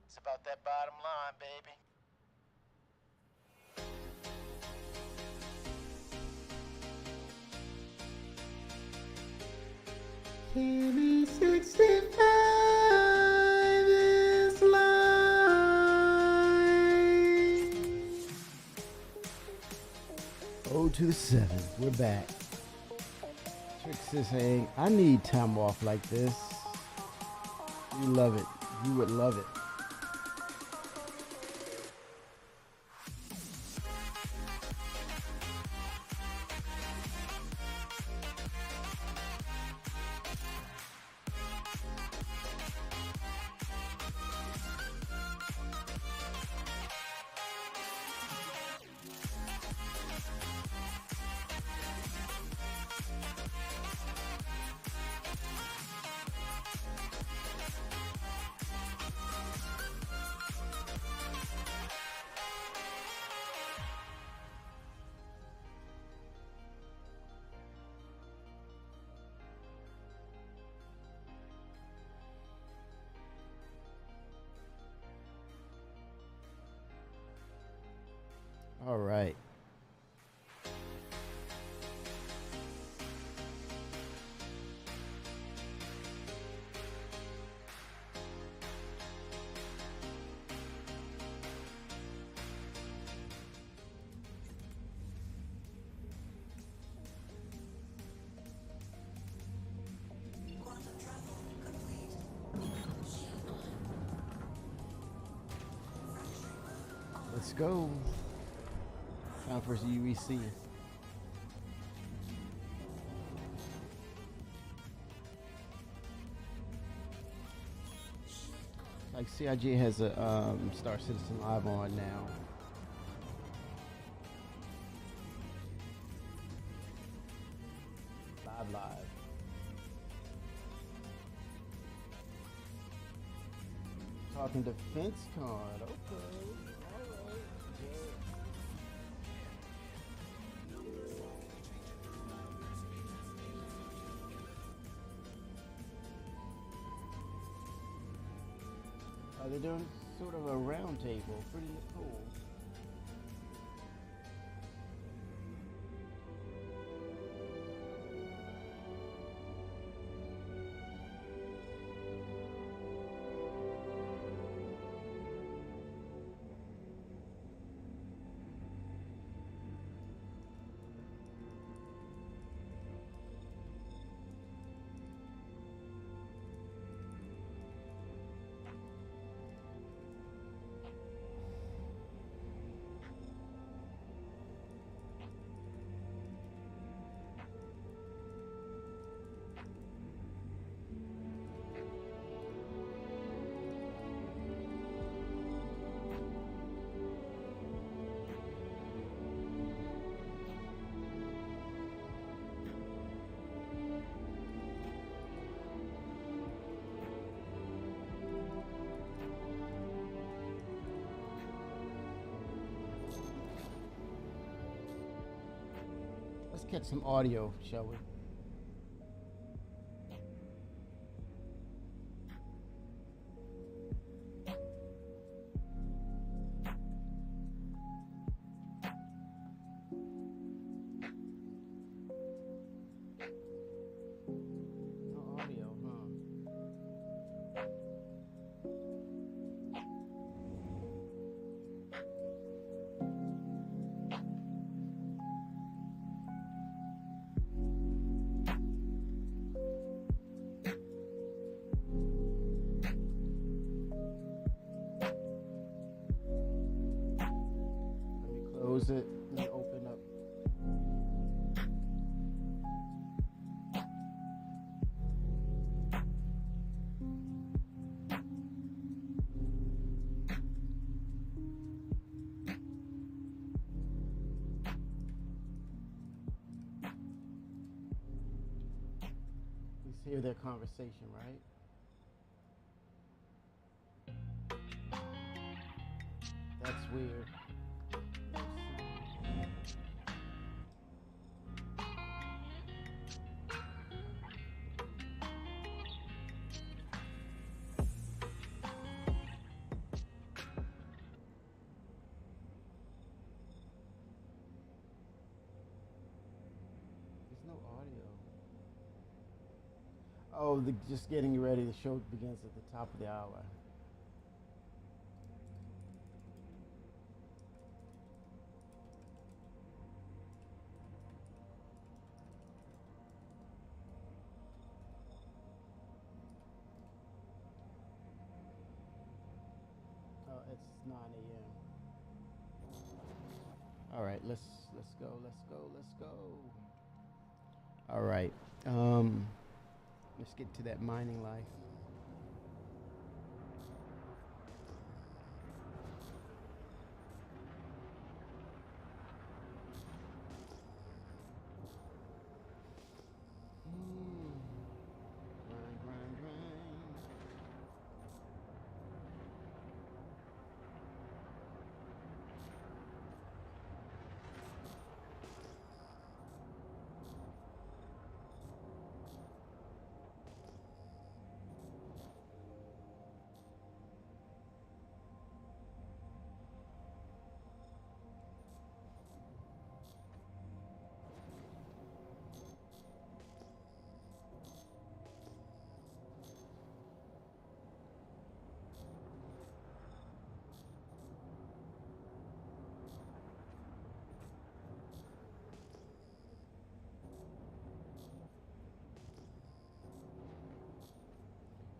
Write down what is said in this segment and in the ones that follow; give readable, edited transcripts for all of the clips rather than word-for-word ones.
It's about that bottom line, baby. TV 65 is live. Oh, to the 7. We're back. Trix is saying, I need time off like this. You love it. You would love it. All right. Let's go. Time for UEC. Like CIG has a Star Citizen Live on now. Live. Talking defense card. Okay. They're doing sort of a round table. Pretty cool. Let's catch some audio, shall we? No audio, huh? Let me close it and open up. hear their conversation, right? That's weird. There's no audio. Oh, just getting ready. The show begins at the top of the hour. Oh, it's 9 a.m. All right, let's go. Let's go. All right. Let's get to that mining life. Grind.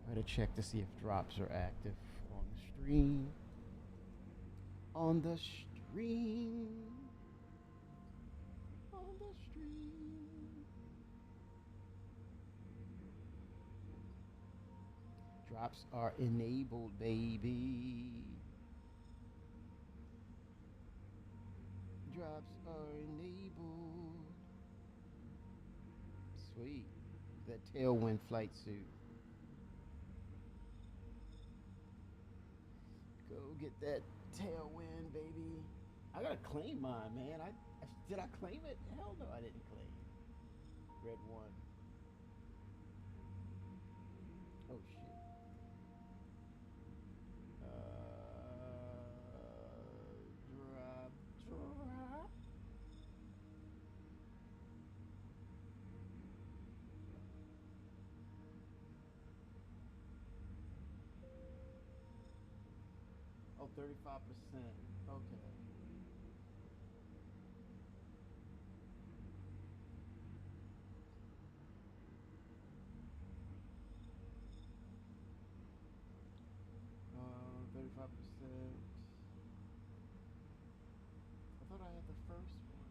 Better check to see if drops are active on the stream. On the stream. On the stream. Drops are enabled, baby. Drops are enabled. Sweet. That tailwind flight suit. Go get that tailwind, baby. I gotta claim mine, man. Did I claim it? Hell no, I didn't claim it. Red one. Oh shit. Drop. Oh, 35%. Okay. Uh, 35%. I thought I had the first one.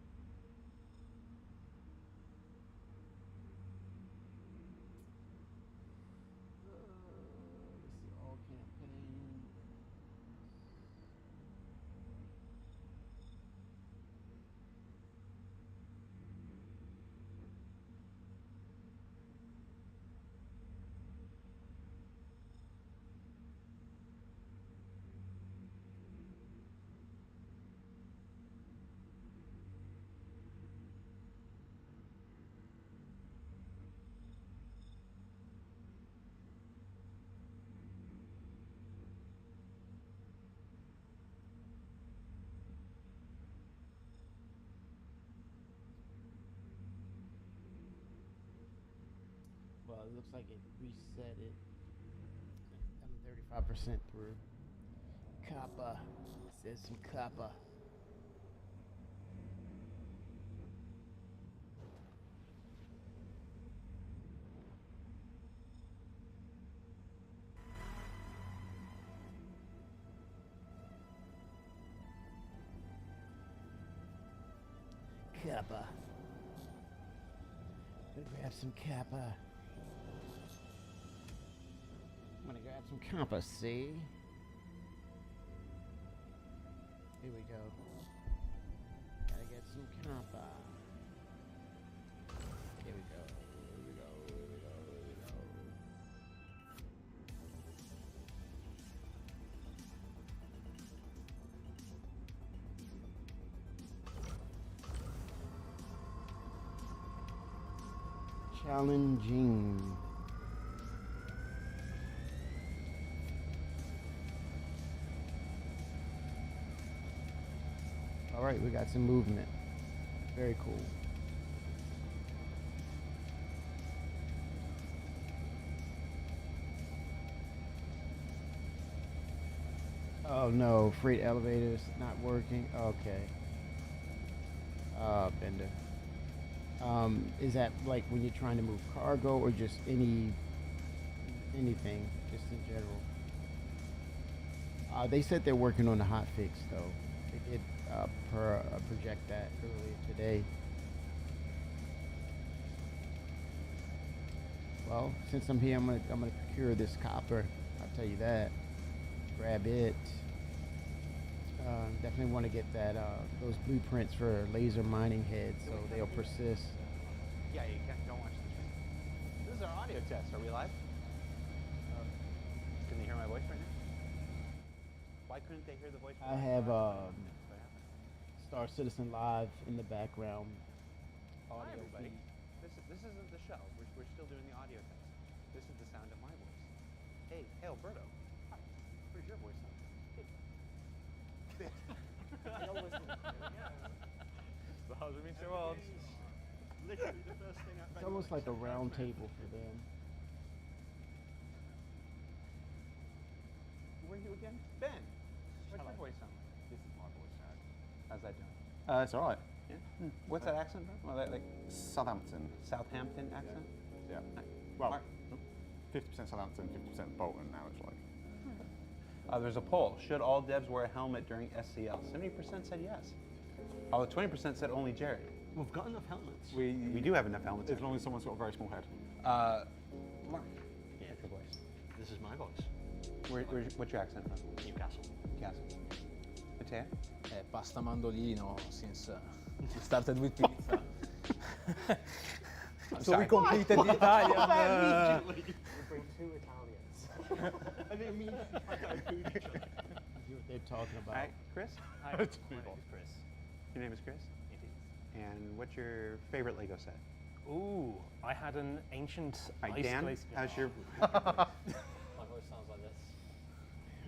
Let's see, all campaigns. Well, it looks like it reset it. I'm 35% through. Kappa. Says some kappa. Kappa. Gonna grab some kappa. I'm gonna grab some kappa, see? Here we go. Gotta get some kappa. Here we go. Here we go. Here we go. Here we go. Challenging. All right, we got some movement. Very cool. Oh no, freight elevators not working. Okay. Bender. Is that like when you're trying to move cargo or just anything, just in general? They said they're working on the hot fix though. They did project that earlier today. Well, since I'm here, I'm gonna procure this copper. I'll tell you that. Grab it. Definitely want to get that those blueprints for laser mining heads, so they'll persist. Yeah, you don't watch the stream. This is our audio test. Are we live? Can they hear my voice right now? Why couldn't they hear the voice? I have Star Citizen Live in the background. Hi everybody. This isn't the show. We're still doing the audio test. This is the sound of my voice. Hey, Alberto. Hi. Where's your voice sound? Hey. The house of Mr. World. Literally the first thing It's almost like a round table for them. Where are you again? Ben. What's your voice sound like? This is my voice, Jared. How's that doing? It's all right. Yeah. What's that accent from? Well, like Southampton. Southampton accent? Yeah. Nice. Well, Mark? 50% Southampton, 50% Bolton now it's like. There's a poll. Should all devs wear a helmet during SCL? 70% said yes. Although 20% said only Jerry. We've got enough helmets. We do have enough helmets. As long as someone's got a very small head. Mark, Yeah. what's your voice? This is my voice. What's your accent from? Newcastle. Newcastle. Matteo? Pasta mandolino since we started with pizza. So we completed the Italian. We bring two Italians. I didn't mean to find out who each other. See what they're talking about. All right, Chris? Hi, my name is Chris. Your name is Chris? It is. And what's your favorite Lego set? Ooh, I had an ancient All right, ice Dan, glaze. how's your... My voice sounds like this.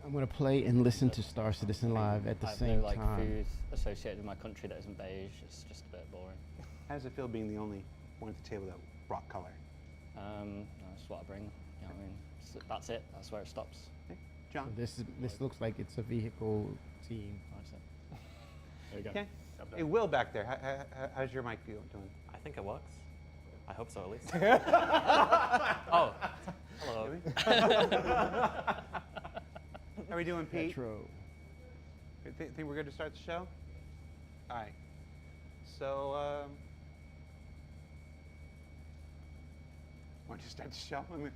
I'm gonna play and listen to Star Citizen Live at the I have same no like time. food associated with my country that isn't beige. It's just a bit boring. How does it feel being the only one at the table that brought color? That's what I bring. You know what I mean? That's it. That's where it stops. Okay. So John? this looks like it's a vehicle team. That's it. There you go. Okay. Hey, Will back there, how's your mic feel doing? I think it works. I hope so, at least. Oh, hello. How are we doing, Pete? Petro. Think we're good to start the show? All right. So, why don't you start the show? I mean,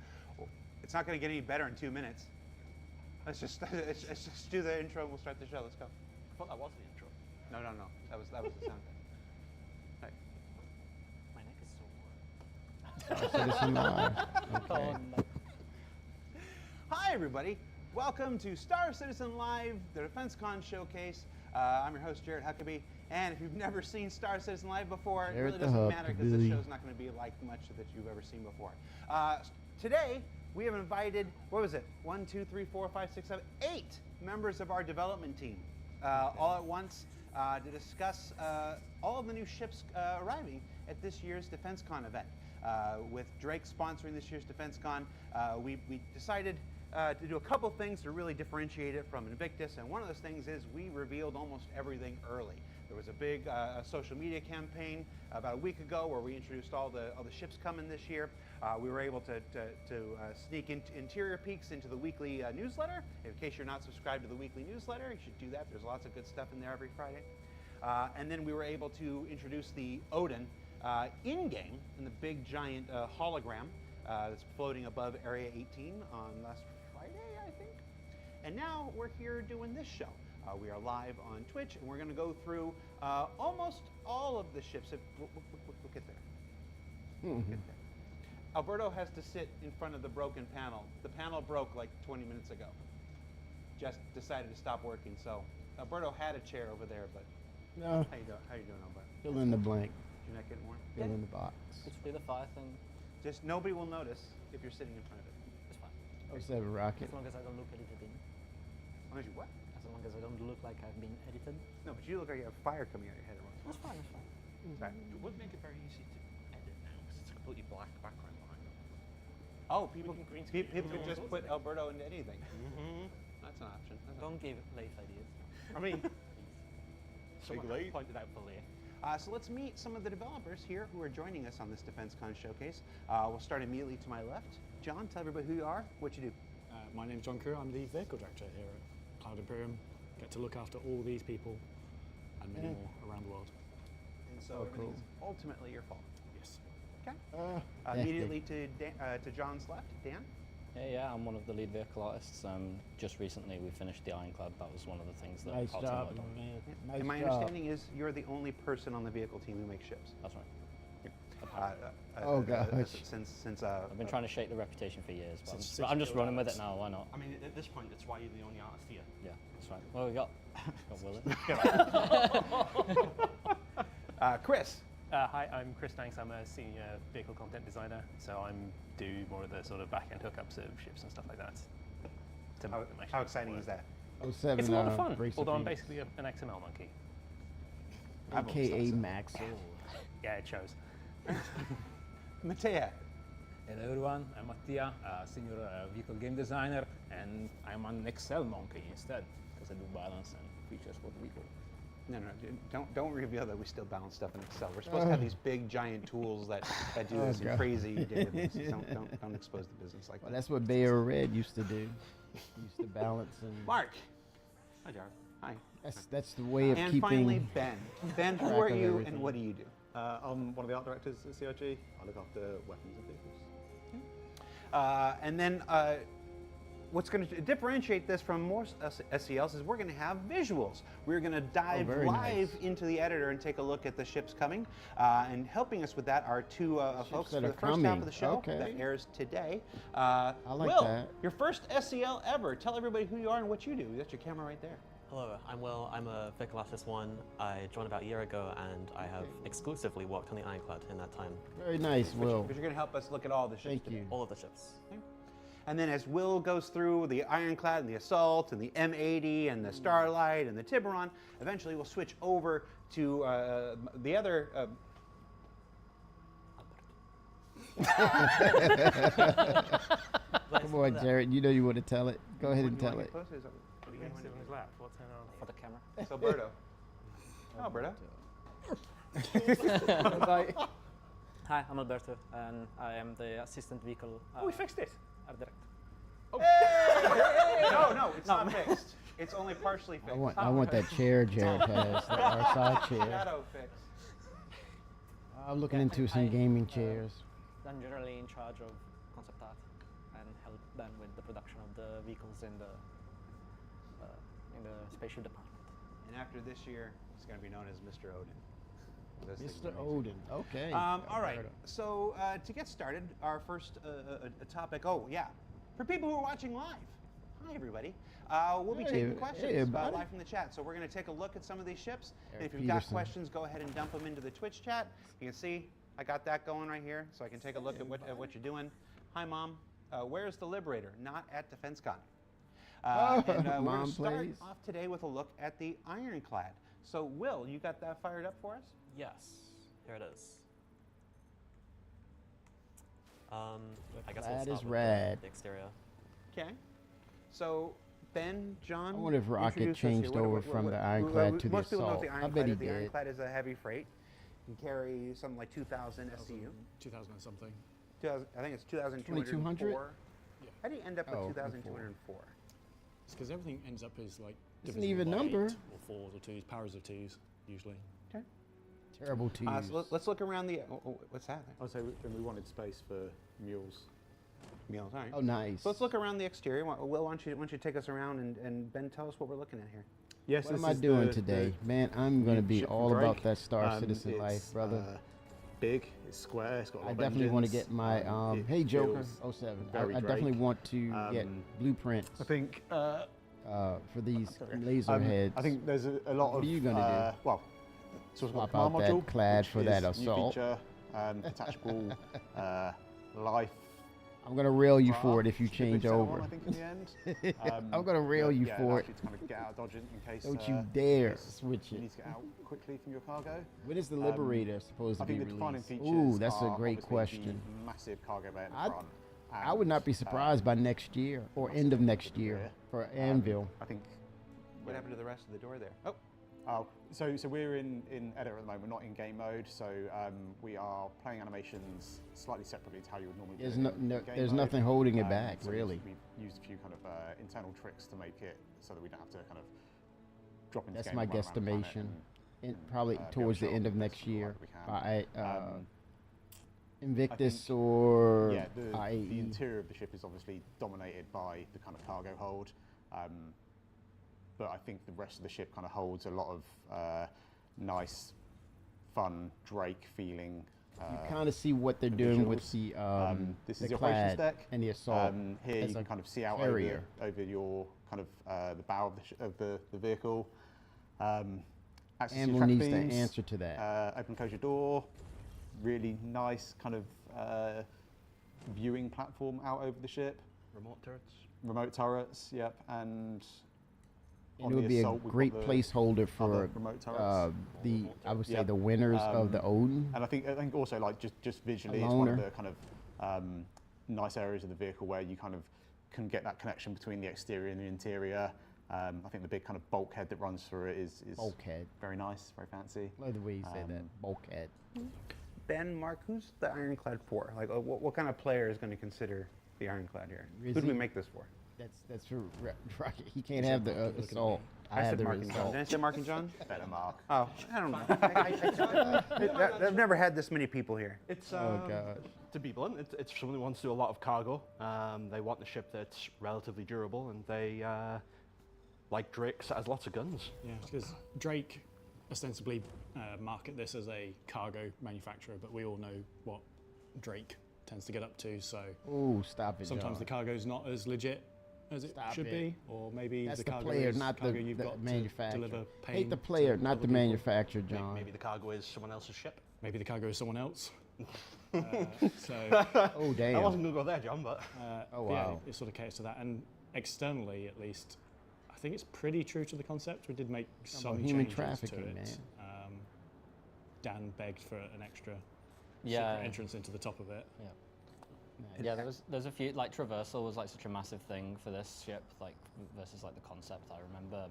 it's not going to get any better in 2 minutes. Let's just do the intro and we'll start the show. Let's go. I thought that was the intro. No. That was the sound. All right. My neck is so warm. Star Citizen Live. Okay. Hi, everybody. Welcome to Star Citizen Live, the DefenseCon showcase. I'm your host, Jared Huckabee. And if you've never seen Star Citizen Live before, it Jared really the doesn't matter because this Huckabee. show's not going to be like much that you've ever seen before. Today, we have invited, what was it? 1, 2, 3, 4, 5, 6, 7, 8 members of our development team all at once to discuss all of the new ships arriving at this year's DefenseCon event. With Drake sponsoring this year's DefenseCon, we decided to do a couple things to really differentiate it from Invictus, and one of those things is we revealed almost everything early. There was a big social media campaign about a week ago where we introduced all the ships coming this year. We were able to sneak interior peeks into the weekly newsletter. In case you're not subscribed to the weekly newsletter, you should do that. There's lots of good stuff in there every Friday. And then we were able to introduce the Odin in-game in the big giant hologram that's floating above Area 18 on last Friday, I think. And now we're here doing this show. We are live on Twitch, and we're going to go through almost all of the ships. We'll get there. We'll get there. Alberto has to sit in front of the broken panel. The panel broke like 20 minutes ago. Just decided to stop working, so Alberto had a chair over there, but No, how you doing, Alberto? fill in the blank. You're not getting warm? Fill in the box. Let's do the fire thing. Just nobody will notice if you're sitting in front of it. It's fine. 07 Rocket. As long as I don't look edited in. As long as you what? As long as I don't look like I've been edited. No, but you look like you have fire coming out your head. That's fine, that's fine. Right. It would make it very easy to edit now because it's a completely black background behind it. Oh, people can green pe- screen people it. could just put Alberto into anything. Mm-hmm. That's an option. Don't give late ideas. I mean, Big someone leap. pointed out for Leah. So let's meet some of the developers here who are joining us on this DefenseCon showcase. We'll start immediately to my left. John, tell everybody who you are, what you do. My name's John Kerr. I'm the vehicle director here at Cloud Imperium. Get to look after all these people and many more around the world. And so Oh, everything's ultimately your fault. Yes. Okay. Immediately to John's left, Dan. Yeah, I'm one of the lead vehicle artists. Just recently we finished the Ironclad. That was one of the things that Nice our team job, worked on. man. Nice And my job. understanding is you're the only person on the vehicle team who makes ships. That's right. Oh, gosh. Since I've been trying to shake the reputation for years, but Since I'm just six running with it years. now. Why not? I mean, at this point, it's why you're the only artist here. Yeah, that's right. Well, we got Willie. Chris. Hi, I'm Chris Danks. I'm a senior vehicle content designer, so I do more of the sort of back-end hookups of ships and stuff like that. to How, make them actually how exciting work. is that? 07 It's a lot of fun, Racer although I'm Phoenix. basically an XML monkey. AKA Maxwell. Yeah, it shows. Mattea. Hello everyone, I'm Mattia, senior vehicle game designer, and I'm an Excel monkey instead, because I do balance and features for the vehicle. No, don't reveal that we still balance stuff in Excel. We're supposed to have these big giant tools that do this God. crazy databases. Don't expose the business like Well, that. that's what Bayer Red used to do. He used to balance and Mark. Hi, Jared. Hi. that's the way of And keeping. finally, Ben. Ben, who track are of you everything. and what do you do? I'm one of the art directors at CIG. I look after weapons and vehicles. And then what's going to differentiate this from more SCLs is we're going to have visuals. We're going to dive very live nice. into the editor and take a look at the ships coming. And helping us with that are two folks for that the are first half coming. of the show Okay. that airs today. I like Will, that. your first SCL ever. Tell everybody who you are and what you do. That's your camera right there. Hello, I'm Will. I'm a vehicle artist one. I joined about a year ago, and I have exclusively worked on the Ironclad in that time. Very nice, Will. Because you're going to help us look at all the ships Thank today. you. All of the ships. And then as Will goes through the Ironclad and the Assault and the M80 and the Starlight and the Tiburon, eventually we'll switch over to the other. Come on, Jared. You know you want to tell it. Go ahead and What do you tell want it. to post? Is that- what do you Sit want on his lap. What's going on? For the camera. It's Alberto. Oh, Alberto. Hi, I'm Alberto, and I am the assistant vehicle We fixed it. art director. No, it's not fixed. It's only partially fixed. I want that chair Jared has, the outside chair. Shadow fix. I'm looking into some gaming chairs. I'm generally in charge of concept art and help them with the production of the vehicles in the spaceship department. And after this year, it's going to be known as Mr. Odin. Those things Mr. are amazing. Odin. Okay. All right. So to get started, our first topic. Oh yeah, for people who are watching live. Hi everybody. We'll be Hey, taking hey, questions everybody. live from the chat. So we're going to take a look at some of these ships. And Eric if you've got Peterson. questions, go ahead and dump them into the Twitch chat. You can see I got that going right here, so I can take a look at what you're doing. Hi mom. Where's the Liberator? Not at DefenseCon. And we're going Mom, to start please. off today with a look at the Ironclad. So Will, you got that fired up for us? Yes, here it is. I guess Clad we'll start is with rad. the exterior. Okay. So, Ben, John. I wonder if Rocket introduce us here. changed over from the Ironclad to the most people know what Assault. the I bet he Ironclad is. The did. Ironclad is a heavy freight. Can carry something like 2,000 SCU. 2000 and something. 2000, I think it's 2200? 2,204. Yeah. How do you end up Oh, with 2,204? It's because everything ends up as like It's an divisible even by number. 8 or 4s or 2s, powers of 2s usually. Okay. Terrible to use. So let's look around the. What's that? I would say we wanted space for mules. Meals. All right. Oh, nice. So let's look around the exterior. Will, why don't you take us around and Ben, tell us what we're looking at here. Yes. What am I doing today? Man, I'm going to be ship from all about Drake. that Star Citizen It's, life, brother. Big. It's square. It's got a lot I of definitely want to engines, get my, it hey Joker, feels 07. very I definitely Drake. want to get blueprints I think. for these laser heads. I think there's a lot What of. are you gonna do? Well, so we've got Swap the command out that module, clad which for that is new assault. feature, detachable life. I'm gonna rail you for it raft if you should be a big change seller over. one, I think in the end. I'm gonna rail you yeah, for allows it. you to kind of get out of Dodge in case. Don't you in dare case switch You it. need to get out quickly from your cargo. When is the Liberator supposed to I be think the defining released? features Ooh, that's a are great obviously question. The massive cargo bay at the I- front. I would not be surprised by next year or end of next year for Anvil. I think. What happened to the rest of the door there? Oh. Oh, so we're in edit at the moment, not in game mode. So we are playing animations slightly separately to how you would normally There's do no, it in no game there's mode. nothing holding it back, so really. We've used a few kind of internal tricks to make it so that we don't have to kind of drop into That's game my and run around the planet guesstimation. and, Probably be able towards to the show end off of the next best of the year. light we can. By Invictus or yeah, the IAE. interior of the ship is obviously dominated by the kind of cargo hold, but I think the rest of the ship kind of holds a lot of nice, fun Drake feeling. You kind of see what they're doing with visuals. the this the is the operations clad deck and the assault. Here as you a can kind of see out carrier. over your kind of the bow of the vehicle. Access to your Anvil track needs to beams, answer to that. open and close your door. Really nice kind of viewing platform out over the ship. Remote turrets. Remote turrets, yep, and And on it would the be a assault, we've great got the placeholder for other remote turrets. I would say Yep. the winners of the Odin. And I think also like just visually, A it's one of loner. the kind of nice areas of the vehicle where you kind of can get that connection between the exterior and the interior. I think the big kind of bulkhead that runs through it is Bulkhead. very nice, very fancy. Love the way you say that. Bulkhead. Ben, Mark, who's the Ironclad for? Like, what kind of player is going to consider the Ironclad here? Who do we make this for? That's for Rocket. He can't have the assault. I have said the Mark and John. assault. Did I say Mark and John? Better Mark. Oh, I don't know. I've never had this many people here. It's Oh gosh. to be blunt, it's someone who wants to do a lot of cargo. They want a ship that's relatively durable, and they like Drake that has lots of guns. Yeah, because Drake ostensibly market this as a cargo manufacturer, but we all know what Drake tends to get up to. So Oh, stop it, sometimes John. the cargo's not as legit as it Stop should it. be, or maybe That's the the cargo player, is not cargo the, you've the got manufacturer. to deliver pain Hate the to player, not other the people. manufacturer, John. Maybe the cargo is someone else's ship. Maybe the cargo is someone else. Oh I damn. wasn't going to go there, John, but Oh But yeah, wow. it sort of caters to that, and externally, at least, I think it's pretty true to the concept. We did make some human changes trafficking, to it. man. Dan begged for an extra Yeah. secret entrance into the top of it. Yeah, there's a few, like traversal was like such a massive thing for this ship, like versus like the concept, I remember.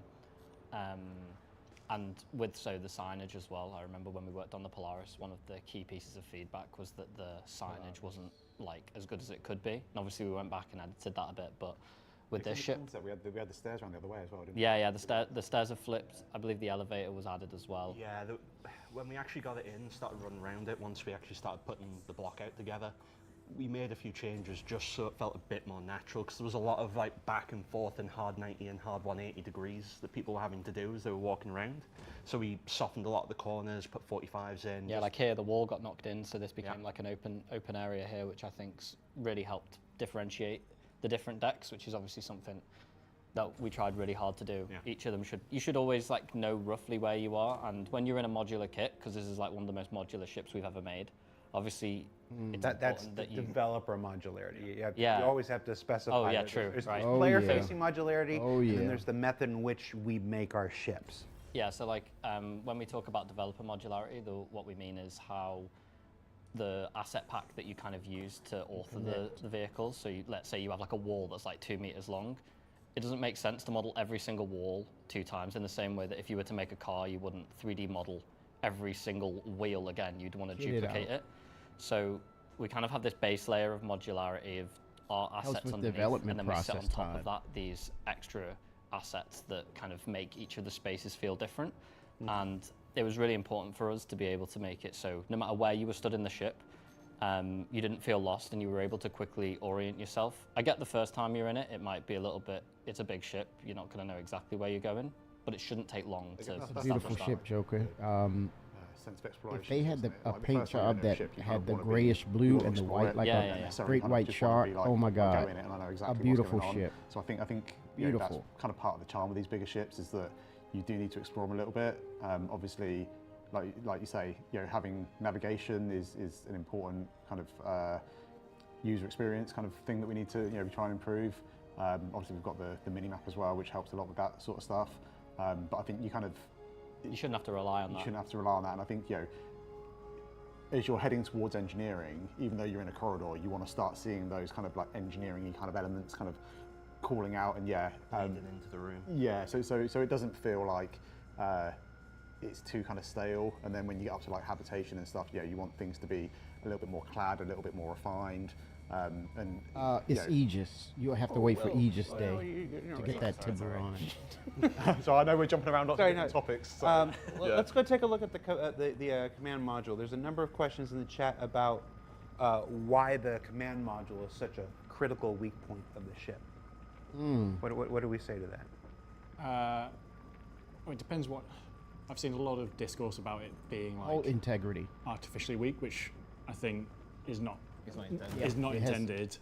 And with the signage as well, I remember when we worked on the Polaris, one of the key pieces of feedback was that the signage wasn't like as good as it could be. And obviously we went back and edited that a bit, but with this ship, We had the stairs around the other way as well, didn't we? yeah, the stairs have flipped. I believe the elevator was added as well. yeah, when we actually got it in, started running around it, once we actually started putting the block out together, we made a few changes just so it felt a bit more natural, because there was a lot of like back and forth in hard 90 and hard 180 degrees that people were having to do as they were walking around. So we softened a lot of the corners, put 45s in. Yeah, just- like here the wall got knocked in, so this became like an open area here, which I think's really helped differentiate the different decks, which is obviously something that we tried really hard to do. Yeah. Each of them you should always like know roughly where you are, and when you're in a modular kit, because this is like one of the most modular ships we've ever made, obviously it's That's important the that you developer modularity. You Yeah. always have to specify. Oh, yeah, that true, There's right. Oh, player-facing modularity, Oh, and yeah. then there's the method in which we make our ships. Yeah, so like when we talk about developer modularity, what we mean is how the asset pack that you kind of use to author the vehicles. So let's say you have like a wall that's like 2 meters long. It doesn't make sense to model every single wall 2 times in the same way that if you were to make a car, you wouldn't 3D model every single wheel again. You'd want to Get it duplicate out. it. So we kind of have this base layer of modularity of our assets with underneath, development and then we set on process top time. of that these extra assets that kind of make each of the spaces feel different. And it was really important for us to be able to make it so no matter where you were stood in the ship, you didn't feel lost and you were able to quickly orient yourself. I get the first time you're in it, it might be a little bit, it's a big ship, you're not going to know exactly where you're going, but it shouldn't take long to It's a establish beautiful that. ship, Joker. Sense of exploration. If they had isn't it? a Like, paint first time you're job in a that ship, you had kind of the wanna be- grayish you blue wanna and the explore white, it, like Yeah, a yeah, yeah. necessarily great kind of white just wanna shark. be like, Oh my I go God. in it and I know exactly what's beautiful going on. ship. So I think that's Beautiful. kind of part of the charm of these bigger ships is that you do need to explore them a little bit. Obviously, like you say, having navigation is an important kind of user experience kind of thing that we need to try and improve. Obviously, we've got the mini map as well, which helps a lot with that sort of stuff. But I think you shouldn't have to rely on that. You shouldn't have to rely on that, and I think as you're heading towards engineering, even though you're in a corridor, you want to start seeing those kind of like engineering-y kind of elements kind of calling out and bleeding into the room. Yeah, so it doesn't feel like it's too kind of stale. And then when you get up to like habitation and stuff, you want things to be a little bit more clad, a little bit more refined. It's Aegis. You'll have to wait for Aegis Day to get that timber on it. So I know we're jumping around lots of different topics. So, Let's go take a look at the command module. There's a number of questions in the chat about why the command module is such a critical weak point of the ship. What do we say to that? Well, it depends what. I've seen a lot of discourse about it being like integrity, artificially weak, which I think is not. It's not intended. Is not intended.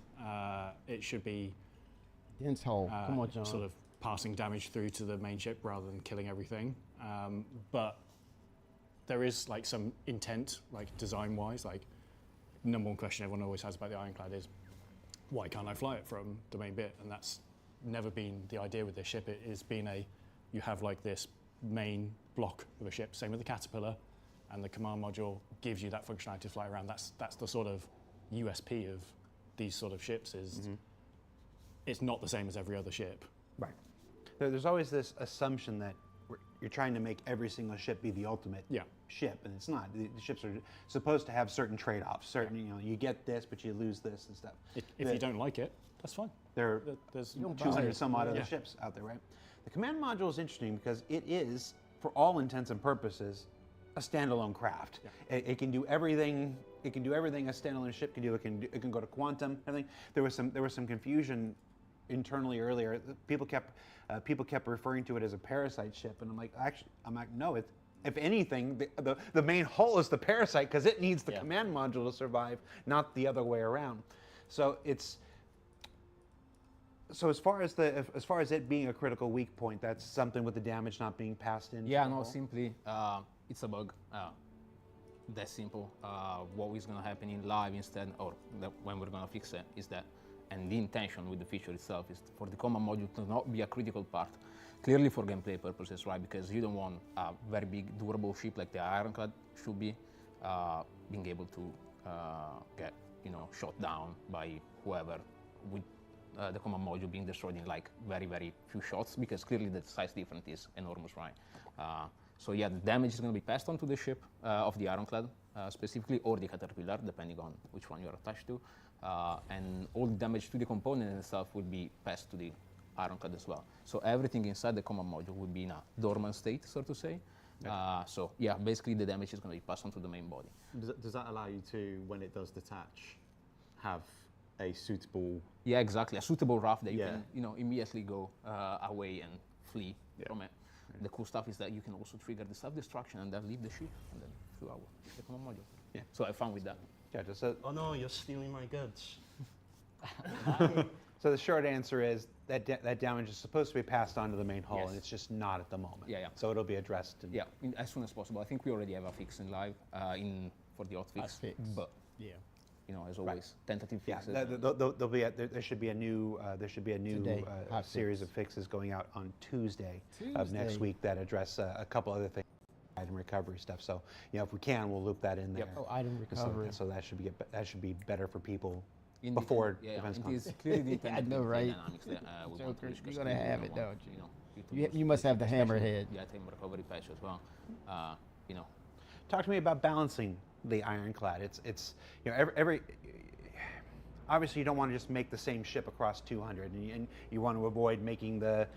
It should be dense hull. Come on, John. Sort of passing damage through to the main ship rather than killing everything. But there is like some intent, like design-wise. Like number one question everyone always has about the Ironclad is, why can't I fly it from the main bit? And that's never been the idea with this ship. It has been you have like this main block of a ship. Same with the Caterpillar, and the command module gives you that functionality to fly around. That's the sort of USP of these sort of ships is it's not the same as every other ship. Right. There's always this assumption that you're trying to make every single ship be the ultimate ship, and it's not. The ships are supposed to have certain trade-offs. Certain, you get this, but you lose this and stuff. If you don't like it, that's fine. There's 200 some odd other ships out there, right? The command module is interesting because it is, for all intents and purposes, a standalone craft. It can do everything. It can do everything a standalone ship can do. It can go to quantum. Everything. There was some confusion internally earlier. People kept referring to it as a parasite ship, and I'm like, no. If anything, the main hull is the parasite because it needs the command module to survive, not the other way around. So it's. So as far as it being a critical weak point, that's something with the damage not being passed in. Yeah, no, simply it's a bug. That's simple. What is going to happen in live instead, or when we're going to fix it, is that, and the intention with the feature itself is for the command module to not be a critical part. Clearly for gameplay purposes, right? Because you don't want a very big, durable ship like the Ironclad should be, being able to get shot down by whoever with. The command module being destroyed in like very, very few shots, because clearly the size difference is enormous, right? So yeah, the damage is going to be passed on to the ship of the Ironclad specifically, or the Caterpillar, depending on which one you're attached to. And all the damage to the component itself will be passed to the Ironclad as well. So everything inside the command module will be in a dormant state, so to say. So yeah, basically the damage is going to be passed on to the main body. Does that allow you to, when it does detach, have a suitable... Yeah, exactly. A suitable RAF that you can, immediately go away and flee from it. Right. The cool stuff is that you can also trigger the self-destruction and then leave the ship and then flew out the command module. Yeah. So I found with that. Yeah, oh no, you're stealing my goods. So the short answer is that damage is supposed to be passed on to the main hull, and it's just not at the moment. Yeah. So it'll be addressed. As soon as possible. I think we already have a fix in live for the hotfix, but as always, tentative fixes. Yeah, there should be a new series of fixes going out on Tuesday of next week that address a couple other things, item recovery stuff. So if we can, we'll loop that in there. Oh, item recovery. So that should be better for people before Defense Con. Clearly I know, right? Joker, you're gonna have it, don't you? You must have the hammerhead. Yeah, item recovery patch as well. Talk to me about balancing the Ironclad. It's every obviously you don't want to just make the same ship across 200, and you want to avoid making the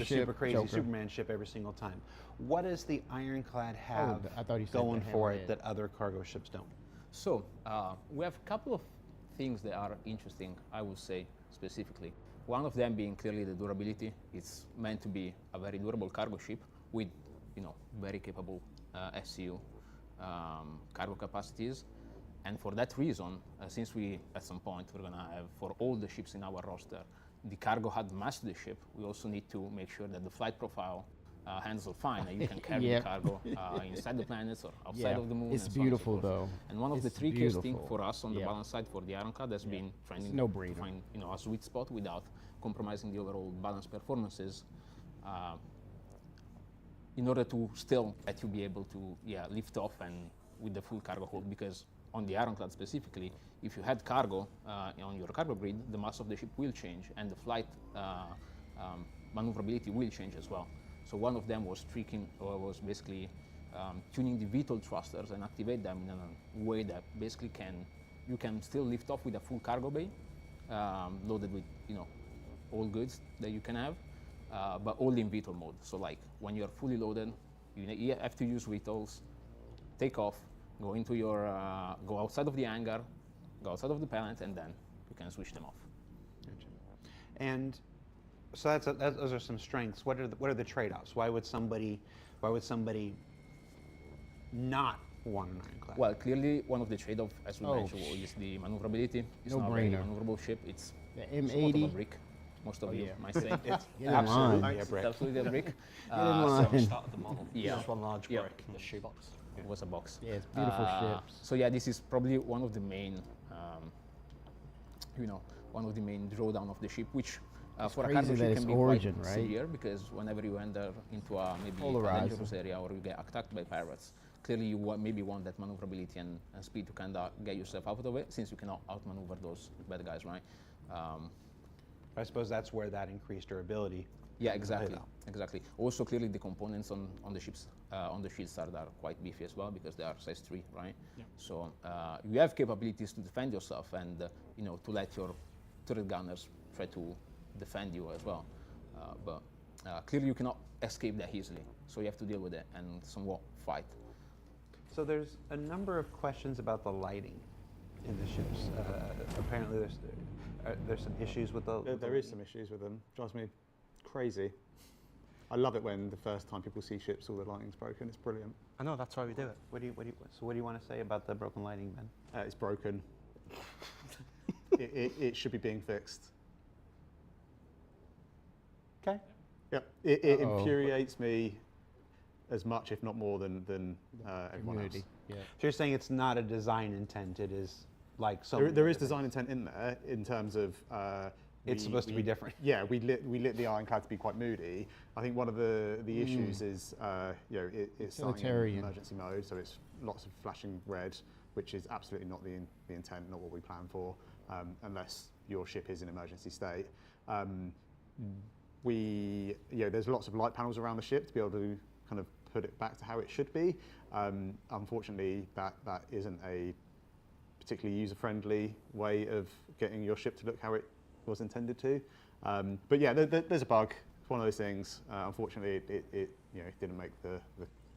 super crazy Superman ship every single time. What does the Ironclad have going for it that other cargo ships don't? So we have a couple of things that are interesting, I would say, specifically. One of them being clearly the durability. It's meant to be a very durable cargo ship with very capable SCU cargo capacities, and for that reason, since we at some point we're gonna have for all the ships in our roster the cargo HUD match the ship, we also need to make sure that the flight profile handles fine, and you can carry Yep. the cargo inside the planets or outside Yeah. of the moon. It's and so on and so beautiful, forth. though. And one of the It's trickiest things beautiful. for us on the Yeah. balance side for the Ironclad has been trying It's to no-brainer. find a sweet spot without compromising the overall balance performances. In order to still let you be able to lift off and with the full cargo hold, because on the Ironclad specifically, if you had cargo on your cargo grid, the mass of the ship will change and the flight maneuverability will change as well. So one of them was was basically tuning the VTOL thrusters and activate them in a way that basically you can still lift off with a full cargo bay, loaded with all goods that you can have, but all in VTOL mode. So like when you're fully loaded, you have to use VTOLs, take off, go into your go outside of the hangar, go outside of the planet, and then you can switch them off. And so those are some strengths. What are the trade-offs? Why would somebody not want an Ironclad? Well, clearly one of the trade-offs, as we Oh, mentioned, is the maneuverability. It's no not a very brainer. maneuverable ship. It's The somewhat of a M80. brick. Most of Oh, you yeah. might say It's Get in absolutely line. a brick. absolutely a brick. Get in So line. the start of the model. Yeah. Just one large Yeah. brick, the shoebox. It was a box. Yeah, it's beautiful ships. So yeah, this is probably one of the main, one of the main drawdown of the ship, which for a crazy cargo that ship it's can be origin, quite right? severe, because whenever you enter into a maybe a Polarizing. dangerous area or you get attacked by pirates, clearly you maybe want that maneuverability and speed to kind of get yourself out of it, since you cannot outmaneuver those bad guys, right? I suppose that's where that increased durability. Yeah, exactly, out. exactly. Also, clearly the components on the ships, on the shield side are quite beefy as well, because they are size 3, right? Yeah. So you have capabilities to defend yourself and to let your turret gunners try to defend you as well. But clearly you cannot escape that easily, so you have to deal with it and somewhat fight. So there's a number of questions about the lighting in the ships. Apparently there's some issues with the. There is some issues with them. Drives me crazy. I love it when the first time people see ships, all the lighting's broken. It's brilliant. I know, that's why we do it. What do you want to say about the broken lighting, Ben? It's broken. it should be being fixed. Okay. Yep. It Uh-oh. infuriates me as much, if not more, than everyone else. Community. Yeah. So you're saying it's not a design intent, it is like so. There is design intent in there in terms of. It's supposed to be different. Yeah, we lit the Ironclad to be quite moody. I think one of the issues is it's starting in Utilitarian. emergency mode, so it's lots of flashing red, which is absolutely not the intent, not what we plan for, unless your ship is in emergency state. There's lots of light panels around the ship to be able to kind of put it back to how it should be. Unfortunately, that isn't a particularly user-friendly way of getting your ship to look how it was intended to. But yeah, there's a bug. It's one of those things. Unfortunately, it didn't make the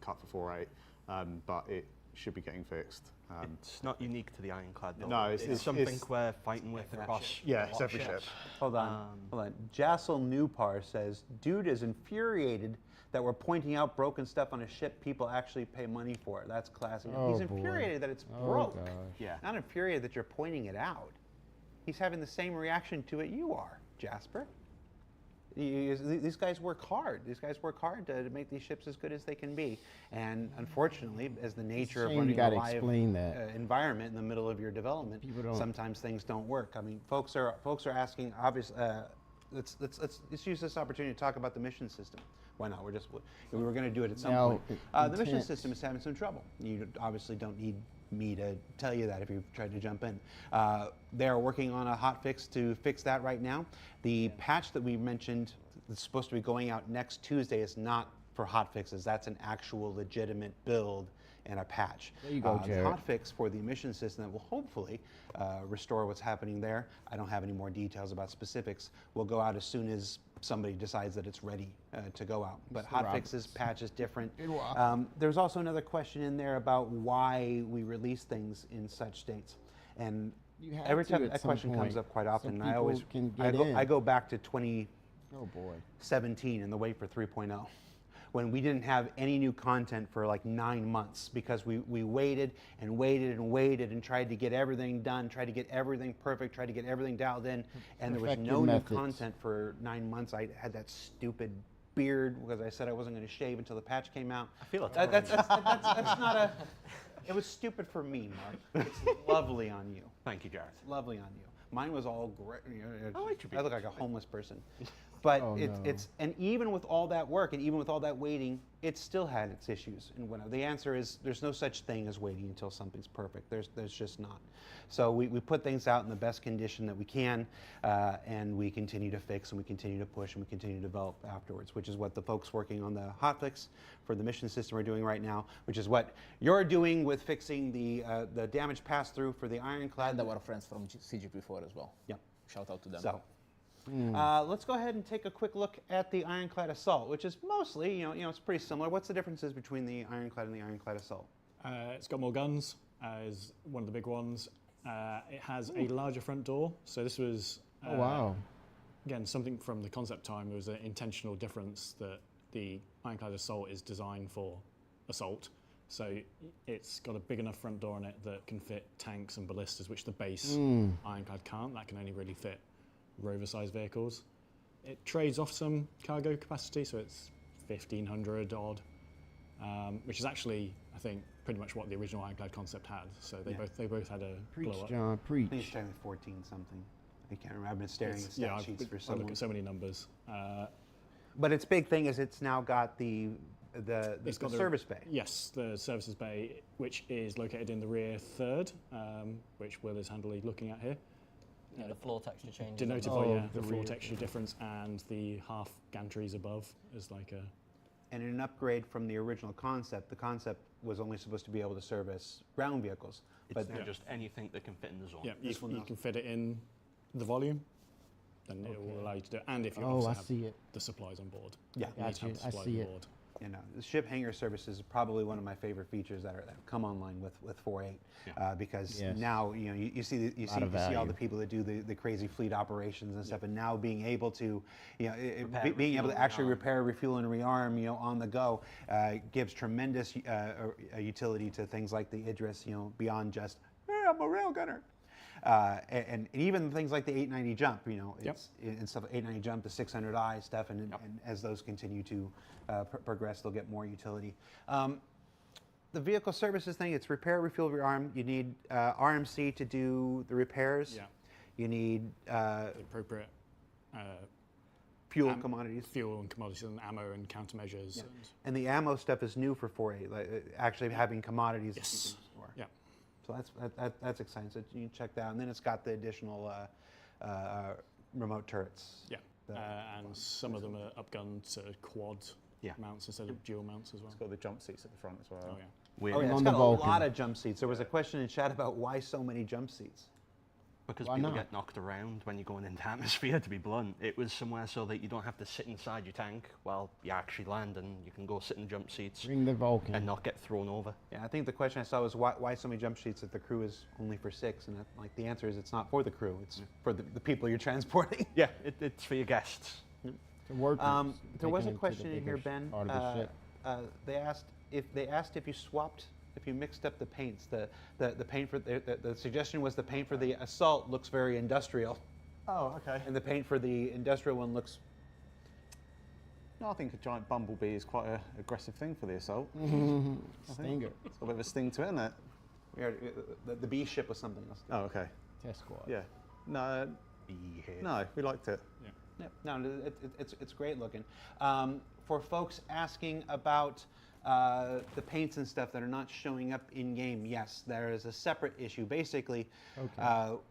cut for 4.8, but it should be getting fixed. It's not unique to the Ironclad, though. No, it's something we're fighting with across. Yeah, it's every ship. Hold on. Jassel Newpar says, dude is infuriated that we're pointing out broken stuff on a ship people actually pay money for. That's classic. Oh, He's boy. infuriated that it's Oh, broke. gosh. Yeah. Not infuriated that you're pointing it out. He's having the same reaction to it you are, Jasper. These guys work hard. These guys work hard to make these ships as good as they can be. And unfortunately, as the nature of shame you running a gotta live explain that. environment in the middle of your development, People don't- sometimes things don't work. I mean, folks are asking. Obviously, let's use this opportunity to talk about the mission system. Why not? We were going to do it at some Now, point. The mission intent. system is having some trouble. You obviously don't need me to tell you that if you tried to jump in. They are working on a hot fix to fix that right now. The patch that we mentioned that's supposed to be going out next Tuesday is not for hot fixes. That's an actual legitimate build and a patch. There you go, The Jared. hot fix for the emission system that will hopefully restore what's happening there. I don't have any more details about specifics. Will go out as soon as somebody decides that it's ready to go out. But hot fixes, patches, different. There's also another question in there about why we release things in such states. And You have every to time at that some question comes point, up quite so often, and I people always can I get go, in. I go back to 2017 Oh boy. and the wait for 3.0. When we didn't have any new content for like 9 months because we waited and waited and waited and tried to get everything done, tried to get everything perfect, tried to get everything dialed in, and there was Perfect no your new methods. content for 9 months. I had that stupid beard because I said I wasn't going to shave until the patch came out. I feel it's That's not a. It was stupid for me, Mark. It's lovely on you. Thank you, Jared. It's lovely on you. Mine was all great. I like your I look like a homeless person. But it's and even with all that work and even with all that waiting, it still had its issues. And the answer is there's no such thing as waiting until something's perfect. There's just not. So we put things out in the best condition that we can, and we continue to fix and we continue to push and we continue to develop afterwards, which is what the folks working on the hotfix for the mission system are doing right now, which is what you're doing with fixing the damage pass-through for the Ironclad. And our friends from CGP4 as well. Yep. Shout out to them. So. Let's go ahead and take a quick look at the Ironclad Assault, which is mostly, it's pretty similar. What's the differences between the Ironclad and the Ironclad Assault? It's got more guns, is one of the big ones. It has a larger front door, so this was Oh, wow. again something from the concept time. There was an intentional difference that the Ironclad Assault is designed for assault, so it's got a big enough front door in it that can fit tanks and ballistas, which the base Ironclad can't. That can only really fit rover-sized vehicles. It trades off some cargo capacity, so it's 1,500 odd, which is actually, I think, pretty much what the original Ironclad concept had. So they both had a Preach, blow up. John, preach. I think it's technically 14 something. I can't remember. I've been staring at stat sheets for so I look long. at so many numbers. But its big thing is it's now got the service bay. Yes, the services bay, which is located in the rear third, which Will is handily looking at here. Yeah, the floor texture changes. Denoted Oh, by the the floor rear. texture difference and the half gantries above is like a. And in an upgrade from the original concept, the concept was only supposed to be able to service ground vehicles. It's now just anything that can fit in the zone. Yeah, This one you now. can fit it in the volume, then it will allow you to do it. And if you Oh, also I have see it. the supplies on board. Yeah. You need to have Gotcha. the I supplies see on it. board. The ship hangar services is probably one of my favorite features that have come online with 4.8 because Yes. now you see all value. the people that do the crazy fleet operations and stuff, and now being able to Repair, being able refuel, to actually rearm. repair, refuel, and rearm on the go gives tremendous utility to things like the Idris, beyond just hey, I'm a railgunner. And even things like the 890 jump, it's and stuff. 890 jump, the 600i stuff, and as those continue to progress, they'll get more utility. The vehicle services thing, it's repair, refuel, rearm. You need RMC to do the repairs. Yeah. You need The appropriate fuel commodities. fuel and commodities and ammo and countermeasures. Yeah. And And the ammo stuff is new for 4.8, like actually having commodities that you Yes. can store. Yeah. So that's exciting. So you can check that out. And then it's got the additional remote turrets. Yeah, and some of them are upgunned to quad mounts instead of dual mounts as well. It's got the jump seats at the front as well. Oh yeah. Weird. Oh yeah, it's On got the a Vulcan. lot of jump seats. There was a question in chat about why so many jump seats. Because Why people not? get knocked around when you're going into atmosphere, to be blunt. It was somewhere so that you don't have to sit inside your tank while you actually land, and you can go sit in jump seats Bring the Vulcan. and not get thrown over. Yeah, I think the question I saw was why so many jump seats if the crew is only for 6, and the answer is it's not for the crew. It's for the people you're transporting. Yeah, it's for your guests. The workers There was a taken into the question in here, bigger Ben. part of the ship. They asked if you swapped, if you mixed up the paints. The paint for the suggestion was the paint for the Assault looks very industrial, Oh, okay. and the paint for the industrial one looks. No, I think a giant bumblebee is quite an aggressive thing for the assault. Stinger. It's got a bit of a sting to it, isn't it? The B ship was something else. Oh, okay. Test squad. Yeah. No, no, we liked it. Yeah, no, it's great looking. For folks asking about the paints and stuff that are not showing up in game, yes, there is a separate issue. Basically,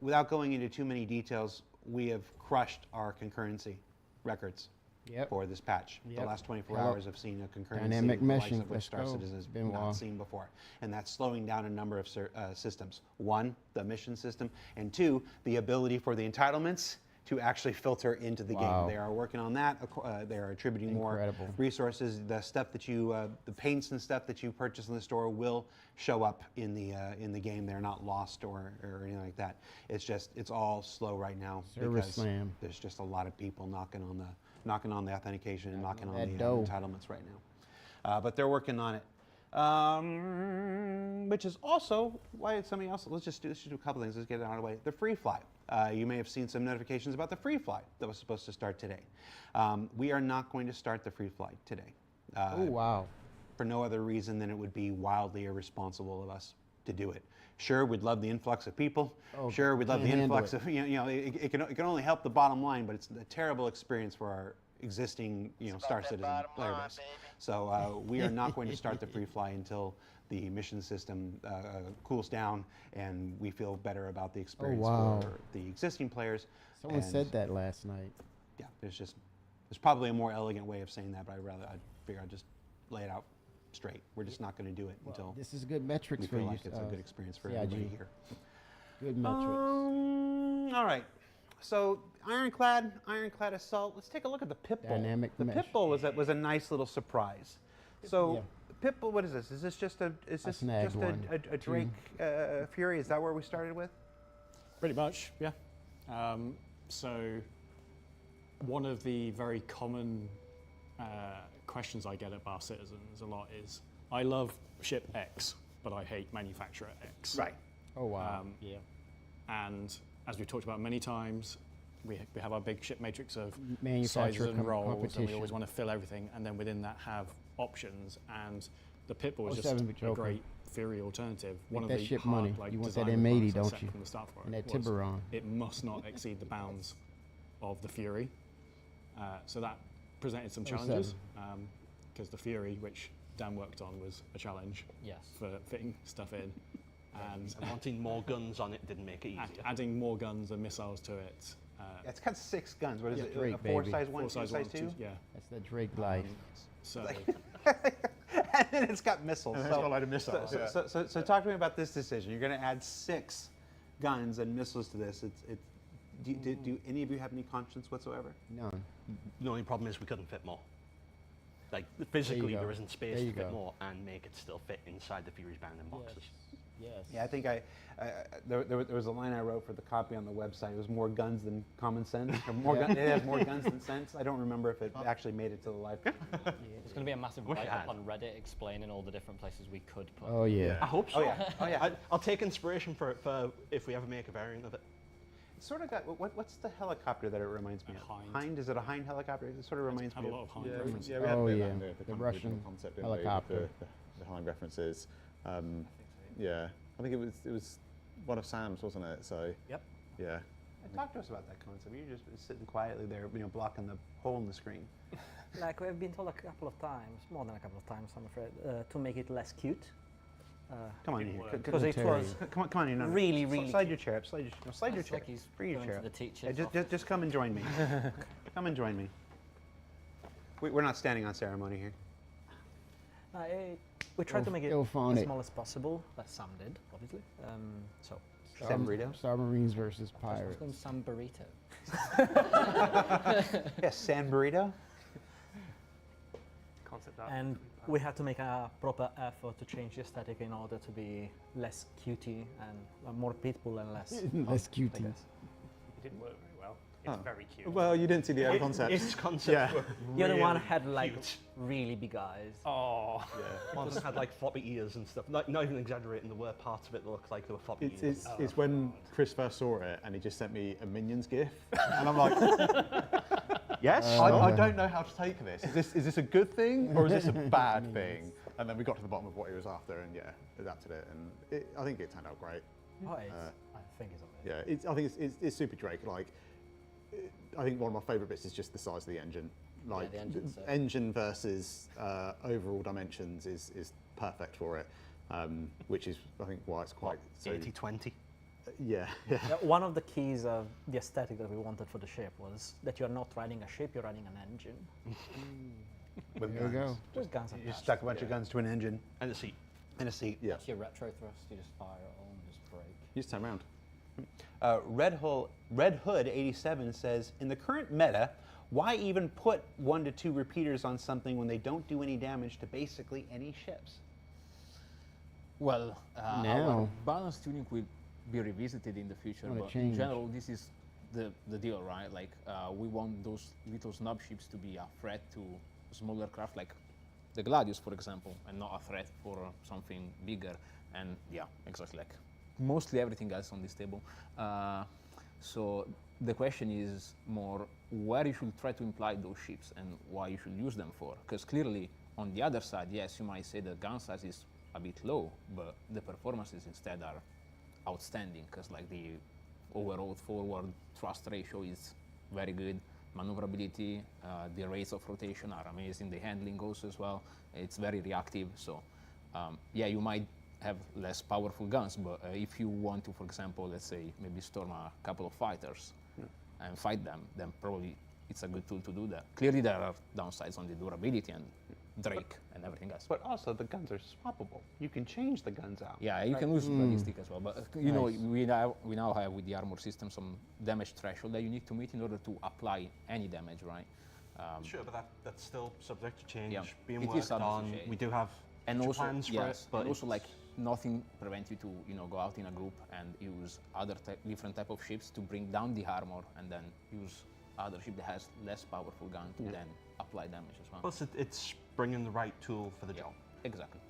without going into too many details, we have crushed our concurrency records for this patch. The last 24 hours have seen a concurrency Dynamic the likes meshing. of which Star Let's go. Citizen has Been a not while. seen before, and that's slowing down a number of systems. One, the mission system, and two, the ability for the entitlements to actually filter into the Wow. game. They are working on that. They are attributing Incredible. more resources. The stuff that the paints and stuff that you purchase in the store will show up in the game. They're not lost or anything like that. It's all slow right now Service because slam. there's just a lot of people knocking on the authentication and knocking on that the dough. entitlements right now. But they're working on it. Which is also why something else. Let's just do a couple things. Let's get it out of the way. The free fly. you may have seen some notifications about the free flight that was supposed to start today. We are not going to start the free flight today. Oh, wow. For no other reason than it would be wildly irresponsible of us to do it. Sure, we'd love the influx of people. Oh, Sure, we'd love the can't handle influx it. of, it can only help the bottom line, but it's a terrible experience for our existing, Star Citizen player base. So we are not going to start the free fly until the mission system cools down and we feel better about the experience wow. for the existing players. Someone And, said that last night. Yeah, there's probably a more elegant way of saying that, but I figure I'd just lay it out straight. We're just not going to do it until This is good metrics we for feel you. like it's a good experience for CIG. everybody here. Good metrics. All right. So Ironclad Assault. Let's take a look at the Pip Bowl. Dynamic the mesh. Pip Bowl was a nice little surprise. So Pip Bowl, what is this? Is this just a snagged one. Drake Fury? Is that where we started with? Pretty much, yeah. So one of the very common questions I get at Bar Citizens a lot is, I love ship X, but I hate manufacturer X. Right. Oh, wow. Yeah. And as we've talked about many times, we have our big ship matrix of Manufacturer sizes and roles, and we competition. always want to fill everything, and then within that have options. And the Pip Bowl is Oh, just seven, a Joker. great Fury alternative. One that of the ship hard, money. like, You want that design M80, requirements I don't set you? From the start for And it that was Tiburon. it must not exceed the bounds of the Fury. So that presented some 07. challenges, because the Fury, which Dan worked on, was a challenge Yes. for fitting stuff in. And Wanting more guns on it didn't make it easier. adding more guns and missiles to it. It's got 6 guns. What is Yeah, it? Drake, a 4 baby. size 1, 2 4 size size one, 2? two, yeah. That's the Drake life. So And then it's got missiles. And then it's got a load of missiles, yeah. So talk to me about this decision. You're going to add 6 guns and missiles to this. Do any of you have any conscience whatsoever? None. The only problem is we couldn't fit more. Like, physically, go. there isn't space There you to fit go. more and make it still fit inside the Fury's bounding boxes. Yes. Yeah, I think there was a line I wrote for the copy on the website. It was more guns than common sense. Or it has more guns than sense. I don't remember if it actually made it to the live. There's going to be a massive Wish it write-up had. on Reddit explaining all the different places we could put. Oh, yeah. I hope so. Oh, yeah. Oh, yeah. I'll take inspiration for if we ever make a variant of it. It's sort of got, what's the helicopter that it reminds me of? Hind. Hind? Is it a Hind helicopter? It sort of reminds had me a lot of Hind Yeah, references. we had Oh, a bit of yeah. that in The kind of original Russian concept, didn't we, with helicopter. the Hind references. Yeah, I think it was one of Sam's, wasn't it? So Yep. yeah. Talk to us about that concept. You're just sitting quietly there, blocking the hole in the screen. Like we've been told a couple of times, more than a couple of times, I'm afraid, to make it less cute. Come on in here. Because it was Come on in. No, no. really, really Slide your chair up. Slide your It's chair. like he's Bring your going chair to up. the teacher's Yeah, office. just come and join me. Come and join me. We're not standing on ceremony here. we tried to make it Still found as it. small as possible, as Sam did, obviously. So San Burrito? Star Marines versus Pirates. Some burrito. Yes, San Burrito. Concept art. and we had to make a proper effort to change the aesthetic in order to be less cutie and more pitbull and less. Less I cutie. guess. It didn't work very well. It's very cute. Well, you didn't see the other concept. Its concept Yeah. were The other one really had like cute. really big eyes. Oh. One of them had like floppy ears and stuff. Not even exaggerating, there were parts of it that looked like they were floppy ears. It's when Chris first saw it and he just sent me a Minions gif, and I'm like, yes, I don't know how to take this. Is this a good thing or is this a bad thing? And then we got to the bottom of what he was after, and yeah, adapted it, and I think it turned out great. Oh, I think it's okay. Yeah, I think it's super Drake. Like, I think one of my favourite bits is just the size of the engine. Like, the engine's sick. engine versus overall dimensions is perfect for it, which is I think why it's quite so. 80-20. Yeah. One of the keys of the aesthetic that we wanted for the ship was that you're not riding a ship, you're riding an engine. With There you guns. go. Just guns You and just stuck a bunch of guns to an engine And a seat. and a seat. Yeah. That's your retro thrust. You just fire it all and just break. You just turn around. Red Hood 87 says, in the current meta, why even put 1 to 2 repeaters on something when they don't do any damage to basically any ships? Well, our Now. balance tuning will be revisited in the future, Wanna but in change. general, this is the deal, right? Like, we want those little snub ships to be a threat to smaller craft, like the Gladius, for example, and not a threat for something bigger. And yeah, exactly, like mostly everything else on this table. So the question is more where you should try to imply those ships and why you should use them for. Because clearly, on the other side, yes, you might say the gun size is a bit low, but the performances instead are outstanding. Because like the overall forward thrust ratio is very good. Maneuverability, the rates of rotation are amazing. The handling also as well. It's very reactive. So yeah, you might have less powerful guns, but if you want to, for example, let's say maybe storm a couple of fighters and fight them, then probably it's a good tool to do that. Clearly there are downsides on the durability and Drake and everything else. But also the guns are swappable. You can change the guns out. Yeah, you can use ballistic as well, but you know, we now have with the armor system some damage threshold that you need to meet in order to apply any damage, right? Sure, but that's still subject to change, Yeah, being it is worked subject to on. change. We do have And also, plans for yes, it, but and also it's- like nothing prevents you to go out in a group and use other different type of ships to bring down the armor, and then use other ship that has less powerful gun to then apply damage as well. Plus, it's bringing the right tool for the job. Exactly.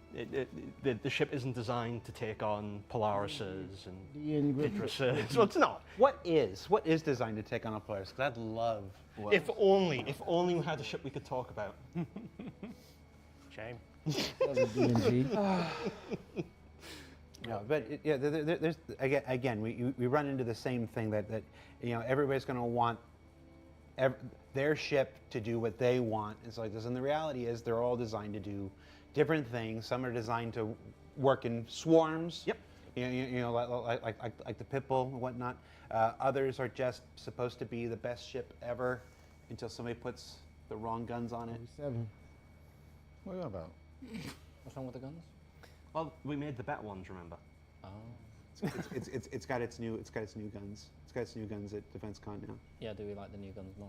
The ship isn't designed to take on Polarises and Ian Griffin. Idrises. Well, it's not. What is designed to take on a Polaris? Because I'd love. If only we had a ship we could talk about. Shame. DNG. No, but there's again we run into the same thing that everybody's going to want their ship to do what they want. It's like this, and the reality is they're all designed to do different things. Some are designed to work in swarms. Yep. Like the Pitbull and whatnot. Others are just supposed to be the best ship ever until somebody puts the wrong guns on it. 7. What are you on about? What's wrong with the guns? Well, we made the bet ones, remember? Oh. It's got its new guns. It's got its new guns at DefenseCon now. Yeah, do we like the new guns more?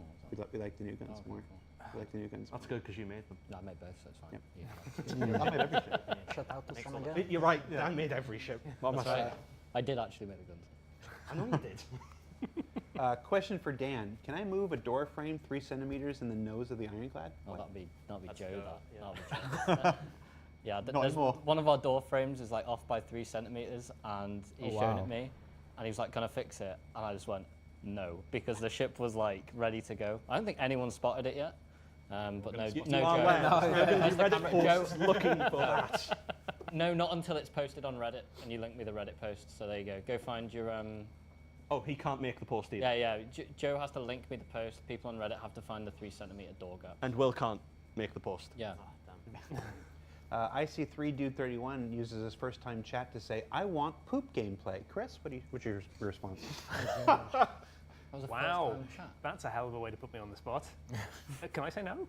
We like the new guns Oh, more. cool. We like the new guns. That's good because you made them. No, I made both, so it's fine. Yep. I made every ship. Shout out to some again. You're right. I made every ship. What am I That's saying? right. I did actually make the guns. I know you did. Question for Dan: can I move a door frame 3 centimeters in the nose of the Ironclad? Oh, that'd be That's Joe. good, That'd be Joe. Yeah, Not anymore. one of our door frames is like off by 3 centimeters, and he's showing wow. it me, and he was like, "Can I fix it?" And I just went, "No," because the ship was like ready to go. I don't think anyone spotted it yet, but no, You no, are Joe. aware. Where's the Reddit camera? posts looking for that. No, not until it's posted on Reddit, and you link me the Reddit post. So there you go. Go find your Oh, he can't make the post either. Yeah. Joe has to link me the post. People on Reddit have to find the 3 centimeter door gap. And Will can't make the post. Yeah. IC3 Dude 31 uses his first time chat to say, "I want poop gameplay." Chris, what's your response? That was a Wow, first-time chat. that's a hell of a way to put me on the spot. Can I say no?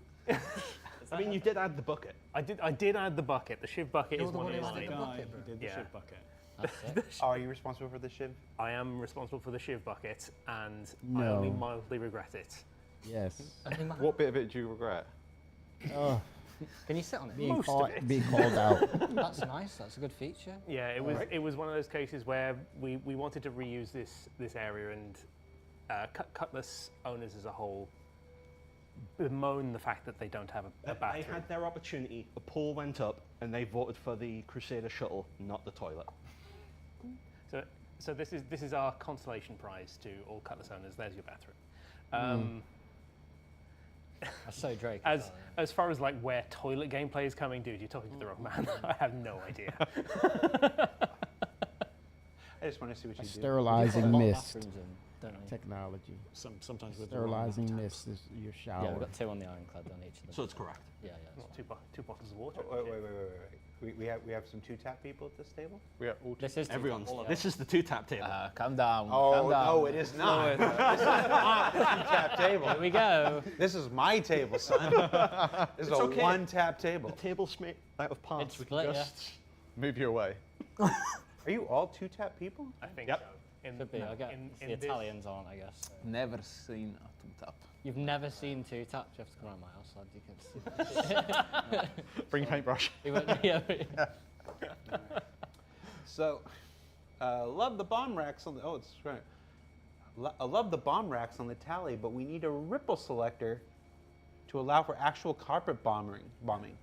I mean, you did add the bucket. I did add the bucket. The Shiv bucket is one of mine. Guy who did the Yeah. ship bucket. That's it. Oh, are you responsible for the Shiv? I am responsible for the Shiv bucket, and I No. only mildly regret it. Yes. What bit of it do you regret? Oh, Can you sit on it? being Most of called it. being called out. That's nice. That's a good feature. Yeah, it was one of those cases where we wanted to reuse this area, and Cutlass owners as a whole bemoan the fact that they don't have a They bathroom. had their opportunity. A poll went up, and they voted for the Crusader shuttle, not the toilet. So this is our consolation prize to all Cutlass owners. There's your bathroom. That's so Drake. As far as like where toilet gameplay is coming, dude, you're talking to the wrong man. I have no idea. I just want to see what you do. Sterilizing mist Bathrooms in, don't we? technology. Sometimes with the wrong Sterilizing taps. mist is your shower. Yeah, we've got 2 on the Ironclad on each of them. So it's correct. Yeah. Well, two bottles of water. Oh, wait. We have some 2-tap people at this table? We are all This is Everyone's. all of This is the 2-tap table. Calm down. Oh, calm down. no, it is not. This is not the 2-tap table. Here we go. This is my table, son. This is It's a okay. 1-tap table. The table's made out of parts. It's We can split, yeah. just move you away. Are you all 2-tap people? I think Yep. so. In, Could be. I guess in the this- Italians aren't. I guess. Never seen a two-tap. You've never seen 2 taps. You have to come around my house, lad. You can see. Bring your paintbrush. Yeah. So, love the bomb racks on the. Oh, it's right. I love the bomb racks on the tally, but we need a ripple selector to allow for actual carpet bombing.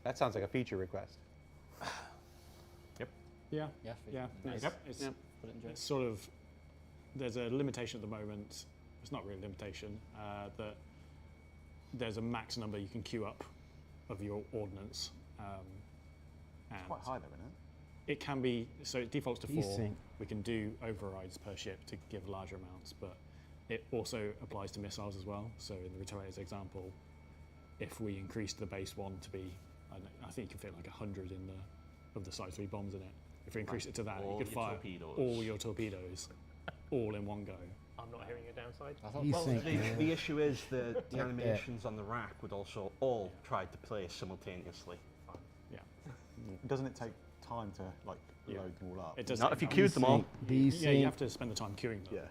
That sounds like a feature request. Yeah. Yeah. Yeah. Nice. It's, Put it in Joe. it's sort of there's a limitation at the moment. It's not really a limitation, that there's a max number you can queue up of your ordnance. It's quite high though, isn't it? It can be, so it defaults to 4. Desync. We can do overrides per ship to give larger amounts, but it also applies to missiles as well. So in the Retorator's example, if we increased the base one to be, I think you can fit like 100 of the Size 3 bombs in it. If we increase it to that, you could fire all your torpedoes all in one go. I'm not hearing a downside. The issue is the animations on the rack would also all try to play simultaneously. Yeah. Doesn't it take time to like load them all up? It does. Not if you queued them all. Yeah, you have to spend the time queuing them. Yeah.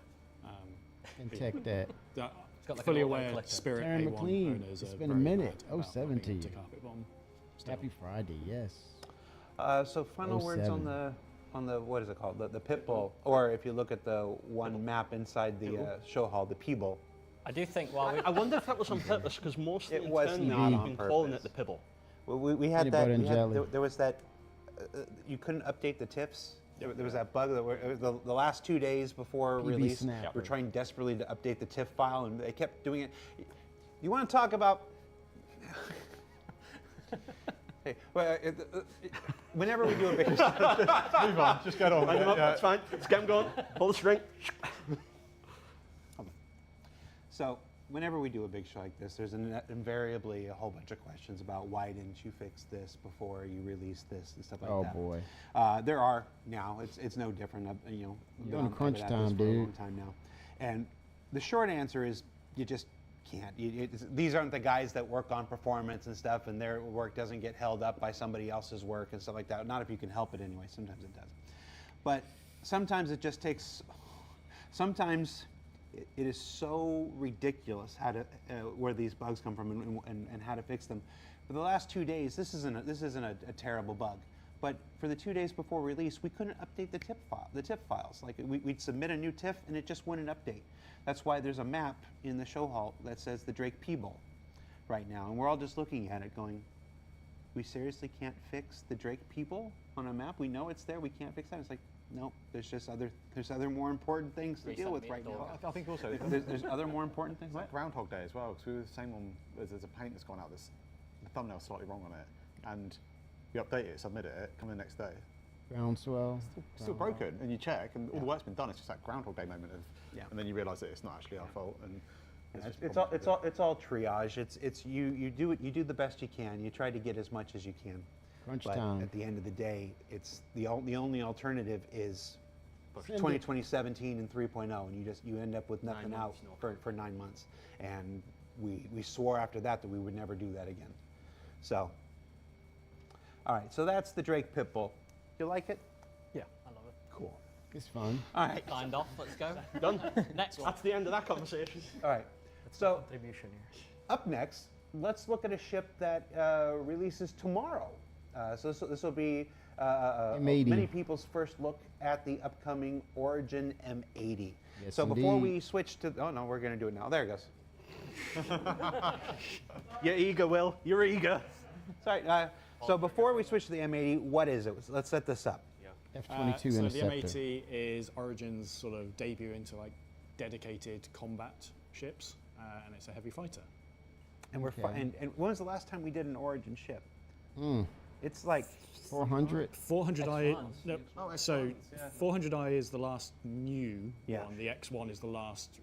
And check that. Like fully an aware auto-collector. Spirit Taryn A1 McLean, owners it's are been a very minute. bad about 07 not to being you. able carpet bomb. Still. Happy Friday, yes. So final words on 07. the what is it called? The pit bull, or if you look at the one map inside the show hall, the P-bull. I do think while we I wonder if that was on purpose, because most It of was the not we've on been calling purpose. it the Pibble. We had Peanut that. butter and jelly. There was that. You couldn't update the TIFFs. There was that bug that the last 2 days before PB release, snap. we're trying desperately to update the TIFF file, and they kept doing it. You want to talk about? Hey, well, whenever we do a big, Move on. Just get on. Line them up, that's fine. Let's get them going. Pull the string. So whenever we do a big show like this, there's invariably a whole bunch of questions about why didn't you fix this before you released this and stuff like Oh that. boy. There are now. It's no different. You know, You're on I've crunch been at this time, for a dude. long time now, and the short answer is you just can't. These aren't the guys that work on performance and stuff, and their work doesn't get held up by somebody else's work and stuff like that. Not if you can help it anyway. Sometimes it does, but sometimes it just takes. Sometimes it is so ridiculous how to where these bugs come from and how to fix them. For the last 2 days, this isn't a terrible bug, but for the 2 days before release, we couldn't update the TIFF files. Like we'd submit a new TIFF and it just wouldn't update. That's why there's a map in the show hall that says the Drake P-Bull right now, and we're all just looking at it going, we seriously can't fix the Drake P-Bull on a map? We know it's there, we can't fix that. It's like, no, there's other more important things to deal with right now. I think also There's other more important things. like Groundhog Day as well, because we were the same one. There's a paint that's gone out. The thumbnail's slightly wrong on it, and you update it, submit it, come in the next day. Groundswell. Still broken, and you check, and all the work's been done. It's just that Groundhog Day moment of, and then you realise that it's not actually our fault, and It's all triage. It's you do the best you can. You try to get as much as you can. Crunch But time. at the end of the day, it's the only alternative is Send 2017 and 3.0, and you end up with nothing out months, for 9 months. And we swore after that we would never do that again. So, all right. So that's the Drake Pitbull. You like it? Yeah, I love it. Cool. It's fun. All right. signed off. Let's go. Done. Next one. That's the end of that conversation. All right. So Contribution here. up next, let's look at a ship that releases tomorrow. So this will be M80. many people's first look at the upcoming Origin M80. Yes, So before indeed. we switch to, oh no, we're going to do it now. There it goes. You're eager, Will. You're eager. Sorry. So before we switch to the M80, what is it? Let's set this up. F-22 so the Interceptor. M80 is Origin's sort of debut into like dedicated combat ships, and it's a heavy fighter. And we're Okay. and when was the last time we did an Origin ship? Hmm. It's like 400. 400i. X1s. No, so 400i is the last new Yeah. one. The X1 is the last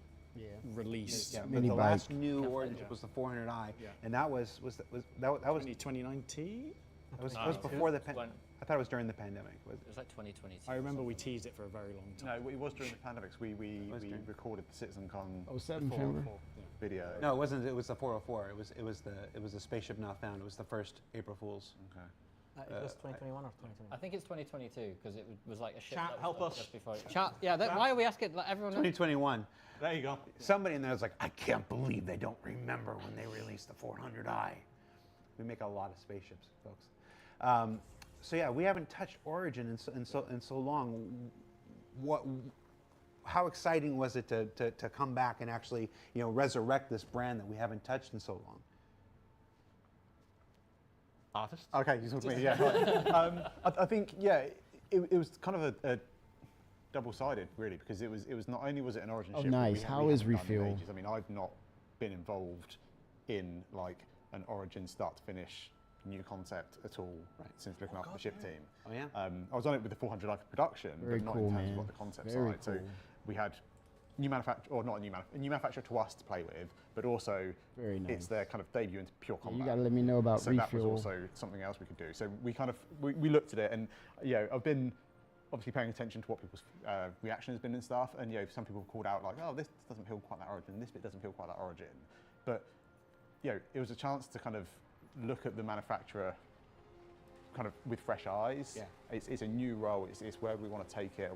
released. yeah, but Mini the last bike. new Origin ship was the 400i, Yeah. and that was 2019. That was before the pandemic. I thought it was during the pandemic. It was like 2022. I remember we teased it for a very long time. No, it was during the pandemic. We recorded the CitizenCon 07, remember? video. No, it wasn't. It was the 404. It was the spaceship not found. It was the first April Fools. Okay. It was 2021 or I 2022? think it's 2022 because it was like a ship. Chat, that was help built us. Just before Chat, yeah. Why are we asking? Like, everyone. 2021. There you go. Somebody in there was like, I can't believe they don't remember when they released the 400i. We make a lot of spaceships, folks. So yeah, we haven't touched Origin in so long. How exciting was it to come back and actually resurrect this brand that we haven't touched in so long? Artist. Okay, you talk to me. Yeah. I think it was kind of double-sided really, because it was not only was it an Origin Oh, ship. that nice. How we is haven't done in refuel? ages. I mean, I've not been involved in like an Origin start to finish new concept at all since looking after the ship team. Oh yeah. I was on it with the 400 Life of production, Very but not cool, in terms man. of what the concept Very side. So cool. we had new manufacturer, or not a new manufacturer to us to play with, but also Very nice. it's their kind of debut into pure Yeah, combat. you gotta let me know about so that was refuel. also something else we could do. So we kind of we looked at it, and I've been obviously paying attention to what people's reaction has been and stuff. And some people have called out like, oh, this doesn't feel quite that Origin, this bit doesn't feel quite that Origin. But it was a chance to kind of look at the manufacturer kind of with fresh eyes. Yeah. It's a new role. It's where we want to take it.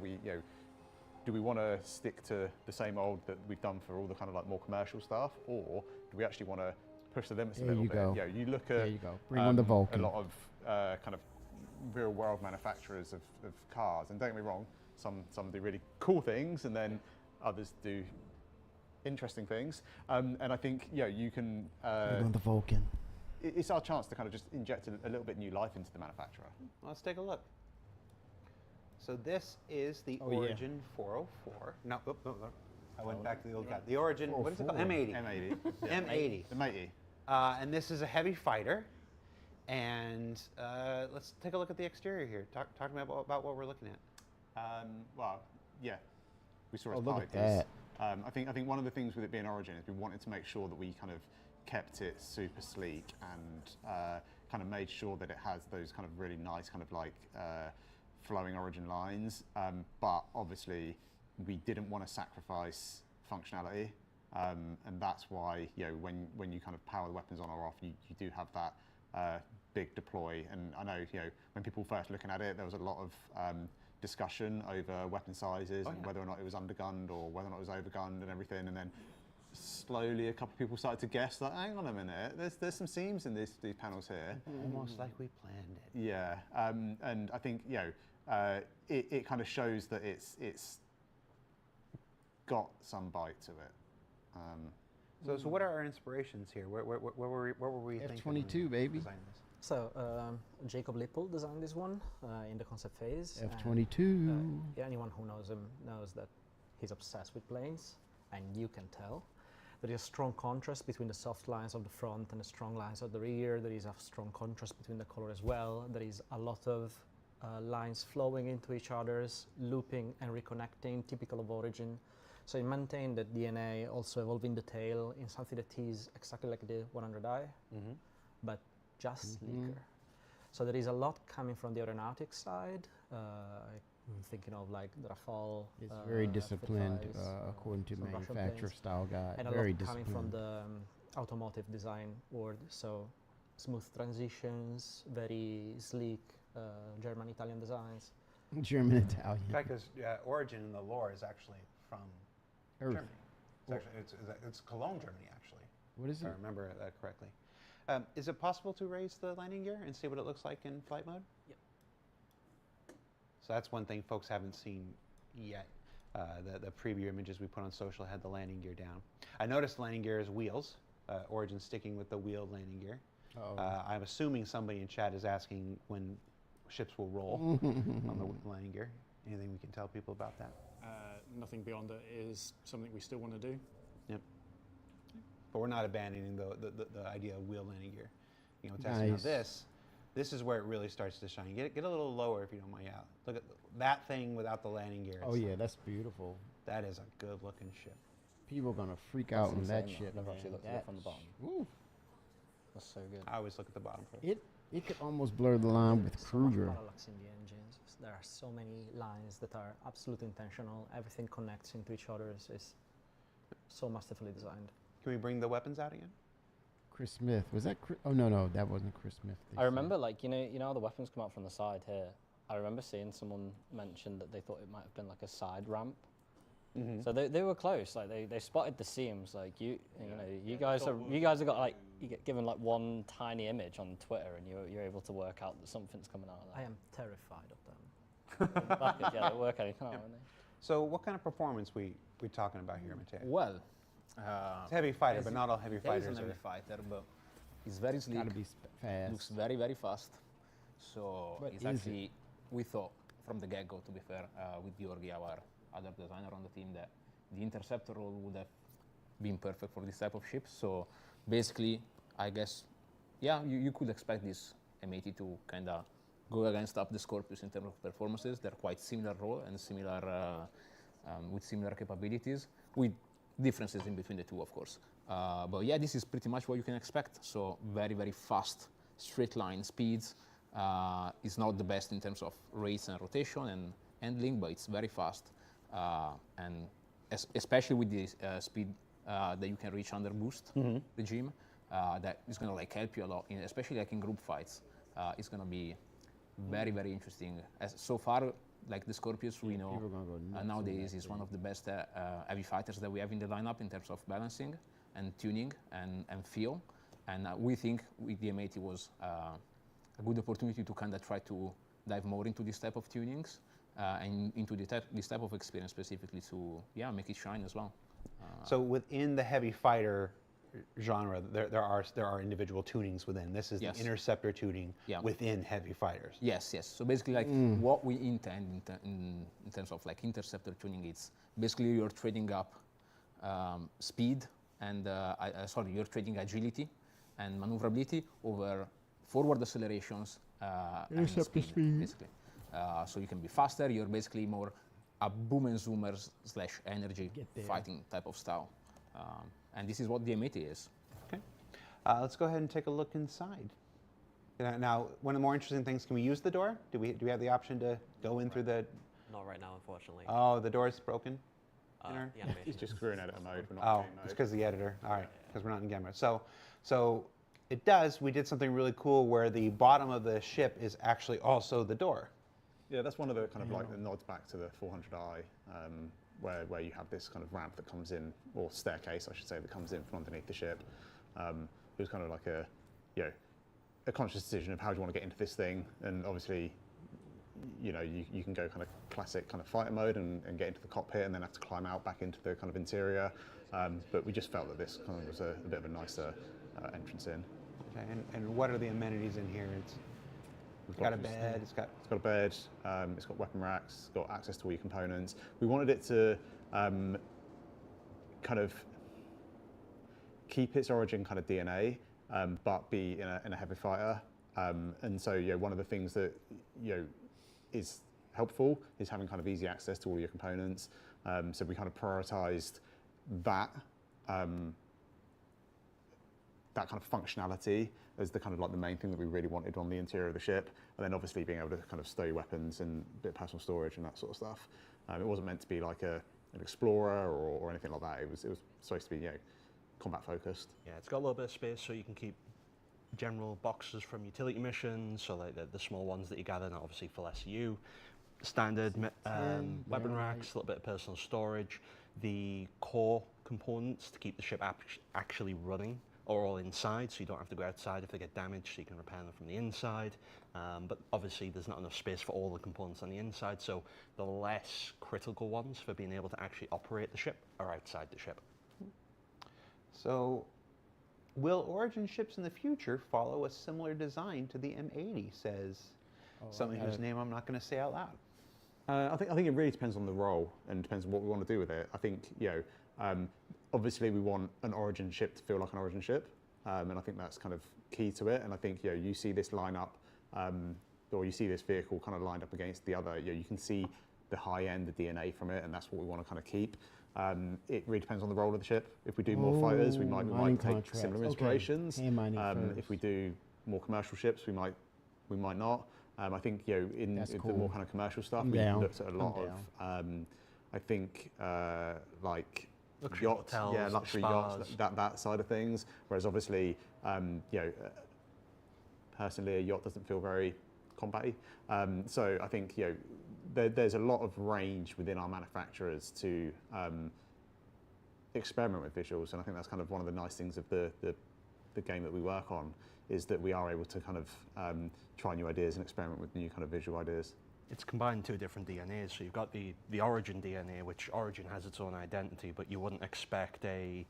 Do we want to stick to the same old that we've done for all the kind of like more commercial stuff, or do we actually want to push the limits a There little you bit? go. You look at There you go. Bring on the Vulcan. a lot of kind of real world manufacturers of cars, and don't get me wrong, some do really cool things, and then others do interesting things. And I think you can. Bring on the Vulcan. It's our chance to kind of just inject a little bit new life into the manufacturer. Let's take a look. So this is the Oh, yeah. Origin 404. No, I went back to the old guy. The Origin, what is it called? M80. M80. M80. The matey. And this is a heavy fighter. And let's take a look at the exterior here. Talk to me about what we're looking at. Well, yeah, we saw Oh, its look pipe. at I think one of the things with it being Origin is we wanted to make sure that we kind of kept it super sleek and kind of made sure that it has those kind of really nice kind of like flowing Origin lines. But obviously we didn't want to sacrifice functionality. And that's why when you kind of power the weapons on or off, you do have that big deploy. And I know when people were first looking at it, there was a lot of discussion over weapon sizes and whether or not it was undergunned or whether or not it was overgunned and everything. And then slowly a couple of people started to guess like, hang on a minute, there's some seams in these panels here. Almost like we planned it. Yeah, and I think it kind of shows that it's got some bite to it. So what are our inspirations here? What were we thinking? F-22, when we baby. designed this? So Jacob Lipple designed this one in the concept phase. F-22. Anyone who knows him knows that he's obsessed with planes, and you can tell. There is a strong contrast between the soft lines of the front and the strong lines of the rear. There is a strong contrast between the color as well. There is a lot of lines flowing into each other's, looping and reconnecting, typical of Origin. So it maintained that DNA, also evolving the tail in something that is exactly like the 100i, but just sleeker. So there is a lot coming from the aeronautics side. I'm thinking of like the Rafale. It's very disciplined, F-35s, according to some Russian manufacturer planes. style guide. And Very a lot disciplined. coming from the automotive design world. So smooth transitions, very sleek German-Italian designs. German-Italian. In fact, because Origin in the lore is actually from Earth. Germany. It's actually it's Cologne, Germany, actually. What is If I it? remember that correctly. Is it possible to raise the landing gear and see what it looks like in flight mode? Yep. So that's one thing folks haven't seen yet. The preview images we put on social had the landing gear down. I noticed the landing gear is wheels. Origin sticking with the wheeled landing gear. I'm assuming somebody in chat is asking when ships will roll on the landing gear. Anything we can tell people about that? Nothing beyond it is something we still want to do. Yep. But we're not abandoning the idea of wheel landing gear. Testing out Nice. this is where it really starts to shine. Get a little lower if you don't mind. Yeah. Look at that thing without the landing gear. Oh yeah, that's beautiful. That is a good looking ship. People are gonna freak out on that ship. Never actually looked at it from the bottom. Woo. That's so good. I always look at the bottom first. It could almost blur the line with So much Kruger. parallax in the engines. There are so many lines that are absolutely intentional. Everything connects into each other. It's so masterfully designed. Can we bring the weapons out again? Chris Smith, was that? Oh no, that wasn't Chris Smith. they I said. remember, like, you know how the weapons come out from the side here. I remember seeing someone mention that they thought it might have been like a side ramp. So they were close. Like they spotted the seams. Like you guys have got like you get given like one tiny image on Twitter, and you're able to work out that something's coming out of I that. am terrified of them. Yeah, they work anything out, aren't they? So what kind of performance we're talking about here, Matteo? Well, It's a heavy fighter, but not all heavy it is fighters a heavy are. fighter, but it's very sleek. Gotta be fast. Looks very, very fast. So But it's is actually, we thought from the get-go, to be fair, with Georgi, our other designer on the team, that the interceptor role would have been perfect for this type of ship. So basically, I guess, yeah, you could expect this M80 to kind of go against up the Scorpius in terms of performances. They're quite similar role and similar with similar capabilities, with differences in between the two, of course. But yeah, this is pretty much what you can expect. So very, very fast straight line speeds. It's not the best in terms of rates and rotation and handling, but it's very fast. And especially with the speed that you can reach under boost regime, that is going to like help you a lot, especially like in group fights. It's going to be very, very interesting. As so far, like the Scorpius, we know nowadays is one of the best heavy fighters that we have in the lineup in terms of balancing and tuning and feel. And we think with the M80 was a good opportunity to kind of try to dive more into this type of tunings and into this type of experience specifically to make it shine as well. So within the heavy fighter genre, there are individual tunings within. This is the interceptor tuning within heavy fighters. Yes. So basically, like what we intend in terms of like interceptor tuning, it's basically you're trading up speed and you're trading agility and maneuverability over forward accelerations and speed, basically. So you can be faster. You're basically more a boom and zoomers / energy fighting type of style. And this is what the M80 is. Okay. Let's go ahead and take a look inside. Now, one of the more interesting things, can we use the door? Do we have the option to go in through the... Not right now, unfortunately. Oh, the door's broken? He's just screwing editor mode. We're not in game mode. It's because of the editor. All right, because we're not in game mode. So it does, we did something really cool where the bottom of the ship is actually also the door. Yeah, that's one of the kind of like the nods back to the 400i, where you have this kind of ramp that comes in, or staircase, I should say, that comes in from underneath the ship. It was kind of like a conscious decision of how do you want to get into this thing, and obviously, you can go kind of classic kind of fighter mode and get into the cockpit, and then have to climb out back into the kind of interior. But we just felt that this kind of was a bit of a nicer entrance in. Okay, and what are the amenities in here? It's got a bed. It's got a bed. It's got weapon racks. It's got access to all your components. We wanted it to kind of keep its origin kind of DNA, but be in a heavy fighter. And so, one of the things that is helpful is having kind of easy access to all your components. So we kind of prioritized that. That kind of functionality as the kind of like the main thing that we really wanted on the interior of the ship, and then obviously being able to kind of stow your weapons and a bit of personal storage and that sort of stuff. It wasn't meant to be like an explorer or anything like that. It was supposed to be combat focused. Yeah, it's got a little bit of space so you can keep general boxes from utility missions, so like the small ones that you gather, and obviously full SU, standard weapon racks, a little bit of personal storage, the core components to keep the ship actually running are all inside, so you don't have to go outside if they get damaged, so you can repair them from the inside. But obviously there's not enough space for all the components on the inside, so the less critical ones for being able to actually operate the ship are outside the ship. So will Origin ships in the future follow a similar design to the M80, says somebody whose name I'm not going to say out loud? I think it really depends on the role and depends on what we want to do with it. I think, obviously we want an Origin ship to feel like an Origin ship, and I think that's kind of key to it. And I think you see this lineup, or you see this vehicle kind of lined up against the other. You can see the high end, the DNA from it, and that's what we want to kind of keep. It really depends on the role of the ship. If we do more fighters, we might take similar inspirations. If we do more commercial ships, we might not. I think in the more kind of commercial stuff, we looked at a lot of. I think like luxury yachts, hotels, luxury spas. yachts, that side of things. Whereas obviously, personally, a yacht doesn't feel very combat-y. So I think there's a lot of range within our manufacturers to experiment with visuals, and I think that's kind of one of the nice things of the game that we work on, is that we are able to kind of try new ideas and experiment with new kind of visual ideas. It's combined two different DNAs, so you've got the Origin DNA, which Origin has its own identity, but you wouldn't expect a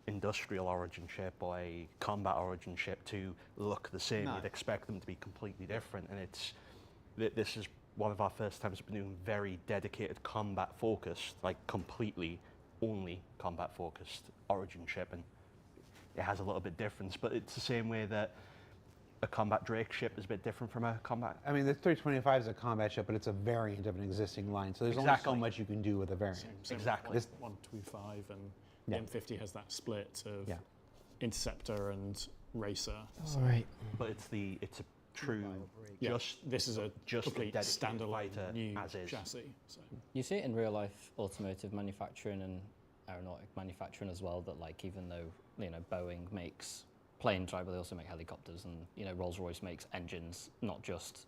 industrial Origin ship or a combat Origin ship to look the same. No. You'd expect them to be completely different, and this is one of our first times we've been doing very dedicated combat focused, like completely only combat focused Origin ship, and it has a little bit difference, but it's the same way that a combat Drake ship is a bit different from a combat. I mean, the 325 is a combat ship, but it's a variant of an existing line, so there's only so much you can do with a variant. Same Exactly. With, like 125 and the M50 has that split of interceptor and racer. All right. But it's a true this is a just complete dedicated standalone fighter new as is. chassis. So. You see it in real life automotive manufacturing and aeronautic manufacturing as well, that like even though, you know, Boeing makes planes, right, but they also make helicopters, and, you know, Rolls-Royce makes engines, not just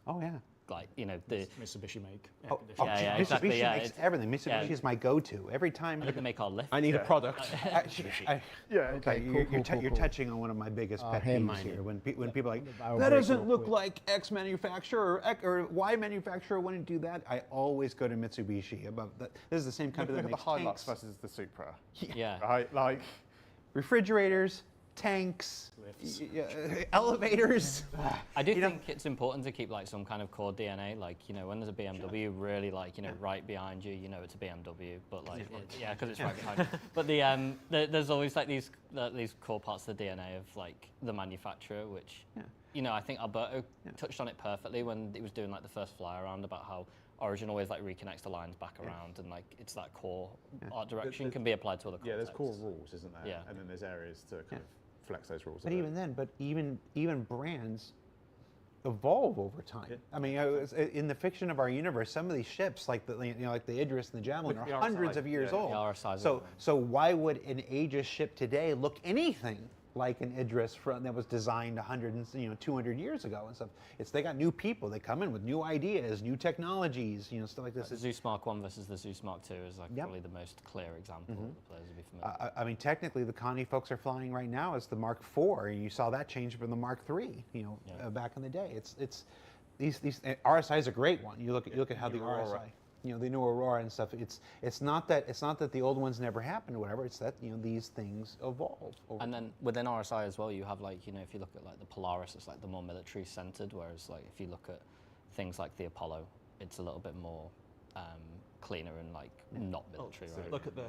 like, you know, the Mitsubishi make air Mitsubishi exactly, makes everything. Mitsubishi is my go-to every time. I think they make our lift. I need a product. You're touching on one of my biggest pet peeves here. When people are like, that break doesn't real look quick. like X manufacturer or Y manufacturer wouldn't do that. I always go to Mitsubishi. About that. This is the same company Look that at the makes Hilux tanks, versus the Supra. Yeah. Right, like refrigerators, tanks, elevators. I do think it's important to keep like some kind of core DNA. Like, you know, when there's a BMW really like, you know, right behind you, you know it's a BMW. But like, because it's right behind you. But there's always like these core parts of the DNA of like the manufacturer, which you know, I think Alberto touched on it perfectly when he was doing like the first fly around about how Origin always like reconnects the lines back around, and like it's that core art direction can be applied to other contexts. Yeah, there's core rules, isn't there? Yeah. And then there's areas to kind of flex those rules. But even then, even brands evolve over time. I mean, in the fiction of our universe, some of these ships, like the Idris and the Javelin, are hundreds of years old. The RSIs So why would an Aegis ship today look anything like an Idris that was designed 200 years ago and stuff? They got new people. They come in with new ideas, new technologies, stuff like this. The Zeus Mark 1 versus the Zeus Mark 2 is like probably the most clear example that the players will be familiar. I mean, technically, the Connie folks are flying right now as the Mark IV, and you saw that change from the Mark III. Back in the day, it's these RSI is a great one. You look at how the RSI. The new Aurora and stuff. It's not that the old ones never happened or whatever. It's that these things evolve. And then within RSI as well, you have like, if you look at like the Polaris, it's like the more military centered. Whereas like if you look at things like the Apollo, it's a little bit more cleaner and like not military. Right? Look at the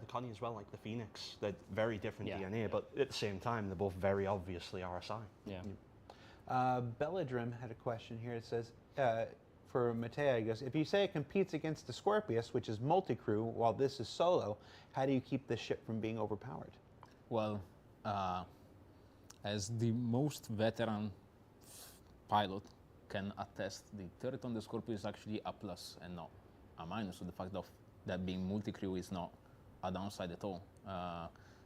Connie as well, like the Phoenix. They're very different DNA, but at the same time, they're both very obviously RSI. Yeah. Belladrim had a question here. It says. For Matea, he goes, if you say it competes against the Scorpius, which is multi-crew, while this is solo, how do you keep the ship from being overpowered? Well, as the most veteran pilot can attest, the turret on the Scorpio is actually a plus and not a minus. So the fact of that being multi-crew is not a downside at all.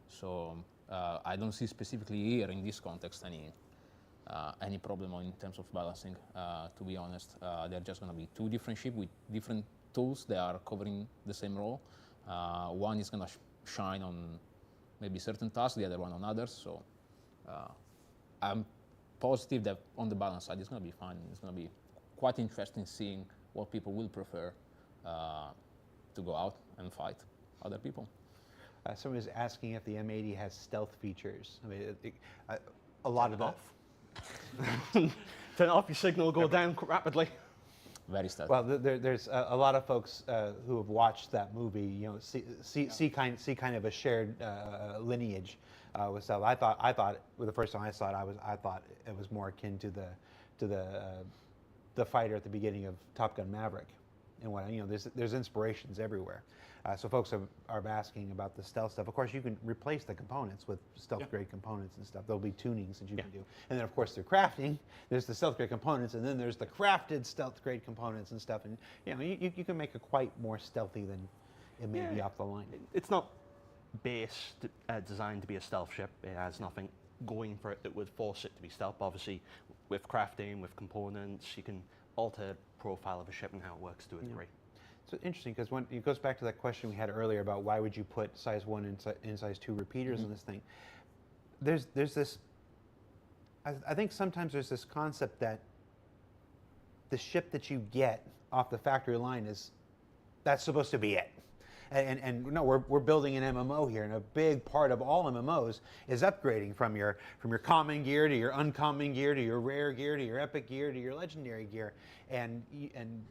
So I don't see specifically here in this context any problem in terms of balancing, to be honest. They're just going to be two different ships with different tools. They are covering the same role. One is going to shine on maybe certain tasks, the other one on others. So I'm positive that on the balance side, it's going to be fine. It's going to be quite interesting seeing what people will prefer to go out and fight other people. Someone is asking if the M80 has stealth features. I mean, a lot of that. Turn it off, your signal will go down rapidly. Very stealthy. Well, there's a lot of folks who have watched that movie, see kind of a shared lineage with stuff. I thought the first time I saw it, I thought it was more akin to the fighter at the beginning of Top Gun Maverick, and there's inspirations everywhere. So folks are asking about the stealth stuff. Of course, you can replace the components with stealth-grade components and stuff. There'll be tunings that you can do. And then, of course, through crafting, there's the stealth-grade components, and then there's the crafted stealth-grade components and stuff. And, you can make it quite more stealthy than it may be off the line. It's not designed to be a stealth ship. It has nothing going for it that would force it to be stealth. Obviously, with crafting, with components, you can alter the profile of a ship and how it works to a degree. It's interesting because when it goes back to that question we had earlier about why would you put size 1 and size 2 repeaters in this thing. There's this. I think sometimes there's this concept that the ship that you get off the factory line that's supposed to be it. And no, we're building an MMO here, and a big part of all MMOs is upgrading from your common gear to your uncommon gear to your rare gear to your epic gear to your legendary gear, and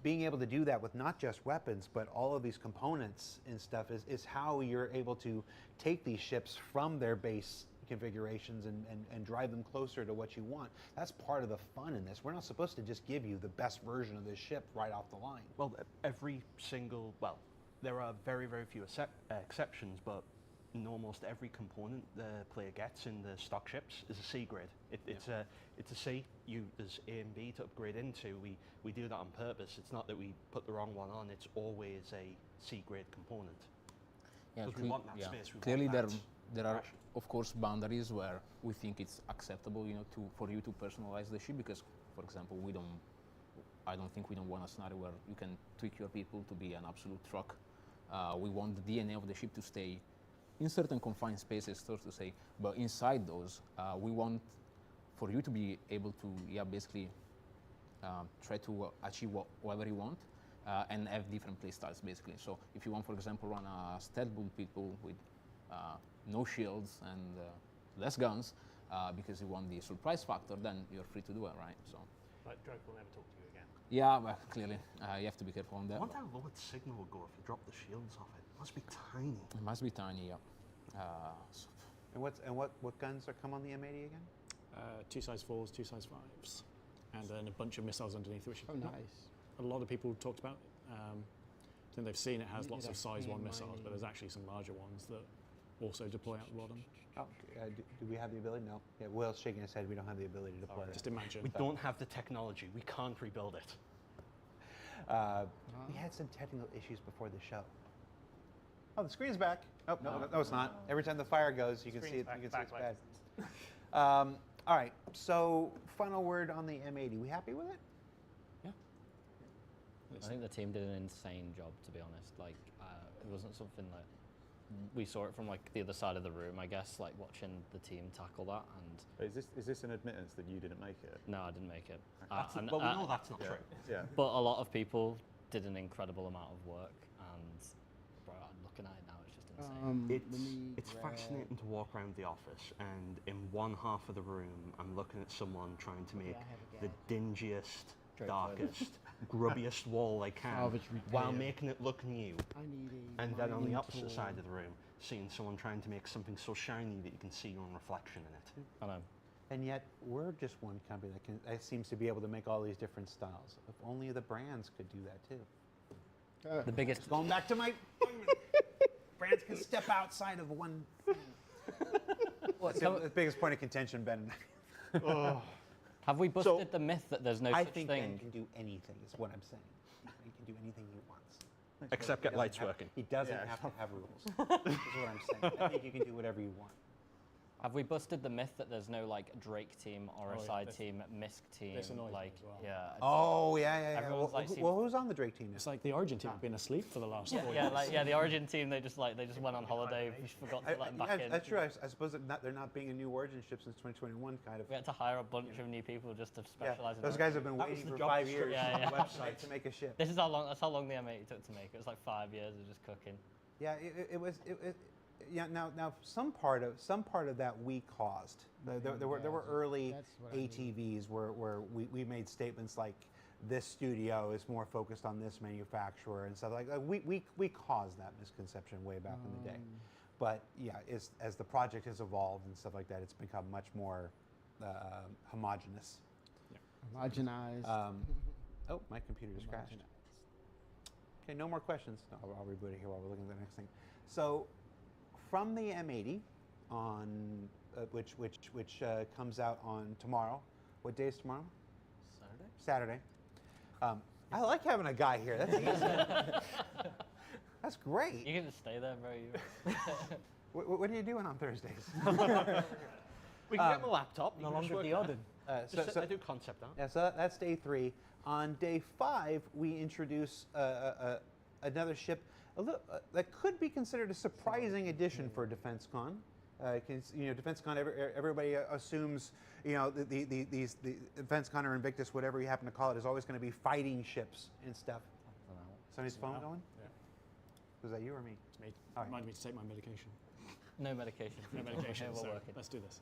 being able to do that with not just weapons but all of these components and stuff is how you're able to take these ships from their base configurations and drive them closer to what you want. That's part of the fun in this. We're not supposed to just give you the best version of this ship right off the line. Well, every single, well, there are very, very few exceptions, but in almost every component the player gets in the stock ships is a C grade. It's a C. There's A and B to upgrade into. We do that on purpose. It's not that we put the wrong one on. It's always a C grade component. Yeah, Because we want that space. We clearly want there are of course boundaries where we think it's acceptable, you know, for you to personalize the ship, because, for example, I don't think we don't want a scenario where you can tweak your people to be an absolute truck. We want the DNA of the ship to stay in certain confined spaces, so to say, but inside those, we want for you to be able to, basically try to achieve whatever you want. And have different play styles, basically. So if you want, for example, run a stealth build people with no shields and less guns, because you want the surprise factor, then you're free to do it, right? So. But Droke will never talk to you again. Yeah, well, clearly, you have to be careful on that. I wonder how low its signal will go if you drop the shields off it. It must be tiny. It must be tiny, yeah. And what guns are come on the M80 again? 2 size 4s, 2 size 5s, and then a bunch of missiles underneath, which nice. A lot of people talked about. I think they've seen it has lots of size 1 missiles, but there's actually some larger ones that also deploy out the bottom. Oh, do we have the ability? No. Yeah, Will's shaking his head. We don't have the ability to deploy that. Just imagine. We don't have the technology. We can't rebuild it. We had some technical issues before the show. Oh, the screen's back. Oh, no, it's not. Every time the fire goes, you can see it. You can see it's bad. All right. So, final word on the M80. We happy with it? I think the team did an insane job, to be honest. Like, it wasn't something that we saw it from like the other side of the room, I guess, like watching the team tackle that. And Is this an admittance that you didn't make it? no, I didn't make it. Well, we know that's not true. Yeah. But a lot of people did an incredible amount of work, and bro, I'm looking at it now, it's just insane. It's fascinating to walk around the office, and in one half of the room, I'm looking at someone trying to make the dingiest, darkest, grubbiest wall they can, while making it look new. And then on the opposite side of the room, seeing someone trying to make something so shiny that you can see your own reflection in it. I know. And yet, we're just one company that seems to be able to make all these different styles. If only the brands could do that too. The biggest. Going back to my brands can step outside of one thing. That's the biggest point of contention, Ben. Have we busted the myth that there's no I such think thing? Ben can do anything, is what I'm saying. He can do anything he wants. Except get lights working. He doesn't have to have rules, is what I'm saying. I think you can do whatever you want. Have we busted the myth that there's no like Drake team or a side team, Misk team? this annoys me Like, as well. yeah. Oh, yeah. Everyone's Well, like, well, who's on the Drake team? It's like the Origin team have been asleep for the last 4 Yeah, years. like the Origin team, they just went on holiday. We forgot to let them back in. That's true. I suppose they're not being a new Origin ship since 2021, kind of. We had to hire a bunch of new people just to specialize in Those that. guys have been waiting for 5 years on the website to make a ship. This is how long. That's how long the M80 took to make. It was like 5 years of just cooking. Yeah, it was. Yeah. Now some part of that we caused. There were early ATVs where we made statements like, this studio is more focused on this manufacturer and stuff like that. We caused that misconception way back in the day. But yeah, as the project has evolved and stuff like that, it's become much more homogenous. Homogenized. Oh, my computer just crashed. Okay, no more questions. No, I'll reboot it here while we're looking at the next thing. So, from the M80, on which comes out on tomorrow. What day is tomorrow? Saturday. I like having a guy here. That's easy. That's great. You can just stay there, bro. What are you doing on Thursdays? We can get my laptop. No longer the Odin. I do concept art. Yeah, so that's day 3. On day 5, we introduce another ship that could be considered a surprising addition for DefenseCon. DefenseCon, everybody assumes, the DefenseCon or Invictus, whatever you happen to call it, is always going to be fighting ships and stuff. Somebody's phone going? Was that you or me? It's me. All right. Remind me to take my medication. No medication. No medication. We're So working. let's do this.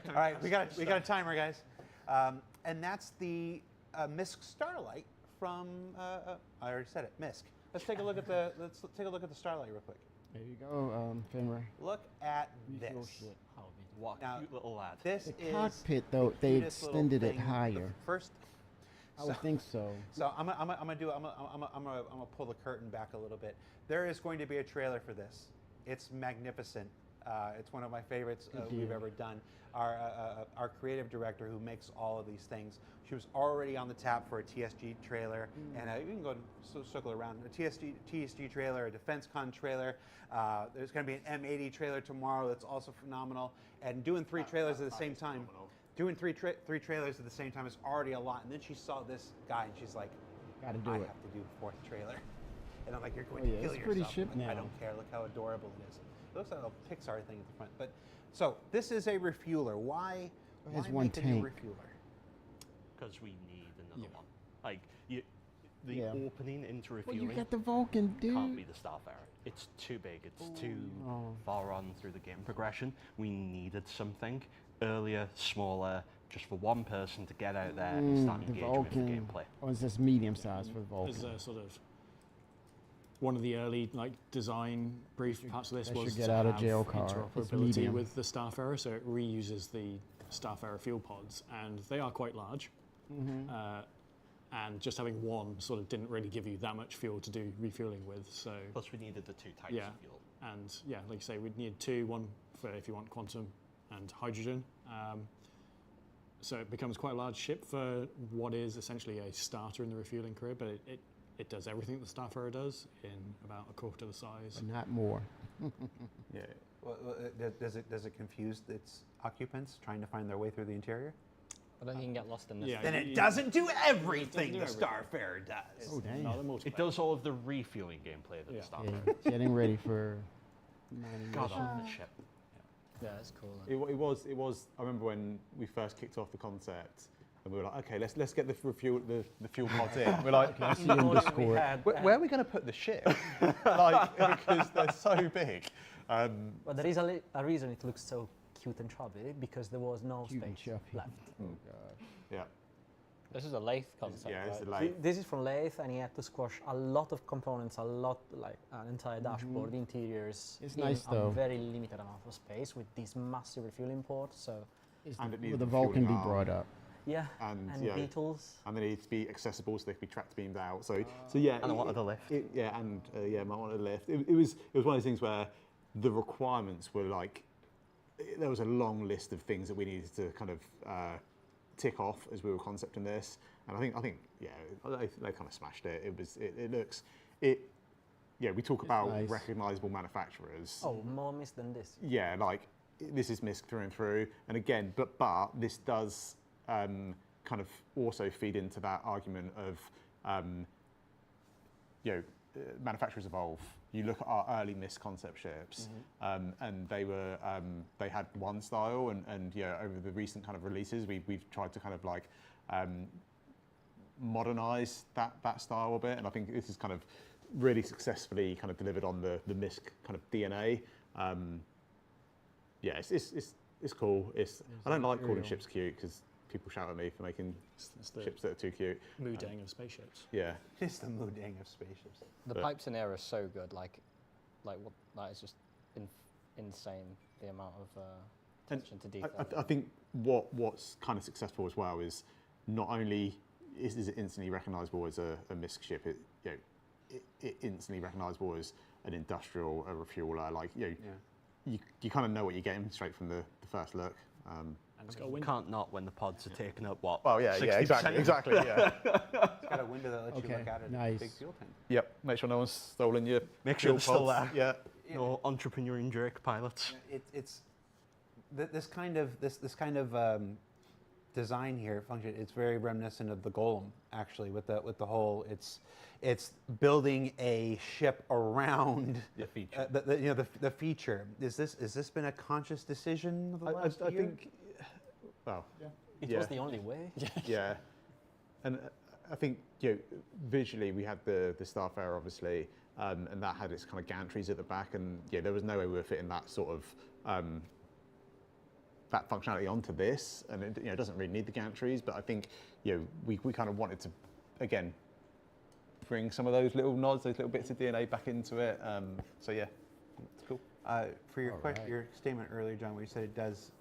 All right, we got a timer, guys, and that's the MISC Starlight from. I already said it, MISC. Let's take a look at the Starlight real quick. There you go, Finra. Look at Refuel this. ship. What Now, cute little lad. This The is cockpit, though, the they cutest little extended it thing. higher. The first. I would think so. So I'm gonna pull the curtain back a little bit. There is going to be a trailer for this. It's magnificent. It's one of my favorites we've ever done. Our creative director, who makes all of these things, she was already on the tap for a TSG trailer, and you can go and circle around. A TSG trailer, a DefenseCon trailer. There's going to be an M80 trailer tomorrow that's also phenomenal. And doing three trailers at the same time. Doing three trailers at the same time is already a lot. And then she saw this guy, and she's like, Gotta do I it. have to do a fourth trailer. And I'm like, you're going Oh, to yeah, kill it's a pretty yourself. ship I'm like, I now. don't care. Look how adorable it is. It looks like a Pixar thing at the front. But so this is a refueler. Why has one make a new tank. refueler? Because we need another one. Like the Yeah. opening into Well, refueling you got the Vulcan, dude. can't be the Starfarer. It's too big. It's too far on through the game progression. We needed something earlier, smaller, just for one person to get out there and start The engaging with the Vulcan. gameplay. Oh, it's just medium size for the Vulcan. As a sort of one of the early design brief parts of this that was should get to out of have jail card. It's interoperability medium. with the Starfarer, so it reuses the Starfarer fuel pods, and they are quite large. And just having one sort of didn't really give you that much fuel to do refueling with. So Plus, we needed the two types yeah, of fuel. and yeah, like you say, we'd need two, one for if you want quantum and hydrogen. So it becomes quite a large ship for what is essentially a starter in the refueling career, but it does everything the Starfarer does in about a quarter the size. But not more. Yeah. Well, does it confuse its occupants trying to find their way through the interior? But then you can get lost in this. Yeah, Then you- it doesn't do everything the doesn't do Starfarer does. Oh, dang. No, the multiplayer. It does all of the refueling gameplay that Yeah. the Starfarer. Yeah, getting ready for 90 God, years. I love the ship. Yeah, it's cool. It was. I remember when we first kicked off the concept, and we were like, okay, let's get the fuel pods in. We're like, I see in Discord. where are we going to put the ship? Like, because they're so big. Well, there is a reason it looks so cute and chubby, because there was no Cute and space chubby. left. Oh, God. Yeah. This is a lathe concept, Yeah, it's right? a lathe. This is from Lathe, and he had to squash a lot of components, like an entire dashboard, interiors, It's in nice, a though. very limited amount of space with this massive refueling port. So And it Will needs the a Vulcan be refueling brought arm. up? yeah, And, and yeah. Beetles. And they need to be accessible so they can be tracked beamed out. So yeah. And I wanted a lift. Yeah, and might want a lift. It was one of those things where the requirements were like, there was a long list of things that we needed to kind of tick off as we were concepting this. And I think yeah, they kind of smashed it. We talk about nice. recognizable manufacturers. Oh, more mist than this. Yeah, like this is MISC through and through. And again, but this does kind of also feed into that argument of, manufacturers evolve. You look at our early MISC concept ships, and they had one style, and over the recent kind of releases, we've tried to kind of like modernize that style a bit, and I think this is kind of really successfully kind of delivered on the MISC kind of DNA. It's cool. I don't like calling ships cute because people shout at me for making It's the ships that are too cute. Moodang of spaceships. Yeah. It's the Moodang of spaceships. The But- pipes in air are so good. Like what? That is just insane. The amount of attention to detail. I think what's kind of successful as well is not only is it instantly recognisable as a MISC ship, it instantly recognisable as an industrial, a refueler. Like you kind of know what you're getting straight from the first look. And it's got a You window. can't not when the pods are taking up what? Well, yeah, 60%? exactly, yeah. It's got a window that lets you Okay, look out at nice. a big fuel tank. Yep. Make sure no one's stolen your. Make sure fuel they're still pods. there. Yeah. No entrepreneur and Drake pilots. It's this kind of design here function. It's very reminiscent of the Golem, actually, with the whole. It's building a ship around The feature. the feature. Is this been a conscious decision of the last I year? think. Well. It Yeah. was the only way. Yeah. And I think visually we had the Starfarer obviously, and that had its kind of gantries at the back, and there was no way we were fitting that sort of that functionality onto this, and it doesn't really need the gantries, but I think we kind of wanted to again bring some of those little nods, those little bits of DNA back into it. So yeah, it's cool. For your your statement earlier, John, where you said it does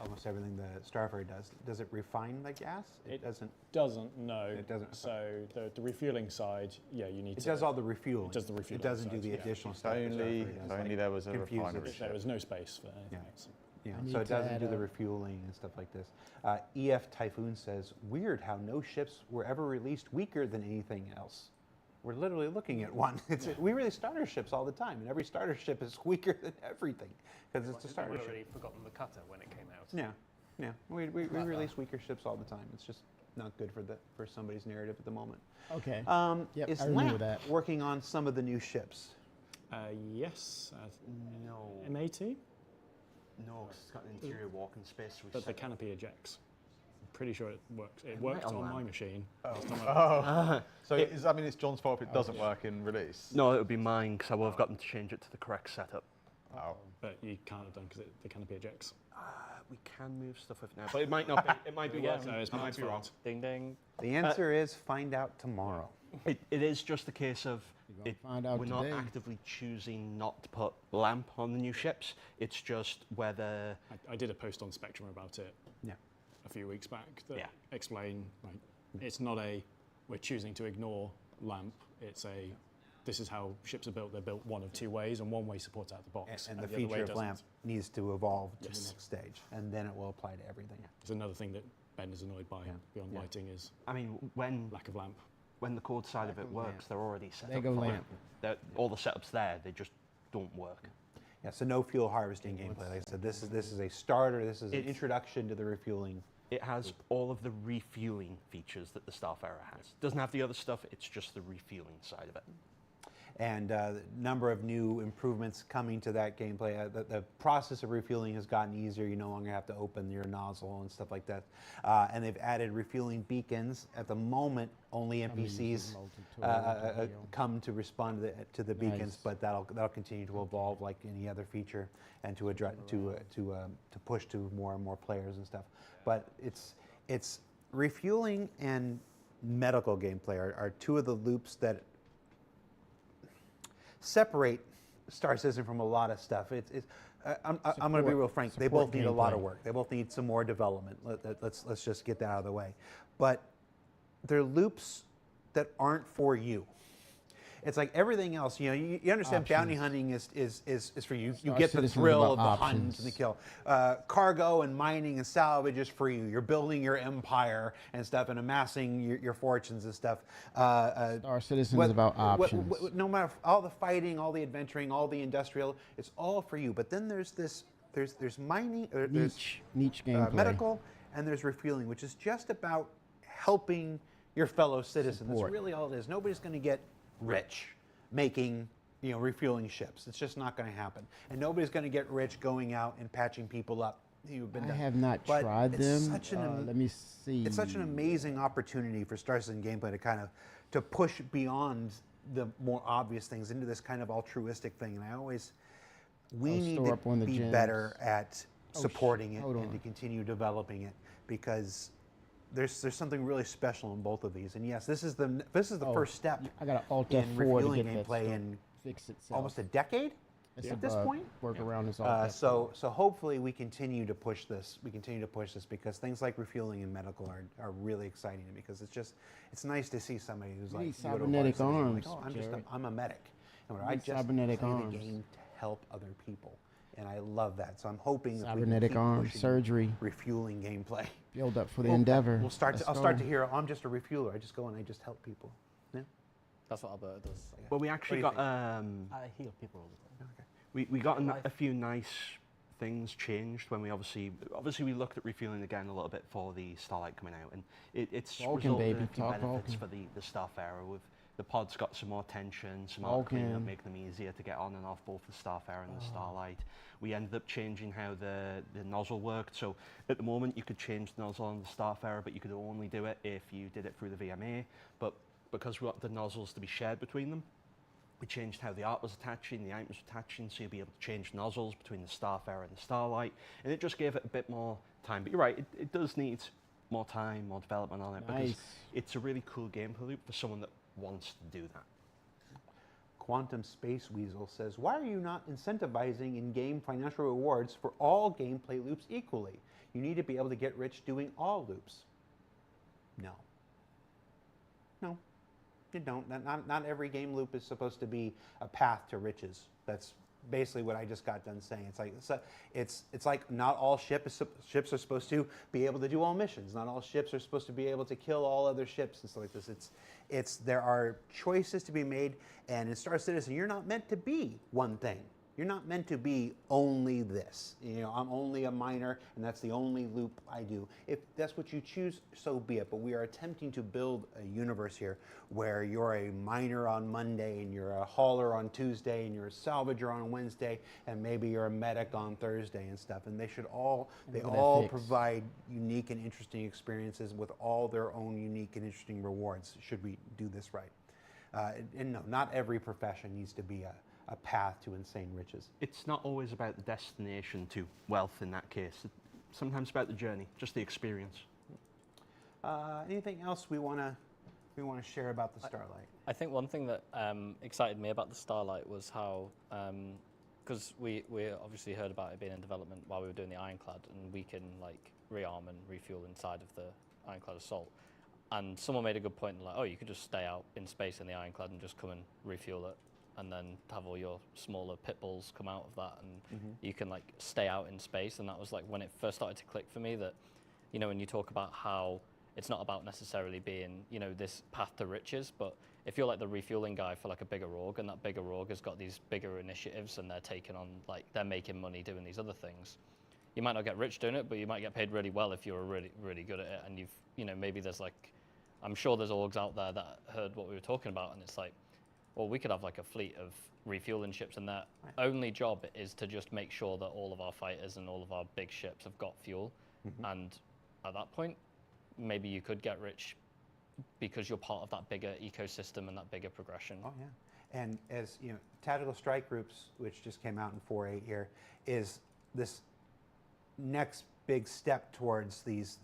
almost everything the Starfarer does. Does it refine the gas? It doesn't. No. It doesn't. So the refueling side, you need It to. does all the refueling. It does the refueling. It doesn't do side, the additional stuff. Only there was a refinery. There was no space for anything else. Yeah, so it doesn't do the refueling and stuff like this. EF Typhoon says, weird how no ships were ever released weaker than anything else. We're literally looking at one. We release starter ships all the time, and every starter ship is weaker than everything because it's a starter We'd ship. already forgotten the cutter when it came out. Yeah. We release weaker ships all the time. It's just not good for somebody's narrative at the moment. Okay. Yep, Is I remember LAMP that. working on some of the new ships? Yes. No. MAT? No, 'cause it's got an interior walking space. But the canopy ejects. I'm pretty sure it works. It It worked might on allow my it. machine. So it's John's fault if it doesn't work in release. No, it would be mine because I will have gotten to change it to the correct setup. Oh. But you can't have done because the canopy ejects. We can move stuff with it now, but it might not be. It might be Yeah, working. no, it's I might Mark's be wrong. fault. Ding ding. The answer is find out tomorrow. It is just a case of gonna find out we're today. not actively choosing not to put LAMP on the new ships. It's just whether I did a post on Spectrum about it a few weeks back that explain it's not we're choosing to ignore LAMP. It's this is how ships are built. They're built one of two ways, and one way supports out the box. And the other way feature of doesn't. LAMP needs to evolve to Yes. the next stage, and then it will apply to everything. It's another thing that Ben is annoyed by beyond lighting is I mean when lack of LAMP. when the code side of it works, they're already set There up go for LAMP. it. All the setups there, they just don't work. Yeah, so no fuel harvesting gameplay. Like I said, this is a starter. This is an introduction to the refueling. It has all of the refueling features that the Starfarer has. Doesn't have the other stuff. It's just the refueling side of it. And a number of new improvements coming to that gameplay. The process of refueling has gotten easier. You no longer have to open your nozzle and stuff like that. And they've added refueling beacons. At the moment, only NPCs come to respond to the beacons, but that'll continue to evolve like any other feature, and to address to push to more and more players and stuff. But it's refueling and medical gameplay are two of the loops that separate Star Citizen from a lot of stuff. I'm going to be real frank. They both need a lot of work. They both need some more development. Let's just get that out of the way. But they're loops that aren't for you. It's like everything else. You understand bounty hunting is for you. You get the thrill of the hunt and the kill. Cargo and mining and salvage is for you. You're building your empire and stuff and amassing your fortunes and stuff. Star Citizen is about options. No matter all the fighting, all the adventuring, all the industrial, it's all for you. But then there's mining, there's niche gameplay. medical, and there's refueling, which is just about helping your fellow citizens. Support. That's really all it is. Nobody's going to get rich making refueling ships. It's just not going to happen. And nobody's going to get rich going out and patching people up. I have not tried them. Let me see. It's such an amazing opportunity for Star Citizen gameplay to push beyond the more obvious things into this kind of altruistic thing. And we need to be better at supporting it and to continue developing it, because there's something really special in both of these. And yes, this is the first step I got an Alt in F4 to refueling get that gameplay stuff in fix itself. almost a decade at this point. Work around this Alt So hopefully we continue to push this. We continue to push this because things like refueling and medical are really exciting to me, because it's nice to see somebody who's You like need you go to a cybernetic bar and arms, say, like, Jared. I'm a medic. And You I need just cybernetic play arms. the game to help other people. And I love that. So I'm hoping that we can Cybernetic keep arm pushing surgery. refueling gameplay. Build up for the endeavor. I'll start to hear, I'm just a refueler. I just go and I just help people. Yeah? That's what Alberta does. Well, we actually What do got you I heal people all the time. Okay. we got a few nice things changed when we obviously we looked at refueling again a little bit for the Starlight coming out, and it's Vulcan, resulted in baby. a few Talk benefits Vulcan. for the Starfarer. The pod's got some more tension, some more cleanup, Okay. make them easier to get on and off both the Starfarer and the Starlight. We ended up changing how the nozzle worked. So at the moment, you could change the nozzle on the Starfarer, but you could only do it if you did it through the VMA. But because we want the nozzles to be shared between them, we changed how the art was attaching, the items were attaching, so you'll be able to change nozzles between the Starfarer and the Starlight, and it just gave it a bit more time. But you're right, it does need more time, more development on it, because Nice. it's a really cool gameplay loop for someone that wants to do that. Quantum Space Weasel says, why are you not incentivizing in-game financial rewards for all gameplay loops equally? You need to be able to get rich doing all loops. No. No, you don't. Not every game loop is supposed to be a path to riches. That's basically what I just got done saying. It's like not all ships are supposed to be able to do all missions. Not all ships are supposed to be able to kill all other ships and stuff like this. There are choices to be made, and in Star Citizen, you're not meant to be one thing. You're not meant to be only this. You know, I'm only a miner, and that's the only loop I do. If that's what you choose, so be it. But we are attempting to build a universe here where you're a miner on Monday, and you're a hauler on Tuesday, and you're a salvager on Wednesday, and maybe you're a medic on Thursday and stuff. And they all Look at that fix. provide unique and interesting experiences with all their own unique and interesting rewards. Should we do this right? And no, not every profession needs to be a path to insane riches. It's not always about the destination to wealth in that case. It's sometimes about the journey, just the experience. Anything else we want to share about the Starlight? I think one thing that excited me about the Starlight was how, because we obviously heard about it being in development while we were doing the Ironclad, and we can like rearm and refuel inside of the Ironclad Assault. And someone made a good point, like, oh, you could just stay out in space in the Ironclad and just come and refuel it, and then have all your smaller pit bulls come out of that, and you can like stay out in space. And that was like when it first started to click for me that, you know, when you talk about how it's not about necessarily being, you know, this path to riches, but if you're like the refueling guy for like a bigger org, and that bigger org has got these bigger initiatives and they're taking on, like, they're making money doing these other things, you might not get rich doing it, but you might get paid really well if you're really, really good at it. And you've, you know, maybe there's like, I'm sure there's orgs out there that heard what we were talking about, and it's like, well, we could have like a fleet of refueling ships, and their only job is to just make sure that all of our fighters and all of our big ships have got fuel. And at that point, maybe you could get rich because you're part of that bigger ecosystem and that bigger progression. Oh yeah, and as you know, Tactical Strike Groups, which just came out in 4.8 here, is this next big step towards these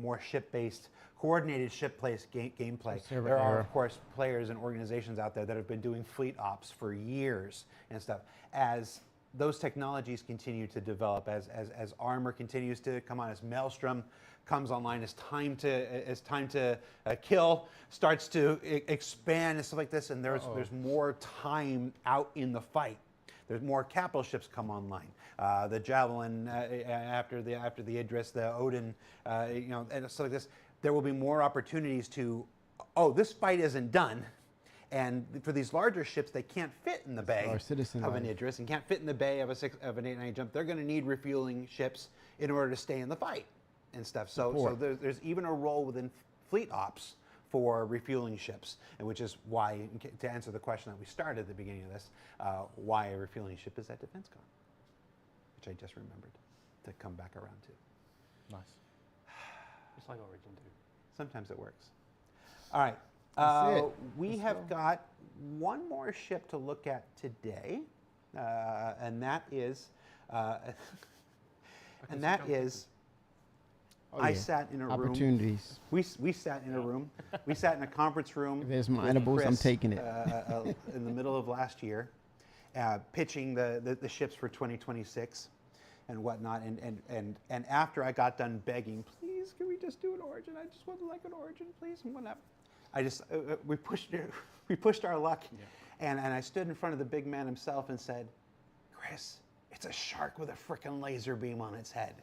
more ship-based, coordinated ship-based gameplay. There are, of course, players and organizations out there that have been doing fleet ops for years and stuff. As those technologies continue to develop, as armor continues to come on, as Maelstrom comes online, as time to kill starts to expand and stuff like this, and there's more time out in the fight. There's more capital ships come online. The Javelin after the Idris, the Odin, you know, and stuff like this. There will be more opportunities to, oh, this fight isn't done. And for these larger ships, they can't fit in the bay of an Idris and can't fit in the bay of an 8-9 jump. They're going to need refueling ships in order to stay in the fight and stuff. So there's even a role within fleet ops for refueling ships, and which is why, to answer the question that we started at the beginning of this, why a refueling ship is at DefenseCon, which I just remembered to come back around to. Nice. It's like Origin 2. Sometimes it works. All right. We have got one more ship to look at today, and that is, I sat in a room. Opportunities. We sat in a room. We sat in a conference room. If there's my with edibles, I'm Chris, taking it. in the middle of last year, pitching the ships for 2026 and whatnot. And after I got done begging, please, can we just do an Origin? I just would like an Origin, please, and whatnot. I just we pushed our luck, and I stood in front of the big man himself and said, Chris, it's a shark with a frickin' laser beam on its head.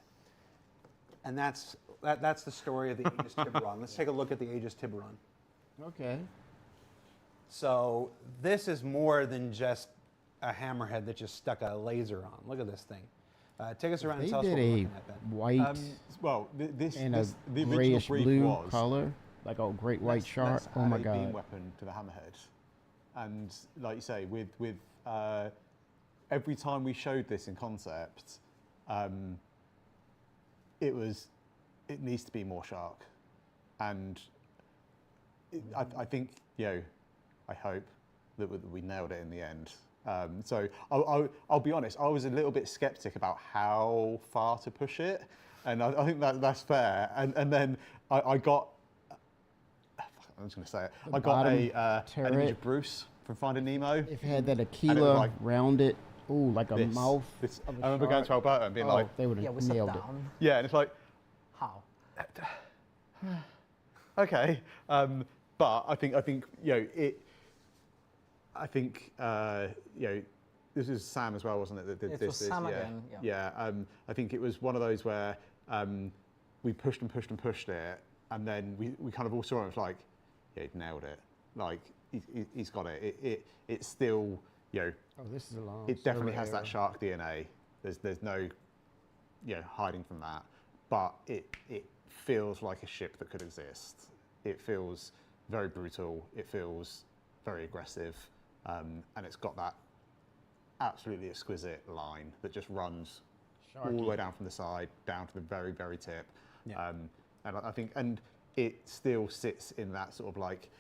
And that's the story of the Aegis Tiburon. Let's take a look at the Aegis Tiburon. Okay. So this is more than just a hammerhead that just stuck a laser on. Look at this thing. Take us around and tell us what we're looking at, Ben. White well, this and the a original grayish brief blue was color. like a great white shark. Let's Oh my add a beam god. weapon to the hammerhead, and like you say, with every time we showed this in concept, it needs to be more shark, and I think, you know, I hope that we nailed it in the end. So I'll be honest, I was a little bit skeptic about how far to push it, and I think that's fair. And then I got, I'm just going to say it, I got an image of Bruce from Finding Nemo. If it had that And it Aquila was like rounded, ooh, like a this. mouth. I of a remember going to shark. Alberta and being like, they would Yeah, have we sat nailed it. down. yeah, and it's like, How? okay, but I think you know it. I think you know, this is Sam as well, wasn't it? That did It this. was Sam yeah. again, yeah. Yeah. I think it was one of those where we pushed and pushed and pushed it, and then we kind of all saw it. It was like, yeah, he nailed it. Like he's got it. It's still, you know. Oh, this is a long. It definitely server has that error. shark DNA. There's no, you know, hiding from that. But it feels like a ship that could exist. It feels very brutal. It feels very aggressive, and it's got that absolutely exquisite line that just runs all the way down from the side down to the very, very tip. Yeah. And I think, and it still sits in that sort of like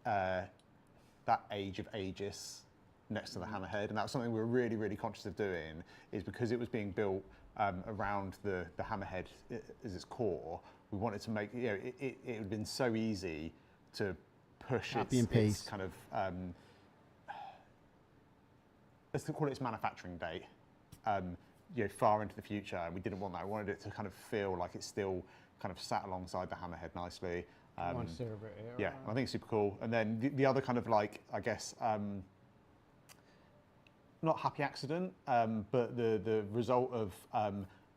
that age of Aegis next to the hammerhead, and that was something we were really, really conscious of doing, is because it was being built around the hammerhead as its core. We wanted to make, you know, it would have been so easy to push Copy and its paste. kind of, let's call it its manufacturing date, you know, far into the future. And we didn't want that. We wanted it to kind of feel like it's still kind of sat alongside the hammerhead nicely. Long server error. Yeah, I think it's super cool. And then the other kind of like, I guess, not happy accident, but the result of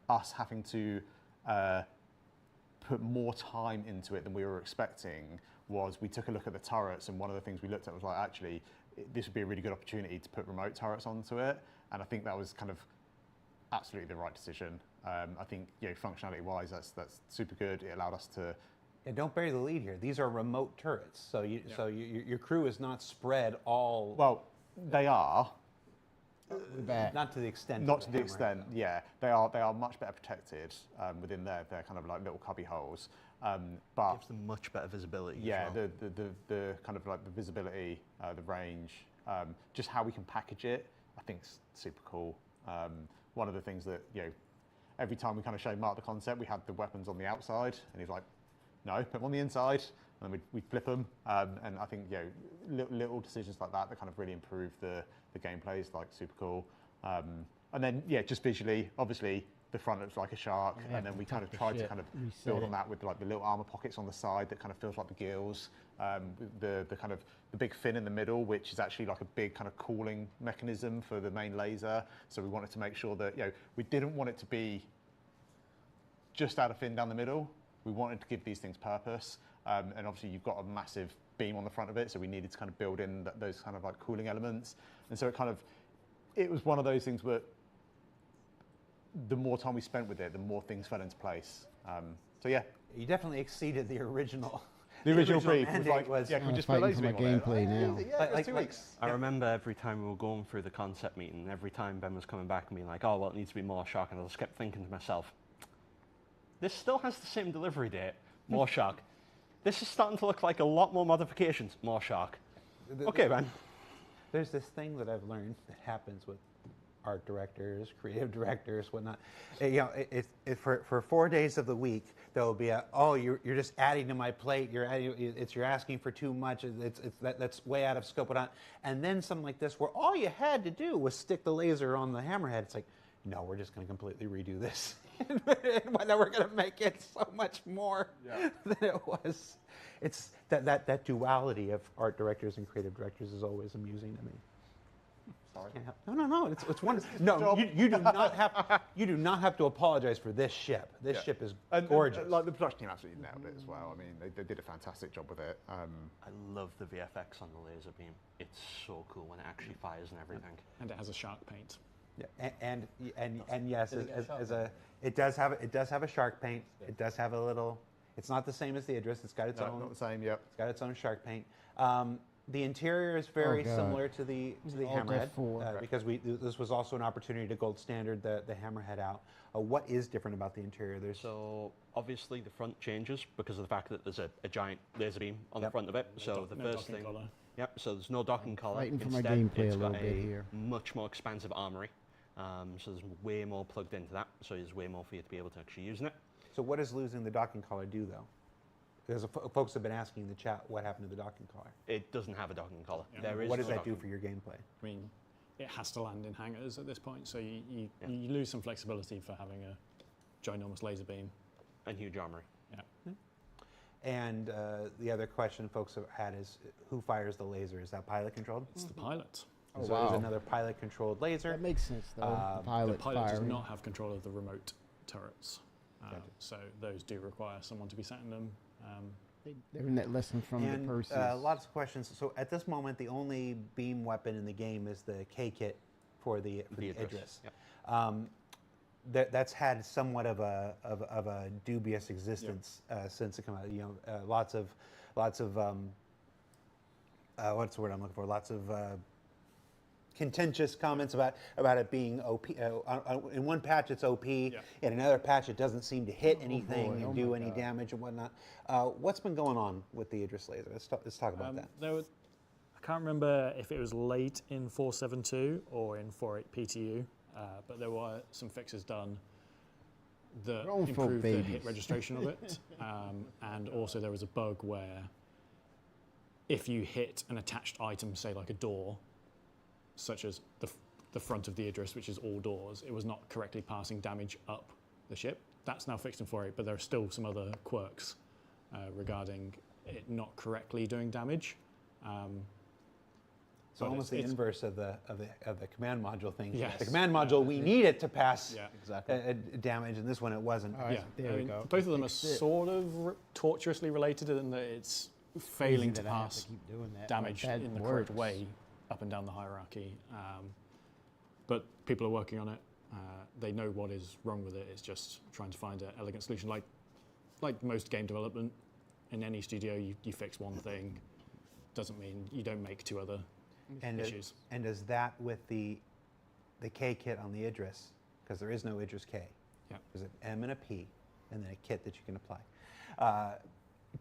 us having to put more time into it than we were expecting was we took a look at the turrets, and one of the things we looked at was like, actually, this would be a really good opportunity to put remote turrets onto it, and I think that was kind of absolutely the right decision. I think, you know, functionality-wise, that's super good. It allowed us to. Yeah, don't bury the lead here. These are remote turrets, so your crew is not spread all. Well, they are. We're back. Not to the extent. Not of to the Hammerhead, extent, though. yeah. They are much better protected within their kind of like little cubby holes. But Gives them much better visibility. yeah, as well. the kind of like the visibility, the range, just how we can package it, I think is super cool. One of the things that, you know, every time we kind of showed Mark the concept, we had the weapons on the outside, and he's like, no, put them on the inside, and then we'd flip them. And I think, you know, little decisions like that kind of really improve the gameplay is like super cool. And then, yeah, just visually, obviously, the front looks like a shark, Yeah, and then we tough kind of to tried to shit. kind of Reset build it. on that with like the little armor pockets on the side that kind of feels like the gills. The kind of the big fin in the middle, which is actually like a big kind of cooling mechanism for the main laser. So we wanted to make sure that, you know, we didn't want it to be just add a fin down the middle. We wanted to give these things purpose, and obviously you've got a massive beam on the front of it, so we needed to kind of build in those kind of like cooling elements. And so it was one of those things where the more time we spent with it, the more things fell into place. So yeah, You definitely exceeded the original. the original brief was mandate like, was- yeah, can we I'm just put a fighting laser for beam my on it? gameplay now. Yeah, Like- for like- 2 like- weeks. I remember every time we were going through the concept meeting, every time Ben was coming back and being like, oh, well, it needs to be more shark, and I just kept thinking to myself, this still has the same delivery date, more shark. This is starting to look like a lot more modifications, more shark. Okay, Ben. There's this thing that I've learned that happens with art directors, creative directors, whatnot. You know, for 4 days of the week, there will be you're just adding to my plate. You're asking for too much. That's way out of scope. Whatnot. And then something like this, where all you had to do was stick the laser on the hammerhead. It's like, no, we're just going to completely redo this. And then we're going to make it so much more than it was. It's that duality of art directors and creative directors is always amusing to me. Sorry. No. It's wonderful. No, you do not have to apologize for this ship. This ship is And, gorgeous. like the production team absolutely nailed it as well. I mean, they did a fantastic job with it. I love the VFX on the laser beam. It's so cool when it actually fires and everything. And it has a shark paint. Yeah, and yes, it does have a shark paint. It does have a little. It's not the same as the Idris. It's got its No, own. not the same. Yep. It's got its own shark paint. The interior is very God. similar to the All Hammerhead Death 4. because this was also an opportunity to gold standard the Hammerhead out. What is different about the interior? So obviously the front changes because of the fact that there's a giant laser beam on the Yep. front of it. So the no first docking thing. collar. Yep. So there's no docking collar. fighting for my Instead, gameplay it's a got little bit here. much more expansive armory. So there's way more plugged into that. So there's way more for you to be able to actually use in it. So what does losing the docking collar do, though? Because folks have been asking in the chat what happened to the docking collar. It doesn't have a docking collar. Yeah. There is What does no that do docking- for your gameplay? I mean, it has to land in hangars at this point, so you lose some flexibility for having a ginormous laser beam. and huge armory? Yeah. And the other question folks have had is, who fires the laser? Is that pilot controlled? It's the pilot. Oh, So wow. there's another pilot controlled laser. That makes sense, though. Uh, the pilot, The pilot does firing. not have control of the remote turrets, Gotcha. so those do require someone to be sat in them. They learned that lesson from And the Perseus. lots of questions. So at this moment, the only beam weapon in the game is the K kit for the Idris. Yep. That's had somewhat of a dubious existence since it came out. You know, lots of what's the word I'm looking for? Lots of contentious comments about it being OP. In one patch, it's OP. In another patch, it doesn't seem to hit anything boy. and Oh do my any God. damage and whatnot. What's been going on with the Idris laser? Let's talk about that. I can't remember if it was late in 4.7.2 or in 4.8 PTU, but there were some fixes done that Grown folk improved the hit babies. registration of it. And also there was a bug where if you hit an attached item, say like a door, such as the front of the Idris, which is all doors, it was not correctly passing damage up the ship. That's now fixed in 4.8, but there are still some other quirks regarding it not correctly doing damage. So but almost the it's- inverse of the command module thing. Yes. The command module, we need it to pass Yeah, exactly. Damage, and this one it wasn't. All right, there we I mean, go. both of them are Fixed it. sort of tortuously related in that it's failing Easy to that I have pass to keep doing that. damage That in the works. correct way up and down the hierarchy. But people are working on it. They know what is wrong with it. It's just trying to find an elegant solution. Like most game development, in any studio, you fix one thing. Doesn't mean you don't make two other issues. And does that with the K kit on the Idris, because there is no Idris K. Yeah. There's an M and a P, and then a kit that you can apply.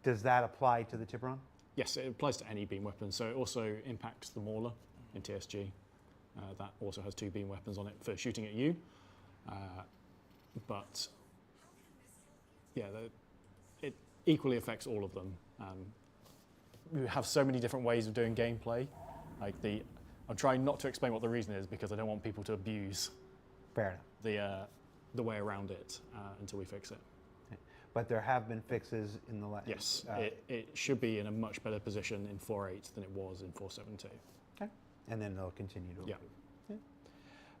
Does that apply to the Tiburon? Yes, it applies to any beam weapon. So it also impacts the Mauler in TSG. That also has two beam weapons on it for shooting at you. But yeah, it equally affects all of them. We have so many different ways of doing gameplay. I'm trying not to explain what the reason is because I don't want people to abuse Fair enough. the way around it until we fix it. But there have been fixes in the last. Yes, it should be in a much better position in 4.8 than it was in 4.7.2. Okay. And then they'll continue to Yeah.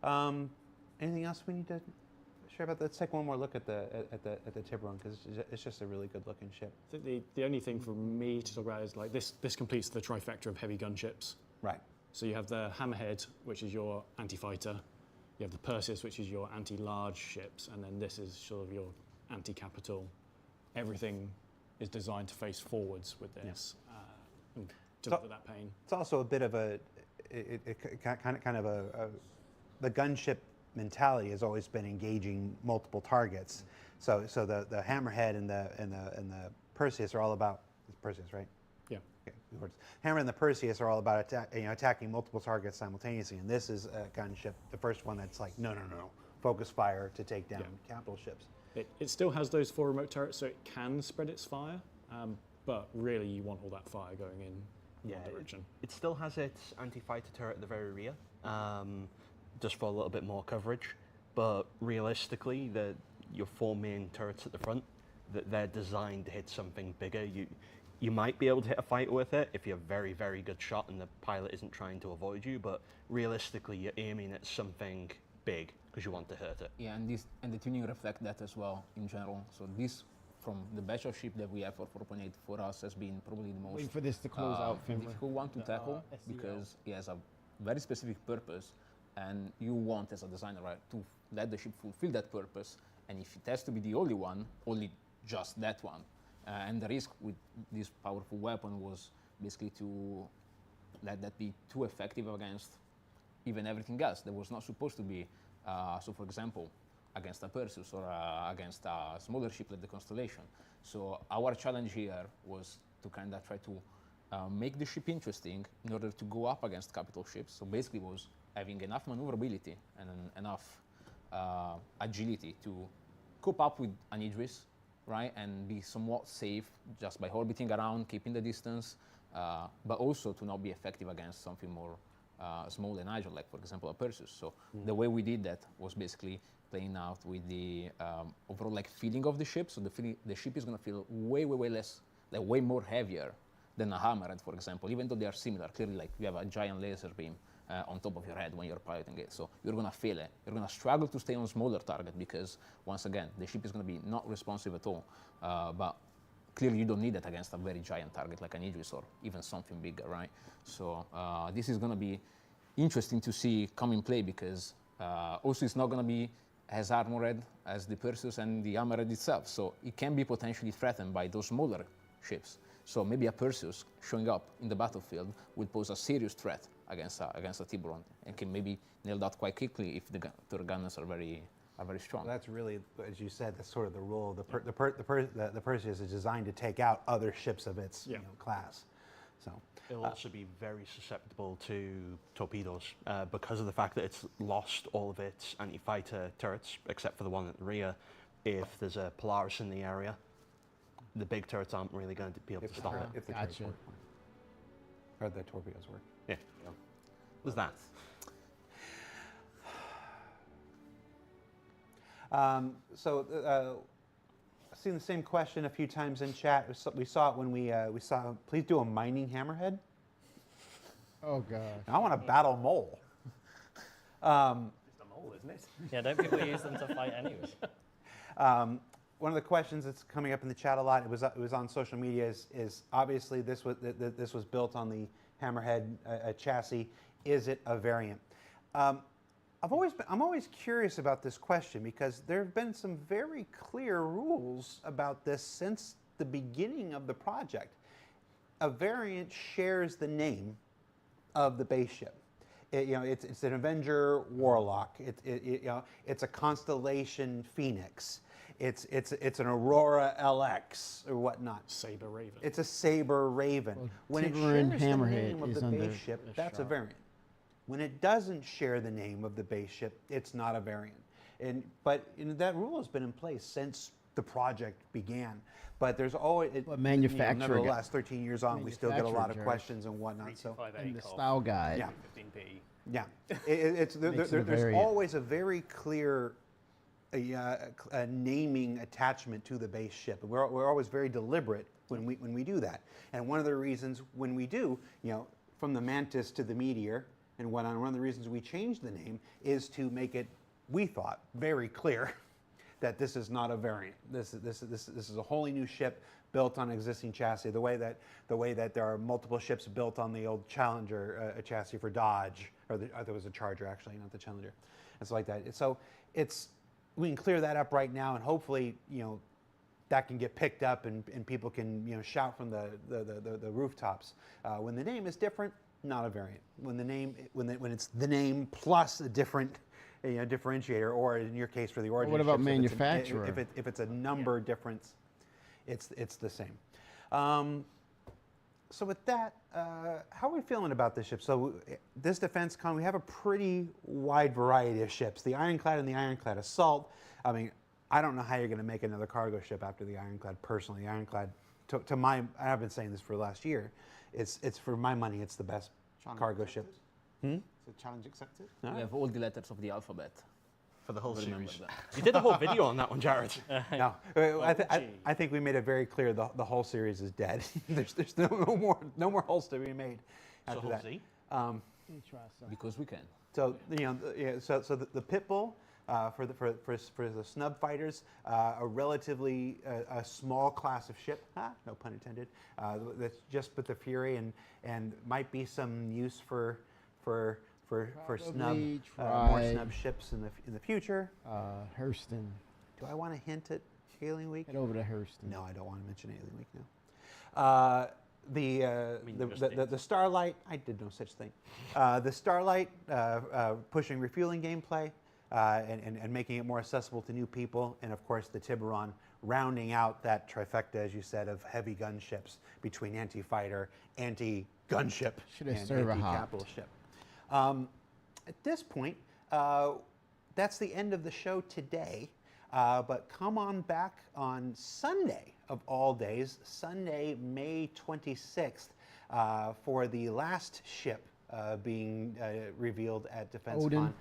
improve. Anything else we need to share about that? Let's take one more look at the Tiburon because it's just a really good looking ship. I think the only thing for me to talk about is like this completes the trifecta of heavy gunships. Right. So you have the Hammerhead, which is your anti-fighter. You have the Perseus, which is your anti-large ships, and then this is sort of your anti-capital. Everything is designed to face forwards with this and deliver that pain. It's also a bit of the gunship mentality has always been engaging multiple targets. So the Hammerhead and the Perseus are all about Perseus, right? Yeah. Okay, good words. Hammer and the Perseus are all about attacking multiple targets simultaneously, and this is a gunship, the first one that's like no, focus fire to take down capital ships. It still has those 4 remote turrets, so it can spread its fire, but really you want all that fire going in one direction. It still has its anti-fighter turret at the very rear, just for a little bit more coverage. But realistically, your 4 main turrets at the front, they're designed to hit something bigger. You might be able to hit a fighter with it if you're a very, very good shot and the pilot isn't trying to avoid you, but realistically you're aiming at something big because you want to hurt it. Yeah, and the tuning reflects that as well in general. So this, from the batch of ship that we have for 4.8 for us, has been probably the most Waiting for this to close out, Finley. difficult one to tackle because it has a very specific purpose, and you want as a designer, right, to let the ship fulfill that purpose. And if it has to be the only one, only just that one, And the risk with this powerful weapon was basically to let that be too effective against even everything else that was not supposed to be. So for example, against a Perseus or against a smaller ship like the Constellation. So our challenge here was to kind of try to make the ship interesting in order to go up against capital ships. So basically was having enough maneuverability and enough agility to cope up with an Idris, right, and be somewhat safe just by orbiting around, keeping the distance, but also to not be effective against something more small and agile, like for example a Perseus. So the way we did that was basically playing out with the overall like feeling of the ship. So the ship is going to feel way less, like way more heavier than a Hammerhead, for example, even though they are similar. Clearly, like you have a giant laser beam on top of your head when you're piloting it. So you're going to feel it. You're going to struggle to stay on a smaller target because, once again, the ship is going to be not responsive at all. But clearly, you don't need that against a very giant target like an Idris or even something bigger, right? So this is going to be interesting to see come in play because also it's not going to be as armored as the Perseus and the Hammerhead itself. So it can be potentially threatened by those smaller ships. So maybe a Perseus showing up in the battlefield will pose a serious threat against a Tiburon and can maybe nail that quite quickly if their gunners are very strong. That's really, as you said, that's sort of the role. The Perseus is designed to take out other ships of its class. So it'll also be very susceptible to torpedoes because of the fact that it's lost all of its anti-fighter turrets except for the one at the rear. If there's a Polaris in the area, the big turrets aren't really going to be able to stop it. If the turrets work. Or the torpedoes work. Yeah. There's that. I've seen the same question a few times in chat. We saw it when we saw. Please do a mining Hammerhead. Oh god. I want to battle mole. It's a mole, isn't it? Yeah, don't people use them to fight anyway? One of the questions that's coming up in the chat a lot, it was on social media, is obviously this was built on the Hammerhead chassis. Is it a variant? I'm always curious about this question because there have been some very clear rules about this since the beginning of the project. A variant shares the name of the base ship. It's an Avenger Warlock. It's a Constellation Phoenix. It's an Aurora LX or whatnot. Saber Raven. It's a Saber Raven. Well, when it Tiburon shares the Hammerhead name of is the under base ship, the that's a shroud. variant. When it doesn't share the name of the base ship, it's not a variant. But that rule has been in place since the project began. But there's always, manufacturer nevertheless, 13 years on, we still get a lot of manufacturer questions and whatnot. So, in the style guide. yeah, 15B. yeah. Makes it a There's variant. always a very clear a naming attachment to the base ship. We're always very deliberate when we do that. And one of the reasons when we do, from the Mantis to the Meteor, and one of the reasons we changed the name is to make it, we thought, very clear that this is not a variant. This is a wholly new ship built on existing chassis. The way that there are multiple ships built on the old Challenger chassis for Dodge, or there was a Charger actually, not the Challenger, and stuff like that. So we can clear that up right now, and hopefully that can get picked up and people can shout from the rooftops. When the name is different, not a variant. When it's the name plus a different differentiator, or in your case for the origin. What about ships, manufacturer? If it's a number difference, it's the same. So with that, how are we feeling about this ship? So this Defense Con, we have a pretty wide variety of ships. The Ironclad and the Ironclad Assault. I mean, I don't know how you're going to make another cargo ship after the Ironclad. Personally, the Ironclad, I've been saying this for the last year. It's for my money, it's the best cargo ship. So challenge accepted? We have all the letters of the alphabet. For the whole Remember series. that. You did a whole video on that one, Jared. No, I think we made it very clear the whole series is dead. there's no more hulls to be made after So that. Hull Z? Because we can. So so the Pitbull for the snub fighters, a relatively a small class of ship. No pun intended. That's just with the Fury and might be some use for snub more snub ships in the future. Hurston. Do I want to hint at Alien Week? Head over to Hurston. No, I don't want to mention Alien Week now. The Starlight, I did no such thing. The Starlight pushing refueling gameplay and making it more accessible to new people, and of course the Tiburon rounding out that trifecta, as you said, of heavy gunships between anti-fighter, anti-gunship, and anti-capital ship. At this point, that's the end of the show today. But come on back on Sunday, of all days, Sunday, May 26th, for the last ship being revealed at DefenseCon,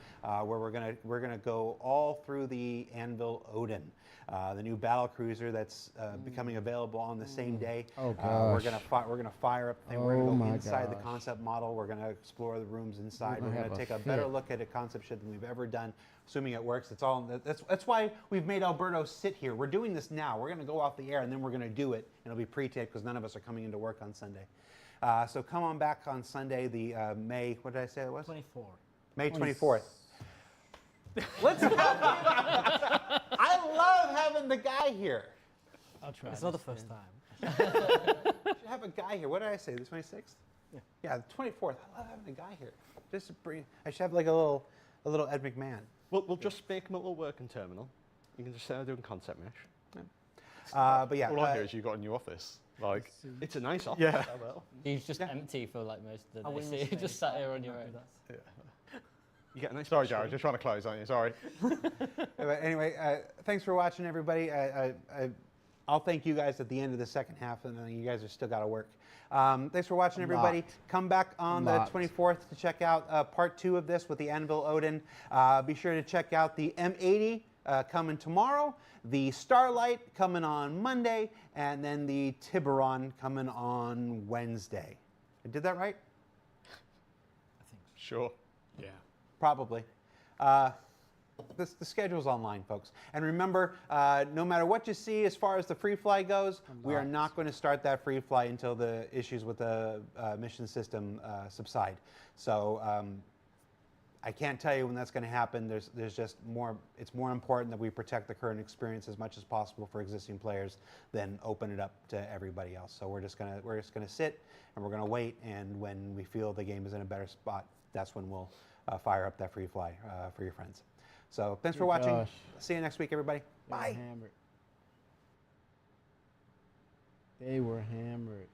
where we're gonna go all through the Anvil Odin, the new battle cruiser that's becoming available on the same day. Oh gosh. We're gonna fire up the thing. We're gonna go inside the concept model. We're gonna explore the rooms inside. We're gonna take a better look at a concept ship than we've ever done, assuming it works. That's why we've made Alberto sit here. We're doing this now. We're gonna go off the air and then we're gonna do it, and it'll be pre-taped because none of us are coming into work on Sunday. So come on back on Sunday, the May, what did I say it was? 24. May 24th. Let's have, I love having the guy here. I'll try. It's not the first time. Should have a guy here. What did I say, the 26th? Yeah, the 24th. I love having a guy here. Just to bring, I should have like a little Ed McMahon. We'll just make him a little working terminal. You can just start doing concept mesh. But yeah. All I hear is you got a new office. Like, it's a nice office. Yeah. He's just empty for like most of the day. So you just sat here on your own. Yeah. You get a nice. Sorry, Jared. Just trying to close, aren't you? Sorry. But anyway, thanks for watching, everybody. I'll thank you guys at the end of the second half, and then you guys have still got to work. Thanks for watching, everybody. Come back on the 24th to check out part 2 of this with the Anvil Odin. Be sure to check out the M80 coming tomorrow, the Starlight coming on Monday, and then the Tiburon coming on Wednesday. I did that right? I think so. Sure. Yeah. Probably. The schedule's online, folks. And remember, no matter what you see as far as the free fly goes, we are not going to start that free fly until the issues with the mission system subside. So I can't tell you when that's going to happen. There's just more. It's more important that we protect the current experience as much as possible for existing players than open it up to everybody else. So we're just gonna sit and we're gonna wait. And when we feel the game is in a better spot, that's when we'll fire up that free fly for your friends. So thanks for watching. See you next week, everybody. Bye. They were hammered.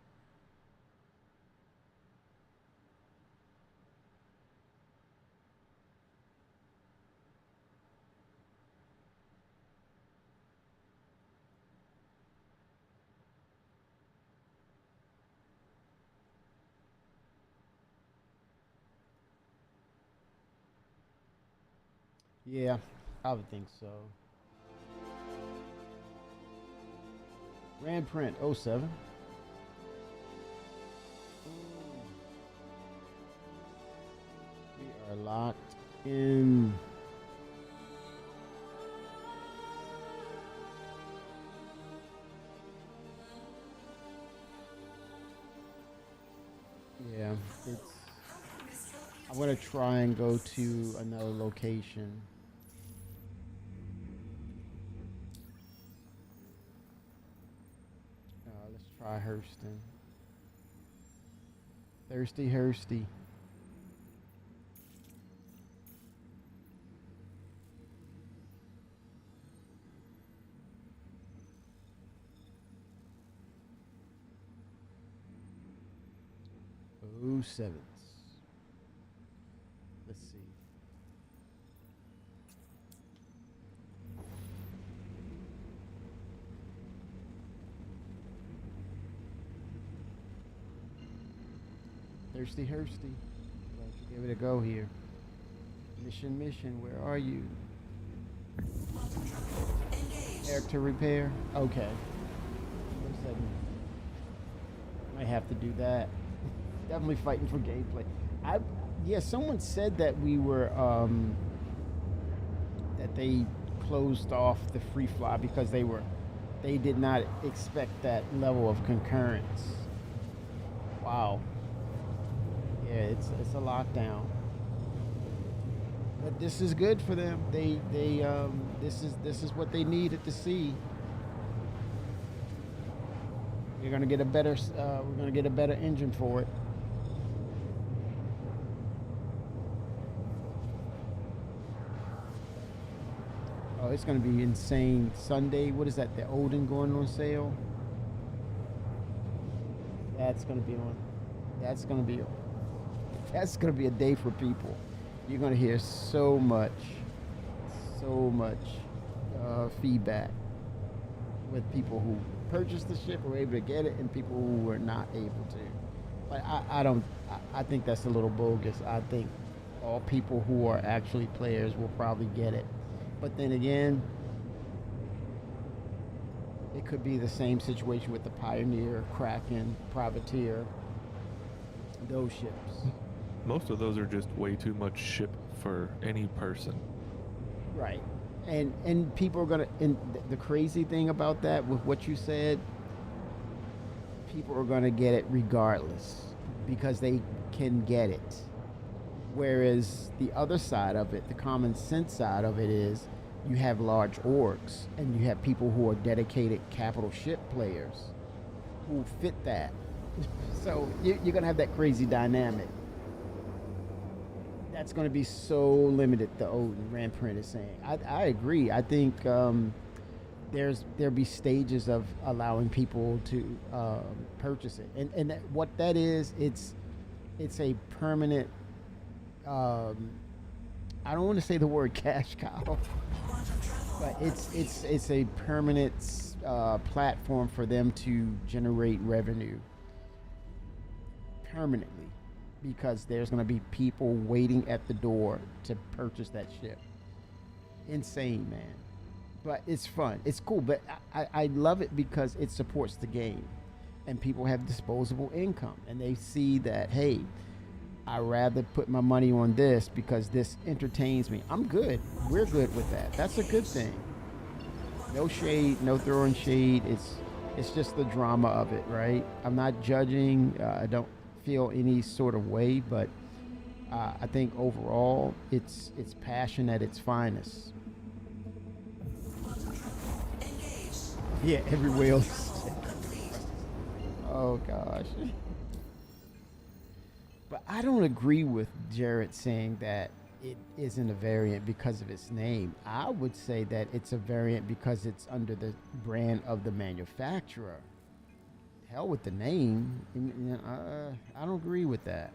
Yeah, I would think so. Rand Print 07. We are locked in. Yeah, I'm gonna try and go to another location. Let's try Hurston. Thirsty. Oh, sevens. Let's see. Thirsty. Give it a go here. Mission, where are you? Character repair. Okay. 7. Might have to do that. Definitely fighting for gameplay. Yeah, someone said that we were that they closed off the free fly because they did not expect that level of concurrence. Wow. Yeah, it's a lockdown. But this is good for them. This is what they needed to see. You're gonna get a better. We're gonna get a better engine for it. Oh, it's gonna be insane. Sunday, what is that? The Odin going on sale? That's gonna be on. That's gonna be. That's gonna be a day for people. You're gonna hear so much feedback with people who purchased the ship, were able to get it, and people who were not able to. But I think that's a little bogus. I think all people who are actually players will probably get it. But then again, it could be the same situation with the Pioneer, Kraken, Privateer, those ships. Most of those are just way too much ship for any person. Right. And people are gonna, and the crazy thing about that, with what you said, people are gonna get it regardless because they can get it. Whereas the other side of it, the common sense side of it, is you have large orgs and you have people who are dedicated capital ship players who fit that. So you're going to have that crazy dynamic. That's going to be so limited, the Odin Ramprint is saying. I agree. I think there'll be stages of allowing people to purchase it. And what that is, it's a permanent, I don't want to say the word cash cow, but it's a permanent platform for them to generate revenue permanently, because there's going to be people waiting at the door to purchase that ship. Insane, man. But it's fun. It's cool. But I love it because it supports the game, and people have disposable income, and they see that, hey, I'd rather put my money on this because this entertains me. I'm good. We're good with that. That's a good thing. No shade, no throwing shade. It's just the drama of it, right? I'm not judging. I don't feel any sort of way, but I think overall it's passion at its finest. Yeah, every whale. Oh gosh. But I don't agree with Jared saying that it isn't a variant because of its name. I would say that it's a variant because it's under the brand of the manufacturer. Hell with the name. I don't agree with that.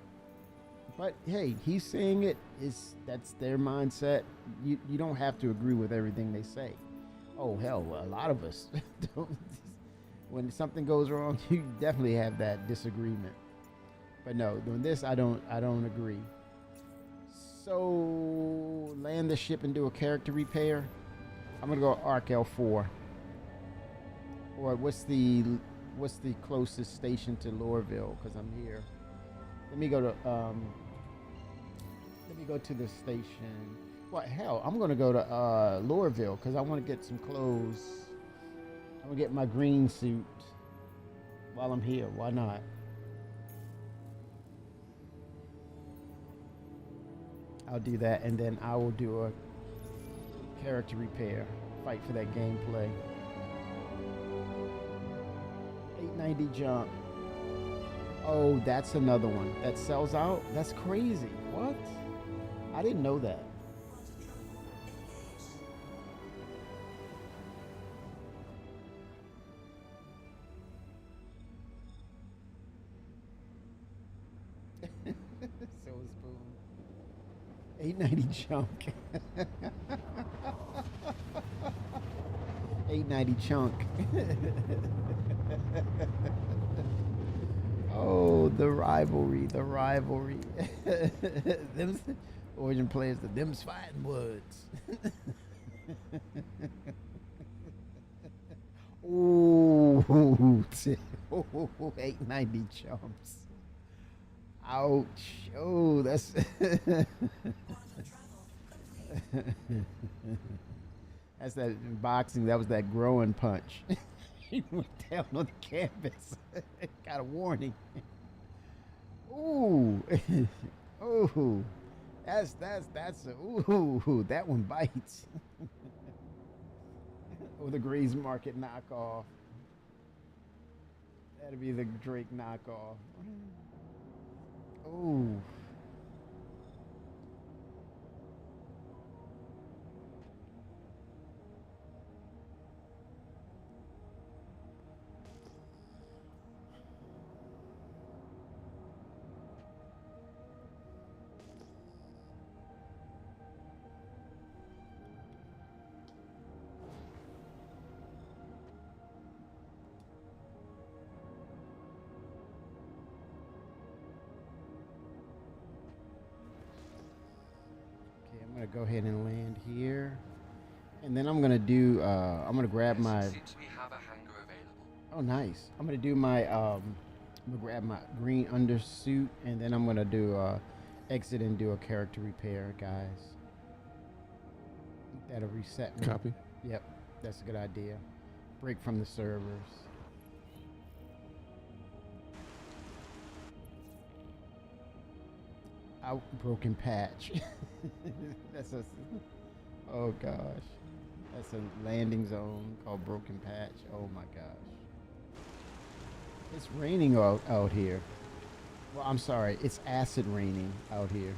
But hey, he's saying it. That's their mindset. You don't have to agree with everything they say. Oh hell, a lot of us don't. When something goes wrong, you definitely have that disagreement. But no, on this I don't agree. So land the ship and do a character repair. I'm gonna go Arc L4. Or what's the closest station to Lorville? Because I'm here. Let me go to the station. What hell? I'm gonna go to Lorville because I want to get some clothes. I'm gonna get my green suit while I'm here. Why not? I'll do that, and then I will do a character repair. Fight for that gameplay. 890 jump. Oh, that's another one that sells out. That's crazy. What? I didn't know that. Silver spoon. 890 chunk. 890 chunk. Oh, the rivalry. Them Origin players, them's fighting words. Ooh, 890 chumps. Ouch. Oh, that's that's that in boxing. That was that growing punch. He went down on the canvas. Got a warning. Ooh. Ooh. That's ooh, that one bites. Or the Gray's Market knockoff. That'd be the Drake knockoff. Oh. I'm gonna go ahead and land here, and then I'm gonna do. I'm gonna grab my. Seems we have a hangar available. Oh, nice. I'm gonna do my. I'm gonna grab my green undersuit, and then I'm gonna do exit and do a character repair, guys. That'll reset me. Copy. Yep, that's a good idea. Break from the servers. Out broken patch. That's a. Oh gosh, that's a landing zone called Broken Patch. Oh my gosh. It's raining out here. Well, I'm sorry, it's acid raining out here.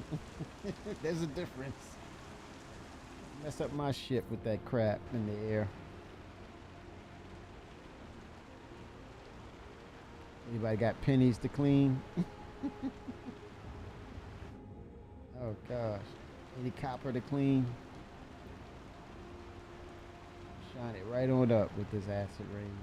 There's a difference. Mess up my ship with that crap in the air. Anybody got pennies to clean? Oh gosh. Any copper to clean? Shine it right on up with this acid rain.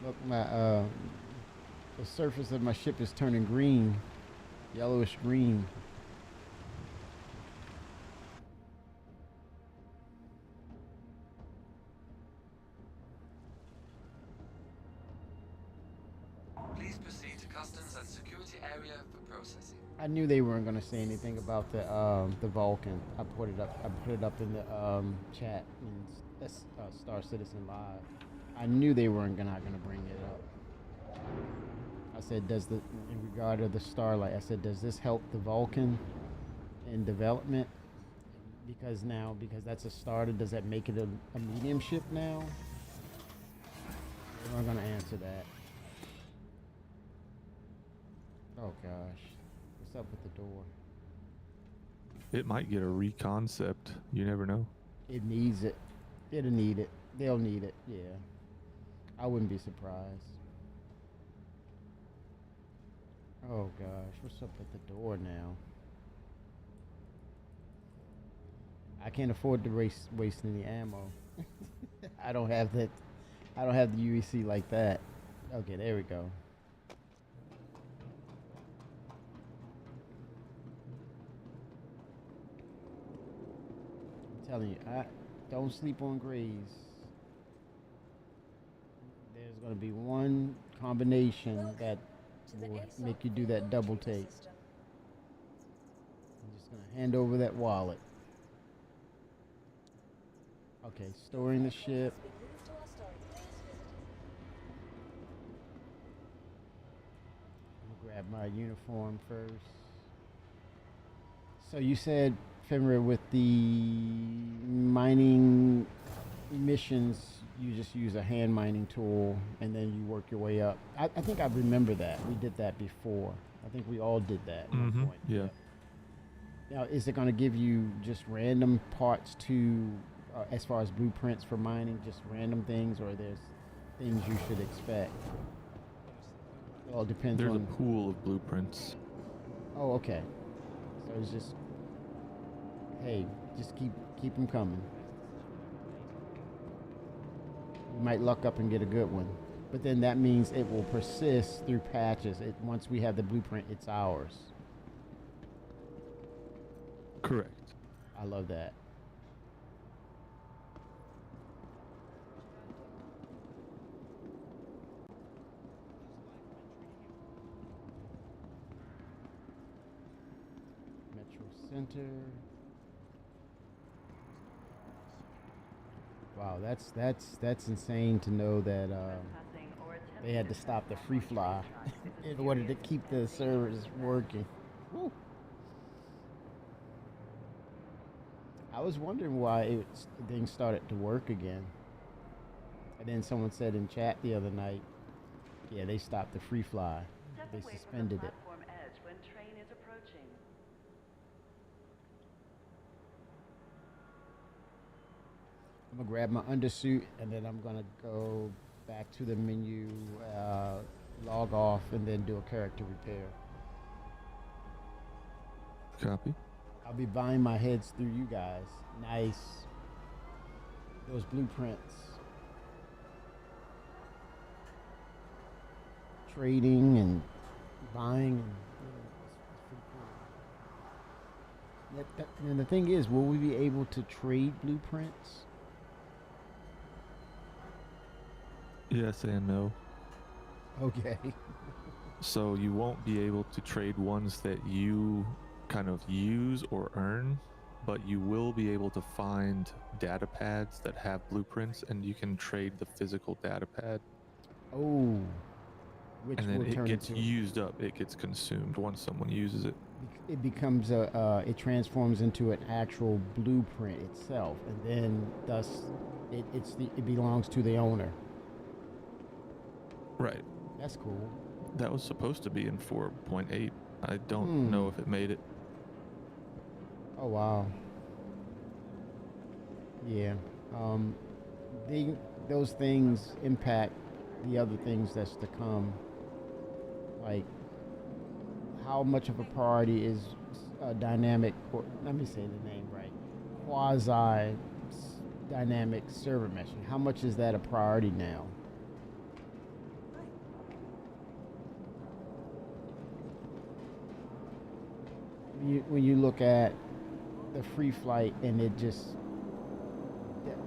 Look, the surface of my ship is turning green, yellowish green. Please proceed to customs and security area for processing. I knew they weren't going to say anything about the Vulcan. I put it up in the chat in Star Citizen Live. I knew they weren't not going to bring it up. I said, in regard to the Starlight, I said, does this help the Vulcan in development? Because that's a starter, does that make it a medium ship now? They weren't going to answer that. Oh gosh, what's up with the door? It might get a reconcept. You never know. It needs it. It'll need it. They'll need it. Yeah. I wouldn't be surprised. Oh gosh, what's up with the door now? I can't afford to waste any ammo. I don't have that. I don't have the UEC like that. Okay, there we go. I'm telling you, don't sleep on Grays. There's going to be one combination that will make you do that double take. I'm just going to hand over that wallet. Okay, storing the ship. I'm going to grab my uniform first. So you said, Fenrir, with the mining emissions, you just use a hand mining tool and then you work your way up. I think I remember that. We did that before. I think we all did that at one point. Yeah. Now, is it going to give you just random parts to, as far as blueprints for mining, just random things, or there's things you should expect? It all depends There's on... a pool of blueprints. Oh, okay. So it's just, hey, just keep them coming. You might luck up and get a good one, but then that means it will persist through patches. Once we have the blueprint, it's ours. Correct. I love that. Metro Center. Wow, that's insane to know that they had to stop the free fly in order to keep the servers working. Woo. I was wondering why things started to work again. And then someone said in chat the other night, yeah, they stopped the free fly. They suspended it. Edge when train is approaching. I'm gonna grab my undersuit and then I'm gonna go back to the menu, log off, and then do a character repair. Copy. I'll be buying my heads through you guys. Nice. Those blueprints. Trading and buying. And, it's pretty cool. And the thing is, will we be able to trade blueprints? Yes and no. Okay. So you won't be able to trade ones that you kind of use or earn, but you will be able to find data pads that have blueprints, and you can trade the physical data pad. Oh. Which and then will it turn gets into, used up. It gets consumed once someone uses it. it becomes it transforms into an actual blueprint itself, and then thus it belongs to the owner. Right. That's cool. That was supposed to be in 4.8. I don't know if it made it. Oh wow. Yeah. Those things impact the other things that's to come. Like, how much of a priority is dynamic, or let me say the name right, quasi dynamic server meshing? How much is that a priority now? When you look at the free flight and it just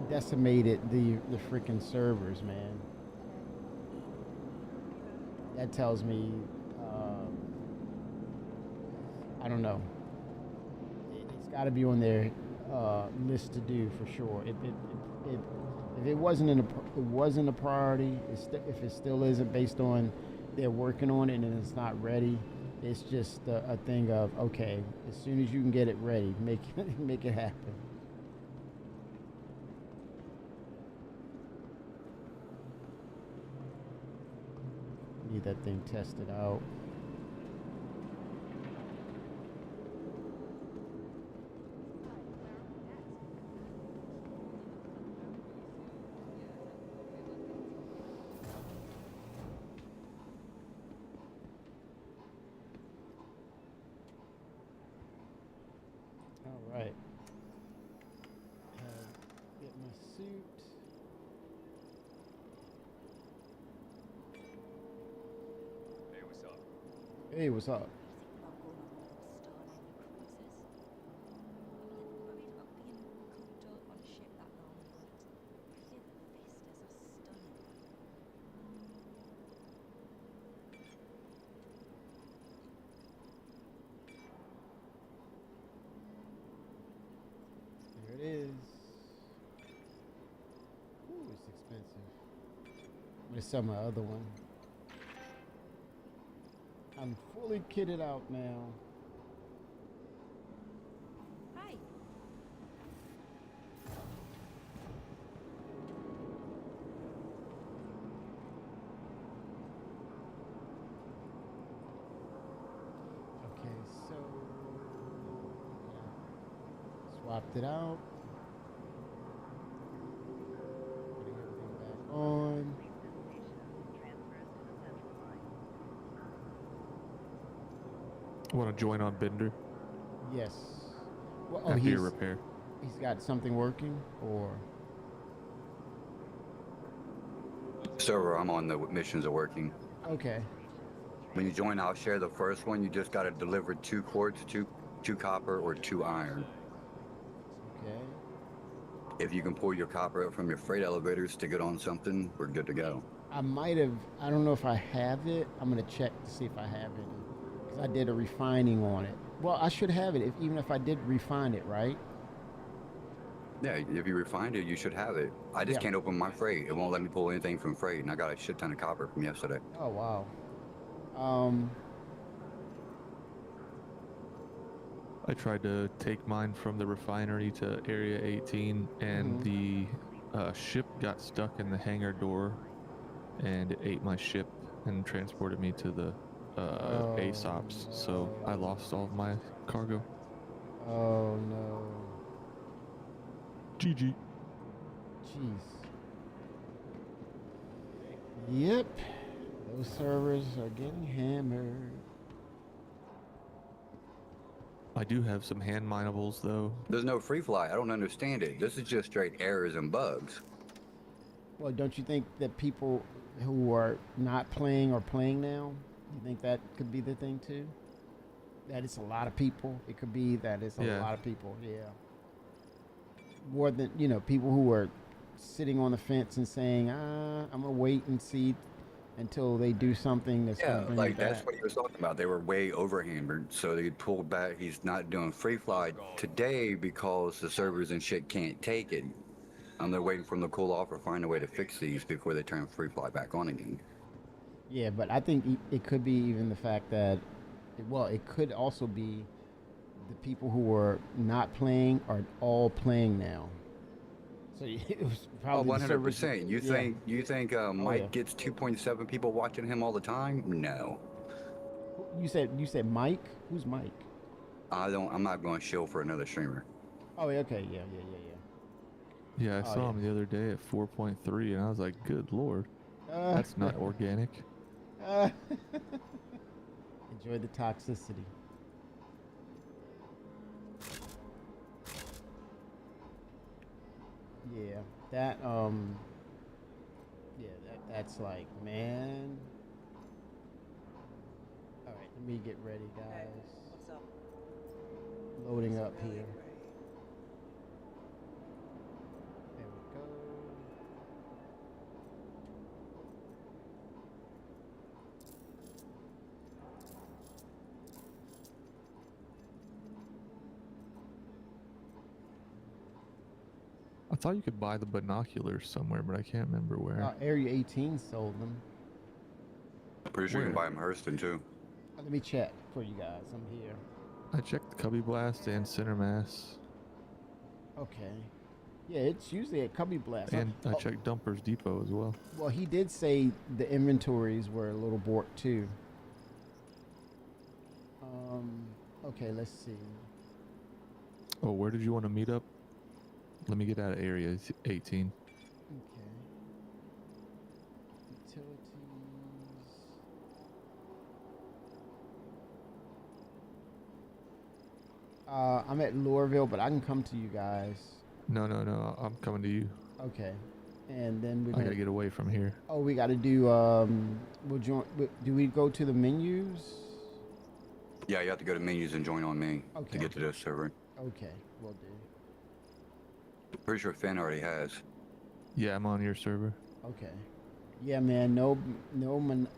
decimated the freaking servers, man. That tells me, I don't know. It's got to be on their list to do for sure. If it wasn't a priority, if it still isn't, based on they're working on it and it's not ready, it's just a thing of, okay, as soon as you can get it ready, make it happen. Need that thing tested out. All right. Get my suit. Hey, what's up? There it is. Ooh, it's expensive. I'm gonna sell my other one. I'm fully kitted out now. Hi. Okay, so swapped it out. Putting everything back on. Want to join on Bender? Yes. Well, After your repair. He's got something working, or? Server I'm on, the missions are working. Okay. When you join, I'll share the first one. You just got to deliver 2 quartz, two copper, or 2 iron. Okay. If you can pull your copper up from your freight elevator, stick it on something, we're good to go. I might have. I don't know if I have it. I'm gonna check to see if I have it. I did a refining on it. Well, I should have it, even if I did refine it, right? Yeah, if you refined it, you should have it. I just can't open my freight. It won't let me pull anything from freight, and I got a shit ton of copper from yesterday. Oh, wow. I tried to take mine from the refinery to Area 18, and the ship got stuck in the hangar door, and it ate my ship and transported me to the ASOPs. So I lost all of my cargo. Oh no. GG. Jeez. Yep. Those servers are getting hammered. I do have some hand minables though. There's no free fly. I don't understand it. This is just straight errors and bugs. Well, don't you think that people who are not playing are playing now? You think that could be the thing too? That it's a lot of people. It could be that it's a lot of people. Yeah. More than, you know, people who are sitting on the fence and saying, I'm gonna wait and see until they do something that's gonna bring like me back. that's what he was talking about. They were way overhammered, so they pulled back. He's not doing free fly today because the servers and shit can't take it. They're waiting for them to cool off or find a way to fix these before they turn free fly back on again. Yeah, but I think it could be even the fact that, well, it could also be the people who are not playing are all playing now. So it was probably 100%. You think Mike gets 2.7 people watching him all the time? No. You said Mike? Who's Mike? I'm not going to shill for another streamer. Oh, okay, yeah. Yeah, I saw him the other day at 4.3, and I was like, good lord. That's not organic. Enjoy the toxicity. Yeah, that's like, man. All right, let me get ready, guys. What's up? Loading up here. There we go. I thought you could buy the binoculars somewhere, but I can't remember where. Area 18 sold them. Pretty sure you can buy them Hurston too. Let me check for you guys. I'm here. I checked Cubby Blast and Center Mass. Okay. Yeah, it's usually at Cubby Blast. And I checked Dumpers Depot as well. Well, he did say the inventories were a little borked too. Okay, let's see. Oh, where did you want to meet up? Let me get out of Area 18. Okay. Utilities. I'm at Lorville, but I can come to you guys. No, I'm coming to you. Okay. And then I gotta get away from here. Oh, we gotta do, do we go to the menus? Yeah, you have to go to menus and join on me to get to this server. Okay, we'll do. Pretty sure Finn already has. Yeah, I'm on your server. Okay. Yeah, man, no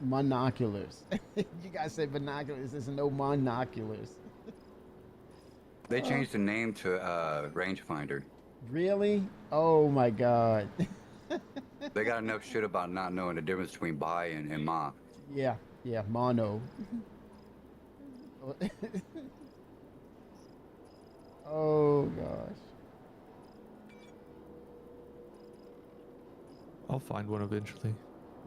monoculars. You guys said binoculars. There's no monoculars. They changed the name to rangefinder. Really? Oh my God. They got enough shit about not knowing the difference between bi and ma. Yeah, mono. Oh gosh. I'll find one eventually.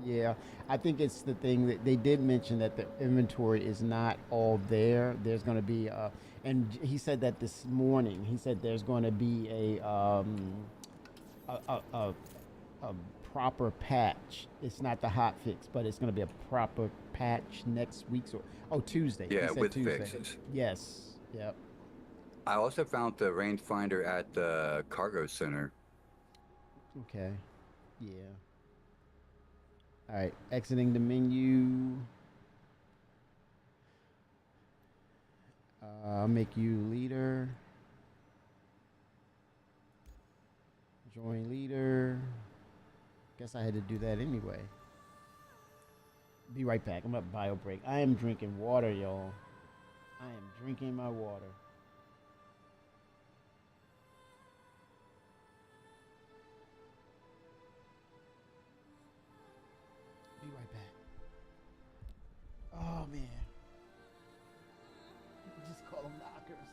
Yeah, I think it's the thing that they did mention that the inventory is not all there. There's going to be, and he said that this morning. He said there's going to be a proper patch. It's not the hot fix, but it's going to be a proper patch next week. Or Tuesday. Yeah, with Tuesday. fixes. Yes. Yep. I also found the rangefinder at the cargo center. Okay. Yeah. All right, exiting the menu. I'll make you leader. Join leader. Guess I had to do that anyway. Be right back. I'm at bio break. I am drinking water, y'all. I am drinking my water. Be right back. Oh man. Just call them knockers.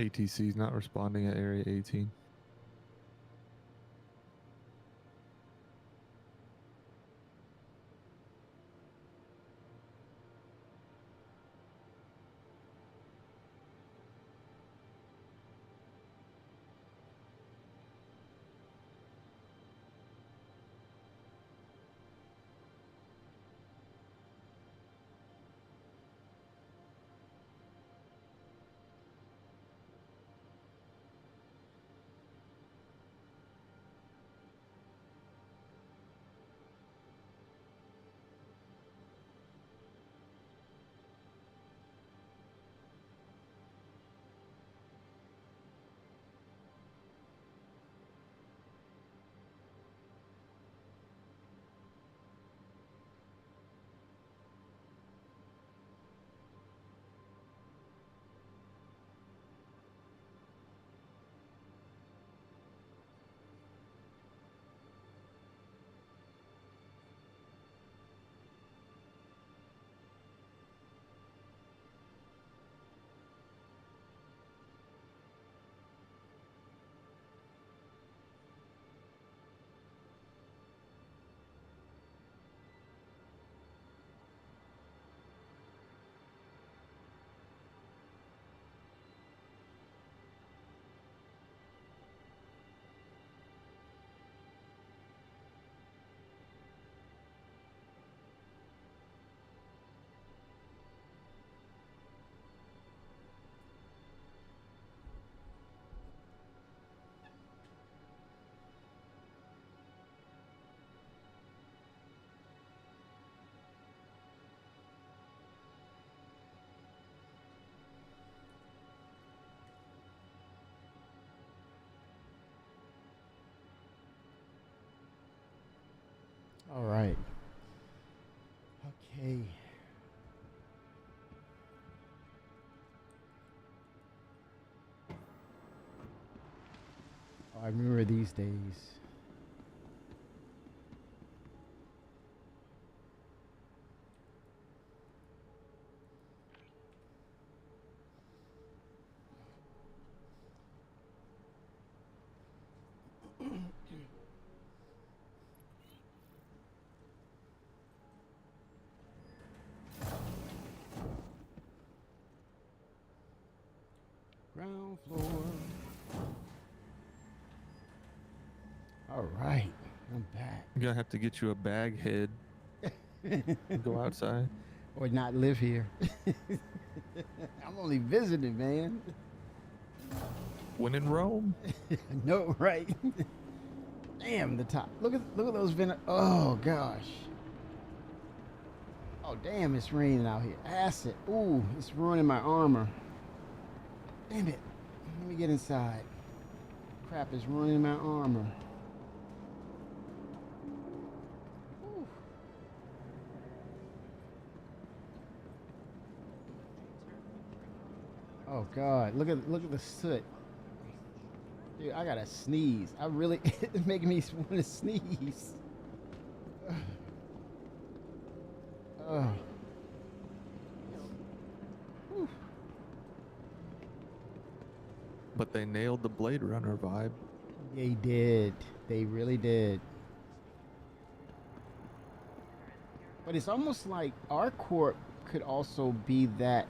ATC is not responding at Area 18. All right. Okay. I remember these days. Ground floor. All right, I'm back. I'm gonna have to get you a bag head. And go outside. Or not live here. I'm only visiting, man. When in Rome. No, right? Damn, the top. Look at those Oh gosh. Oh damn, it's raining out here. Acid. Ooh, it's ruining my armor. Damn it. Let me get inside. Crap, it's ruining my armor. Ooh. Oh God, look at the soot. Dude, I gotta sneeze. It's making me want to sneeze. Oh. But they nailed the Blade Runner vibe. They did. They really did. But it's almost like ArcCorp could also be that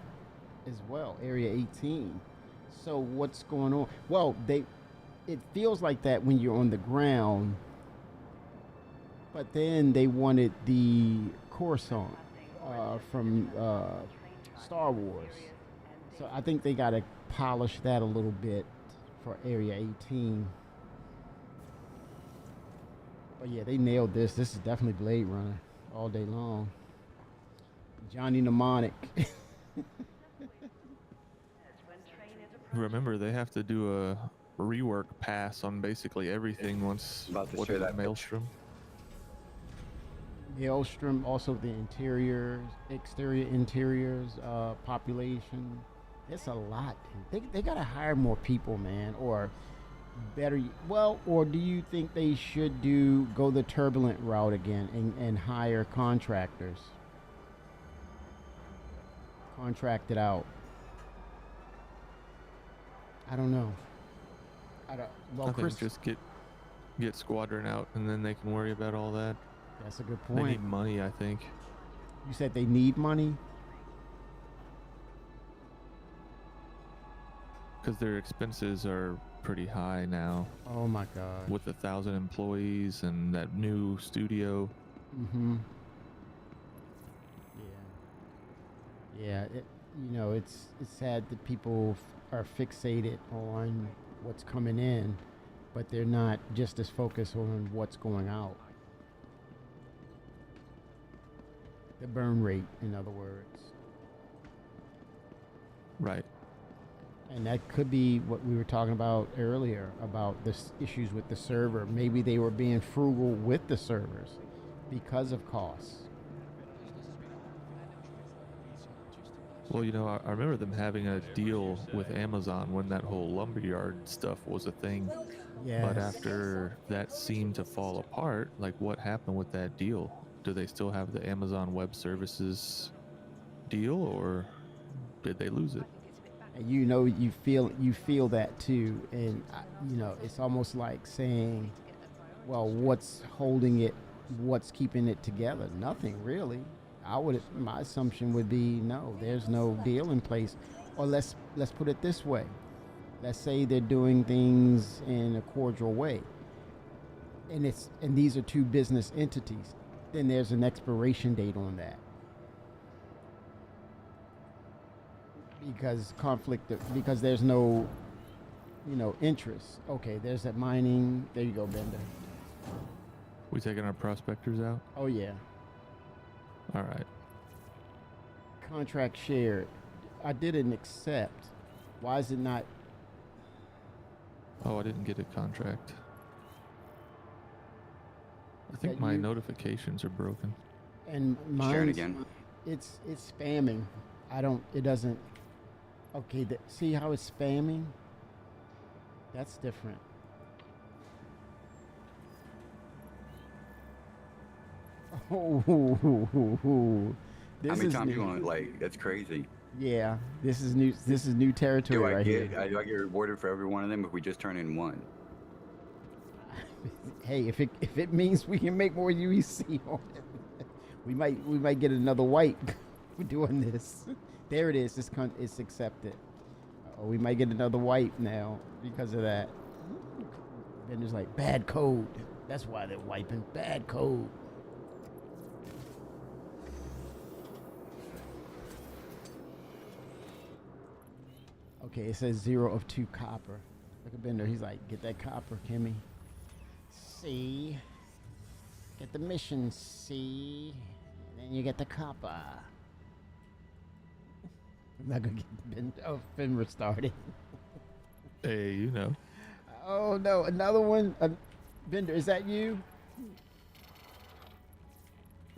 as well, Area 18. So what's going on? Well, it feels like that when you're on the ground. But then they wanted the Coruscant from Star Wars. So I think they got to polish that a little bit for Area 18. But yeah, they nailed this. This is definitely Blade Runner all day long. Johnny Mnemonic. Remember, they have to do a rework pass on basically everything once what is it, Maelstrom. Maelstrom, also the exterior interiors, population. It's a lot. They gotta hire more people, man, or better. Well, or do you think they should go the turbulent route again and hire contractors? Contract it out. I don't know. I don't. Well, I think Chris, just get Squadron out, and then they can worry about all that. that's a good They point. need money, I think. You said they need money. Because their expenses are pretty high now. Oh my God. With 1,000 employees and that new studio. Mm-hmm. Yeah. Yeah. You know, it's sad that people are fixated on what's coming in, but they're not just as focused on what's going out. The burn rate, in other words. Right. And that could be what we were talking about earlier about the issues with the server. Maybe they were being frugal with the servers because of costs. Well, you know, I remember them having a deal with Amazon when that whole lumberyard stuff was a thing. Yes. But after that seemed to fall apart, like what happened with that deal? Do they still have the Amazon Web Services deal, or did they lose it? And you know, you feel that too, and you know, it's almost like saying, well, what's holding it, what's keeping it together? Nothing really. My assumption would be no, there's no deal in place. Or let's put it this way. Let's say they're doing things in a cordial way, and these are two business entities. Then there's an expiration date on that. Because there's no, interest. Okay, there's that mining. There you go, Bender. We taking our prospectors out? Oh yeah. All right. Contract shared. I didn't accept. Why is it not? Oh, I didn't get a contract. I think my notifications are broken. And Share it mine again. It's spamming. It doesn't. Okay, see how it's spamming? That's different. Oh, How many times you want to that's crazy. Yeah, this is new territory right here. Do I get rewarded for every one of them if we just turn in one? Hey, if it means we can make more UEC on it, we might get another white for doing this. There it is. It's accepted. We might get another white now because of that. Then there's like bad code. That's why they're wiping bad code. Okay, it says 0 of 2 copper. Look at Bender. He's like, get that copper, Kimmy. C. Get the mission, C. And then you get the copper. I'm not gonna get Fenrir started. Hey, you know. Oh no, another one. Bender, is that you?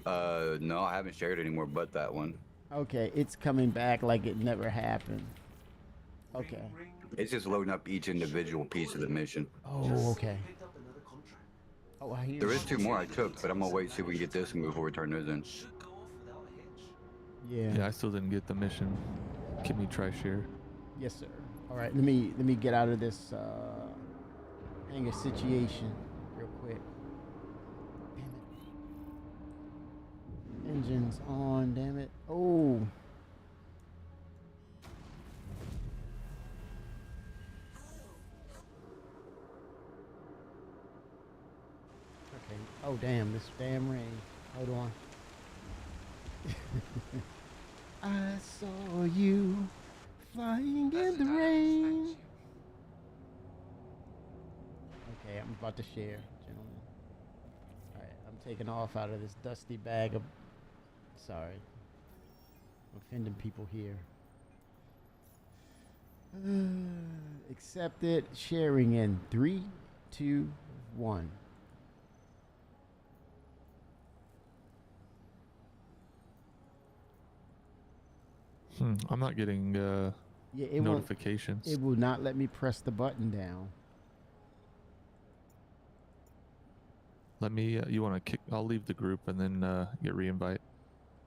No, I haven't shared anymore but that one. Okay, it's coming back like it never happened. Okay. It's just loading up each individual piece of the mission. Oh, okay. Oh, I hear There is 2 more I took, but I'm gonna wait see if we can get this and before we turn those in. Yeah. I still didn't get the mission. Can we try share? Yes, sir. All right, let me get out of this hangar situation real quick. Damn it. Engines on, damn it. Oh. Okay. Oh, damn, this damn rain. Hold on. I saw you flying in the rain. Okay, I'm about to share, gentlemen. Alright, I'm taking off out of this dusty bag of... Sorry. I'm offending people here. Accepted. Sharing in 3, 2, 1. I'm not getting notifications. It will not let me press the button down. Let me, you want to kick, I'll leave the group and then get re-invite.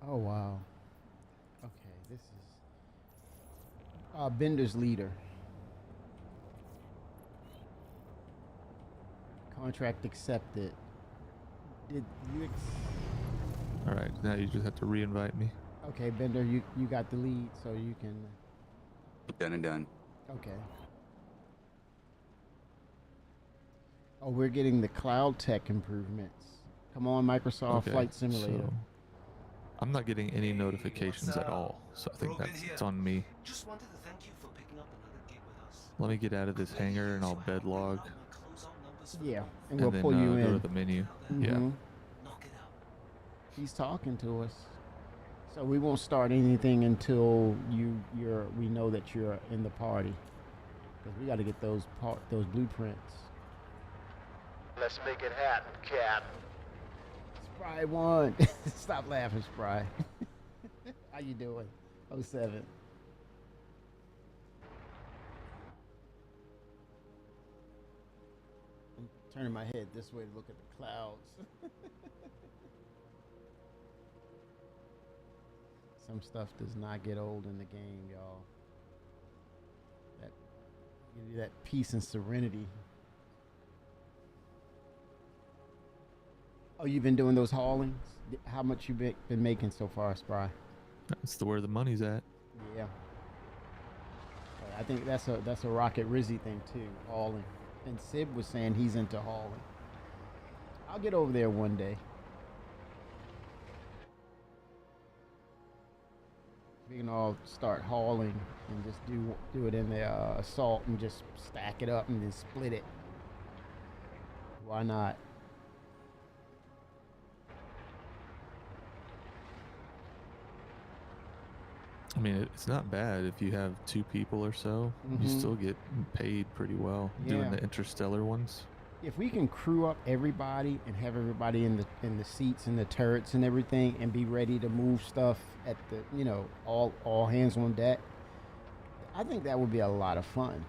Oh, wow. Okay, this is... Bender's leader. Contract accepted. Did you? All right, now you just have to re-invite me. Okay, Bender, you got the lead, so you can. Done and done. Okay. Oh, we're getting the cloud tech improvements. Come on, Microsoft Okay, Flight Simulator. so I'm not getting any notifications at all, so I think it's on me. Just wanted to thank you for picking up another gig with us. Let me get out of this hangar and I'll bed log. Yeah, and And we'll then pull you go in. to the menu. Yeah. Mhm. He's talking to us. So we won't start anything until we know that you're in the party, because we got to get those blueprints. Let's make it happen, Cap. Spry won. Stop laughing, Spry. How you doing? 07. I'm turning my head this way to look at the clouds. Some stuff does not get old in the game, y'all. That give you that peace and serenity. Oh, you've been doing those haulings? How much you been making so far, Spry? That's where the money's at. Yeah. I think that's a Rocket Rizzy thing too, hauling. And Sib was saying he's into hauling. I'll get over there one day. We can all start hauling and just do it in the assault and just stack it up and then split it. Why not? I mean, it's not bad if you have 2 people or so. You Mhm. still get paid pretty well doing Yeah. the interstellar ones. If we can crew up everybody and have everybody in the seats and the turrets and everything and be ready to move stuff at the all hands on deck, I think that would be a lot of fun.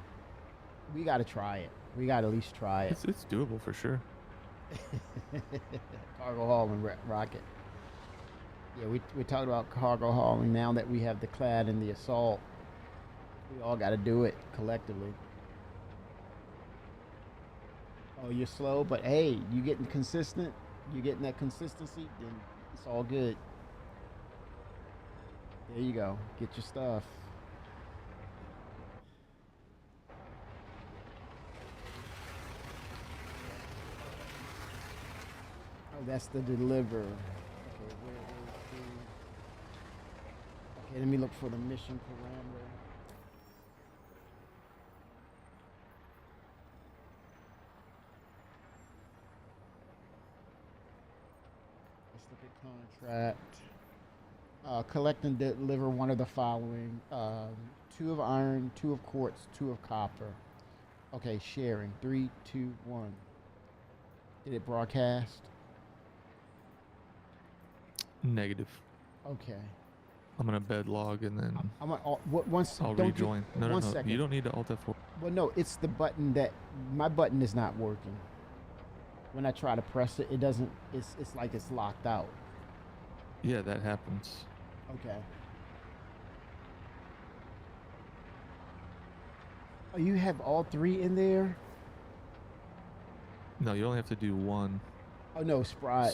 We got to try it. We got to at least try it. It's doable for sure. Cargo hauling rocket. Yeah, we talked about cargo hauling now that we have the clad and the assault. We all got to do it collectively. Oh, you're slow, but hey, you getting consistent? You getting that consistency? Then it's all good. There you go. Get your stuff. Oh, that's the deliver. Okay, okay, let me look for the mission parameter. Let's look at contract. Collect and deliver one of the following: 2 of iron, 2 of quartz, 2 of copper. Okay, sharing. 3, 2, 1. Did it broadcast? Negative. Okay. I'm gonna bed log and then I'm gonna, once I'll don't rejoin. No, one no. second. You don't need to alt F4. Well, no, it's the button that my button is not working. When I try to press it, it doesn't. It's like it's locked out. Yeah, that happens. Okay. Oh, you have all 3 in there? No, you only have to do 1. Oh no, Spry.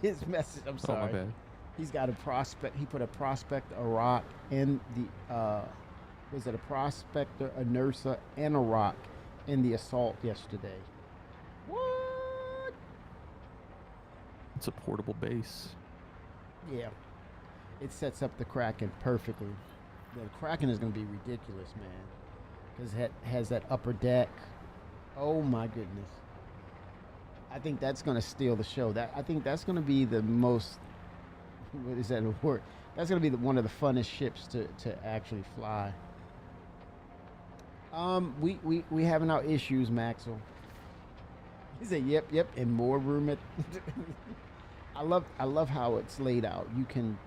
His message. I'm Oh, my sorry. bad. He's got a prospect. He put a prospect, a rock, and the was it a prospector, a Nursa, and a rock in the assault yesterday. What? It's a portable base. Yeah. It sets up the Kraken perfectly. The Kraken is going to be ridiculous, man. Because it has that upper deck. Oh my goodness. I think that's going to steal the show. I think that's going to be the most. What is that word? That's going to be one of the funnest ships to actually fly. We having our issues, Maxwell. He said, "Yep, and more room at." I love how it's laid out. You can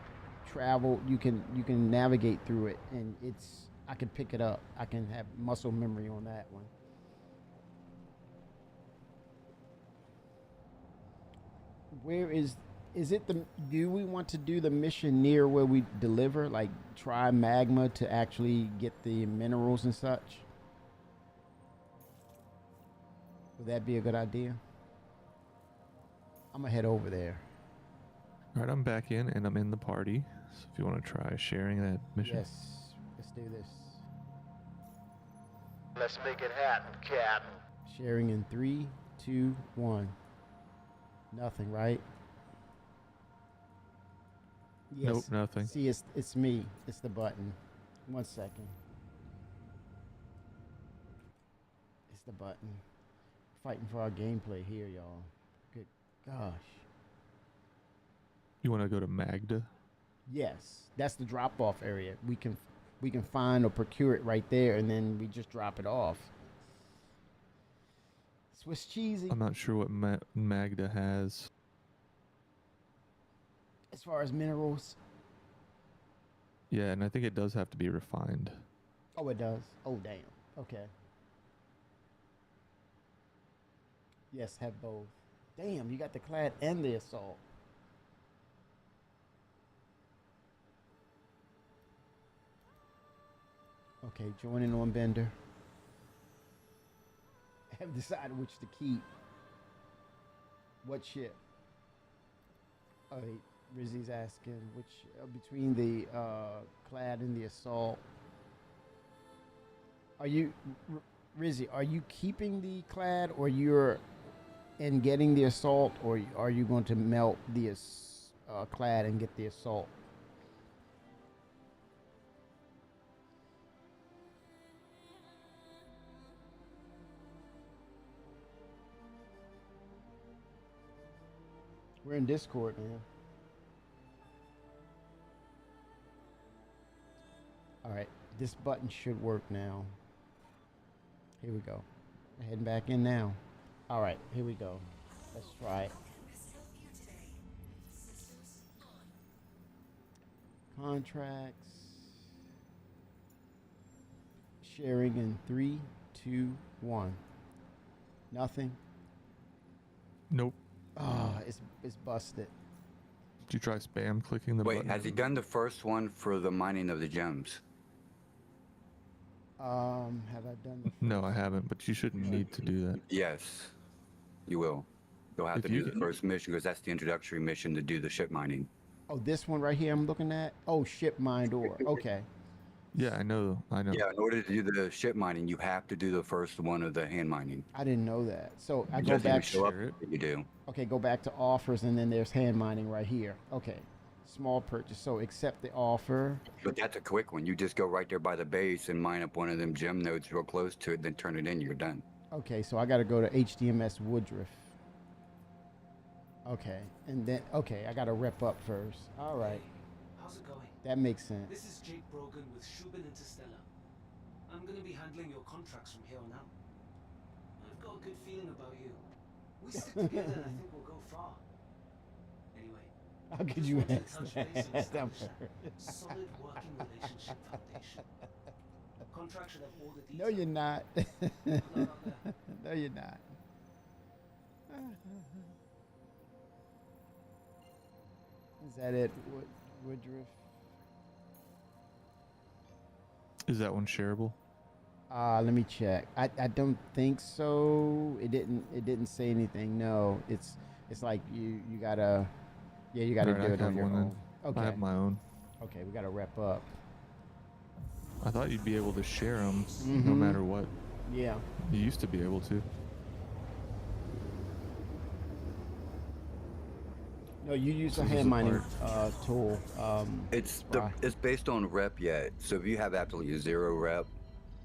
travel, you can navigate through it, and I can pick it up. I can have muscle memory on that one. Where is it do we want to do the mission near where we deliver, like try magma to actually get the minerals and such? Would that be a good idea? I'm gonna head over there. All right, I'm back in and I'm in the party. So if you want to try sharing that mission. Yes, let's do this. Let's make it happen, Captain. Sharing in 3, 2, 1. Nothing, right? Yes. Nope, nothing. See, it's me. It's the button. 1 second. It's the button. Fighting for our gameplay here, y'all. Good gosh. You want to go to Magda? Yes, that's the drop-off area. We can find or procure it right there, and then we just drop it off. Swiss cheesy. I'm not sure what Magda has. As far as minerals. Yeah, and I think it does have to be refined. Oh, it does. Oh, damn. Okay. Yes, have both. Damn, you got the clad and the assault. Okay, joining on Bender. Have decided which to keep. What ship? Oh, Rizzy's asking which between the clad and the assault. Are you, Rizzy? Are you keeping the clad, or you're and getting the assault, or are you going to melt the clad and get the assault? We're in Discord, man. All right, this button should work now. Here we go. Heading back in now. All right, here we go. Let's try it. Contracts. Sharing in 3, 2, 1. Nothing. Nope. Oh, it's busted. Did you try spam clicking the Wait, button? has he done the first one for the mining of the gems? Have I done the No, I haven't, but you shouldn't need to do that. Yes, you will. You'll have If to you do the can- first mission because that's the introductory mission to do the ship mining. Oh, this one right here I'm looking at? Oh, ship mined ore. Okay. Yeah, I know. Yeah, in order to do the ship mining, you have to do the first one of the hand mining. I didn't know that. So I It go doesn't even back. show up that you do. Okay, go back to offers, and then there's hand mining right here. Okay. Small purchase. So accept the offer. But that's a quick one. You just go right there by the base and mine up one of them gem nodes real close to it, then turn it in. You're done. Okay, so I got to go to HDMS Woodruff. Okay, and then I got to rep up first. All right. How's it going? That makes sense. This is Jake Brogan with Shubin Interstellar. I'm going to be handling your contracts from here on out. I've got a good feeling about you. We stick together and I think we'll go far. Anyway. How could you just wanted ask to touch base and that? establish a solid working relationship foundation. Contract should have all the details. No, you're not. No, you're not. Is that it, Woodruff? Is that one shareable? Let me check. I don't think so. It didn't say anything. No, it's like you gotta you gotta Alright, do I it on have your one own. then. Okay. I have my own. Okay, we gotta rep up. I thought you'd be able to share them no Mhm. matter what. Yeah. You used to be able to. No, you use So a this hand is mining tool. It's Rye. it's based on rep yet. So if you have absolutely 0 rep,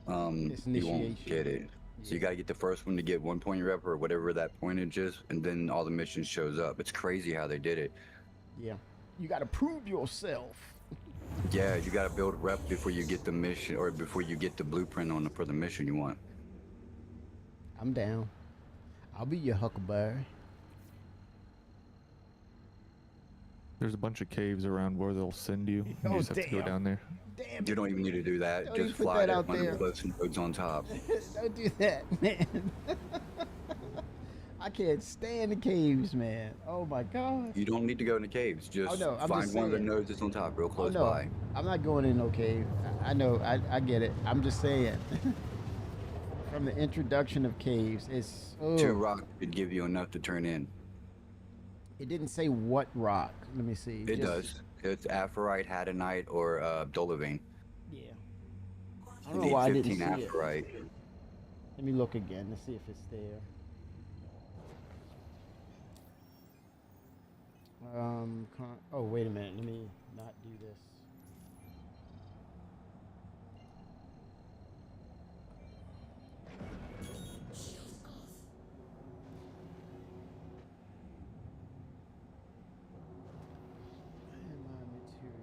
It's you won't initiation. get it. So you gotta get the first one to get 1 point rep or whatever that pointage is, and then all the missions shows up. It's crazy how they did it. Yeah. You gotta prove yourself. Yeah, you gotta build rep before you get the mission or before you get the blueprint on for the mission you want. I'm down. I'll be your huckleberry. There's a bunch of caves around where they'll send you. You Oh, just have to go damn. down there. Damn. You don't even need to do that. Don't Just even put fly that there, out find there. the close nodes on top. Don't do that, man. I can't stand the caves, man. Oh my god. You don't need to go in the caves. Just no, I'm find just one of the saying. nodes that's on top, real close Oh, no, by. I'm not going in no cave. I know. I get it. I'm just saying. From the introduction of caves, it's 2 rocks could give you enough to turn in. It didn't say what rock. Let me see. It does. It's Aphorite, Hadanite, or Dolivine. Yeah. I You don't know need why I didn't 15 see it. Aphorite. Let me look again to see if it's there. Oh, wait a minute. Let me not do this. Landmine materials.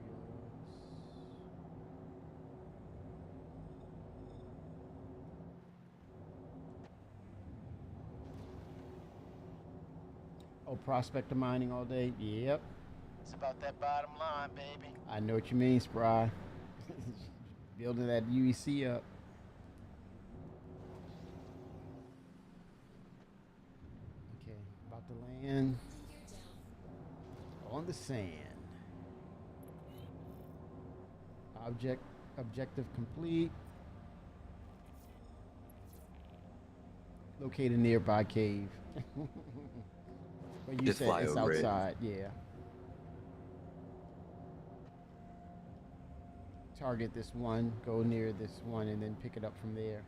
Oh, prospector mining all day? Yep. It's about that bottom line, baby. I know what you mean, Spry. Building that UEC up. Okay, about to land on the sand. Objective complete. Located nearby cave. But you Just said fly it's over it. outside, yeah. Target this one, go near this one, and then pick it up from there.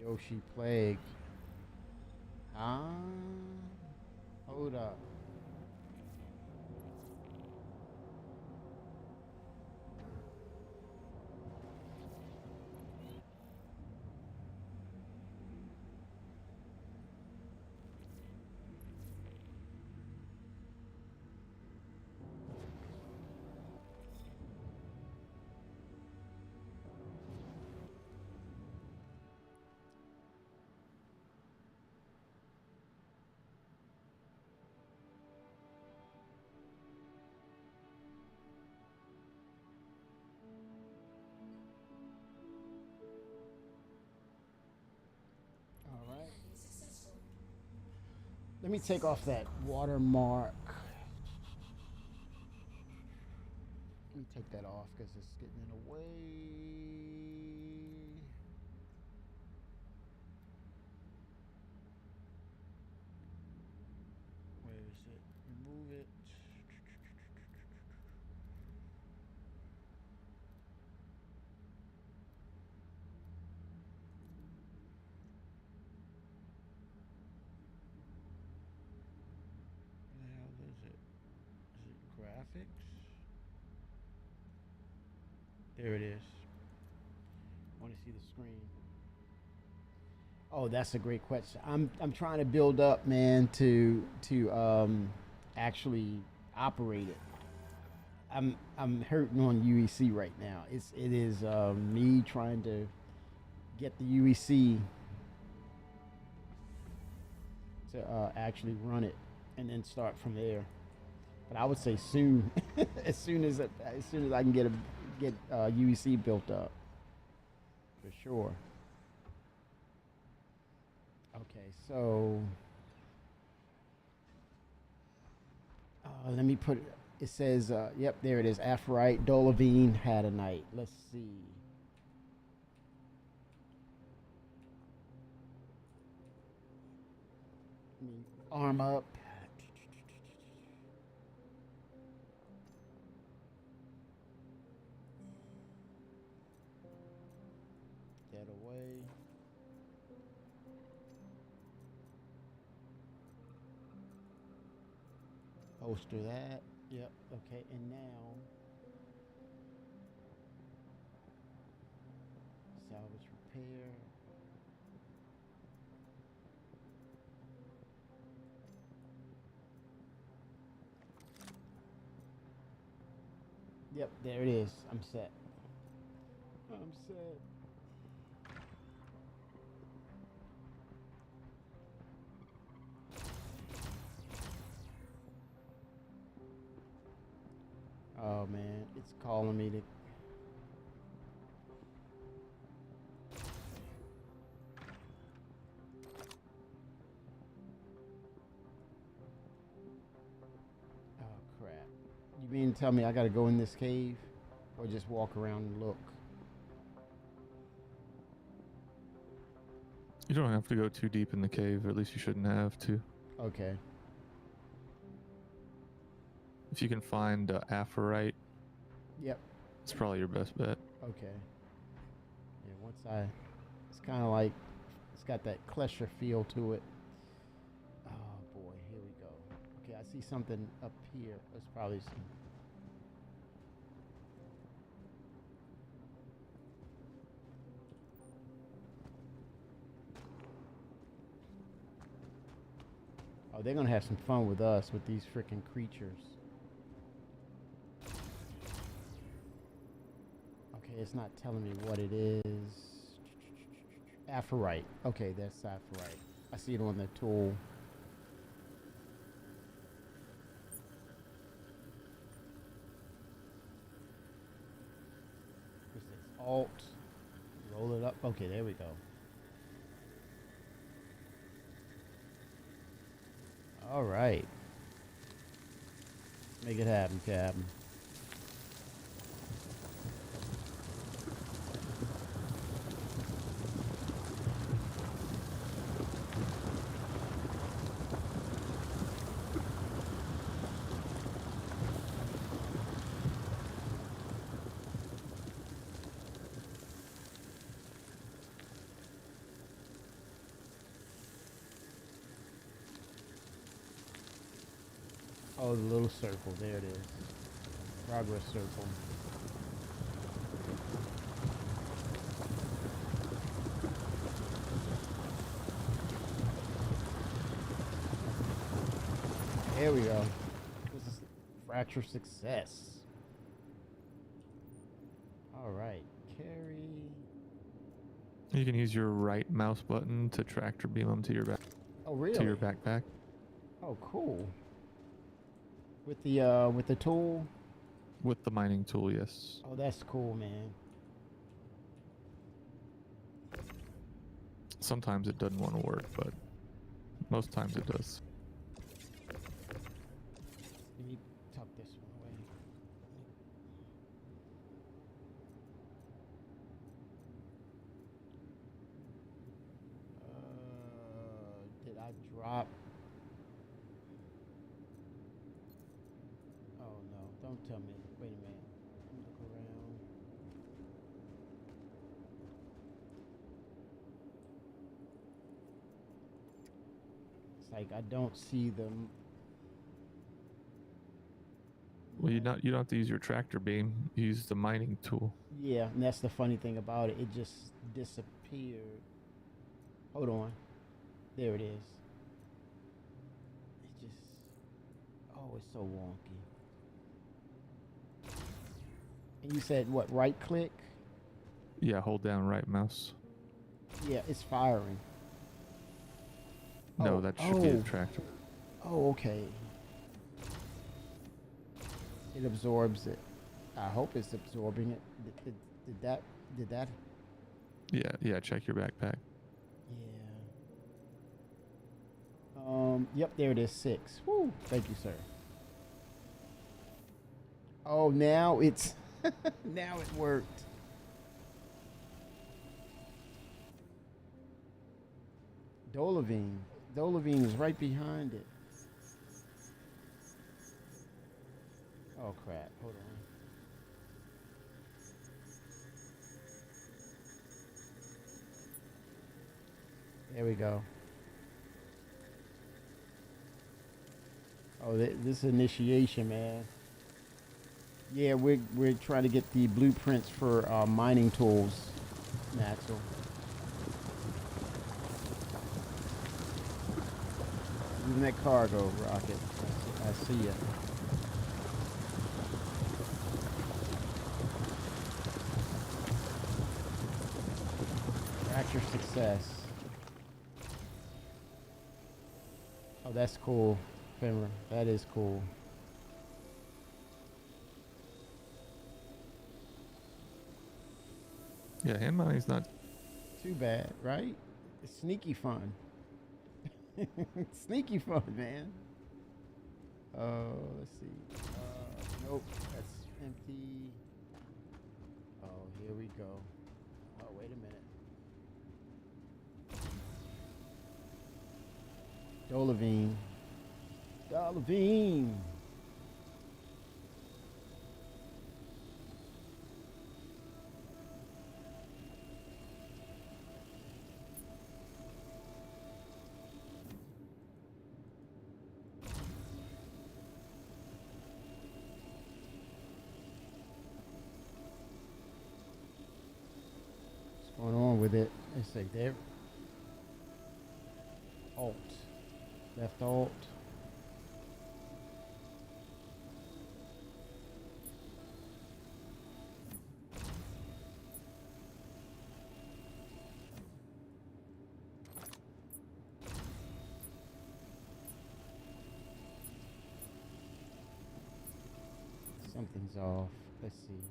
Miyoshi Plague. Hold up. Let me take off that watermark. Let me take that off because it's getting in the way. Where is it? Remove it. What the hell is it? Is it graphics? There it is. I want to see the screen. Oh, that's a great question. I'm trying to build up, man, to actually operate it. I'm hurting on UEC right now. It is me trying to get the UEC to actually run it and then start from there. But I would say soon, as soon as I can get UEC built up, for sure. Okay, so let me put it. It says, yep, there it is. Aphorite, Dolivine, Hadanite. Let's see. Arm up. That away. Holster that. Yep. Okay. And now salvage repair. Yep, there it is. I'm set. I'm set. Oh man, it's calling me to. You mean to tell me I gotta go in this cave, or just walk around and look? You don't have to go too deep in the cave, or at least you shouldn't have to. Okay. If you can find Aphorite, Yep. it's probably your best bet. Okay. Yeah, it's kind of like, it's got that Klesher feel to it. Oh boy, here we go. Okay, I see something up here. It's probably some. Oh, they're gonna have some fun with us, with these freaking creatures. Okay, it's not telling me what it is. Aphorite. Okay, that's Aphorite. I see it on the tool. What's this? Alt. Roll it up. Okay, there we go. All right. Make it happen, Captain. Oh, the little circle. There it is. Progress circle. There we go. This is fracture success. All right. Carry. You can use your right mouse button to tractor beam them to your back. Oh, really? To your backpack. Oh, cool. With the tool? With the mining tool, yes. Oh, that's cool, man. Sometimes it doesn't want to work, but most times it does. Let me tuck this one away. Did I drop? Oh no, don't tell me. Wait a minute. Let me look around. It's like I don't see them. Well, you don't have to use your tractor beam. You use the mining tool. Yeah, and that's the funny thing about it. It just disappeared. Hold on. There it is. It just... Oh, it's so wonky. And you said, what, right click? Yeah, hold down right mouse. Yeah, it's firing. No, Oh, that should be a oh. tractor. Oh, okay. It absorbs it. I hope it's absorbing it. Did that? Yeah, check your backpack. Yeah. Yep, there it is, 6. Woo, thank you, sir. Oh, now it's, now it worked. Dolavine is right behind it. Oh crap, hold on. There we go. Oh, this initiation, man. Yeah, we're trying to get the blueprints for mining tools, Maxwell. Moving that cargo, Rocket. I see ya. Fracture success. Oh, that's cool, Fenrir. That is cool. Yeah, hand mining's not Too bad, right? It's sneaky fun. Sneaky fun, man. Let's see. Nope, that's empty. Oh, here we go. Oh, wait a minute. Dolavine. Dolavine. What's going on with it? Let's see there. Alt. Left alt. Something's off. Let's see.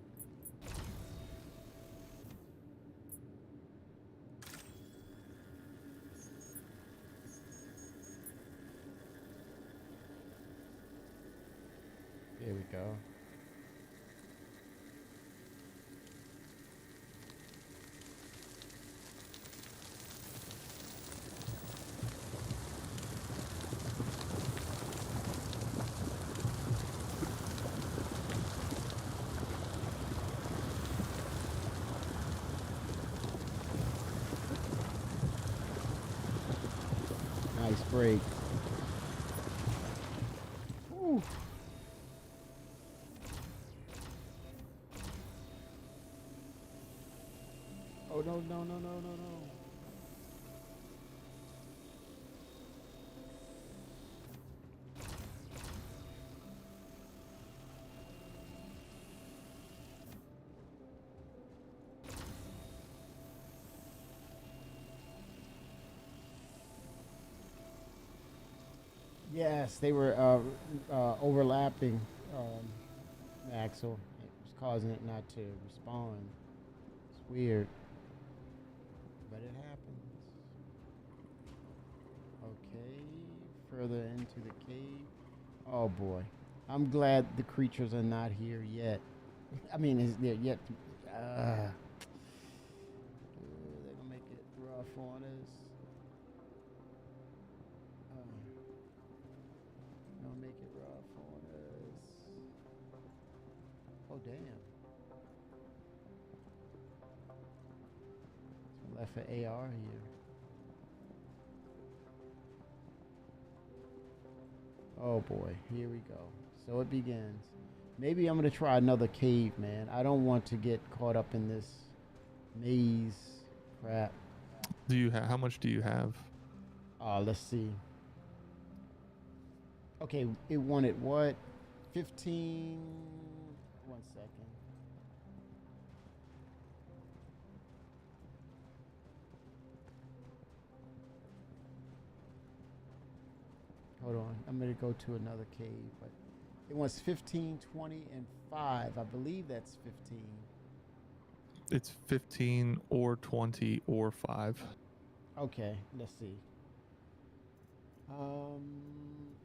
There we go. Nice break. Whew. Oh no, no, no, no, no, no. Yes, they were overlapping, Axel. It was causing it not to respond. It's weird. But it happens. Okay, further into the cave. Oh boy. I'm glad the creatures are not here yet. I mean, is there yet? They're gonna make it rough on us. Gonna make it rough on us. Oh damn. Left for AR here. Oh boy, here we go. So it begins. Maybe I'm gonna try another cave, man. I don't want to get caught up in this maze crap. Do you have? How much do you have? Let's see. Okay, it wanted what? 15. 1 second. Hold on, I'm gonna go to another cave, but it wants 15, 20, and 5. I believe that's 15. It's 15 or 20 or 5. Okay, let's see.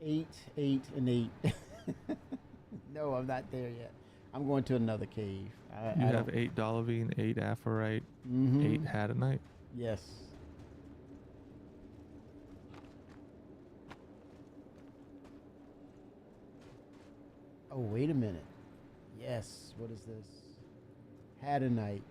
8, 8, and 8. No, I'm not there yet. I'm going to another cave. You have 8 Dolavine, 8 Aphorite, 8 Hadanite. Yes. Oh, wait a minute. Yes, what is this? Hadanite.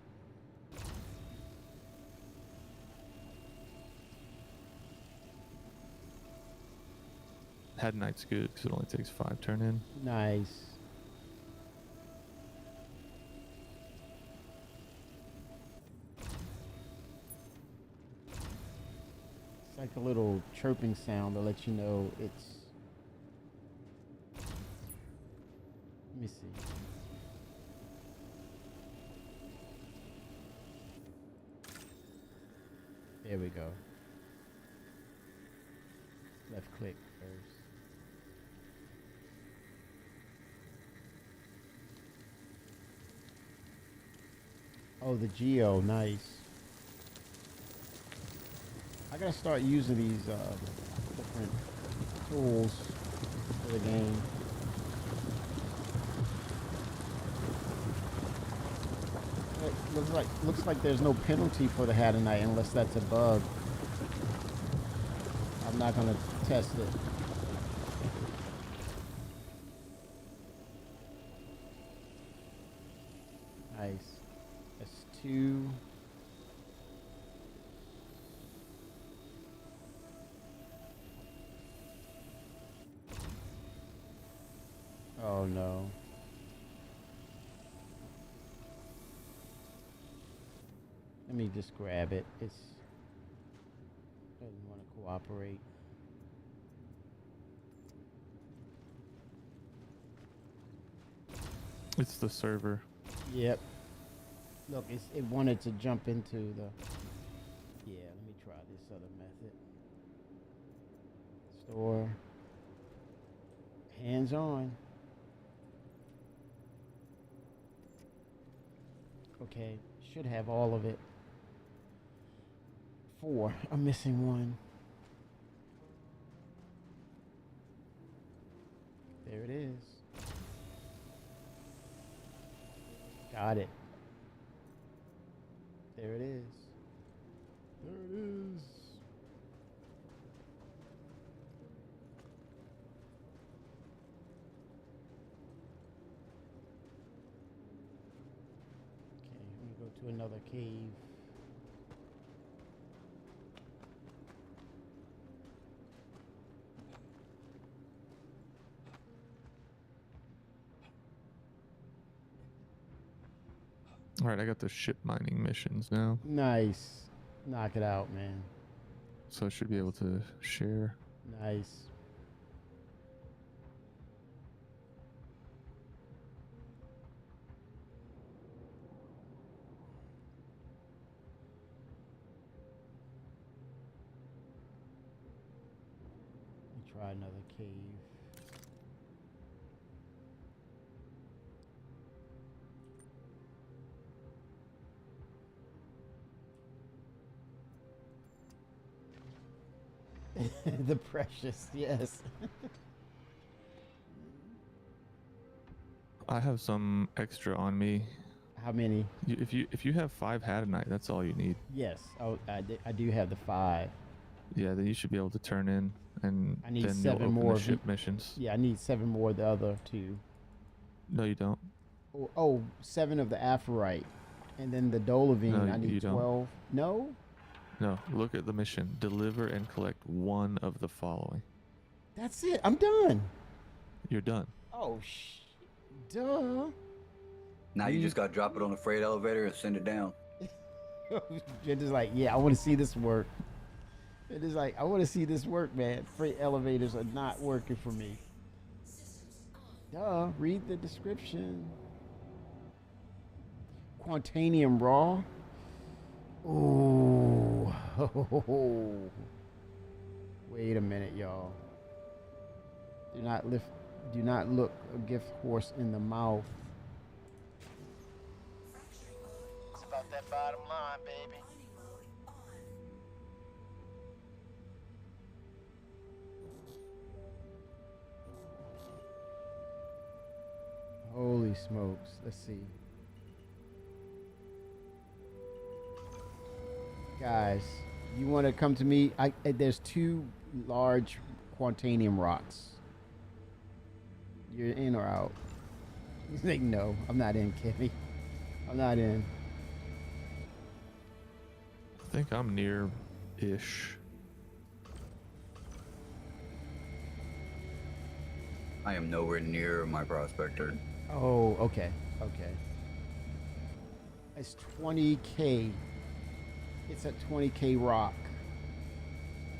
Hadanite's good because it only takes 5 turn in. Nice. It's like a little chirping sound to let you know it's... Let me see. There we go. Left click first. Oh, the Geo, nice. I gotta start using these different tools for the game. looks like there's no penalty for the Hadanite unless that's a bug. I'm not gonna test it. Nice. That's 2. Oh no. Let me just grab it. It's doesn't want to cooperate. It's the server. Yep. Look, it wanted to jump into the. Yeah, let me try this other method. Store. Hands on. Okay, should have all of it. 4. I'm missing 1. There it is. Got it. There it is. There it is. Okay, let me go to another cave. All right, I got the ship mining missions now, Nice. Knock it out, man. so I should be able to share. Nice. Let me try another cave. The precious, yes. I have some extra on me. How many? If you have 5 Hadanite, that's all you need. Yes. Oh, I do have the 5. Yeah, then you should be able to turn in, and I need then 7 you'll open more the ship missions. Yeah, I need 7 more of the other 2. No, you don't. Oh, 7 of the Aphorite. And then the Dolovine, No, I you need don't. 12. No? No, look at the mission. Deliver and collect 1 of the following. That's it. I'm done. You're done. Oh, duh. Now you just gotta drop it on the freight elevator and send it down. You're just like, yeah, I want to see this work. It is like, I want to see this work, man. Freight elevators are not working for me. Duh. Read the description. Quantanium raw. Ooh. Wait a minute, y'all. Do not look a gift horse in the mouth. It's about that bottom line, baby. Holy smokes. Let's see. Guys, you want to come to me? There's 2 large Quantanium rocks. You're in or out? He's like, no, I'm not in, Kimmy. I'm not in. I think I'm near-ish. I am nowhere near my prospector. Oh, okay. Okay. It's 20K. It's a 20K rock.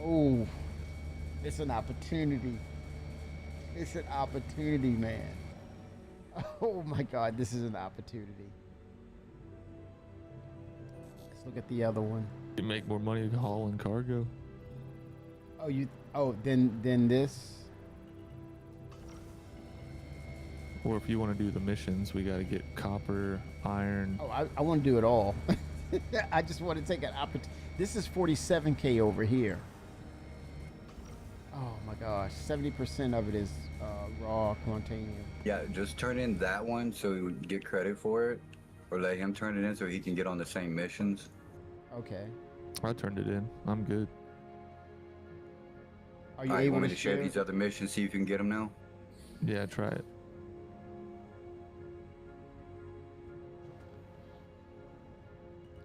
Oh, it's an opportunity. It's an opportunity, man. Oh my God, this is an opportunity. Let's look at the other one. You make more money hauling cargo. Then this. Or if you want to do the missions, we got to get copper, iron. Oh, I want to do it all. I just want to take an opportunity. This is 47K over here. Oh my gosh, 70% of it is raw Quantanium. Yeah, just turn in that one so we would get credit for it. Or let him turn it in so he can get on the same missions. Okay. I turned it in. I'm good. Are you Alright, able want me to to share share? these other missions, see if you can get them now? Yeah, try it.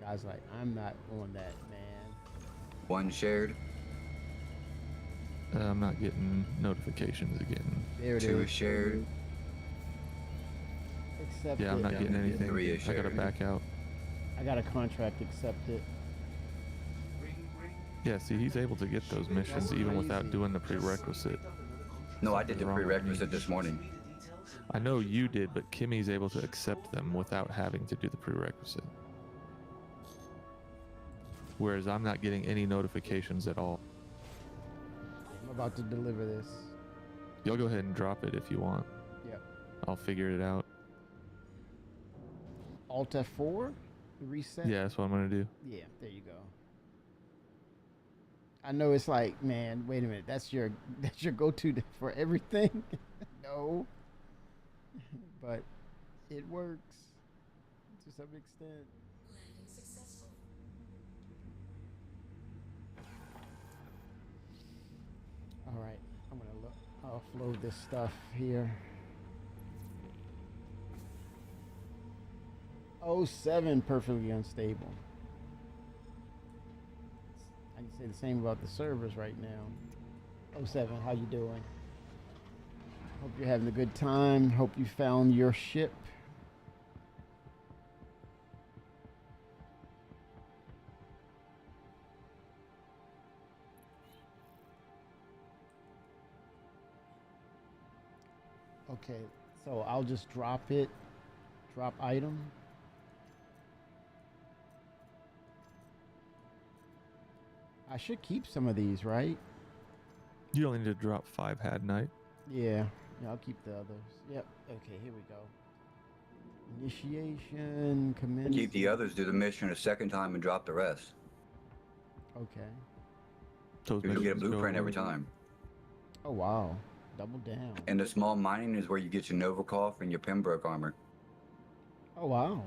Guys, like, I'm not on that, man. One shared. I'm not getting notifications again. There it Two is. is shared. Accept Yeah, I'm it. not getting anything. Three is I gotta shared. back out. I got a contract. Accept it. Yeah, see, he's able to get those missions even without crazy. doing the prerequisite. No, I did the Wrong with me. prerequisite this morning. I know you did, but Kimmy's able to accept them without having to do the prerequisite. Whereas I'm not getting any notifications at all. I'm about to deliver this. You'll go ahead and drop it if you want. Yep. I'll figure it out. Alt F4? Reset? Yeah, that's what I'm gonna do. Yeah, there you go. I know it's like, man, wait a minute. That's your go-to for everything. No. But it works to some extent. All right, I'm gonna offload this stuff here. 07 perfectly unstable. I can say the same about the servers right now. 07, how you doing? Hope you're having a good time. Hope you found your ship. Okay, so I'll just drop it. Drop item. I should keep some of these, right? You only need to drop 5 Had Night. Yeah, I'll keep the others. Yep. Okay, here we go. Initiation, commence. Keep the others, do the mission a second time, and drop the rest. Okay. Those You'll get a missions go blueprint every away. time. Oh wow, double down. And the small mining is where you get your Novikov and your Pembroke armor. Oh wow.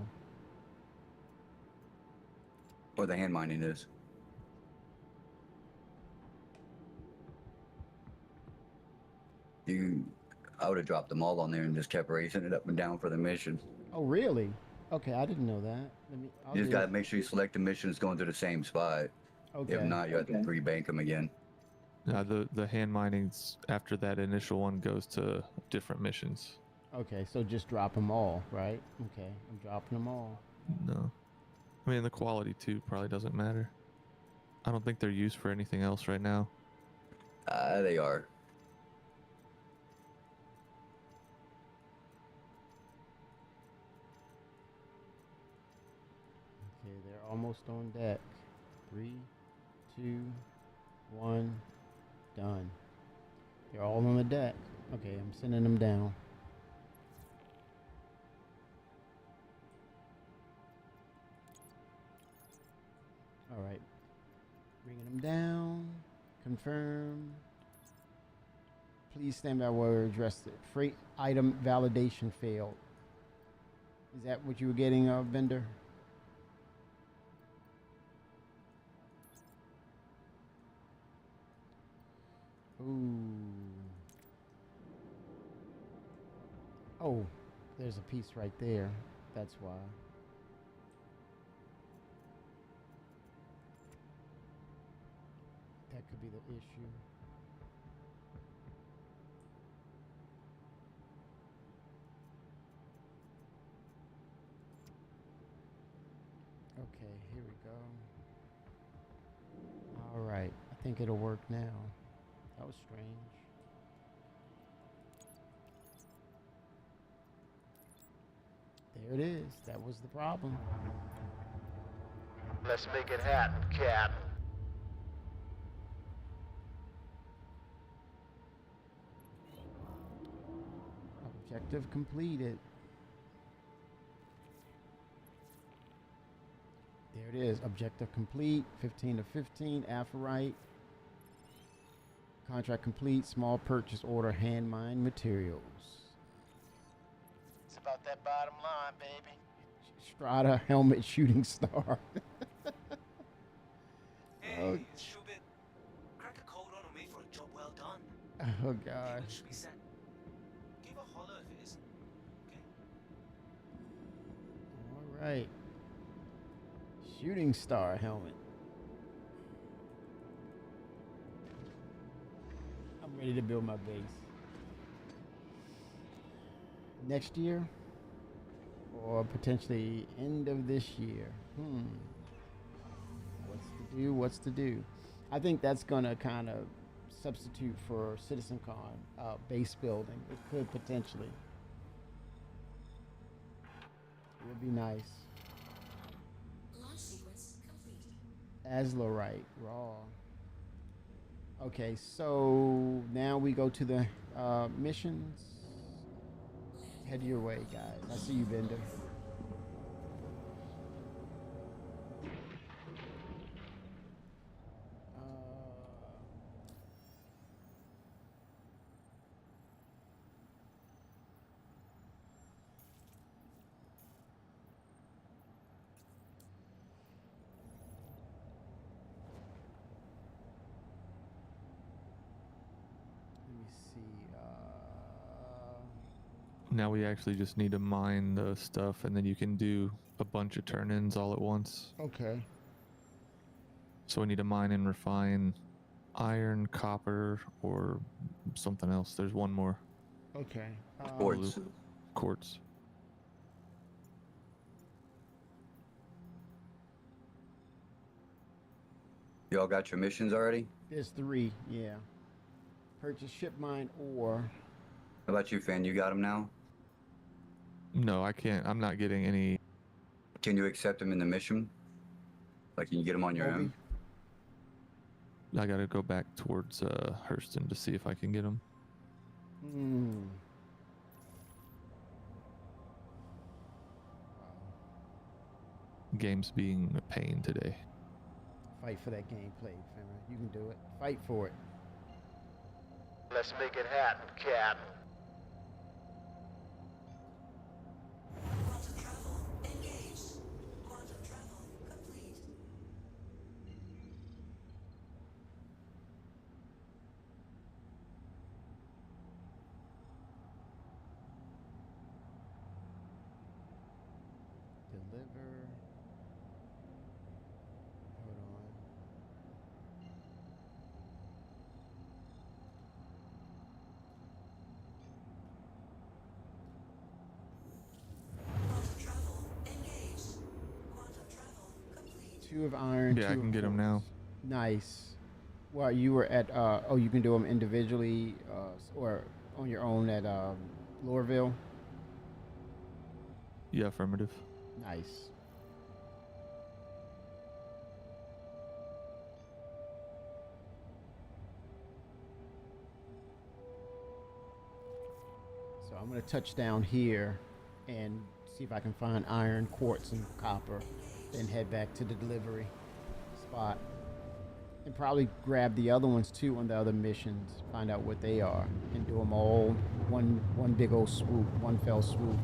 Or the hand mining is. I would have dropped them all on there and just kept racing it up and down for the mission. Oh really? Okay, I didn't know that. I'll You just do gotta it. make sure you select the missions going to the same spot. Okay. If not, you have to re-bank them again. The hand minings after that initial one goes to different missions. Okay, so just drop them all, right? Okay, I'm dropping them all. No. I mean, the quality too probably doesn't matter. I don't think they're used for anything else right now. They are. Okay, they're almost on deck. 3, 2, 1, done. They're all on the deck. Okay, I'm sending them down. All right, bringing them down. Confirm. Please stand by where addressed it. Freight item validation failed. Is that what you were getting, vendor? Ooh. Oh, there's a piece right there. That's why. That could be the issue. Okay, here we go. All right, I think it'll work now. That was strange. There it is. That was the problem. Let's make it happen, Cap. Objective completed. There it is. Objective complete. 15 to 15. Alpharite. Contract complete. Small purchase order. Hand mine materials. It's about that bottom line, baby. Strata helmet shooting star. Hey, it's Shubin. Crack a code on me for a job well done. Oh god. Payment should be sent. Give a holler if it isn't. Okay? All right. Shooting star helmet. I'm ready to build my base. Next year, or potentially end of this year. What's to do? I think that's gonna kind of substitute for CitizenCon base building. It could potentially. It would be nice. Launch sequence complete. Azlerite, raw. Okay, so now we go to the missions. Head your way, guys. I see you, Bender. Now we actually just need to mine the stuff, and then you can do a bunch of turn-ins all at once. Okay. So we need to mine and refine iron, copper, or something else. There's one more. Okay. Quartz. Quartz. Y'all got your missions already? There's 3, yeah. Purchase ship mine or. How about you, Fan? You got them now? No, I can't. I'm not getting any. Can you accept them in the mission? Like, can you get them on your own? I gotta go back towards Hurston to see if I can get them. Game's being a pain today. Fight for that gameplay, Fenrir. You can do it. Fight for it. Let's make it happen, Cap. Quantum travel engaged. Quantum travel complete. Deliver. Hold on. Quantum travel engaged. Quantum travel complete. 2 of iron. Yeah, I 2 can of get them now. quartz. Nice. Well, you were at. Oh, you can do them individually, or on your own at Lorville. Yeah, affirmative. Nice. So I'm going to touch down here and see if I can find iron, quartz, and copper, then head back to the delivery spot. And probably grab the other ones too on the other missions, find out what they are, and do them all one big old swoop, one fell swoop.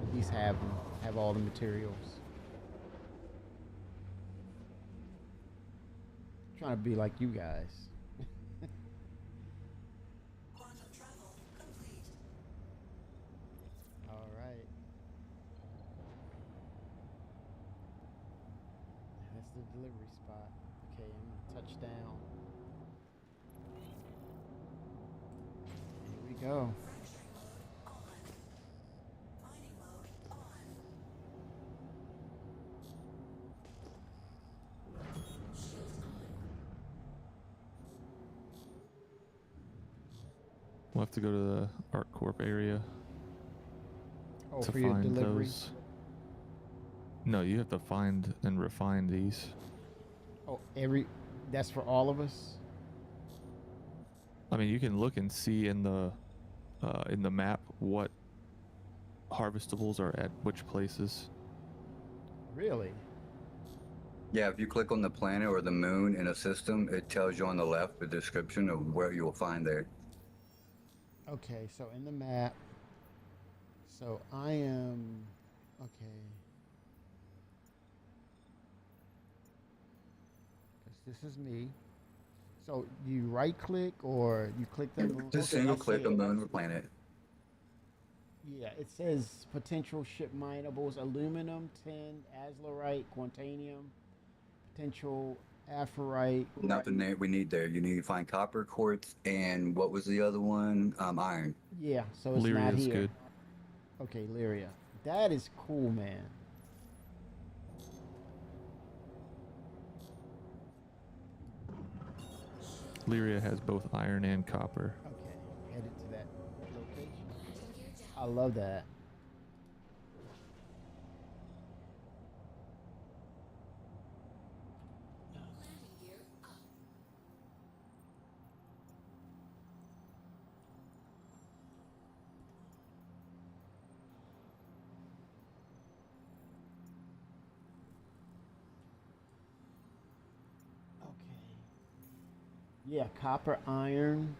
At least have them, have all the materials. Trying to be like you guys. Quantum travel complete. All right. That's the delivery spot. Okay, I'm gonna touch down. Here we go. Mining mode on. Shields on. We'll have to go to the ArcCorp area Oh, to for your find delivery? those. No, you have to find and refine these. Oh, that's for all of us? I mean, you can look and see in the map what harvestables are at which places. Really? Yeah, if you click on the planet or the moon in a system, it tells you on the left the description of where you will find there. Okay, so in the map, so I am, okay. This is me. So you right click or you click the moon? Just Okay, single I see click the it. moon or planet. Yeah, it says potential ship minables: aluminum, tin, azlerite, quantanium, potential aphrite. Nothing that we need there. You need to find copper, quartz, and what was the other one? Iron. Yeah, so it's not Lyria's here. good. Okay, Lyria. That is cool, man. Lyria has both iron and copper. Okay, headed to that location. I love that. Yeah, copper, iron.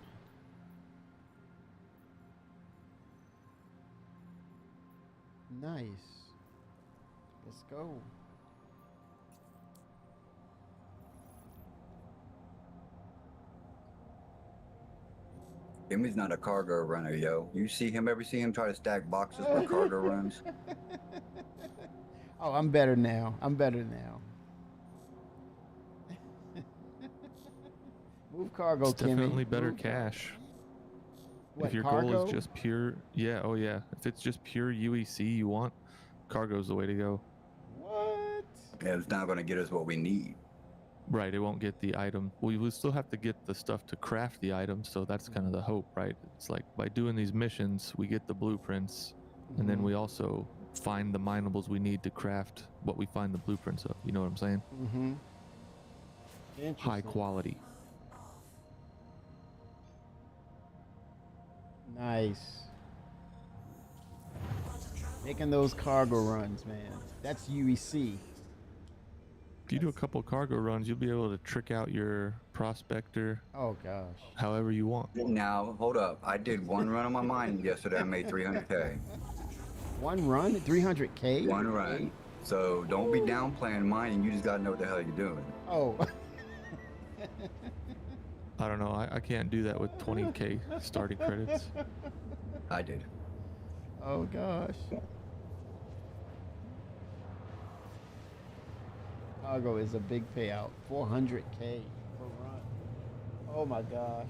Nice. Let's go. Jimmy's not a cargo runner, yo. You see him ever see him try to stack boxes for cargo runs? Oh, I'm better now. I'm better now. Move cargo, It's Kimmy. definitely better Move- cash. What, If your cargo? goal is just pure, yeah, oh yeah. If it's just pure UEC you want, cargo's the way to go. What? Yeah, it's not going to get us what we need. Right, it won't get the item. We will still have to get the stuff to craft the item, so that's kind of the hope, right? It's like by doing these missions, we get the blueprints, and then Mhm. we also find the minables we need to craft what we find the blueprints of. You know what I'm saying? Mm-hmm. High Interesting. quality. Nice. Making those cargo runs, man. That's UEC. If you do a couple cargo runs, you'll be able to trick out your prospector Oh gosh. however you want. Now, hold up. I did one run on my mining yesterday. I made 300K. One run, 300K. One run. So don't be downplaying mining. You just got to know what the hell you're doing. Oh. I don't know. I can't do that with 20K starting credits. I did. Oh gosh. Cargo is a big payout. 400K per run. Oh my gosh.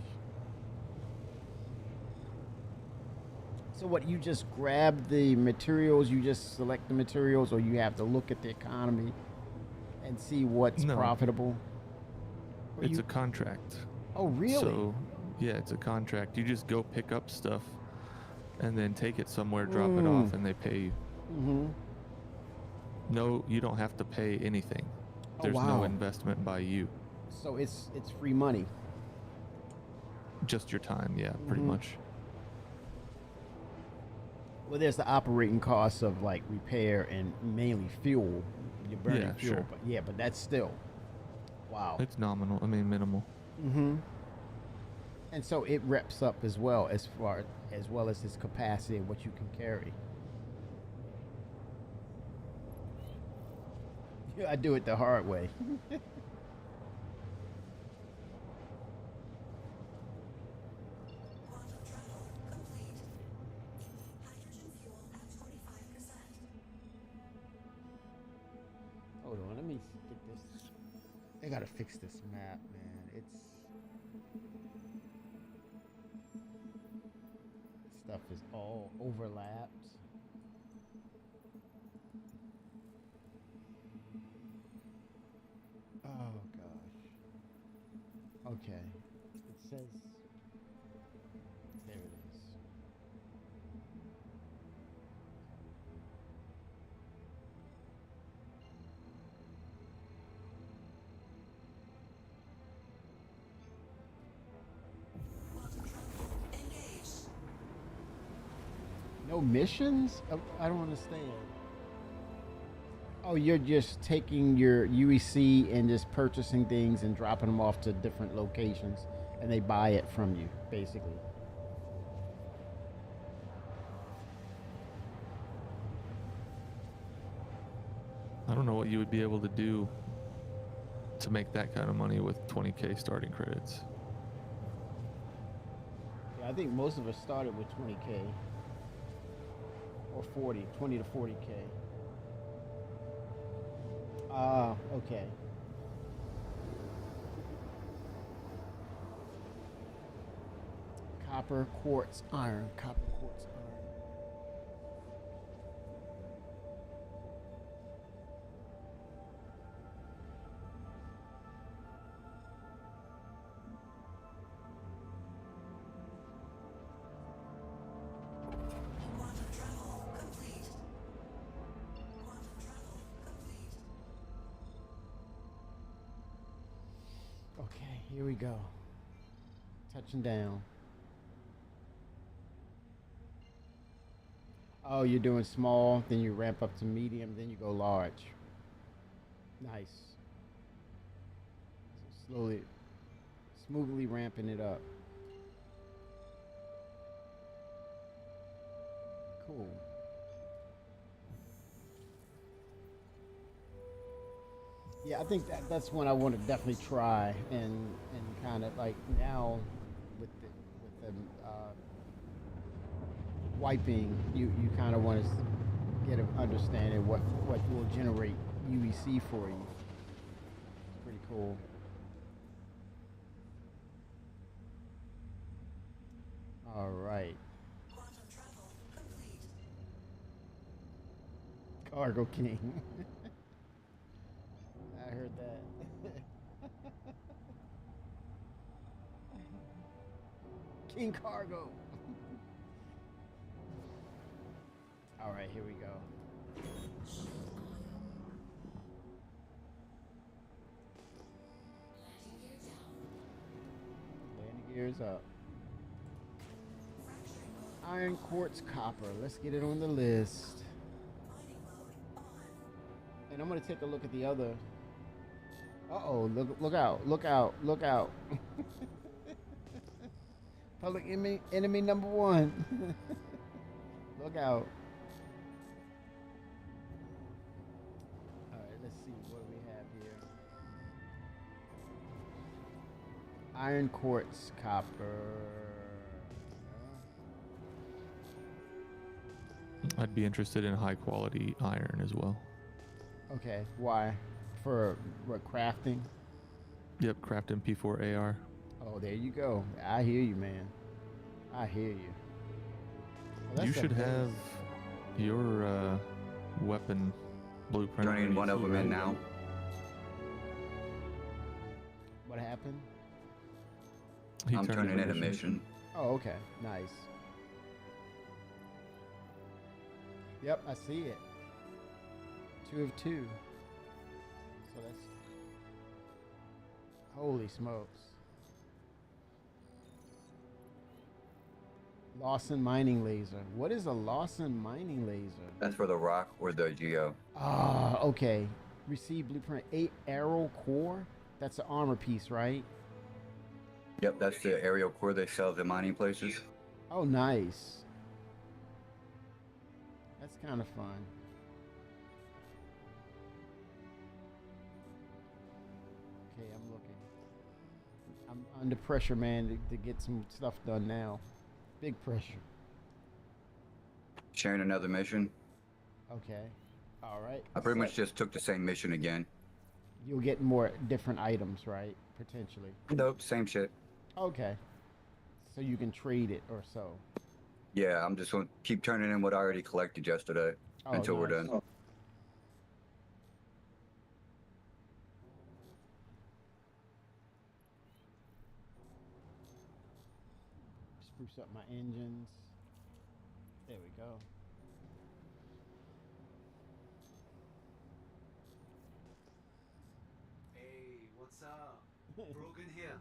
So what, you just grab the materials, you just select the materials, or you have to look at the economy and see what's No. profitable? Or It's you- a contract. Oh really? So, yeah, it's a contract. You just go pick up stuff and then take it somewhere, drop it off, and they pay you. Mm-hmm. No, you don't have to pay anything. Oh, There's wow. no investment by you. So it's free money. Just your time, yeah, pretty Mhm. much. Well, there's the operating costs of like repair and mainly fuel. You're burning Yeah, fuel, sure. but that's still wow. It's nominal. I mean, minimal. Mm-hmm. And so it reps up as well as its capacity and what you can carry. Yeah, I do it the hard way. Hold on, let me get this. They gotta fix this map, man. Stuff is all overlapped. Oh gosh. Okay. It says. There it is. No missions? I don't understand. Oh, you're just taking your UEC and just purchasing things and dropping them off to different locations, and they buy it from you, basically. I don't know what you would be able to do to make that kind of money with 20K starting credits. Yeah, I think most of us started with 20K or 20 to 40K. Ah, okay. Copper, quartz, iron. Copper, quartz, iron. Quantum travel complete. Quantum travel complete. Okay, here we go. Touching down. Oh, you're doing small, then you ramp up to medium, then you go large. Nice. So slowly, smoothly ramping it up. Cool. Yeah, I think that's one I want to definitely try and kind of like now with the wiping, you kind of want to get an understanding what will generate UEC for you. It's pretty cool. All right. Quantum travel complete. Cargo King. I heard that. King Cargo. All right, here we go. Landing gears up. Iron, quartz, copper. Let's get it on the list. And I'm gonna take a look at the other. Uh-oh, look out, look out, look out. Public enemy number one. Look out. All right, let's see, what do we have here? Iron, quartz, copper. I'd be interested in high quality iron as well. Okay, why? For what, crafting? Yep, crafting P4 AR. Oh, there you go. I hear you, man. I hear you. Well, You that's should a- have your weapon blueprint. Turning already one of too, them in right? now. What happened? He I'm turned turning in a mission. mission. Oh, okay. Nice. Yep, I see it. 2 of 2. So that's... Holy smokes. Lawson mining laser. What is a Lawson mining laser? That's for the rock or the geo. Ah, okay. Receive blueprint 8 arrow core. That's an armor piece, right? Yep, that's the aerial core they sell at the mining places. Oh, nice. That's kind of fun. Okay, I'm looking. I'm under pressure, man, to get some stuff done now. Big pressure. Sharing another mission. Okay. All right. I pretty much just took the same mission again. You'll get more different items, right? Potentially. Nope, same shit. Okay. So you can trade it or so. Yeah, I'm just going to keep turning in what I already collected yesterday Oh, until we're nice. done. Spruce up my engines. There we go. Hey, what's up? Brogan here.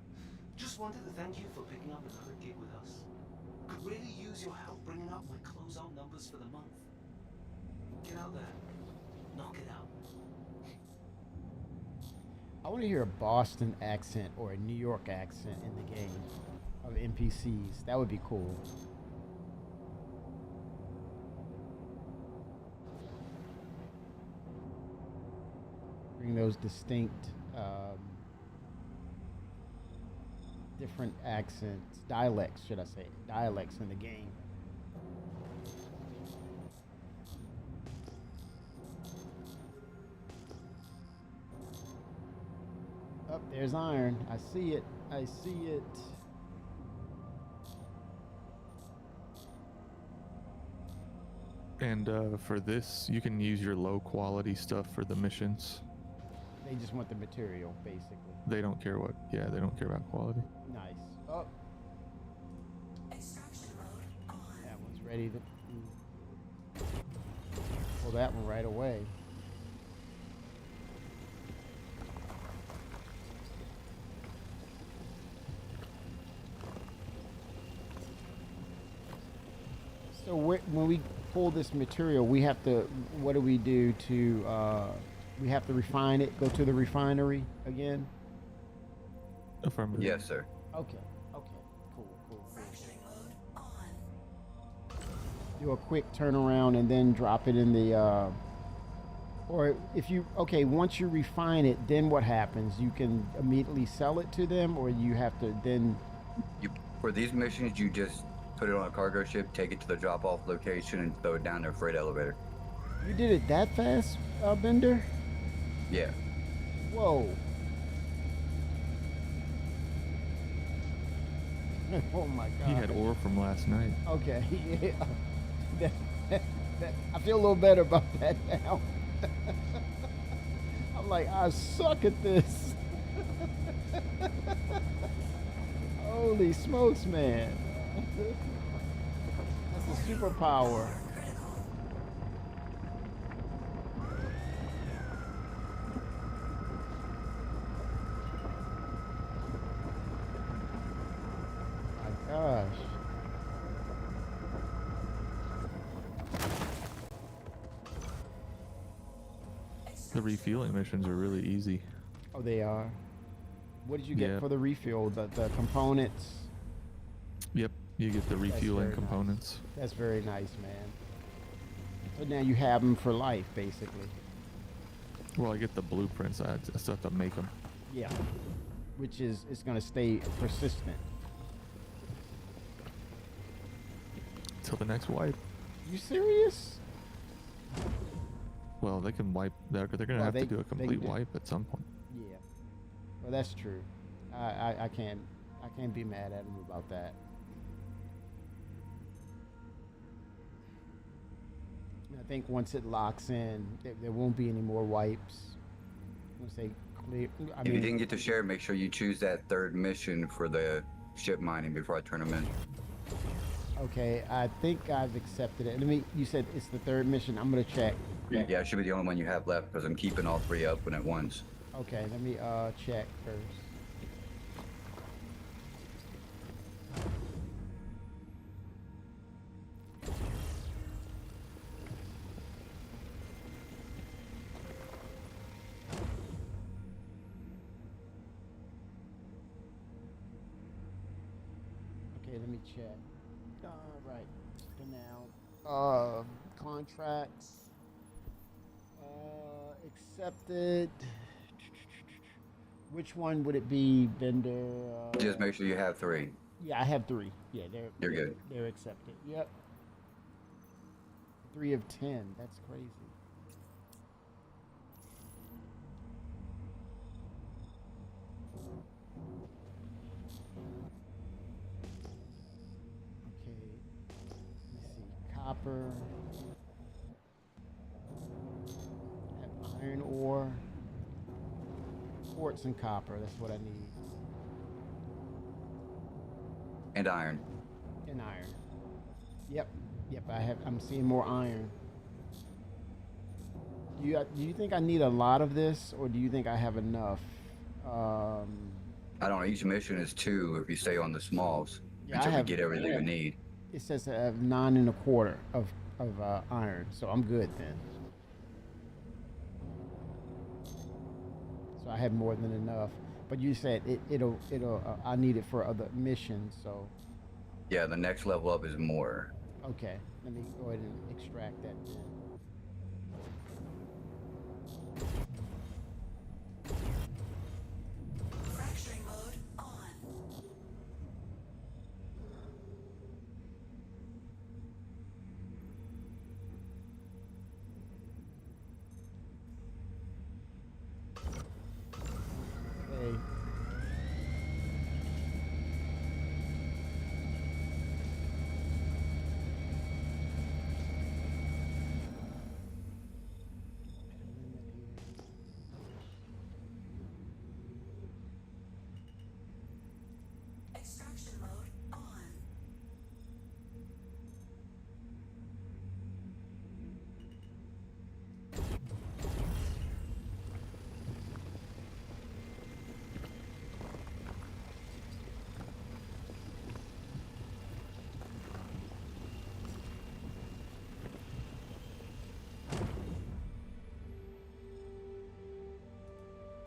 Just wanted to thank you for picking up another gig with us. Could really use your help bringing up my closeout numbers for the month. Get out there. Knock it out. I want to hear a Boston accent or a New York accent in the game of NPCs. That would be cool. Bring those distinct different accents, dialects, should I say, dialects in the game. Up there's iron. I see it. I see it. And for this, you can use your low quality stuff for the missions. They just want the material, basically. They don't care what. Yeah, they don't care about quality. Nice. Oh. That one's ready to pull that one right away. So when we pull this material, we have to, what do we do to, we have to refine it, go to the refinery again? Affirmative. Yes, sir. Okay, okay, cool. Do a quick turnaround and then drop it in the, or if you, okay, once you refine it, then what happens? You can immediately sell it to them, or you have to then... For these missions, you just put it on a cargo ship, take it to the drop-off location, and throw it down their freight elevator. You did it that fast, Bender? Yeah. Whoa. Oh my god. He had ore from last night. Okay, yeah. I feel a little better about that now. I'm like, I suck at this. Holy smokes, man. That's a superpower. My gosh. The refueling missions are really easy. Oh, they are. What did you get Yeah. for the refuel? The components? Yep, you get the refueling very components. Nice. That's very nice, man. So now you have them for life, basically. Well, I get the blueprints. I just have to make them. Yeah. Which is, it's going to stay persistent. Till the next wipe. You serious? Well, they can wipe. They're gonna Well, have they- to do a they complete do. wipe at some point. Yeah. Well, that's true. I can't be mad at him about that. And I think once it locks in, there won't be any more wipes. Once they clear, If you didn't get to share, make sure you choose that third mission for the ship mining before I turn them in. okay, I think I've accepted it. You said it's the third mission. I'm gonna check. Yeah, it should be the only one you have left because I'm keeping all three open at once. Okay, let me check first. Okay, let me check. Right. For now. Contracts. Accepted. Which one would it be, vendor? Just make sure you have three. Yeah, I have 3. Yeah, You're good. They're accepted. Yep. 3 of 10. That's crazy. Okay. Let's see. Copper. Have iron ore. Quartz and copper. That's what I need. And iron. And iron. Yep. Yep. I'm seeing more iron. Do you think I need a lot of this, or do you think I have enough? I don't know. Each mission is 2 if you stay on the smalls Yeah, until I we have- get everything we need. It says I have 9 1/4 of iron, so I'm good then. So I have more than enough. But you said it'll I need it for other missions, so Yeah, the next level up is more. okay. Let me go ahead and extract that then. Fracturing mode on. Okay. Extraction mode on.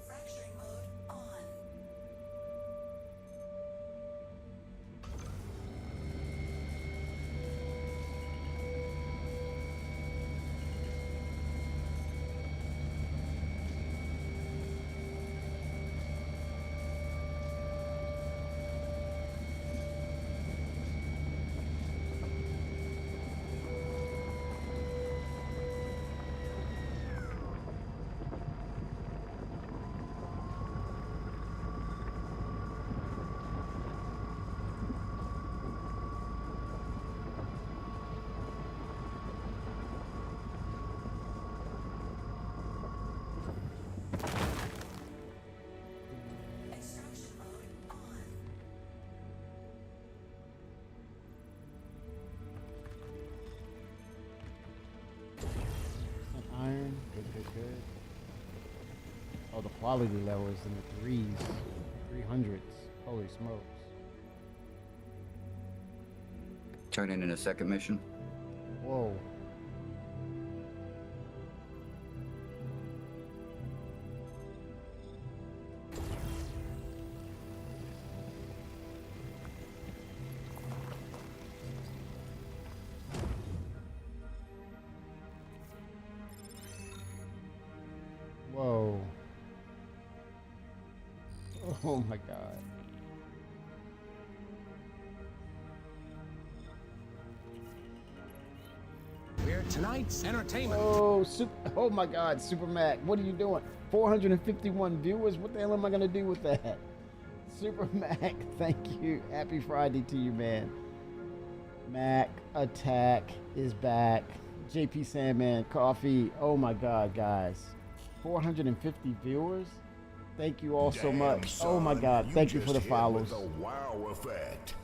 Fracturing mode on. Extraction mode on. Iron, good, good, good. Oh, the quality level is in the threes, 300s. Holy smokes. Turning in a second mission. Whoa. Whoa. Oh my God. We're tonight's entertainment. Oh my God, Super Mac, what are you doing? 451 viewers. What the hell am I gonna do with that? Super Mac, thank you. Happy Friday to you, man. Mac Attack is back. JP Sandman, Coffee. Oh my God, guys. 450 viewers. Thank you all so much. Oh my God, thank you for the follows. Wow effect.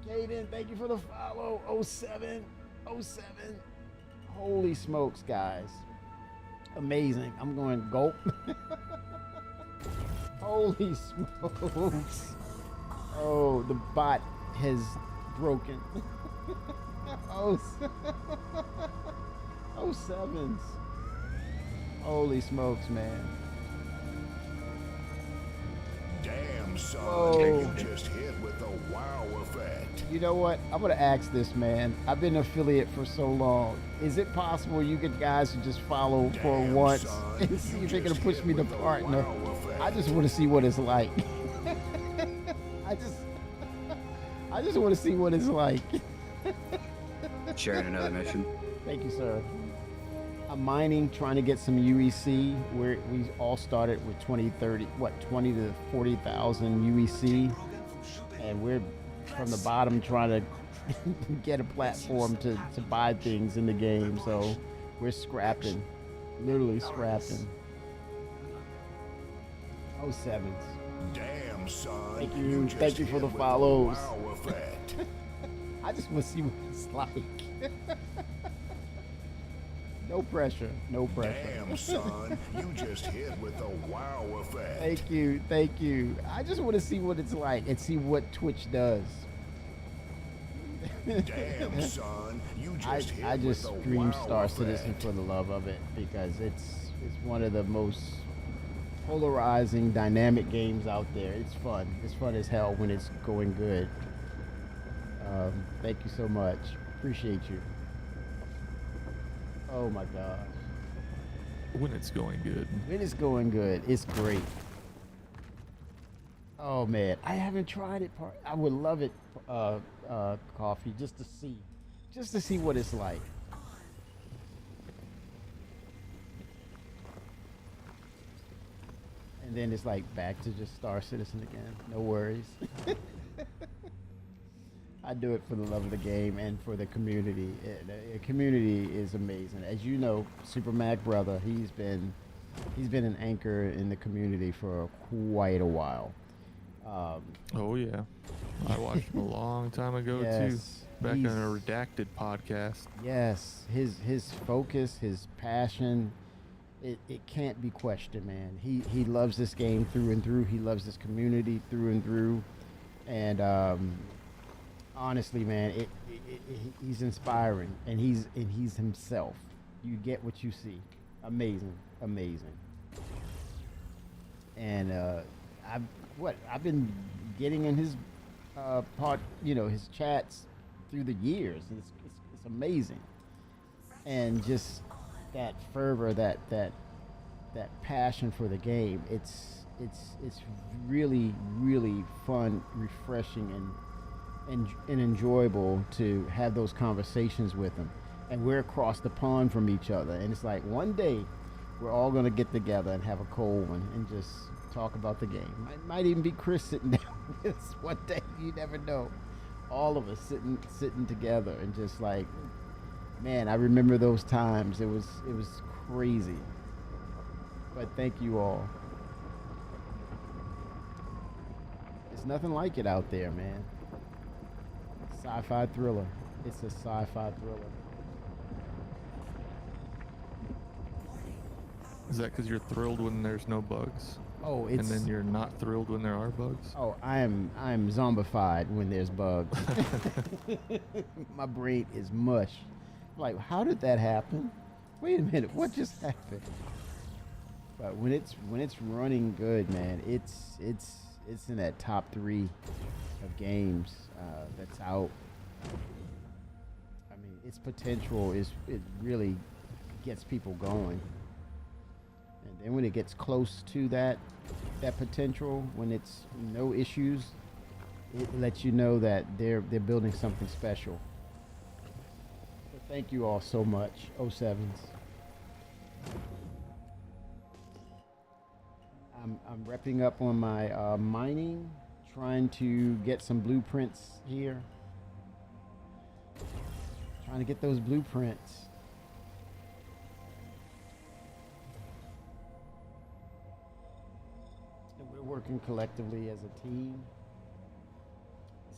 Caden, thank you for the follow. 07. Holy smokes, guys. Amazing. I'm going gulp. Holy smokes. Oh, the bot has broken. Oh, 07s. Holy smokes, man. Damn, son. Whoa. You just hit with the wow effect. You know what? I'm gonna ask this, man. I've been an affiliate for so long. Is it possible you guys could just follow for once and see if they're gonna push me to partner? I just want to see what it's like. I just want to see what it's like. Sharing another mission. Thank you, sir. I'm mining, trying to get some UEC. We all started with 20 to 40,000 UEC, and we're from the bottom trying to get a platform to buy things in the game. So we're scrapping, literally scrapping. 07s. Damn, son. Thank you for the follows. Wow effect. I just want to see what it's like. No pressure. Damn, son. You just hit with the wow effect. Thank you. I just want to see what it's like and see what Twitch does. Damn, son. You just hit I just with the stream wow Star effect. Citizen for the love of it because it's one of the most polarizing, dynamic games out there. It's fun. It's fun as hell when it's going good. Thank you so much. Appreciate you. Oh my gosh. When it's going good. When it's going good, it's great. Oh man, I haven't tried it. I would love it, Coffee, just to see what it's like. and then it's like back to just Star Citizen again. No worries. I do it for the love of the game and for the community. The community is amazing. As you know, Super Mac Brother, he's been an anchor in the community for quite a while. Oh yeah, I watched him a long time ago too, back on a Redacted podcast. Yes, his focus, his passion, it can't be questioned, man. He loves this game through and through. He loves this community through and through, and honestly, man, he's inspiring, and he's himself. You get what you see. Amazing. And I've been getting in his his chats through the years. It's amazing, and just that fervor, that passion for the game. It's really fun, refreshing, and enjoyable to have those conversations with him. And we're across the pond from each other, and it's like one day we're all gonna get together and have a cold one and just talk about the game. It might even be Chris sitting down with us one day. You never know. All of us sitting together and just like, man, I remember those times. It was crazy. But thank you all. It's nothing like it out there, man. Sci-fi thriller. It's a sci-fi thriller. Is that because you're thrilled when there's no bugs? Oh, it's... And then you're not thrilled when there are bugs? Oh, I'm zombified when there's bugs. My brain is mush. Like, how did that happen? Wait a minute, what just happened? But when it's running good, man, it's in that top 3 of games that's out. I mean, its potential it really gets people going. And then when it gets close to that potential, when it's no issues, it lets you know that they're building something special. So thank you all so much, 07s. I'm repping up on my mining, trying to get some blueprints here. Trying to get those blueprints. We're working collectively as a team.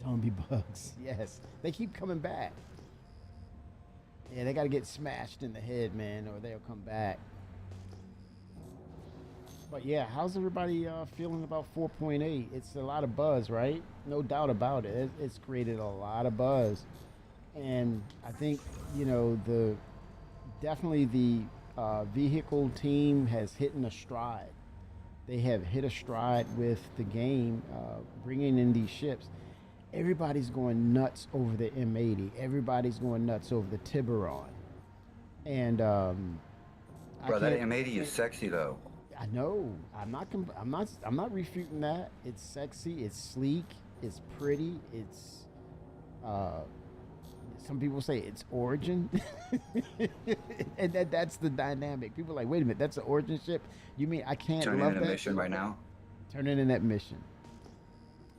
Zombie bugs, yes. They keep coming back. Yeah, they gotta get smashed in the head, man, or they'll come back. But yeah, how's everybody feeling about 4.8? It's a lot of buzz, right? No doubt about it. It's created a lot of buzz. And I think, definitely the vehicle team has hit a stride. They have hit a stride with the game, bringing in these ships. Everybody's going nuts over the M80. Everybody's going nuts over the Tiburon. And bro, that M80 is sexy though. I know. I'm not refuting that. It's sexy. It's sleek. It's pretty. It's some people say it's Origin, and that's the dynamic. People are like, wait a minute, that's an Origin ship? You mean I can't Turn love in a that mission ship? right now. Turn in that mission,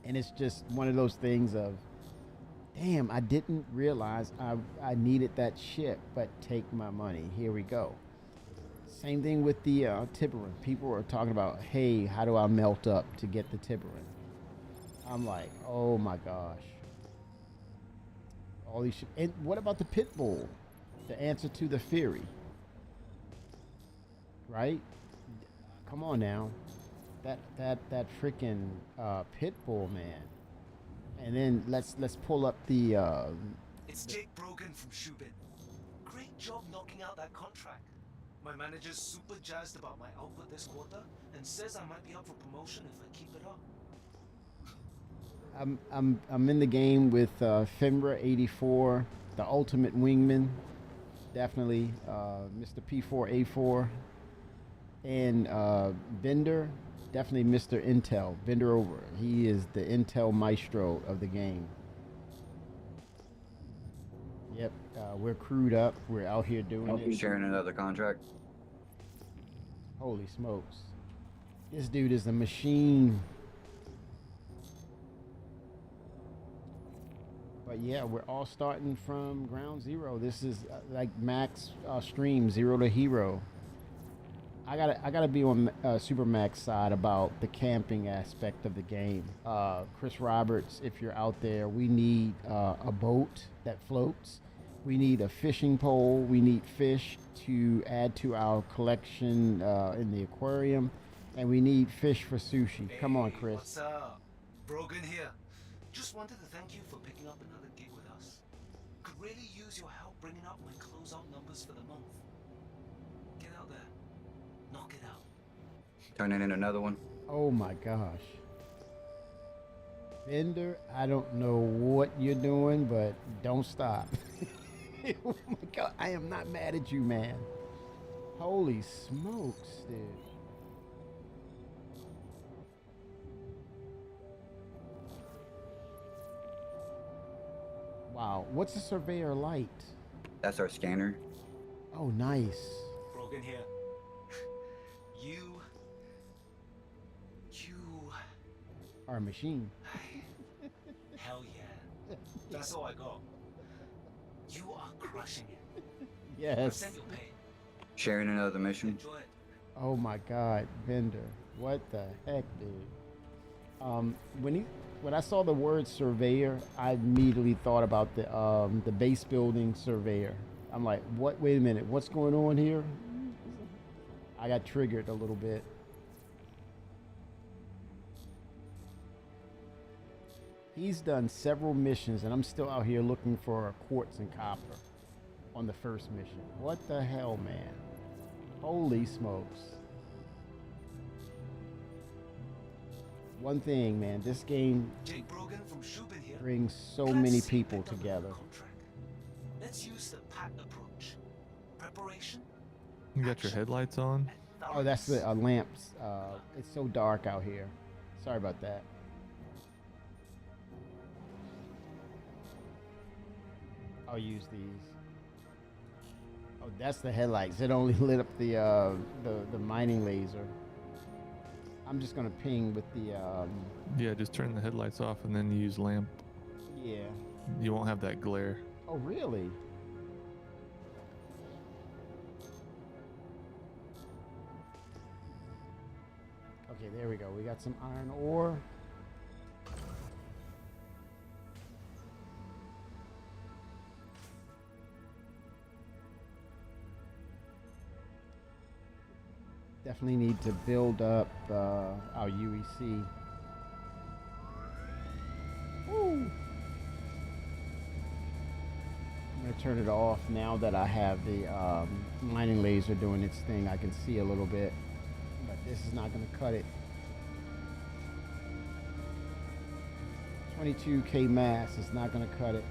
and it's just one of those things of, damn, I didn't realize I needed that ship, but take my money. Here we go. Same thing with the Tiburon. People are talking about, hey, how do I melt up to get the Tiburon? I'm like, oh my gosh. All these and what about the Pitbull? The answer to the Fury. Right? Come on now. That freaking Pitbull, man. And then let's pull up the It's Jake Brogan from Shubin. Great job knocking out that contract. My manager's super jazzed about my output this quarter and says I might be up for promotion if I keep it up. I'm in the game with Fimbra 84, the ultimate wingman, definitely Mr. P4A4, and Bender, definitely Mr. Intel, Bender over. He is the Intel maestro of the game. Yep, we're crewed up. We're out here doing it. Sharing another contract. Holy smokes. This dude is a machine. But yeah, we're all starting from ground zero. This is like Max stream, Zero to Hero. I gotta be on Super Max side about the camping aspect of the game. Chris Roberts, if you're out there, we need a boat that floats. We need a fishing pole. We need fish to add to our collection in the aquarium. And we need fish for sushi. Come on, Chris. What's up? Brogan here. Just wanted to thank you for picking up another gig with us. Could really use your help bringing up my closeout numbers for the month. Get out there. Knock it out. Turning in another one. Oh my gosh. Bender, I don't know what you're doing, but don't stop. Oh my God, I am not mad at you, man. Holy smokes, dude. Wow, what's a surveyor light? That's our scanner. Oh, nice. Brogan here. You Our machine. hell yeah. That's all I got. You are crushing it. Yes. Send your pay. Sharing another mission. Enjoy it. Oh my God, Bender. What the heck, dude? When I saw the word surveyor, I immediately thought about the base building surveyor. I'm like, what? Wait a minute, what's going on here? I got triggered a little bit. He's done several missions, and I'm still out here looking for quartz and copper on the first mission. What the hell, man? Holy smokes. One thing, man, this game Jake Brogan from Shubin here. brings so Glad to many see you people picked up together. another contract. Let's use the PAT approach. Preparation. You got your headlights on? Oh, that's the lamps. It's so dark out here. Sorry about that. I'll use these. Oh, that's the headlights. It only lit up the mining laser. I'm just gonna ping with the Yeah, just turn the headlights off and then use lamp. yeah. You won't have that glare. Oh, really? Okay, there we go. We got some iron ore. Definitely need to build up our UEC. Woo! I'm gonna turn it off now that I have the mining laser doing its thing. I can see a little bit, but this is not gonna cut it. 22K mass is not gonna cut it.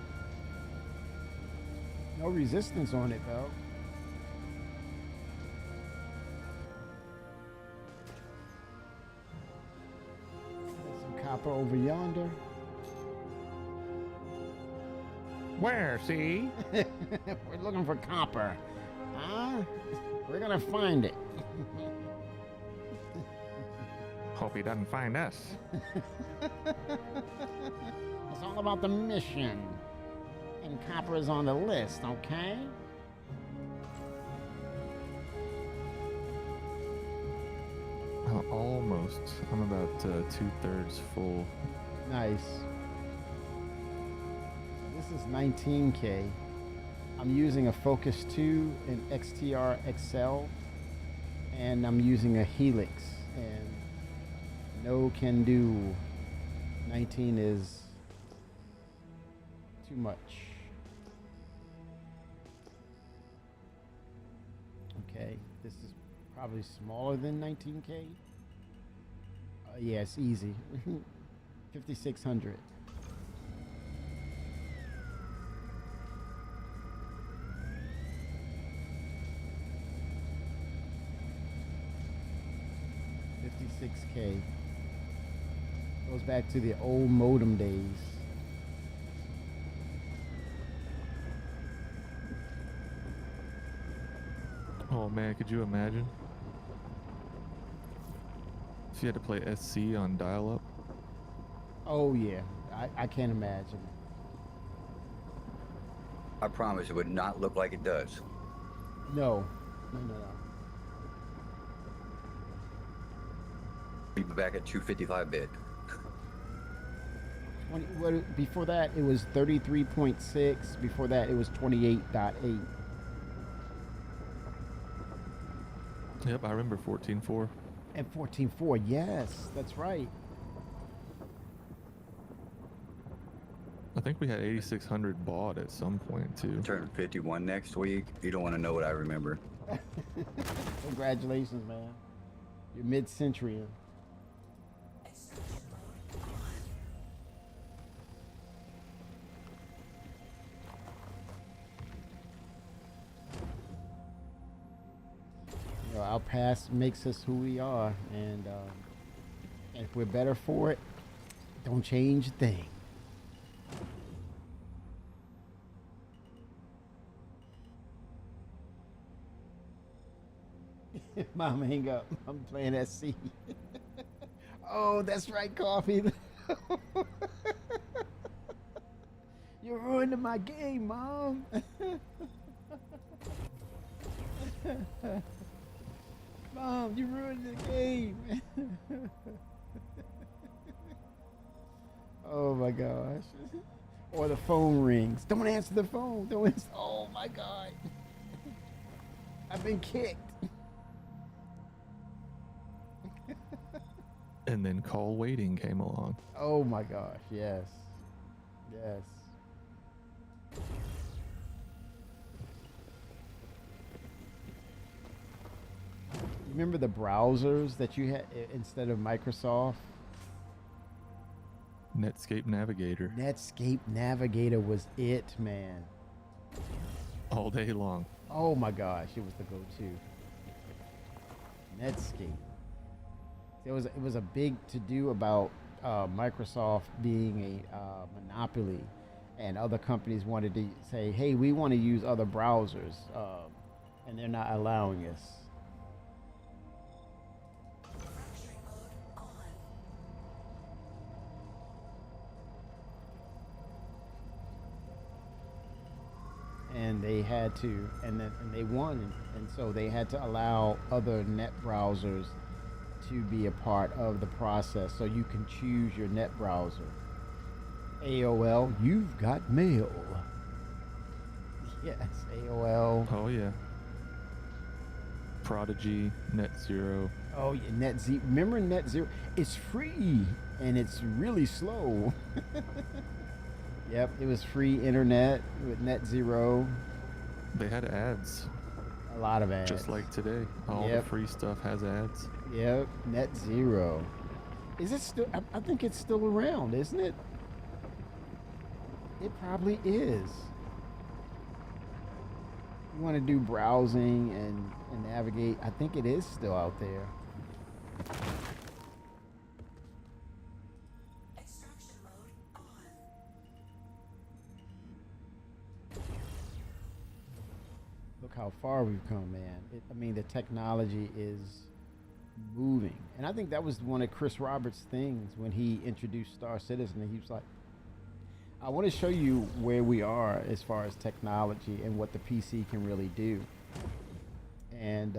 No resistance on it though. Copper over yonder. Where, see? We're looking for copper. Huh? We're gonna find it. Hope he doesn't find us. It's all about the mission. And copper is on the list, okay? Almost. I'm about 2/3 full. Nice. This is 19K. I'm using a Focus 2 and XTR XL, and I'm using a Helix, and no can do. 19 is too much. Okay, this is probably smaller than 19K. Yeah, it's easy. 5,600. $56K. Goes back to the old modem days. Oh man, could you imagine? If you had to play SC on dial-up, Oh yeah, I can't imagine. I promise it would not look like it does. No. Be back at 255-bit. Before that, it was 33.6. Before that, it was 28.8. yep, I remember 14.4. And 14.4, yes, that's right. I think we had 8600 bought at some point too. Turn 51 next week. You don't want to know what I remember. Congratulations, man. You're mid-centurion. You know, our past makes us who we are, and if we're better for it, don't change a thing. Mom, hang up. I'm playing SC. Oh, that's right, Coffee. You're ruining my game, Mom. Mom, you ruined the game. Oh my gosh. Or the phone rings. Don't answer the phone. Don't answer. Oh my God. I've been kicked. And then call waiting came along. Oh my gosh, yes. Yes. Remember the browsers that you had instead of Microsoft? Netscape Navigator. Netscape Navigator was it, man. All day long. Oh my gosh, it was the go-to. Netscape. It was a big to-do about Microsoft being a monopoly, and other companies wanted to say, hey, we want to use other browsers, and they're not allowing us. And they had to, and they won, and so they had to allow other net browsers to be a part of the process, so you can choose your net browser. AOL, you've got mail. Yes, AOL. Oh yeah. Prodigy, NetZero. Oh yeah, NetZero. Remember NetZero? It's free and it's really slow. Yep, it was free internet with NetZero. They had ads. A lot of ads. Just like today. All the free stuff has ads. Yep, NetZero. Is it still? I think it's still around, isn't it? It probably is. You want to do browsing and navigate. I think it is still out there. Look how far we've come, man. I mean, the technology is moving. And I think that was one of Chris Roberts' things when he introduced Star Citizen. He was like, I want to show you where we are as far as technology and what the PC can really do. And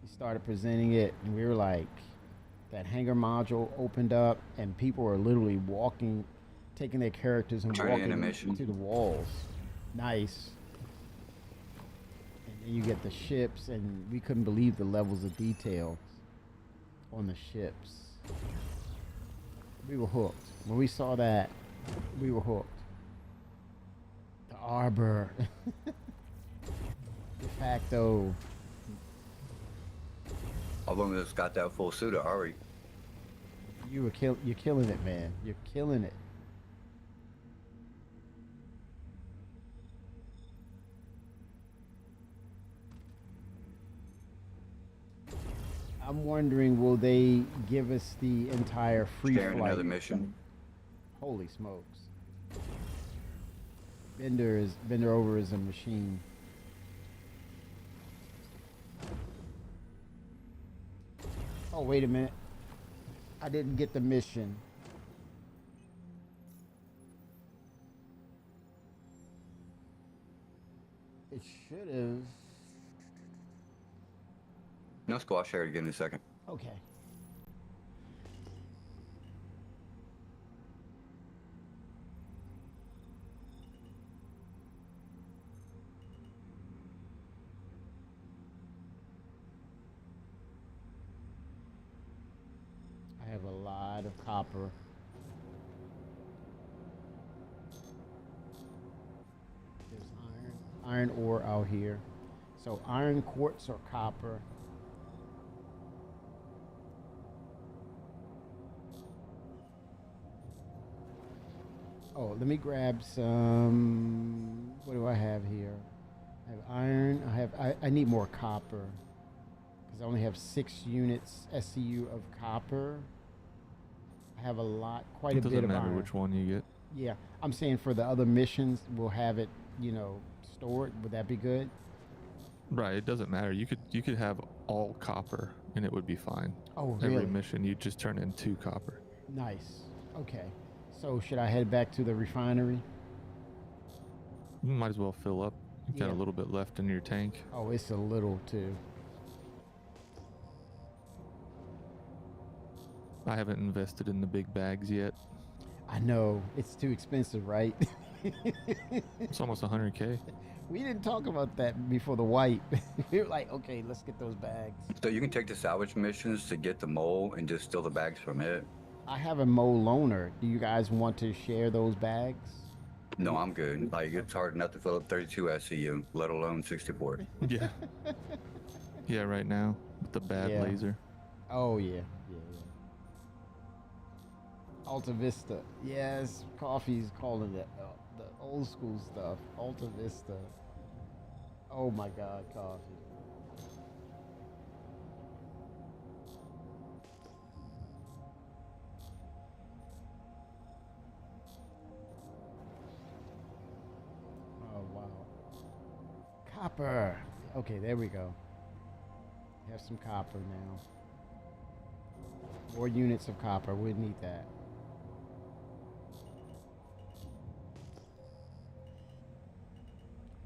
he started presenting it, and we were like, that hangar module opened up, and people were literally walking, taking their characters and walking to the walls. Nice. And then you get the ships, and we couldn't believe the levels of detail on the ships. We were hooked. When we saw that, we were hooked. The Arbor. De facto. All of us got that full suit of Ari. You're killing it, man. You're killing it. I'm wondering, will they give us the entire free Sharing flight? another mission. Holy smokes. Bender over is a machine. Oh, wait a minute. I didn't get the mission. It should have. No squad, I'll share it again in a second. Okay. I have a lot of copper. There's iron ore out here. So iron quartz or copper. Oh, let me grab some. What do I have here? I have iron. I need more copper because I only have 6 units SCU of copper. I have a lot, quite a bit of iron. It doesn't matter which one you get. Yeah, I'm saying for the other missions, we'll have it, stored. Would that be good? Right, it doesn't matter. You could have all copper and it would be fine. Oh, really? Every mission you just turn in 2 copper. Nice. Okay. So should I head back to the refinery? You might as well fill up. You got a little bit left in your tank. Oh, it's a little too. I haven't invested in the big bags yet. I know. It's too expensive, right? It's almost 100K. We didn't talk about that before the wipe. We were like, okay, let's get those bags. So you can take the salvage missions to get the mole and just steal the bags from it. I have a mole loaner. Do you guys want to share those bags? No, I'm good. Like, it's hard enough to fill up 32 SCU, let alone 64. Yeah. Yeah, right now with the bad laser. Oh, yeah. Alta Vista. Yes, Coffee's calling it the old school stuff. Alta Vista. Oh my God, Coffee. Oh wow. Copper. Okay, there we go. Have some copper now. More units of copper. We need that.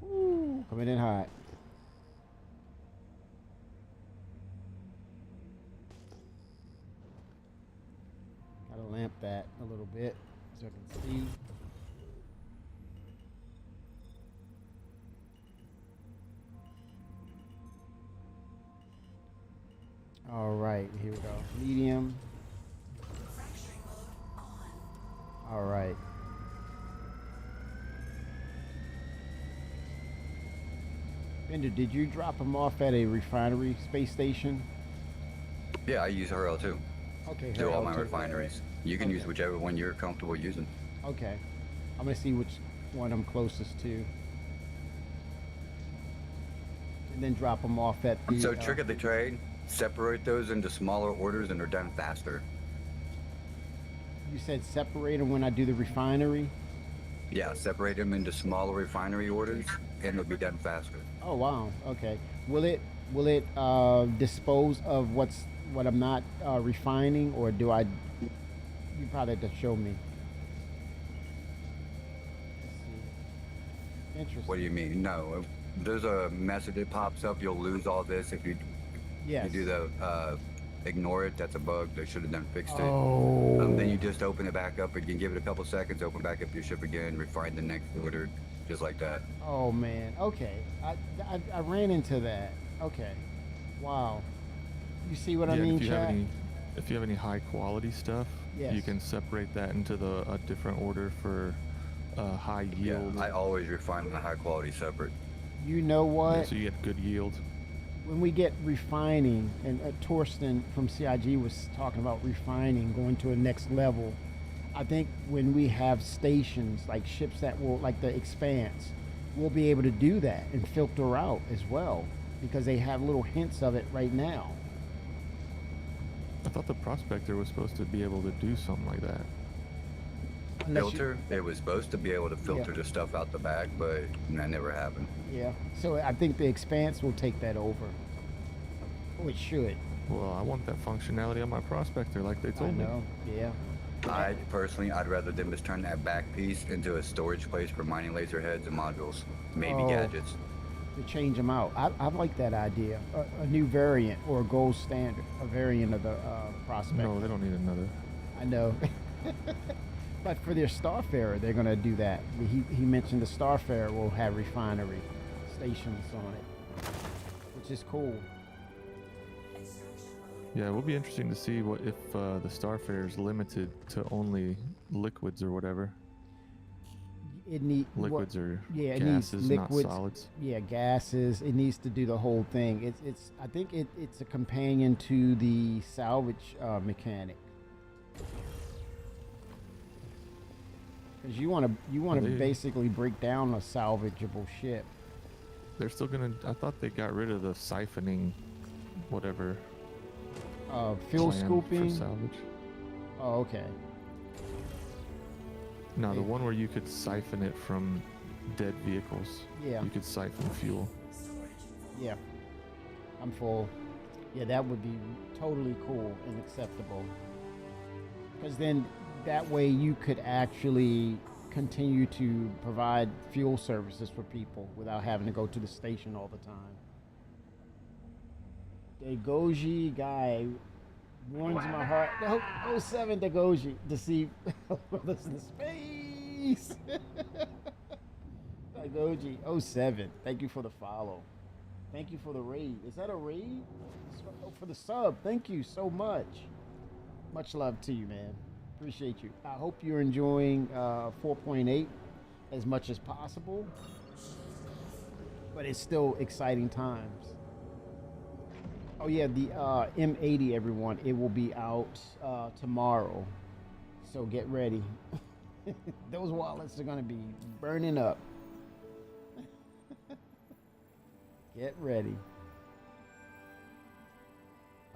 Woo, coming in hot. Gotta lamp that a little bit so I can see. All right, here we go. Medium. All right. Bender, did you drop them off at a refinery space station? Yeah, I use HRL too. Okay. Do all HRL my too. refineries. You can use whichever one you're comfortable using. Okay. I'm gonna see which one I'm closest to. And then drop them off at the... So trick of the trade, separate those into smaller orders and they're done faster. You said separate them when I do the refinery? Yeah, separate them into smaller refinery orders and it'll be done faster. Oh wow. Okay. Will it dispose of what I'm not refining, or do I? You probably have to show me. Let's see. Interesting. What do you mean? No, there's a message that pops up. You'll lose all this if you Yes. do the ignore it. That's a bug. They should have done fixed it. Oh. Then you just open it back up again. Give it a couple seconds. Open back up your ship again. Refine the next order, just like that. Oh man. Okay. I ran into that. Okay. Wow. You see what I mean, Chad? If you have any high quality stuff, Yes. you can separate that into a different order for high yield. Yeah, I always refine the high quality separate. You know what? Yeah, so you get good yield. When we get refining, and Torsten from CIG was talking about refining, going to a next level. I think when we have stations like ships that will, like the Expanse, we'll be able to do that and filter out as well, because they have little hints of it right now. I thought the Prospector was supposed to be able to do something like that. Filter? It was supposed to be able to filter the stuff out the back, but that never happened. Yeah. So I think the Expanse will take that over. Oh, it should. Well, I want that functionality on my Prospector, like they I told me. know. Yeah. I'd rather them just turn that back piece into a storage place for mining laser heads and modules, maybe Oh. gadgets. To change them out. I like that idea. A new variant or a gold standard, a variant of the Prospector. No, they don't need another. I know. But for their Starfarer, they're going to do that. He mentioned the Starfarer will have refinery stations on it, which is cool. Yeah, it will be interesting to see what if the Starfarer is limited to only liquids or whatever. Liquids or it gases, needs not liquids. solids. Yeah, gases. It needs to do the whole thing. I think it's a companion to the salvage mechanic. Because you want to basically break down a salvageable ship. They're still gonna. I thought they got rid of the siphoning, whatever. Fuel plan scooping. for salvage. Oh, okay. No, the one where you could siphon it from dead vehicles. Yeah. You could siphon fuel. Yeah. I'm full. Yeah, that would be totally cool and acceptable. Because then that way you could actually continue to provide fuel services for people without having to go to the station all the time. Dagoji guy warms my heart. Oh, 07 Dagoji to see brothers in space. Dagoji 07. Thank you for the follow. Thank you for the raid. Is that a raid? Oh, for the sub. Thank you so much. Much love to you, man. Appreciate you. I hope you're enjoying 4.8 as much as possible. But it's still exciting times. Oh yeah, the M80, everyone. It will be out tomorrow. So get ready. Those wallets are going to be burning up. Get ready.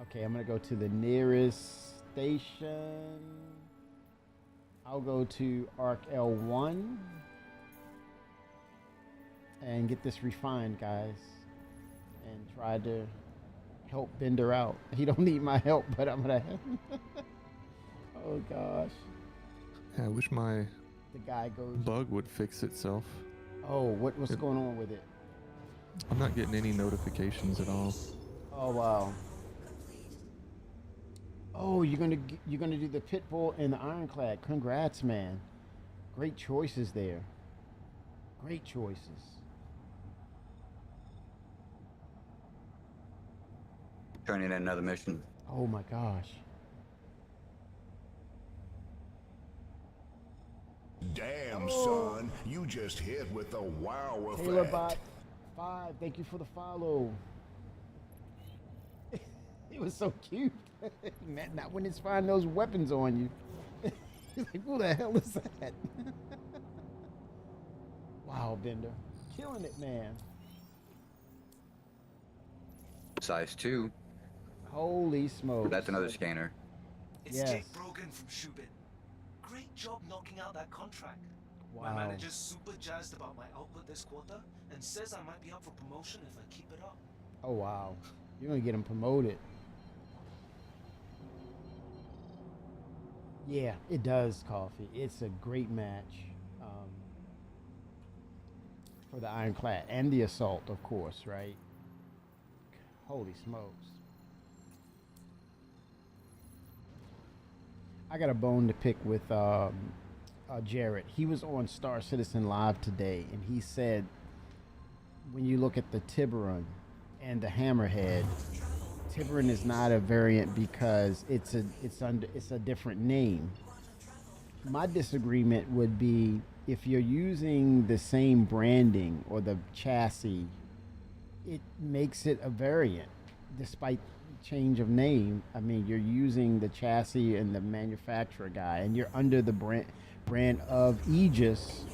Okay, I'm going to go to the nearest station. I'll go to Arc L1 and get this refined, guys, and try to help Bender out. He don't need my help, but I'm gonna help. Oh gosh. Yeah, I wish my The guy goes. bug would fix itself. Oh, what's going on with it? I'm not getting any notifications at all. Oh wow. Oh, you're gonna do the Pitbull and the Ironclad. Congrats, man. Great choices there. Great choices. Turning in another mission. Oh my gosh. Damn, son, you just hit with the wow effect. TaylorBot 5, thank you for the follow. He was so cute. Man, not when it's find those weapons on you. He's like, who the hell is that? Wow, Bender. Killing it, man. Size 2. Holy smokes. That's another scanner. It's Yes. Jake Brogan from Shubin. Great job knocking out that contract. My Wow. manager's super jazzed about my output this quarter and says I might be up for promotion if I keep it up. Oh, wow. You're going to get him promoted. Yeah, it does, Coffee. It's a great match for the Ironclad and the Assault, of course, right? Holy smokes. I got a bone to pick with Jarrett. He was on Star Citizen Live today, and he said when you look at the Tiburon and the Hammerhead, Tiburon is not a variant because it's a different name. My disagreement would be if you're using the same branding or the chassis, it makes it a variant despite change of name. I mean, you're using the chassis and the manufacturer guy, and you're under the brand of Aegis.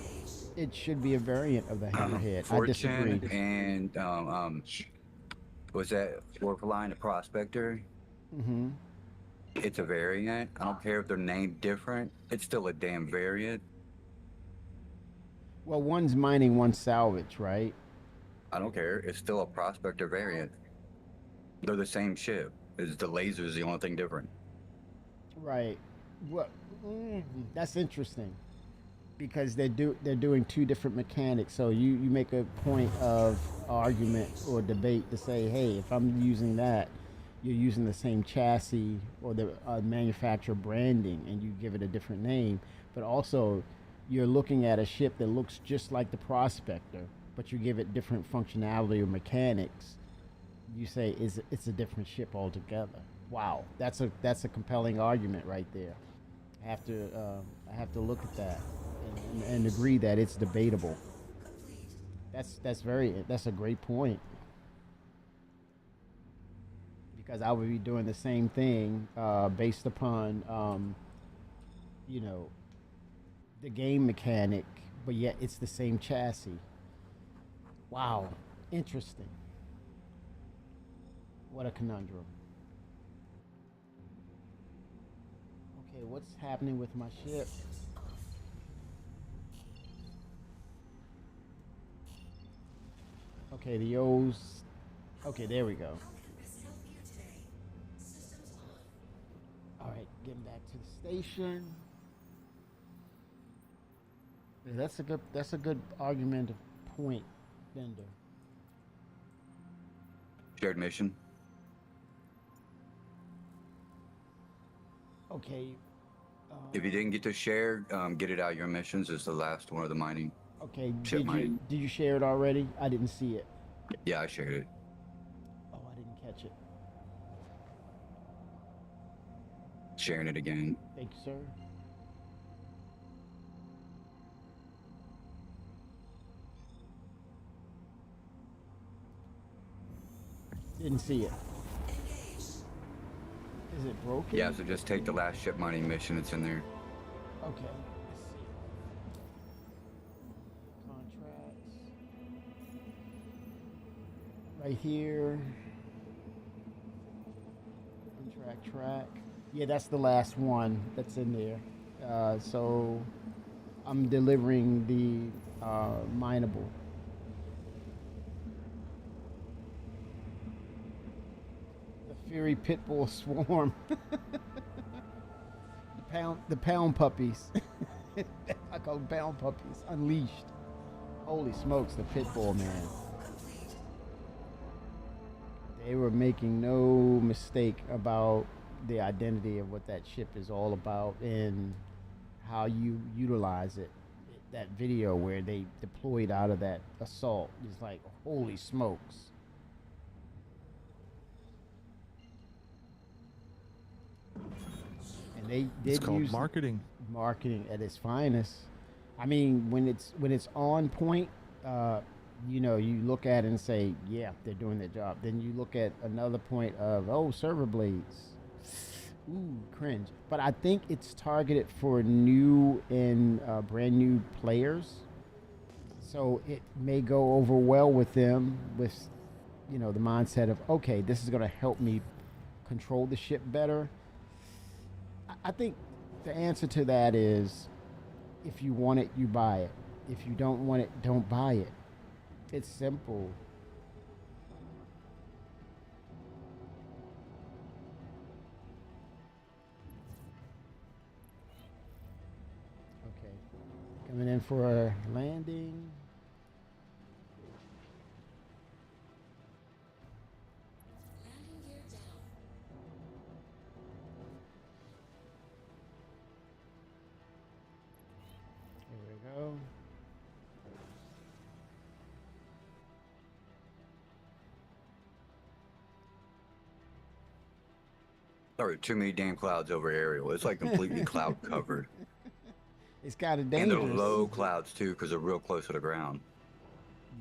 It should be a variant of the Hammerhead. I disagree. Fortune and was that fourth line, the Prospector? Mm-hmm. It's a variant. I don't care if they're named different. It's still a damn variant. Well, one's mining, one's salvage, right? I don't care. It's still a Prospector variant. They're the same ship. Is the lasers the only thing different? Right. Well, that's interesting because they're doing two different mechanics. So you make a point of argument or debate to say, hey, if I'm using that, you're using the same chassis or the manufacturer branding, and you give it a different name. But also, you're looking at a ship that looks just like the Prospector, but you give it different functionality or mechanics. You say it's a different ship altogether. Wow, that's a compelling argument right there. I have to look at that and agree that it's debatable. That's a great point, because I would be doing the same thing based upon you know, the game mechanic, but yet it's the same chassis. Wow, interesting. What a conundrum. Okay, what's happening with my ship? Okay, the O's. Okay, there we go. All right, getting back to the station. Yeah, that's a good argument of point, Bender. Shared mission. Okay. If you didn't get to share, get it out your missions. It's the last one of the mining. Okay. Ship mining. Did you share it already? I didn't see it. Yeah, I shared it. Oh, I didn't catch it. Sharing it again. Thank you, sir. Didn't see it. Is it broken? Yeah, so just take the last ship mining mission. It's in there. Okay. Let's see. Contracts. Right here. Contract track. Yeah, that's the last one that's in there. So I'm delivering the mineable. Fury Pitbull Swarm. the pound puppies. I call them pound puppies. Unleashed. Holy smokes, the Pitbull, man. They were making no mistake about the identity of what that ship is all about and how you utilize it. That video where they deployed out of that assault is like, holy smokes. And it's called marketing. Marketing at its finest. I mean, when it's on point, you know, you look at it and say, yeah, they're doing their job. Then you look at another point of, oh, server blades. Ooh, cringe. But I think it's targeted for new and brand new players. So it may go over well with them with, you know, the mindset of, okay, this is going to help me control the ship better. I think the answer to that is, if you want it, you buy it. If you don't want it, don't buy it. It's simple. Okay. Coming in for a landing. Go. Sorry, too many damn clouds over Ariel. It's like completely cloud covered. It's kind of And dangerous. they're low clouds too, because they're real close to the ground.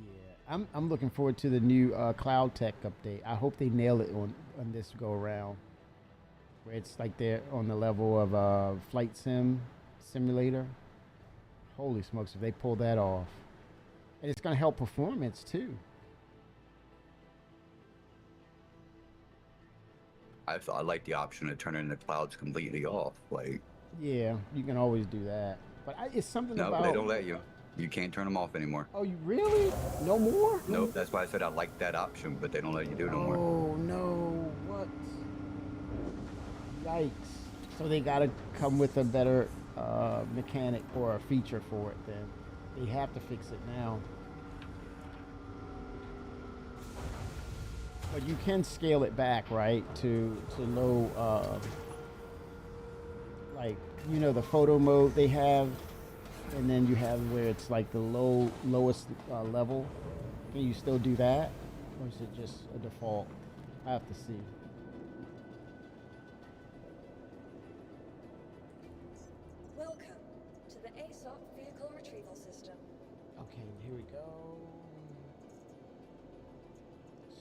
Yeah, I'm looking forward to the new Cloud Tech update. I hope they nail it on this go around, where it's like they're on the level of Flight Simulator. Holy smokes, if they pull that off. And it's going to help performance, too. I like the option of turning the clouds completely off. Like, Yeah, you can always do that. But it's something no, about... they don't let you. You can't turn them off anymore. Oh, you really? No more? Nope, that's why I said I like that option, but they don't let you do it no more. Oh, no. What? Yikes. So they gotta come with a better mechanic or a feature for it then. They have to fix it now. But you can scale it back, right, to low, like, you know, the photo mode they have, and then you have where it's like the lowest level. Can you still do that, or is it just a default? I have to see. Welcome to the ASOP Vehicle Retrieval System. Okay, here we go.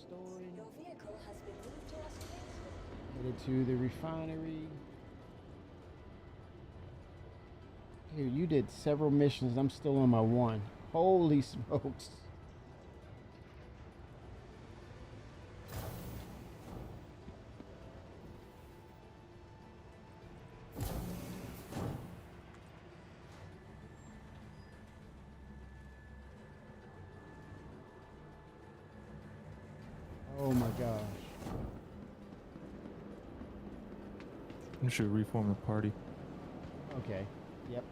Storing. Your vehicle has been moved to our space. Headed to the refinery. Here, you did several missions. I'm still on my one. Holy smokes. Oh my gosh. You should reform the party. Okay. Yep.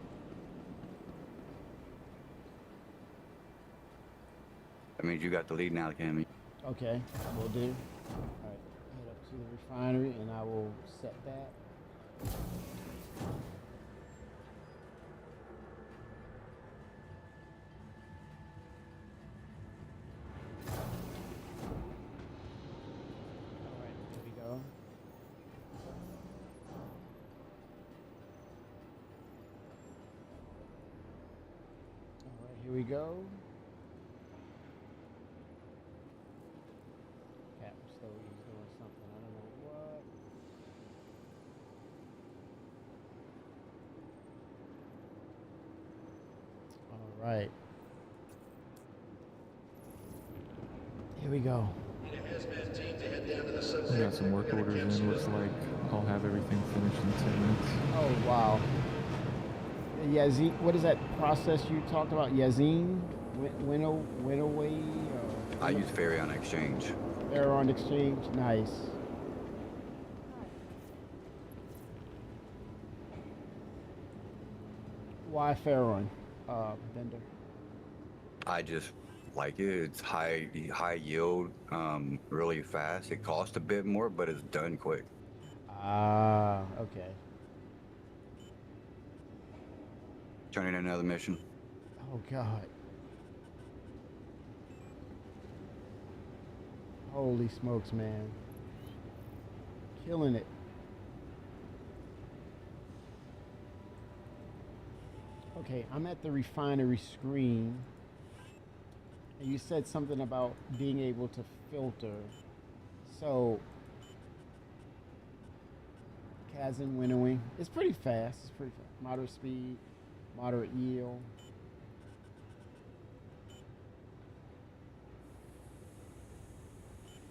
That means you got the lead now, Cammy. Okay, will do. Alright, head up to the refinery and I will set that. Alright, here we go. Alright, here we go. So he's doing something, I don't know what. All right. Here we go. We got some work orders in. Looks like I'll have everything finished in 10 minutes. Oh, wow. Yazine, what is that process you talked about? Yazine? Winnoway? I use Farion Exchange. Farion Exchange? Nice. Why Farion, vendor? I just like it. It's high yield, really fast. It costs a bit more, but it's done quick. Ah, okay. Turning in another mission. Oh, God. Holy smokes, man. Killing it. Okay, I'm at the refinery screen. And you said something about being able to filter. So, Kazan winnowing. It's pretty fast. It's pretty fast. Moderate speed, moderate yield.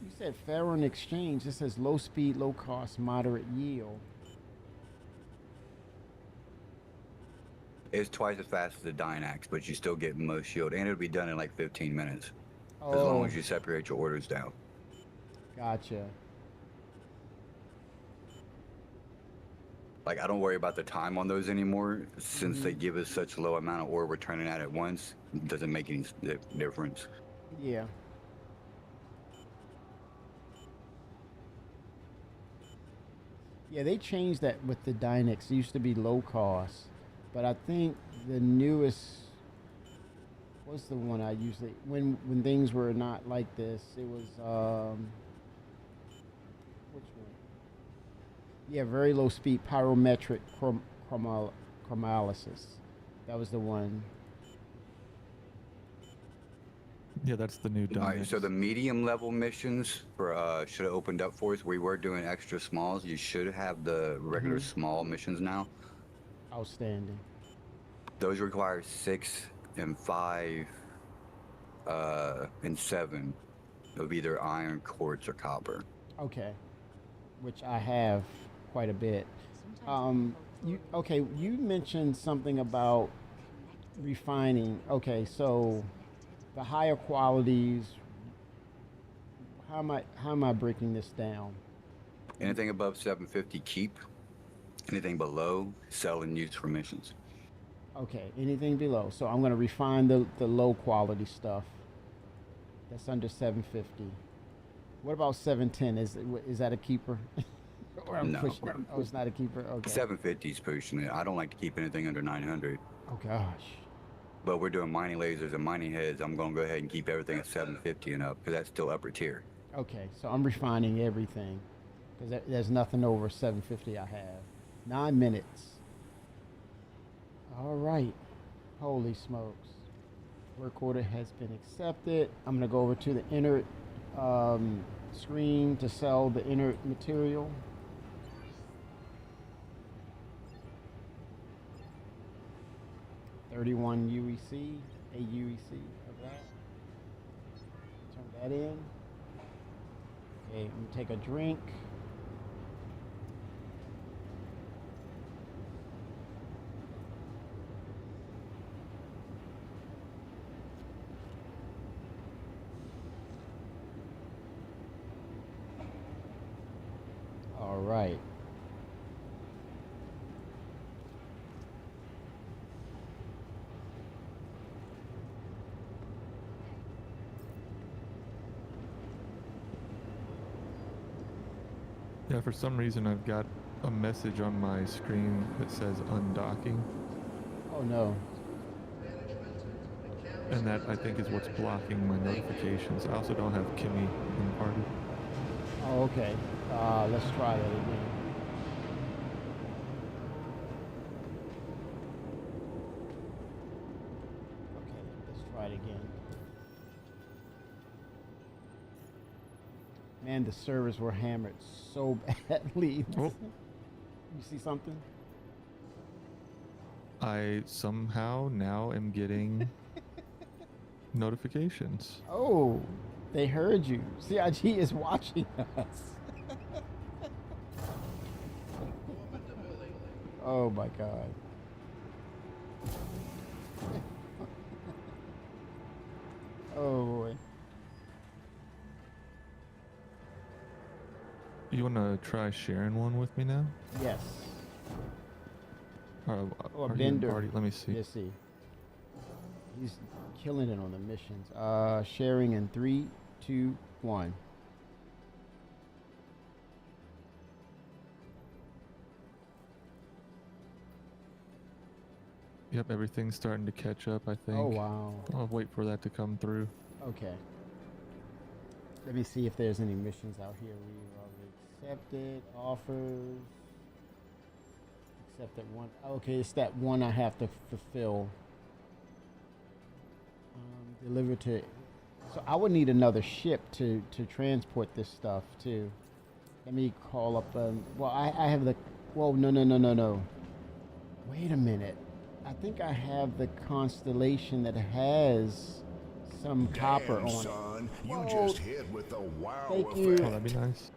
You said Farion Exchange. It says low speed, low cost, moderate yield. It's twice as fast as the Dynax, but you still get most yield, and it'll be done in like 15 minutes. Oh. As long as you separate your orders down. Gotcha. Like, I don't worry about the time on those anymore, since they give us such low amount of ore we're turning out at once. It doesn't make any difference. Yeah. Yeah, they changed that with the Dynex. It used to be low cost, but I think the newest, what's the one I usually, when things were not like this, it was, which one? Yeah, very low speed pyrometric chromolysis. That was the one. Yeah, that's the new Dynex. Alright, so the medium level missions for should have opened up for us. We were doing extra smalls. You should have the regular small missions now. Outstanding. Those require 6 and 5 and 7 of either iron, quartz, or copper. Okay, which I have quite a bit. You mentioned something about refining. Okay, so the higher qualities. How am I breaking this down? Anything above 750, keep. Anything below, sell and use for missions. Okay, anything below. So I'm gonna refine the low quality stuff. That's under 750. What about 710? Is that a keeper? Or I'm No. pushing it? Oh, it's not a keeper. Okay. 750 is pushing it. I don't like to keep anything under 900. Oh gosh. But we're doing mining lasers and mining heads. I'm going to go ahead and keep everything at 750 and up because that's still upper tier. Okay, so I'm refining everything because there's nothing over 750 I have. 9 minutes. All right. Holy smokes. Work order has been accepted. I'm going to go over to the inert screen to sell the inert material. $31 UEC, a UEC of that. Turn that in. Okay, I'm gonna take a drink. All right. Yeah, for some reason I've got a message on my screen that says undocking, Oh no. and that I think is what's blocking my notifications. I also don't have Kimmy in the party. Oh, okay. Let's try that again. Okay, let's try it again. Man, the servers were hammered so badly. Oh. You see something? I somehow now am getting notifications. Oh, they heard you. CIG is watching us. Oh my God. Oh boy. You want to try sharing one with me now? Yes. Or Or are you in the Bender. party? Let me see. Let's see. He's killing it on the missions. Sharing in 3, 2, 1. Yep, everything's starting to catch up, I think. Oh wow. I'll wait for that to come through. Okay. Let me see if there's any missions out here we already accepted. Offers. Accepted one. Okay, it's that one I have to fulfill. Deliver to. So I would need another ship to transport this stuff too. Let me call up. Well, I have the. Whoa, no. Wait a minute. I think I have the Constellation that has some copper on it. Son, you Whoa. just hit with the wow Thank effect. you. Oh, that'd be nice.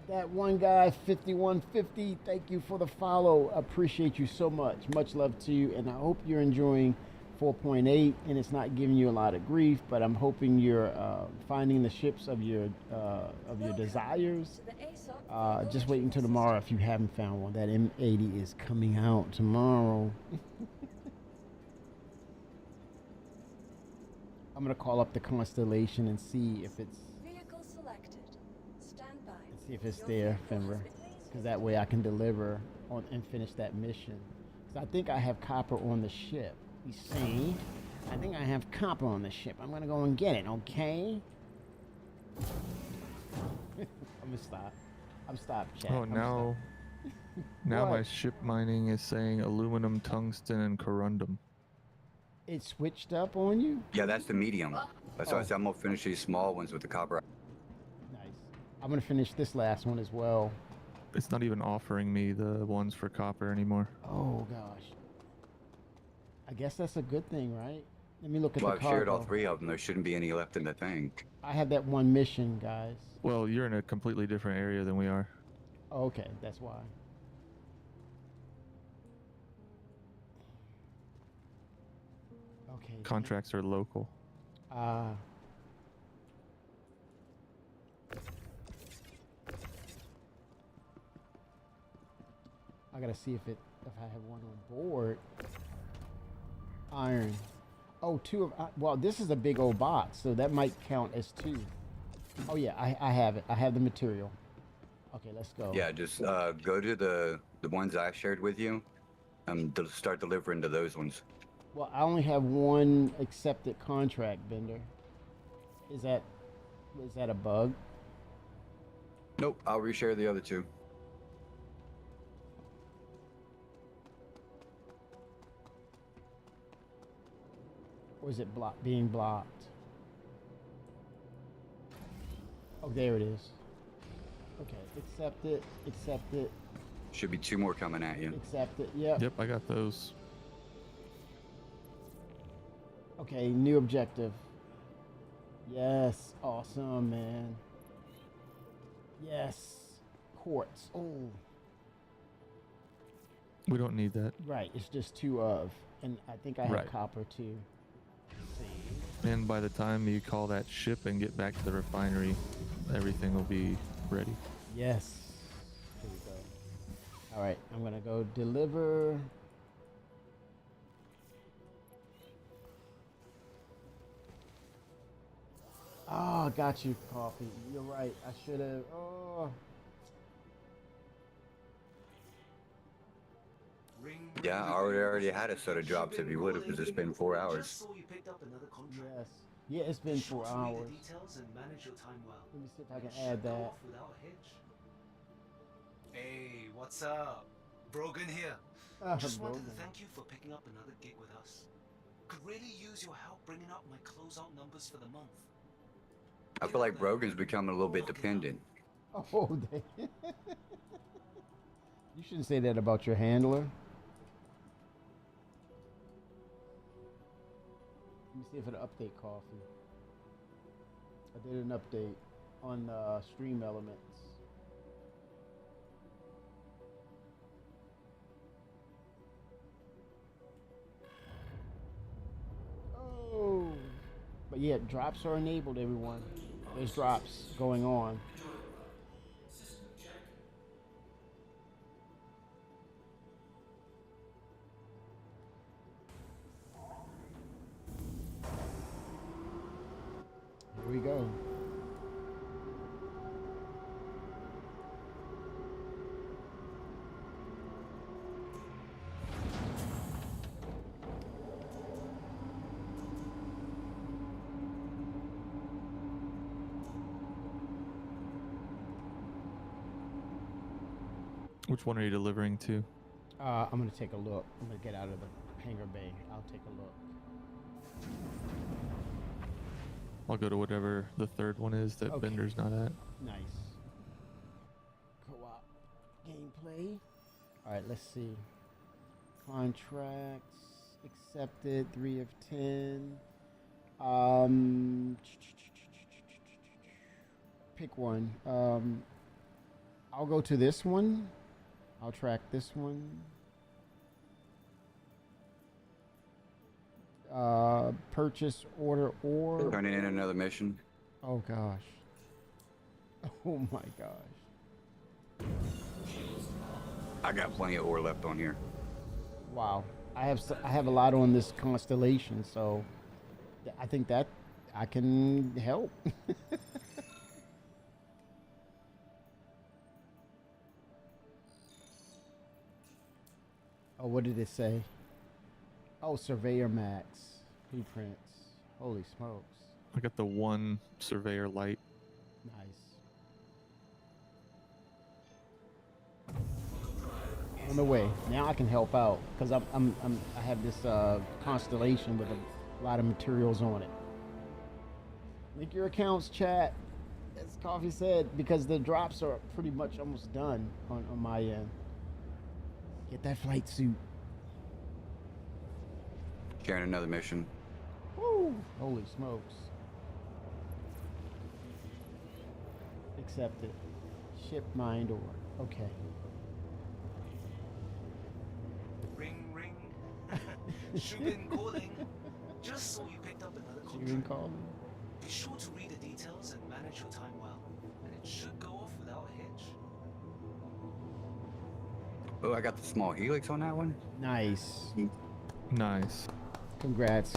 That one guy, 5150, thank you for the follow. Appreciate you so much. Much love to you, and I hope you're enjoying 4.8 and it's not giving you a lot of grief, but I'm hoping you're finding the ships of your desires. Just wait until tomorrow if you haven't found one. That M80 is coming out tomorrow. I'm gonna call up the Constellation and see if it's Vehicle selected. Stand by. see if it's there, Fenrir, because that way I can deliver on and finish that mission. Because I think I have copper on the ship. You see, I think I have copper on the ship. I'm gonna go and get it. Okay. I'm gonna stop. I'm stopped, chat. Oh, I'm now stopped. my What? ship mining is saying aluminum, tungsten, and corundum. It switched up on you? Yeah, that's the medium. That's why I Oh. said I'm going to finish these small ones with the copper. Nice. I'm gonna finish this last one as well. It's not even offering me the ones for copper anymore. Oh gosh. I guess that's a good thing, right? Let me look at Well, the I've shared all cargo. 3 of them. There shouldn't be any left in the thing. I have that one mission, guys. Well, you're in a completely different area than we are. Oh, okay, that's why. Okay. Contracts are local. Ah. I gotta see if I have one on board. Iron. Oh, two of well, this is a big old box, so that might count as two. Oh yeah, I have it. I have the material. Okay, let's go. Yeah, just go to the ones I shared with you, and start delivering to those ones. Well, I only have one accepted contract, Bender. Is that a bug? Nope, I'll reshare the other two. Or is it being blocked? Oh, there it is. Okay, accept it, accept it, Should be two more coming at you. accept it. Yep. Yep, I got those. Okay, new objective. Yes, awesome, man. Yes, quartz. Oh, We don't need that. right. It's just two of, and I think I have Right. copper too. And by the time you call that ship and get back to the refinery, everything will be ready. Yes. Here we go. All right, I'm gonna go deliver. Oh, got you, coffee. You're right. I should have. Oh. Yeah, I already had a set of drops if you would have, because it's been 4 hours. Yes. Yeah, it's been 4 hours. Details and manage your time well. Let me see if I can Should add go that. off without a hitch. Hey, what's up? Brogan here. Just wanted to Brogan. thank you for picking up another gig with us. Could really use your help bringing up my closeout numbers for the month. I feel like Brogan's becoming a little bit dependent. Oh, you shouldn't say that about your handler. Let me see if it'll update coffee. I did an update on Stream Elements. Oh, but yeah, drops are enabled, everyone. There's drops going on. Here we go. Which one are you delivering to? I'm gonna take a look. I'm gonna get out of the hangar bay. I'll take a look. I'll go to whatever the third one is that Okay. Bender's not at. Nice. Co-op gameplay. All right, let's see. Contracts accepted. 3 of 10. Pick one. I'll go to this one. I'll track this one. Purchase order or. Turning in another mission. Oh gosh. Oh my gosh. I got plenty of ore left on here. Wow. I have a lot on this constellation, so I think that I can help. Oh, what did it say? Oh, Surveyor Max blueprints. Holy smokes. I got the one Surveyor Light. Nice. On the way. Now I can help out because I have this constellation with a lot of materials on it. Link your accounts, chat. As Coffee said, because the drops are pretty much almost done on my end. Get that flight suit. Sharing another mission. Woo! Holy smokes. Accept it. Ship mind ore. Okay. Ring, ring. Shubin calling. Just so you picked up another Shubin contract. calling. Be sure to read the details and manage your time well, and it should go off without a hitch. Oh, I got the small helix on that one. Nice. Nice. Congrats,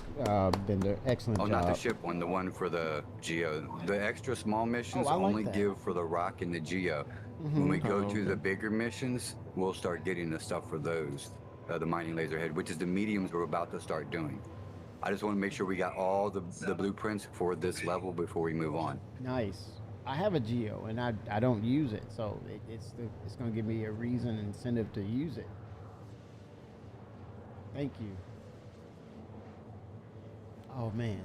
Bender. Excellent Oh, job. not the ship one, the one for the Geo. The extra small missions I like only that. give for the Rock and the Geo. Mhm. When we go Oh, to the okay. bigger missions, we'll start getting the stuff for those. The mining laserhead, which is the mediums we're about to start doing. I just want to make sure we got all the blueprints for this level before we move on. Nice. I have a Geo and I don't use it, so it's going to give me a reason, incentive to use it. Thank you. Oh man.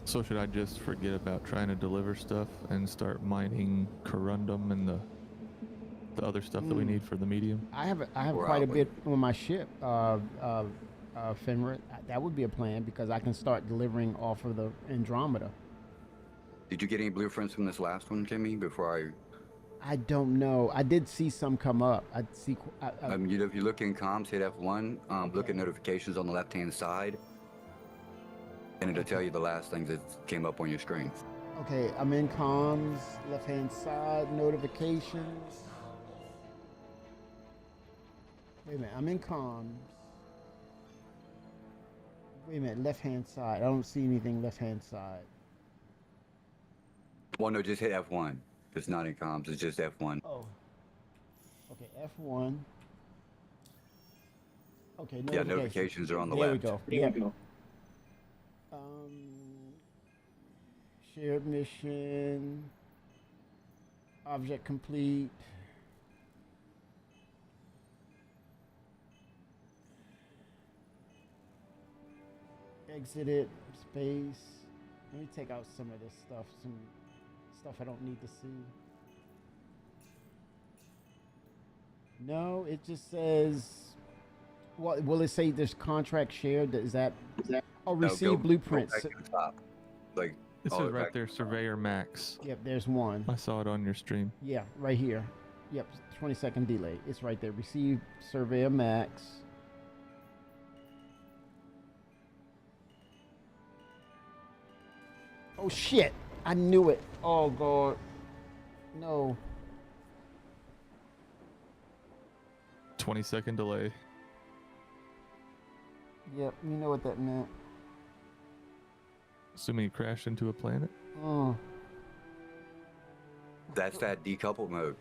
So should I just forget about trying to deliver stuff and start mining corundum and the other stuff that we need for the medium? I have quite a bit on my ship, Fenrir. That would be a plan because I can start delivering off of the Andromeda. Did you get any blueprints from this last one, Kimmy? Before I don't know. I did see some come up. I see. if you look in comms, hit F1. Look at notifications on the left-hand side, and it'll tell you the last things that came up on your screen. Okay, I'm in comms, left-hand side, notifications. Wait a minute, I'm in comms. Wait a minute, left-hand side. I don't see anything left-hand side. Well, no, just hit F1. It's not in comms. It's just F1. Oh. Okay, F1. Okay, Yeah, notifications are on the there left. We go. There we go. Shared mission. Object complete. Exited space. Let me take out some of this stuff. Some stuff I don't need to see. No, it just says. What will it say? There's contract shared. Is that? Oh, receive blueprints. Go back to the top. Like It says right there, Surveyor Max. Yep, there's one. I saw it on your stream. Yeah, right here. Yep, 20-second delay. It's right there. Receive Surveyor Max. Oh shit! I knew it. Oh god. No. 20-second delay. Yep, you know what that meant. Assuming you crashed into a planet. Oh. That's that decoupled mode.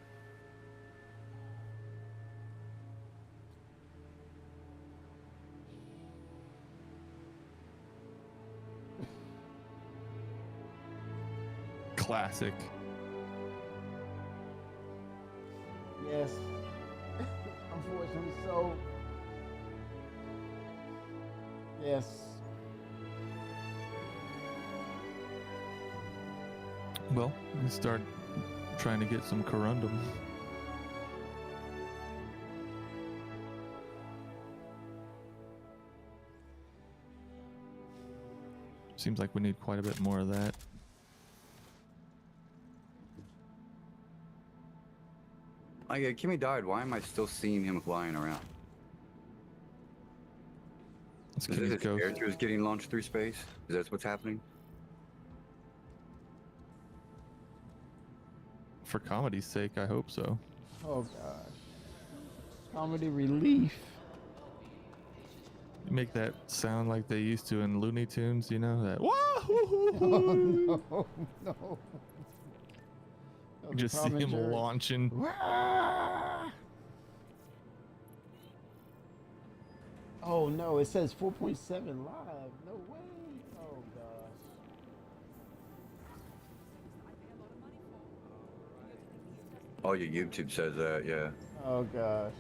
Classic. Yes. Unfortunately so. Yes. Well, we can start trying to get some corundum. Seems like we need quite a bit more of that. Kimmy died. Why am I still seeing him flying around? It's Is Kimmy's his ghost. character is getting launched through space? Is that what's happening? For comedy's sake, I hope so. Oh gosh. Comedy relief. You make that sound like they used to in Looney Tunes, you know? That Oh, no, no. You just see him launching. Oh no, it says 4.7 live. No way. Oh gosh. Oh, your YouTube says that, yeah. Oh gosh.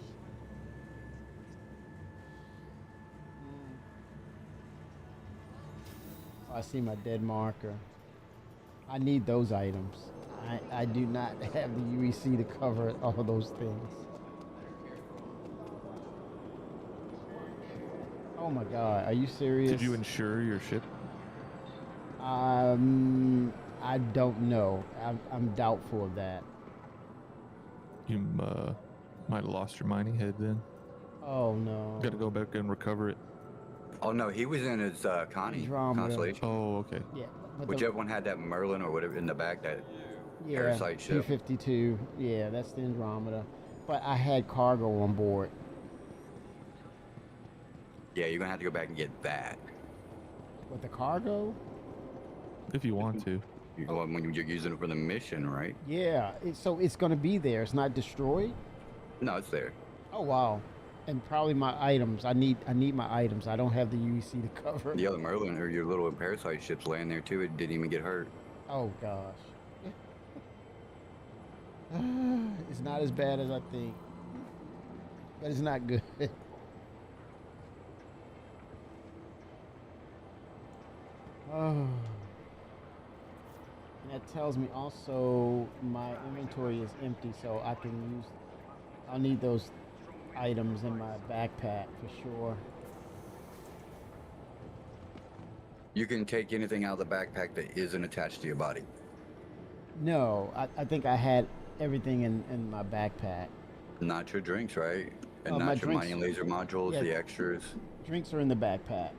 I see my dead marker. I need those items. I do not have the UEC to cover all of those things. Oh my god, are you serious? Did you insure your ship? I don't know. I'm doubtful of that. You might have lost your mining head then. Oh no. Got to go back and recover it. Oh no, he was in his Connie Andromeda. constellation. Oh, okay. Yeah. But Whichever one had that Merlin or whatever in the back that Yeah, parasite ship. P-52. Yeah, that's the Andromeda. But I had cargo on board. Yeah, you're gonna have to go back and get that. With the cargo? If you want to. Well, when you're using it for the mission, right? Yeah, so it's going to be there. It's not destroyed? No, it's there. Oh, wow. And probably my items. I need my items. I don't have the UEC to cover. The other Merlin or your little parasite ship's laying there too. It didn't even get hurt. Oh, gosh. It's not as bad as I think. But it's not good. Oh. And that tells me also my inventory is empty, so I'll need those items in my backpack for sure. You can take anything out of the backpack that isn't attached to your body. No, I think I had everything in my backpack. Not your drinks, right? And my not your drinks- mining laser modules, yeah. the extras. Drinks are in the backpack.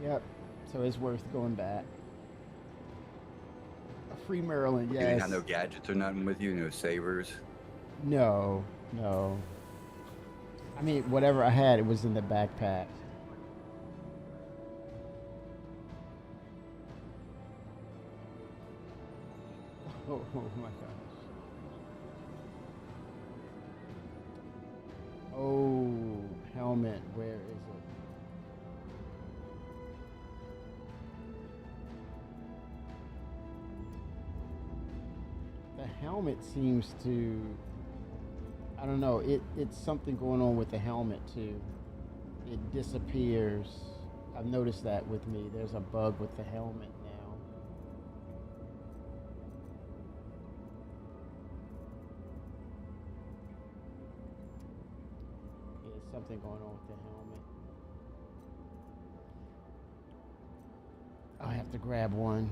Yep, so it's worth going back. A free Maryland, yes. You didn't have no gadgets or nothing with you, no savers. No. I mean, whatever I had, it was in the backpack. Oh my gosh. Oh, helmet, where is it? The helmet seems to, I don't know, it's something going on with the helmet too. It disappears. I've noticed that with me. There's a bug with the helmet now. There's something going on with the helmet. I'll have to grab one.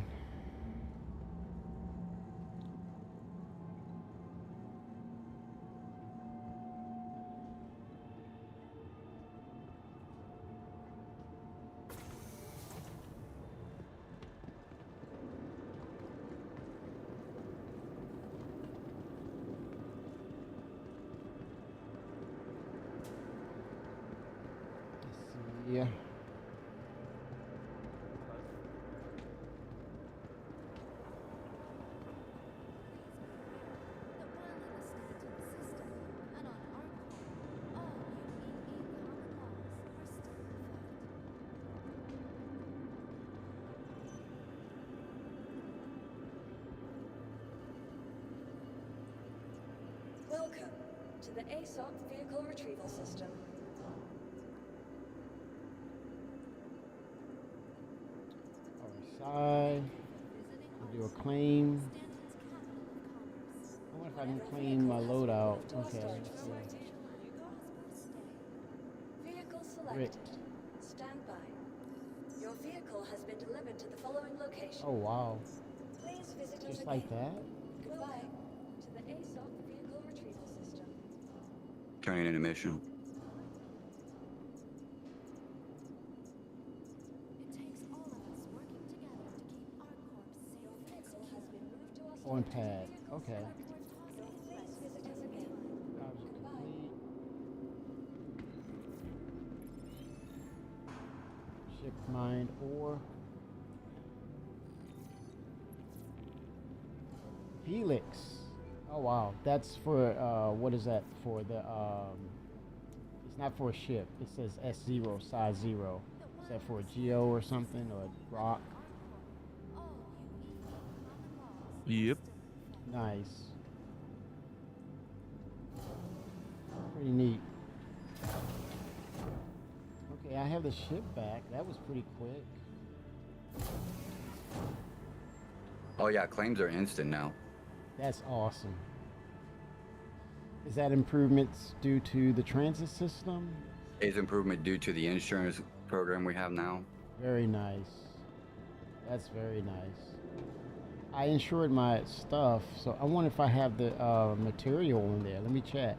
Yeah. Welcome to the ASOP Vehicle Retrieval System. Side. Do a claim. I wonder if I can claim my loadout. Okay. Let's see. Vehicle selected. Stand by. Your vehicle has been delivered to the following location. Oh wow. Please visit us Just again. like that? Goodbye to the ASOP Vehicle Retrieval System. Turning in a mission. On pad. Okay. Please visit us again. Goodbye. Ship mined ore. Helix. Oh wow. That's for what is that for? The it's not for a ship. It says S0 size 0. Is that for a geo or something or a rock? Yep. Nice. Pretty neat. Okay, I have the ship back. That was pretty quick. Oh yeah, claims are instant now. That's awesome. Is that improvements due to the transit system? Is improvement due to the insurance program we have now? Very nice. That's very nice. I insured my stuff, so I wonder if I have the material in there. Let me check.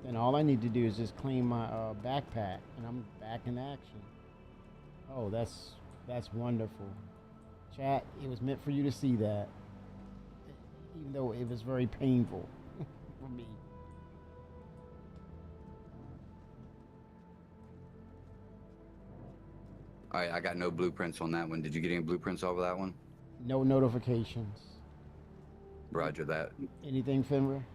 Then all I need to do is just clean my backpack, and I'm back in action. Oh, that's wonderful. Chat, it was meant for you to see that, even though it was very painful for me. All right, I got no blueprints on that one. Did you get any blueprints over that one? No notifications. Roger that. Anything, Fenrir?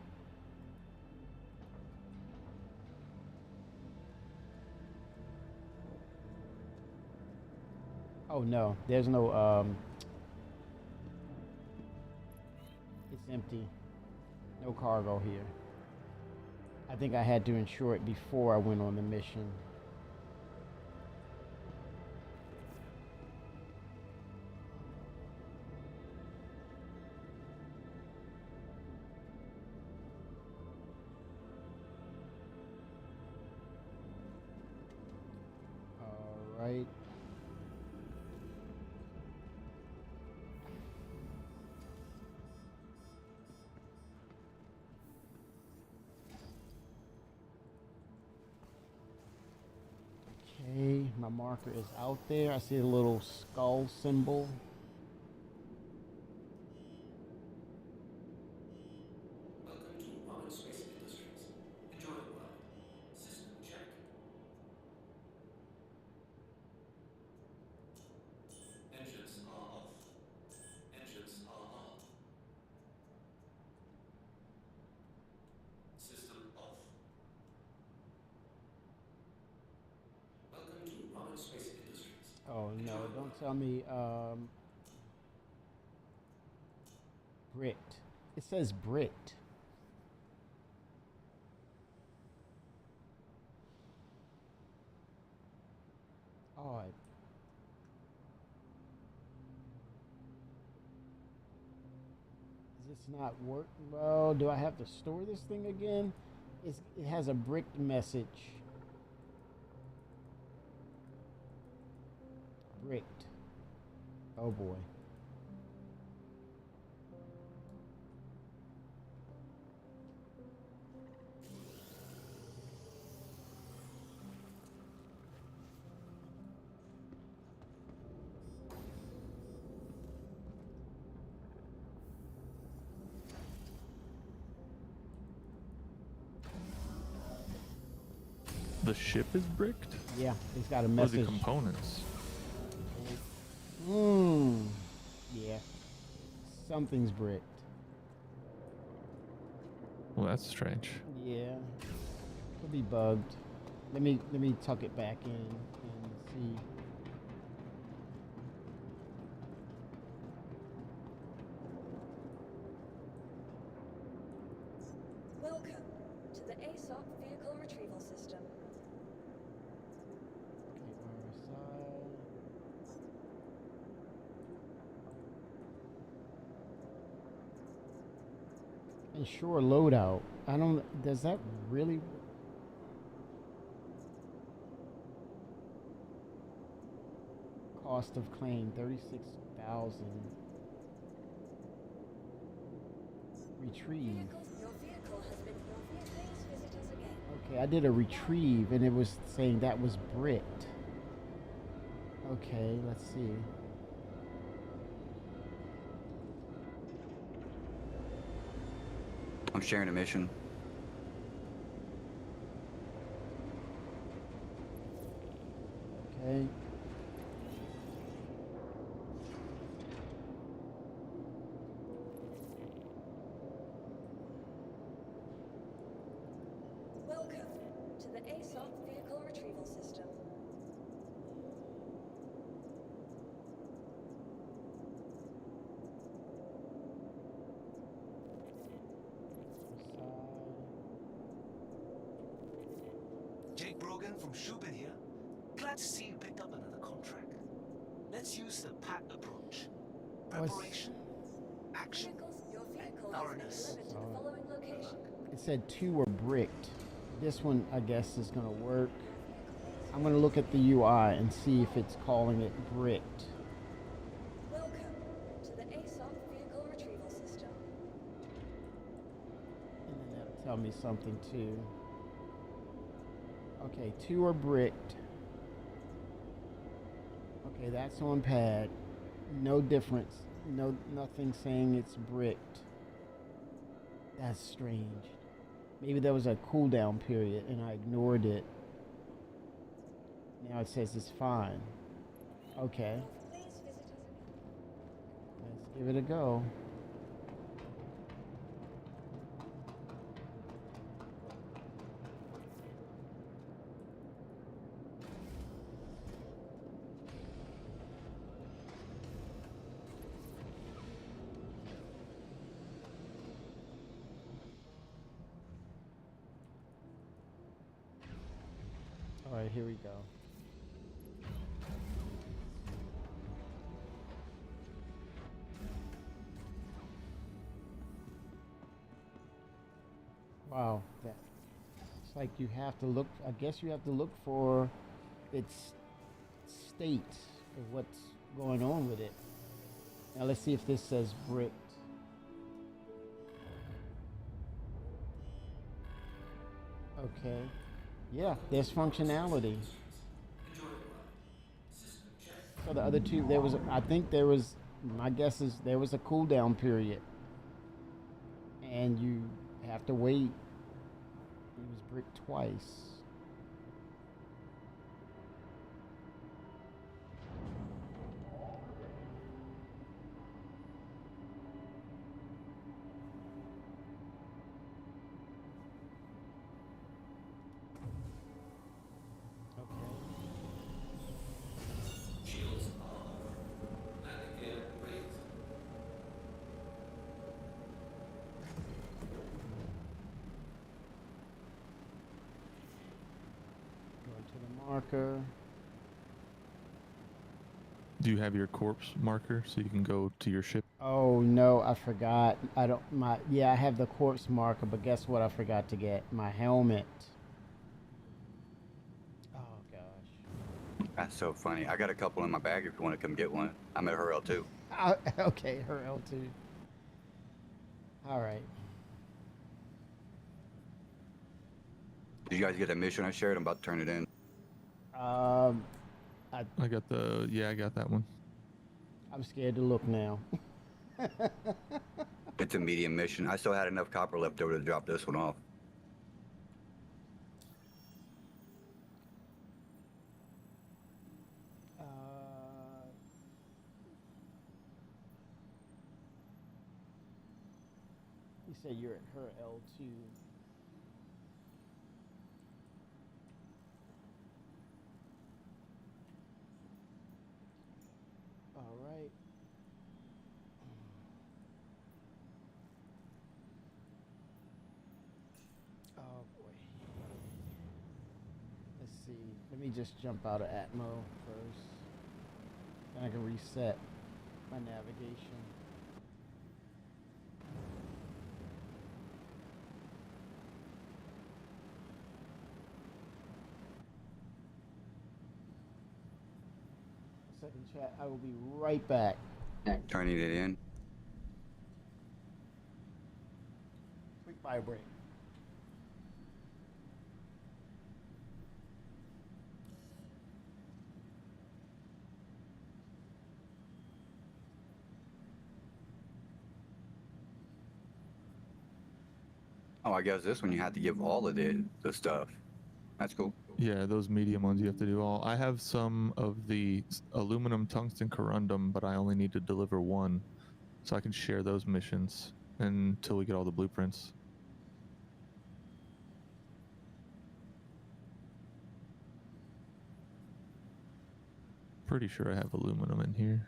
Oh no, there's no it's empty. No cargo here. I think I had to insure it before I went on the mission. All right. Okay, my marker is out there. I see a little skull symbol. Welcome to Modern Space Industries. Enjoy the ride. System check. Engines are off. Engines are on. System off. Welcome to Modern Space Industries. Oh no, don't tell me Brit. It says Brit. Odd. Is this not work? Well, do I have to store this thing again? It has a bricked message. Bricked. Oh boy. The ship is bricked? Yeah, it's got a What are the message. components? Yeah. Something's bricked. Well, that's strange. Yeah. Could be bugged. Let me tuck it back in and see. Welcome to the ASOP Vehicle Retrieval System. Ensure loadout. I don't. Does that really? Cost of claim 36,000. Retrieve. Your vehicle has been. Please visit us again. Okay, I did a retrieve and it was saying that was bricked. Okay, let's see. I'm sharing a mission. Okay. Welcome to the ASOP Vehicle Retrieval System. Jake Brogan from Shubin here. Glad to see you picked up another contract. Let's use the PAT approach. Preparation, action, Your vehicle and has thoroughness. been delivered to the following location. It said 2 were bricked. This one, I guess, is going to work. I'm going to look at the UI and see if it's calling it bricked. Welcome to the ASOP Vehicle Retrieval System. And then that'll tell me something too. Okay, 2 are bricked. Okay, that's on pad. No difference. No, nothing saying it's bricked. That's strange. Maybe there was a cooldown period and I ignored it. Now it says it's fine. Okay. Let's give it a go. All right, here we go. Wow, that it's like you have to look. I guess you have to look for its state of what's going on with it. Now let's see if this says bricked. Okay. Yeah, there's functionality. So the other two, there was, I think there was, my guess is there was a cooldown period. And you have to wait. It was bricked twice. Marker. Do you have your corpse marker so you can go to your ship? Oh no, I forgot. I don't I have the corpse marker, but guess what I forgot to get? My helmet. Oh gosh. That's so funny. I got a couple in my bag if you want to come get one. I'm at her L2. Okay, her L2. All right. Did you guys get that mission I shared? I'm about to turn it in. I got I got that one. I'm scared to look now. It's a medium mission. I still had enough copper left over to drop this one off. You said you're at her L2. All right. Oh boy. Let's see. Let me just jump out of Atmo first. Then I can reset my navigation. Second chat. I will be right back. Turning it in. Quick vibrate. Oh, I guess this one you have to give all of the stuff. That's cool. Yeah, those medium ones you have to do all. I have some of the aluminum tungsten corundum, but I only need to deliver one. So I can share those missions until we get all the blueprints. Pretty sure I have aluminum in here.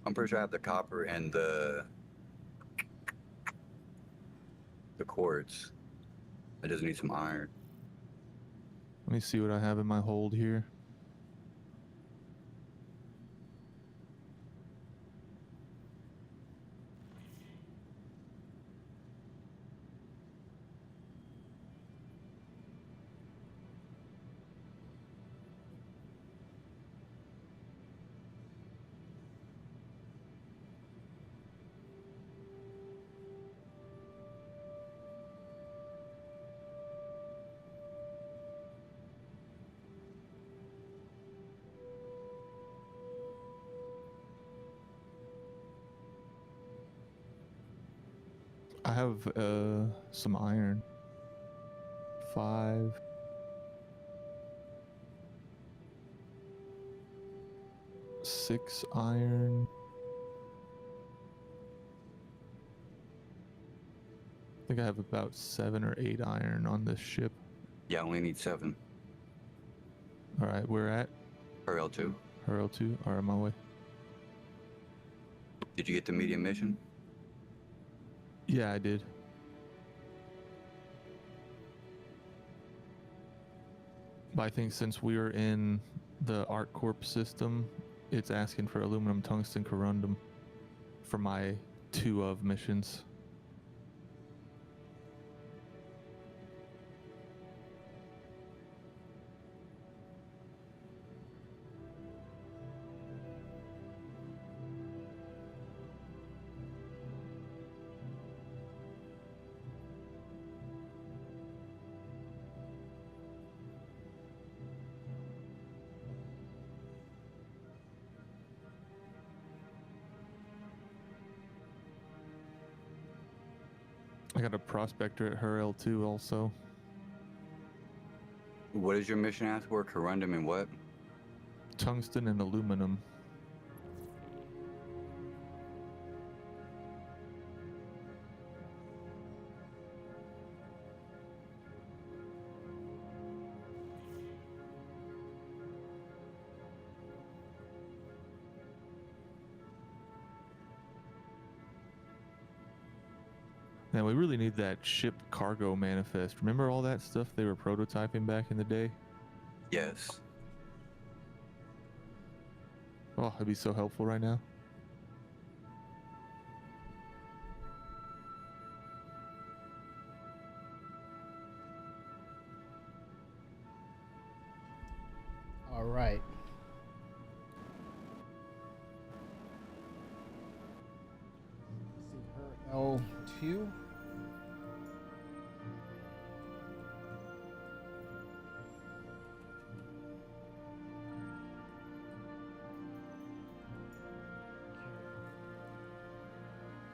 I'm pretty sure I have the copper and the quartz. I just need some iron. Let me see what I have in my hold here. I have some iron. 5. Six iron. I think I have about 7 or 8 iron on this ship. Yeah, I only need 7. All right, we're at Hurl 2. Hurl 2. All right, my way. Did you get the medium mission? Yeah, I did. But I think since we are in the ArcCorp system, it's asking for aluminum tungsten corundum for my 2 of missions. I got a prospector at Hurl 2 also. What is your mission ask for? Corundum and what? Tungsten and aluminum. Now we really need that ship cargo manifest. Remember all that stuff they were prototyping back in the day? Yes. Oh, it'd be so helpful right now. All right. Let's see, her L2.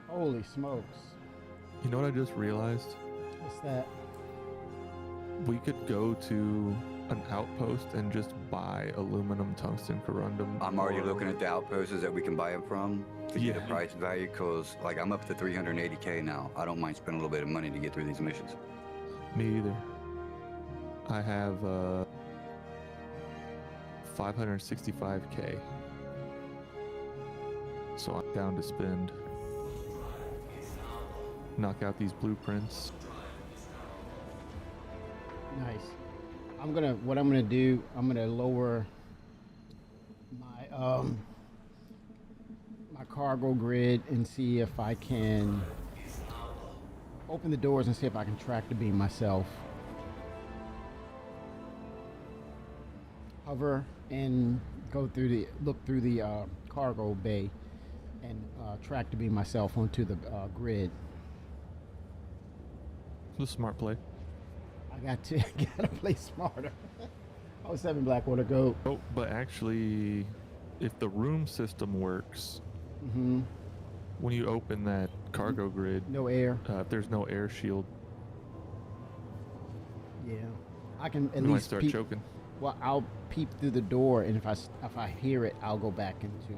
Holy smokes. You know what I just realized? What's that? We could go to an outpost and just buy aluminum tungsten corundum. I'm already looking at the outposts that we can buy them from to get a Yeah. price value, because like I'm up to 380K now. I don't mind spending a little bit of money to get through these missions. Me either. I have 565K. So I'm down to spend. Knock out these blueprints. Nice. What I'm gonna do, I'm gonna lower my my cargo grid and see if I can open the doors and see if I can track the beam myself. Hover and look through the cargo bay and track the beam myself onto the grid. It's a smart play. I gotta play smarter. Oh, 7 Blackwater, go. Oh, but actually, if the room system works, when you open that cargo grid, no air. If there's no air shield, Yeah, I can at we might least start peep. choking. Well, I'll peep through the door, and if I hear it, I'll go back into.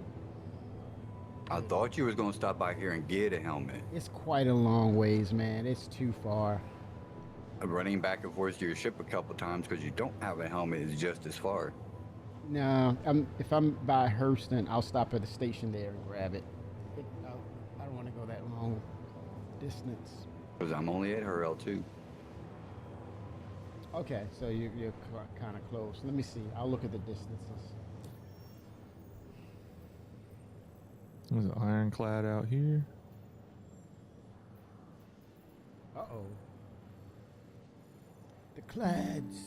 I thought you was gonna stop by here and get a helmet. It's quite a long ways, man. It's too far. Running back and forth to your ship a couple times because you don't have a helmet is just as far. No, if I'm by Hurston, I'll stop at the station there and grab it. I don't want to go that long distance. Because I'm only at Hurl too. Okay, so you're kind of close. Let me see. I'll look at the distances. There's an ironclad out here. Uh-oh. The clads.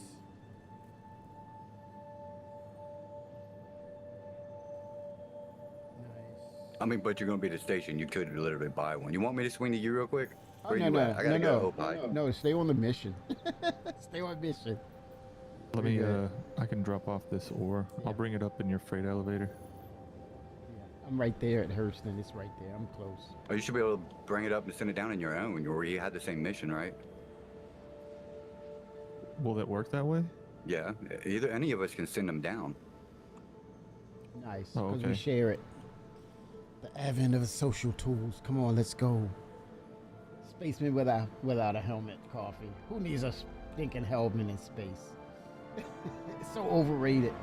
I mean, but you're gonna be at the station. You could literally buy one. You want me to swing to you real quick? Oh, Where no, you no, at? I gotta go. no, Hope High. no, stay on the mission. Stay on mission. Let me, I can drop off this ore. I'll bring it up in your freight elevator. I'm right there at Hurston. It's right there. I'm close. Oh, you should be able to bring it up and send it down in your own, or you had the same mission, right? Will that work that way? Yeah, either any of us can send them down. Nice. Oh, Because okay. we share it. The advent of social tools. Come on, let's go. Spaceman without a helmet, coffee. Who needs a stinking helmet in space? It's so overrated.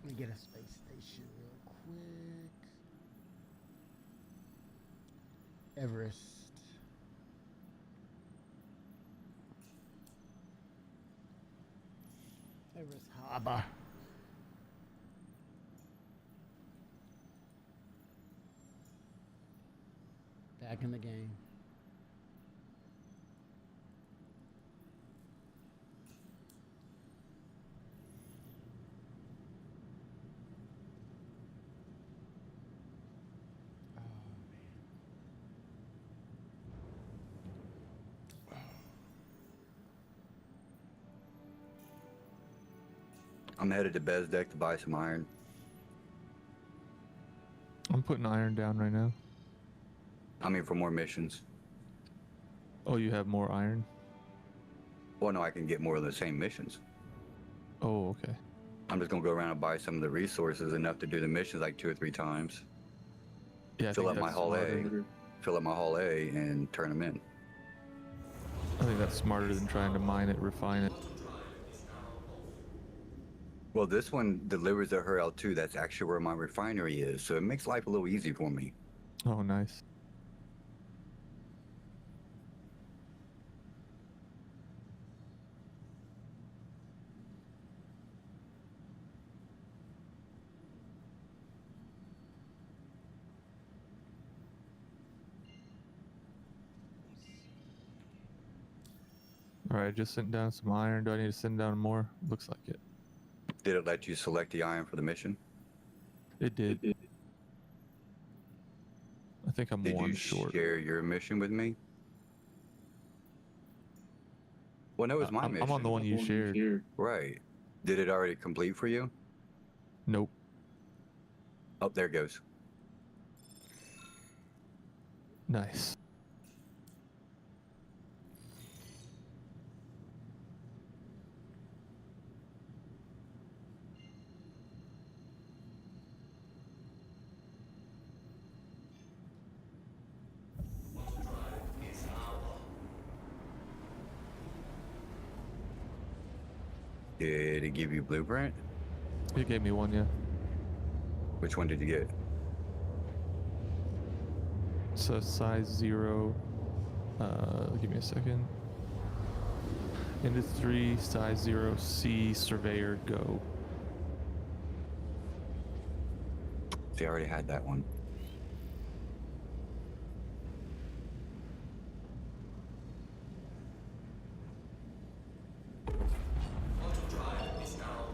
Let me get a space station real quick. Everest. Everest Harbor. Back in the game. I'm headed to Bezdek to buy some iron. I'm putting iron down right now. I mean, for more missions. Oh, you have more iron? Well, no, I can get more of the same missions. Oh, okay. I'm just gonna go around and buy some of the resources enough to do the missions like 2 or 3 times. Yeah, I fill think up my that's Hall A, smarter. fill up my Hall A, and turn them in. I think that's smarter than trying to mine it, refine it. Well, this one delivers to her L2. That's actually where my refinery is, so it makes life a little easy for me. Oh, nice. Alright, I just sent down some iron. Do I need to send down more? Looks like it. Did it let you select the iron for the mission? It did. I think I'm Did one you short. share your mission with me? Well, no, it's my mission. I'm on the one you shared. Right. Did it already complete for you? Nope. Oh, there it goes. Nice. Did it give you blueprint? It gave me one, yeah. Which one did you get? So size 0. Give me a second. Industry size 0 C Surveyor Go. See, I already had that one.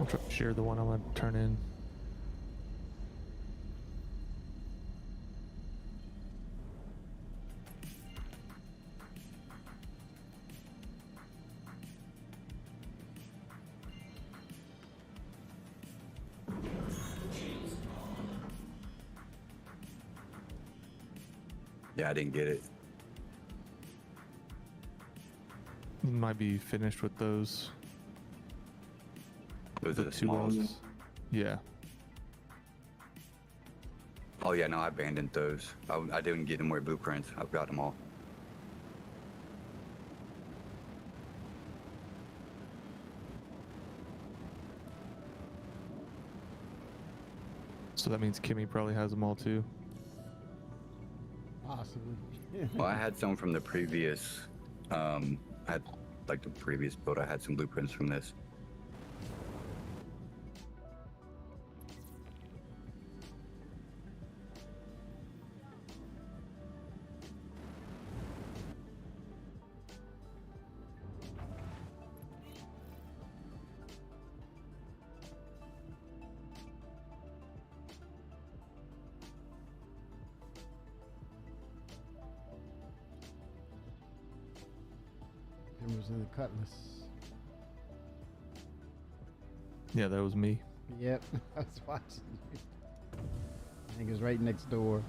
I'll try to share the one I'm gonna turn in. Yeah, I didn't get it. Might be finished with those. Those are the 2 smalls. ones. Yeah. Oh yeah, no, I abandoned those. I didn't get any more blueprints. I've got them all. So that means Kimmy probably has them all too. Possibly. Well, I had some from the previous, had like the previous build. I had some blueprints from this. Members of the Cutlass. Yeah, that was me. Yep, I was watching you. I think it was right next door.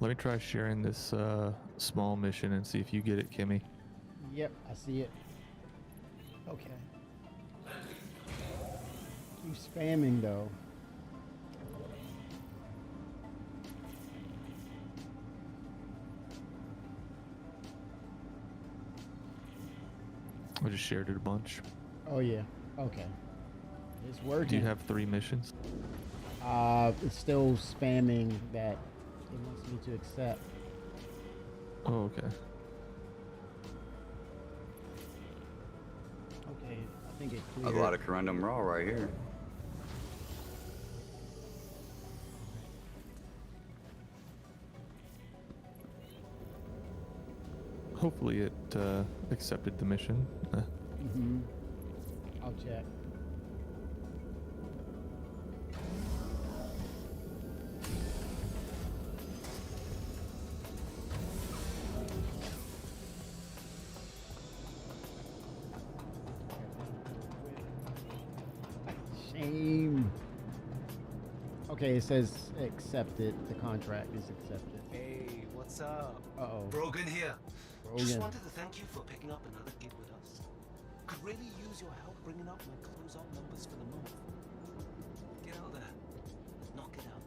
Let me try sharing this small mission and see if you get it, Kimmy. Yep, I see it. Okay. You spamming though. I just shared it a bunch. Oh yeah. Okay. It's working. Do you have 3 missions? It's still spamming that it wants me to accept. Oh, okay. Okay, I think it A cleared. lot of Corundum Raw right here. Hopefully it accepted the mission. Mm-hmm. I'll check. Shame. Okay, it says accepted. The contract is accepted. Hey, what's up? Uh-oh. Brogan here. Brogan. Just wanted to thank you for picking up another gig with us. Could really use your help bringing up my closeout numbers for the month. Get out there. Knock it out.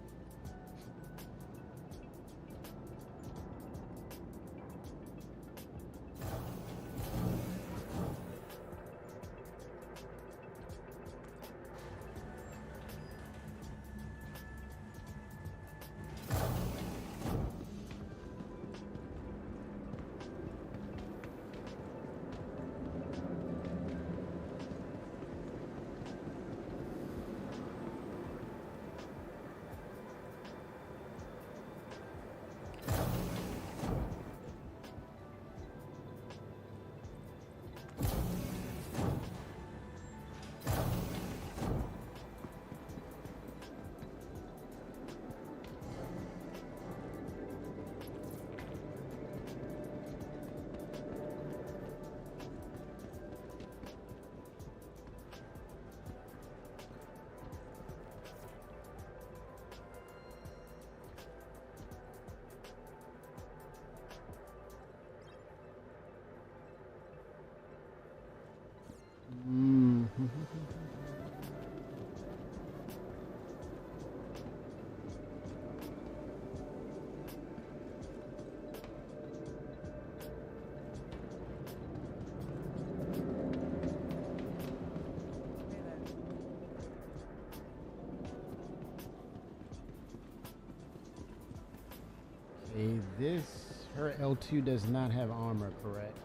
Okay, her L2 does not have armor, correct?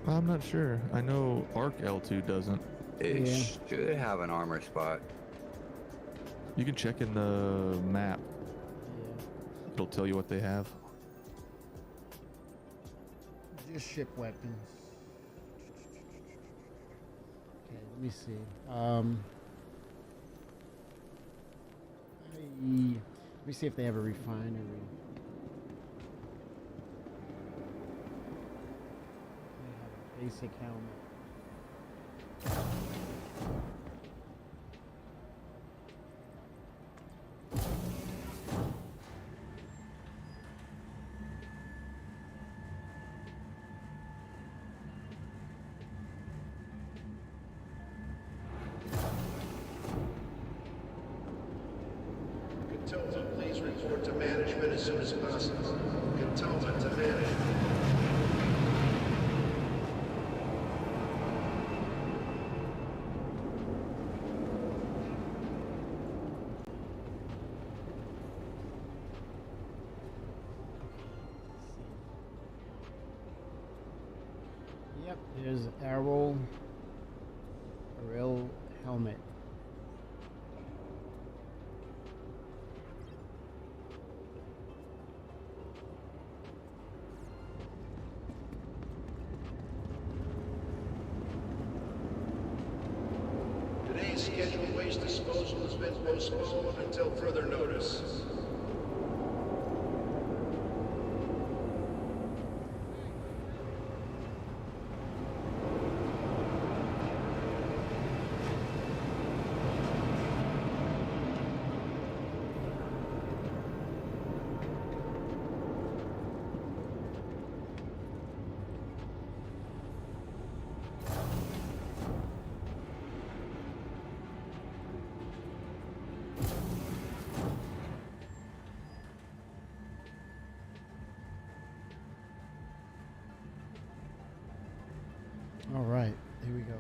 I'm not sure. I know Arc L2 doesn't. It should have an armor spot. You can check in the map. It'll tell you what they have. Just ship weapons. Okay, let me see. Let me see if they have a refinery. They have a basic helmet. Katoma, please report to management as soon as possible. Katoma to management. Yep, there's Arrow. Grill helmet. Today's scheduled waste disposal has been postponed until further notice. All right, here we go.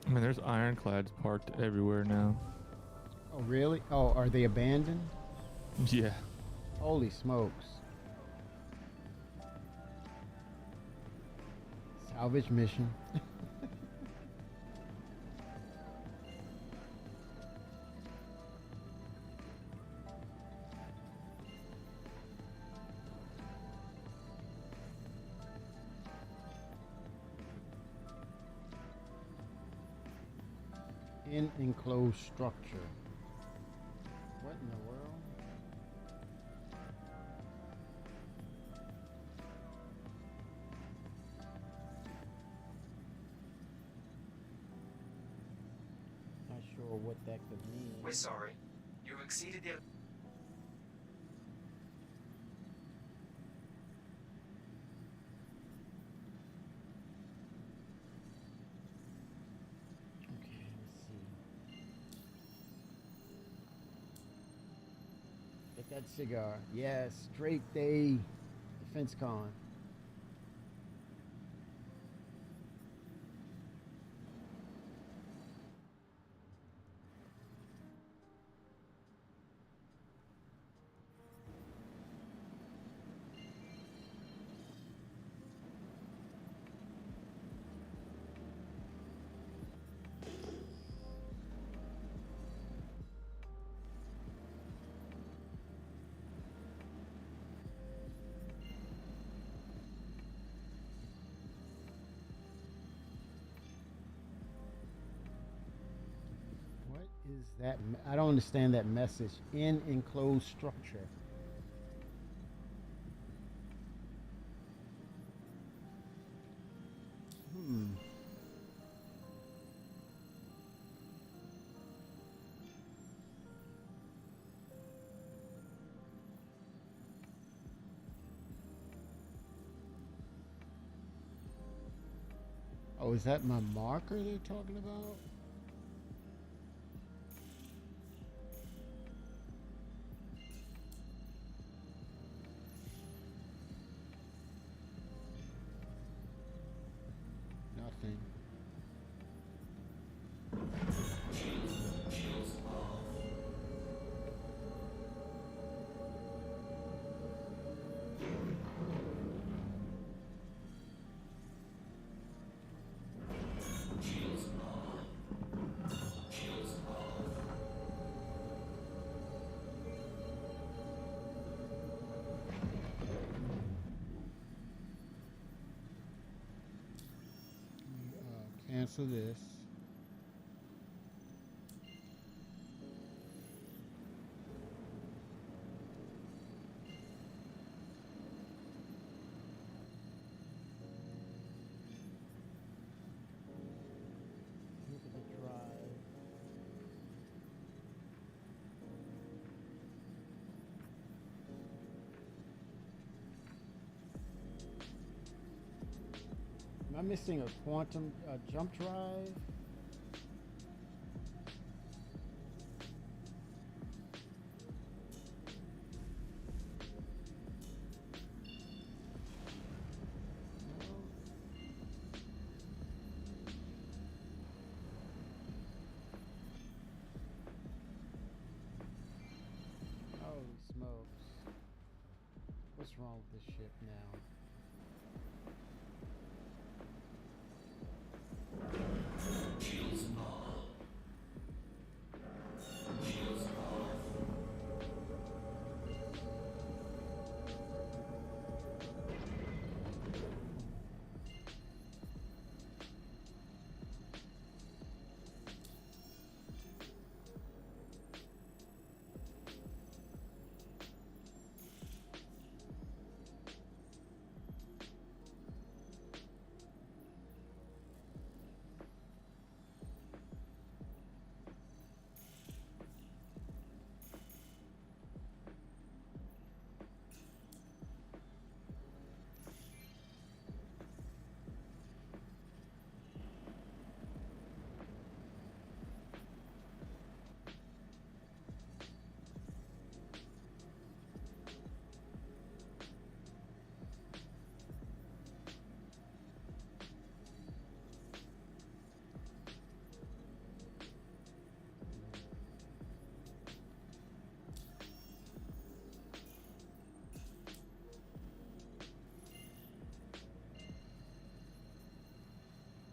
I mean, there's ironclads parked everywhere now. Oh, really? Oh, are they abandoned? Yeah. Holy smokes. Salvage mission. In enclosed structure. What in the world? Not sure what that could mean. We're sorry. You've exceeded the... Okay, let's see. Get that cigar. Yes, straight day defense con. is that? I don't understand that message. In enclosed structure. Oh, is that my marker they're talking about? Nothing. Cancel this. Look at the drive. Am I missing a quantum jump drive? Holy smokes. What's wrong with this ship now?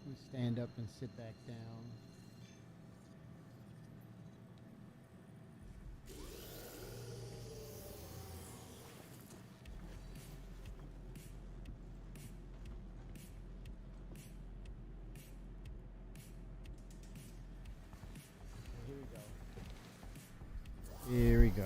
We stand up and sit back down. Here we go.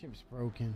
ship's broken.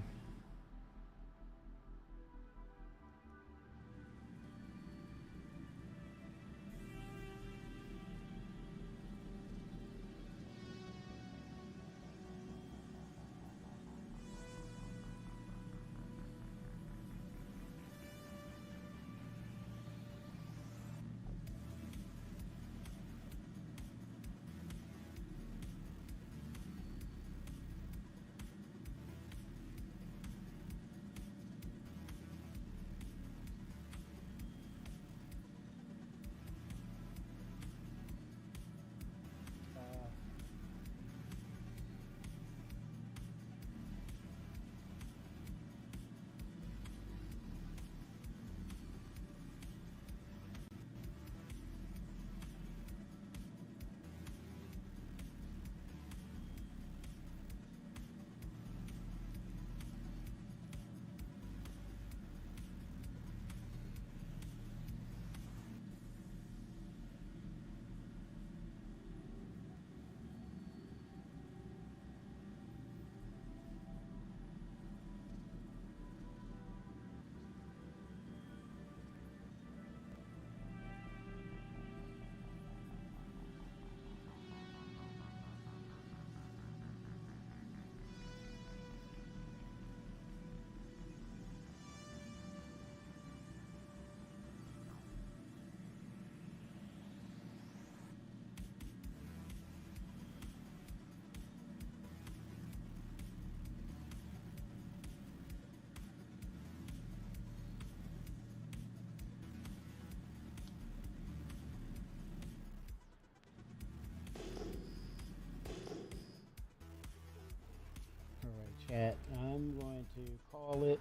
Chat. I'm going to call it.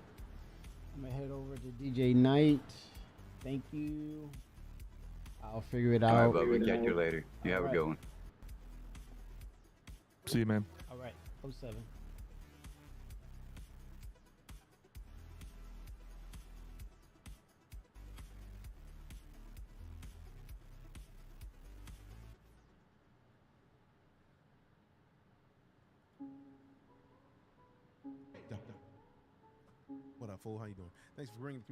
I'm gonna head over to DJ Knight. Thank you. I'll figure it out. All right, Bubba. Catch you later. You have a good one. See you, man. All right. 07. What up, fool? How you doing? Thanks for bringing the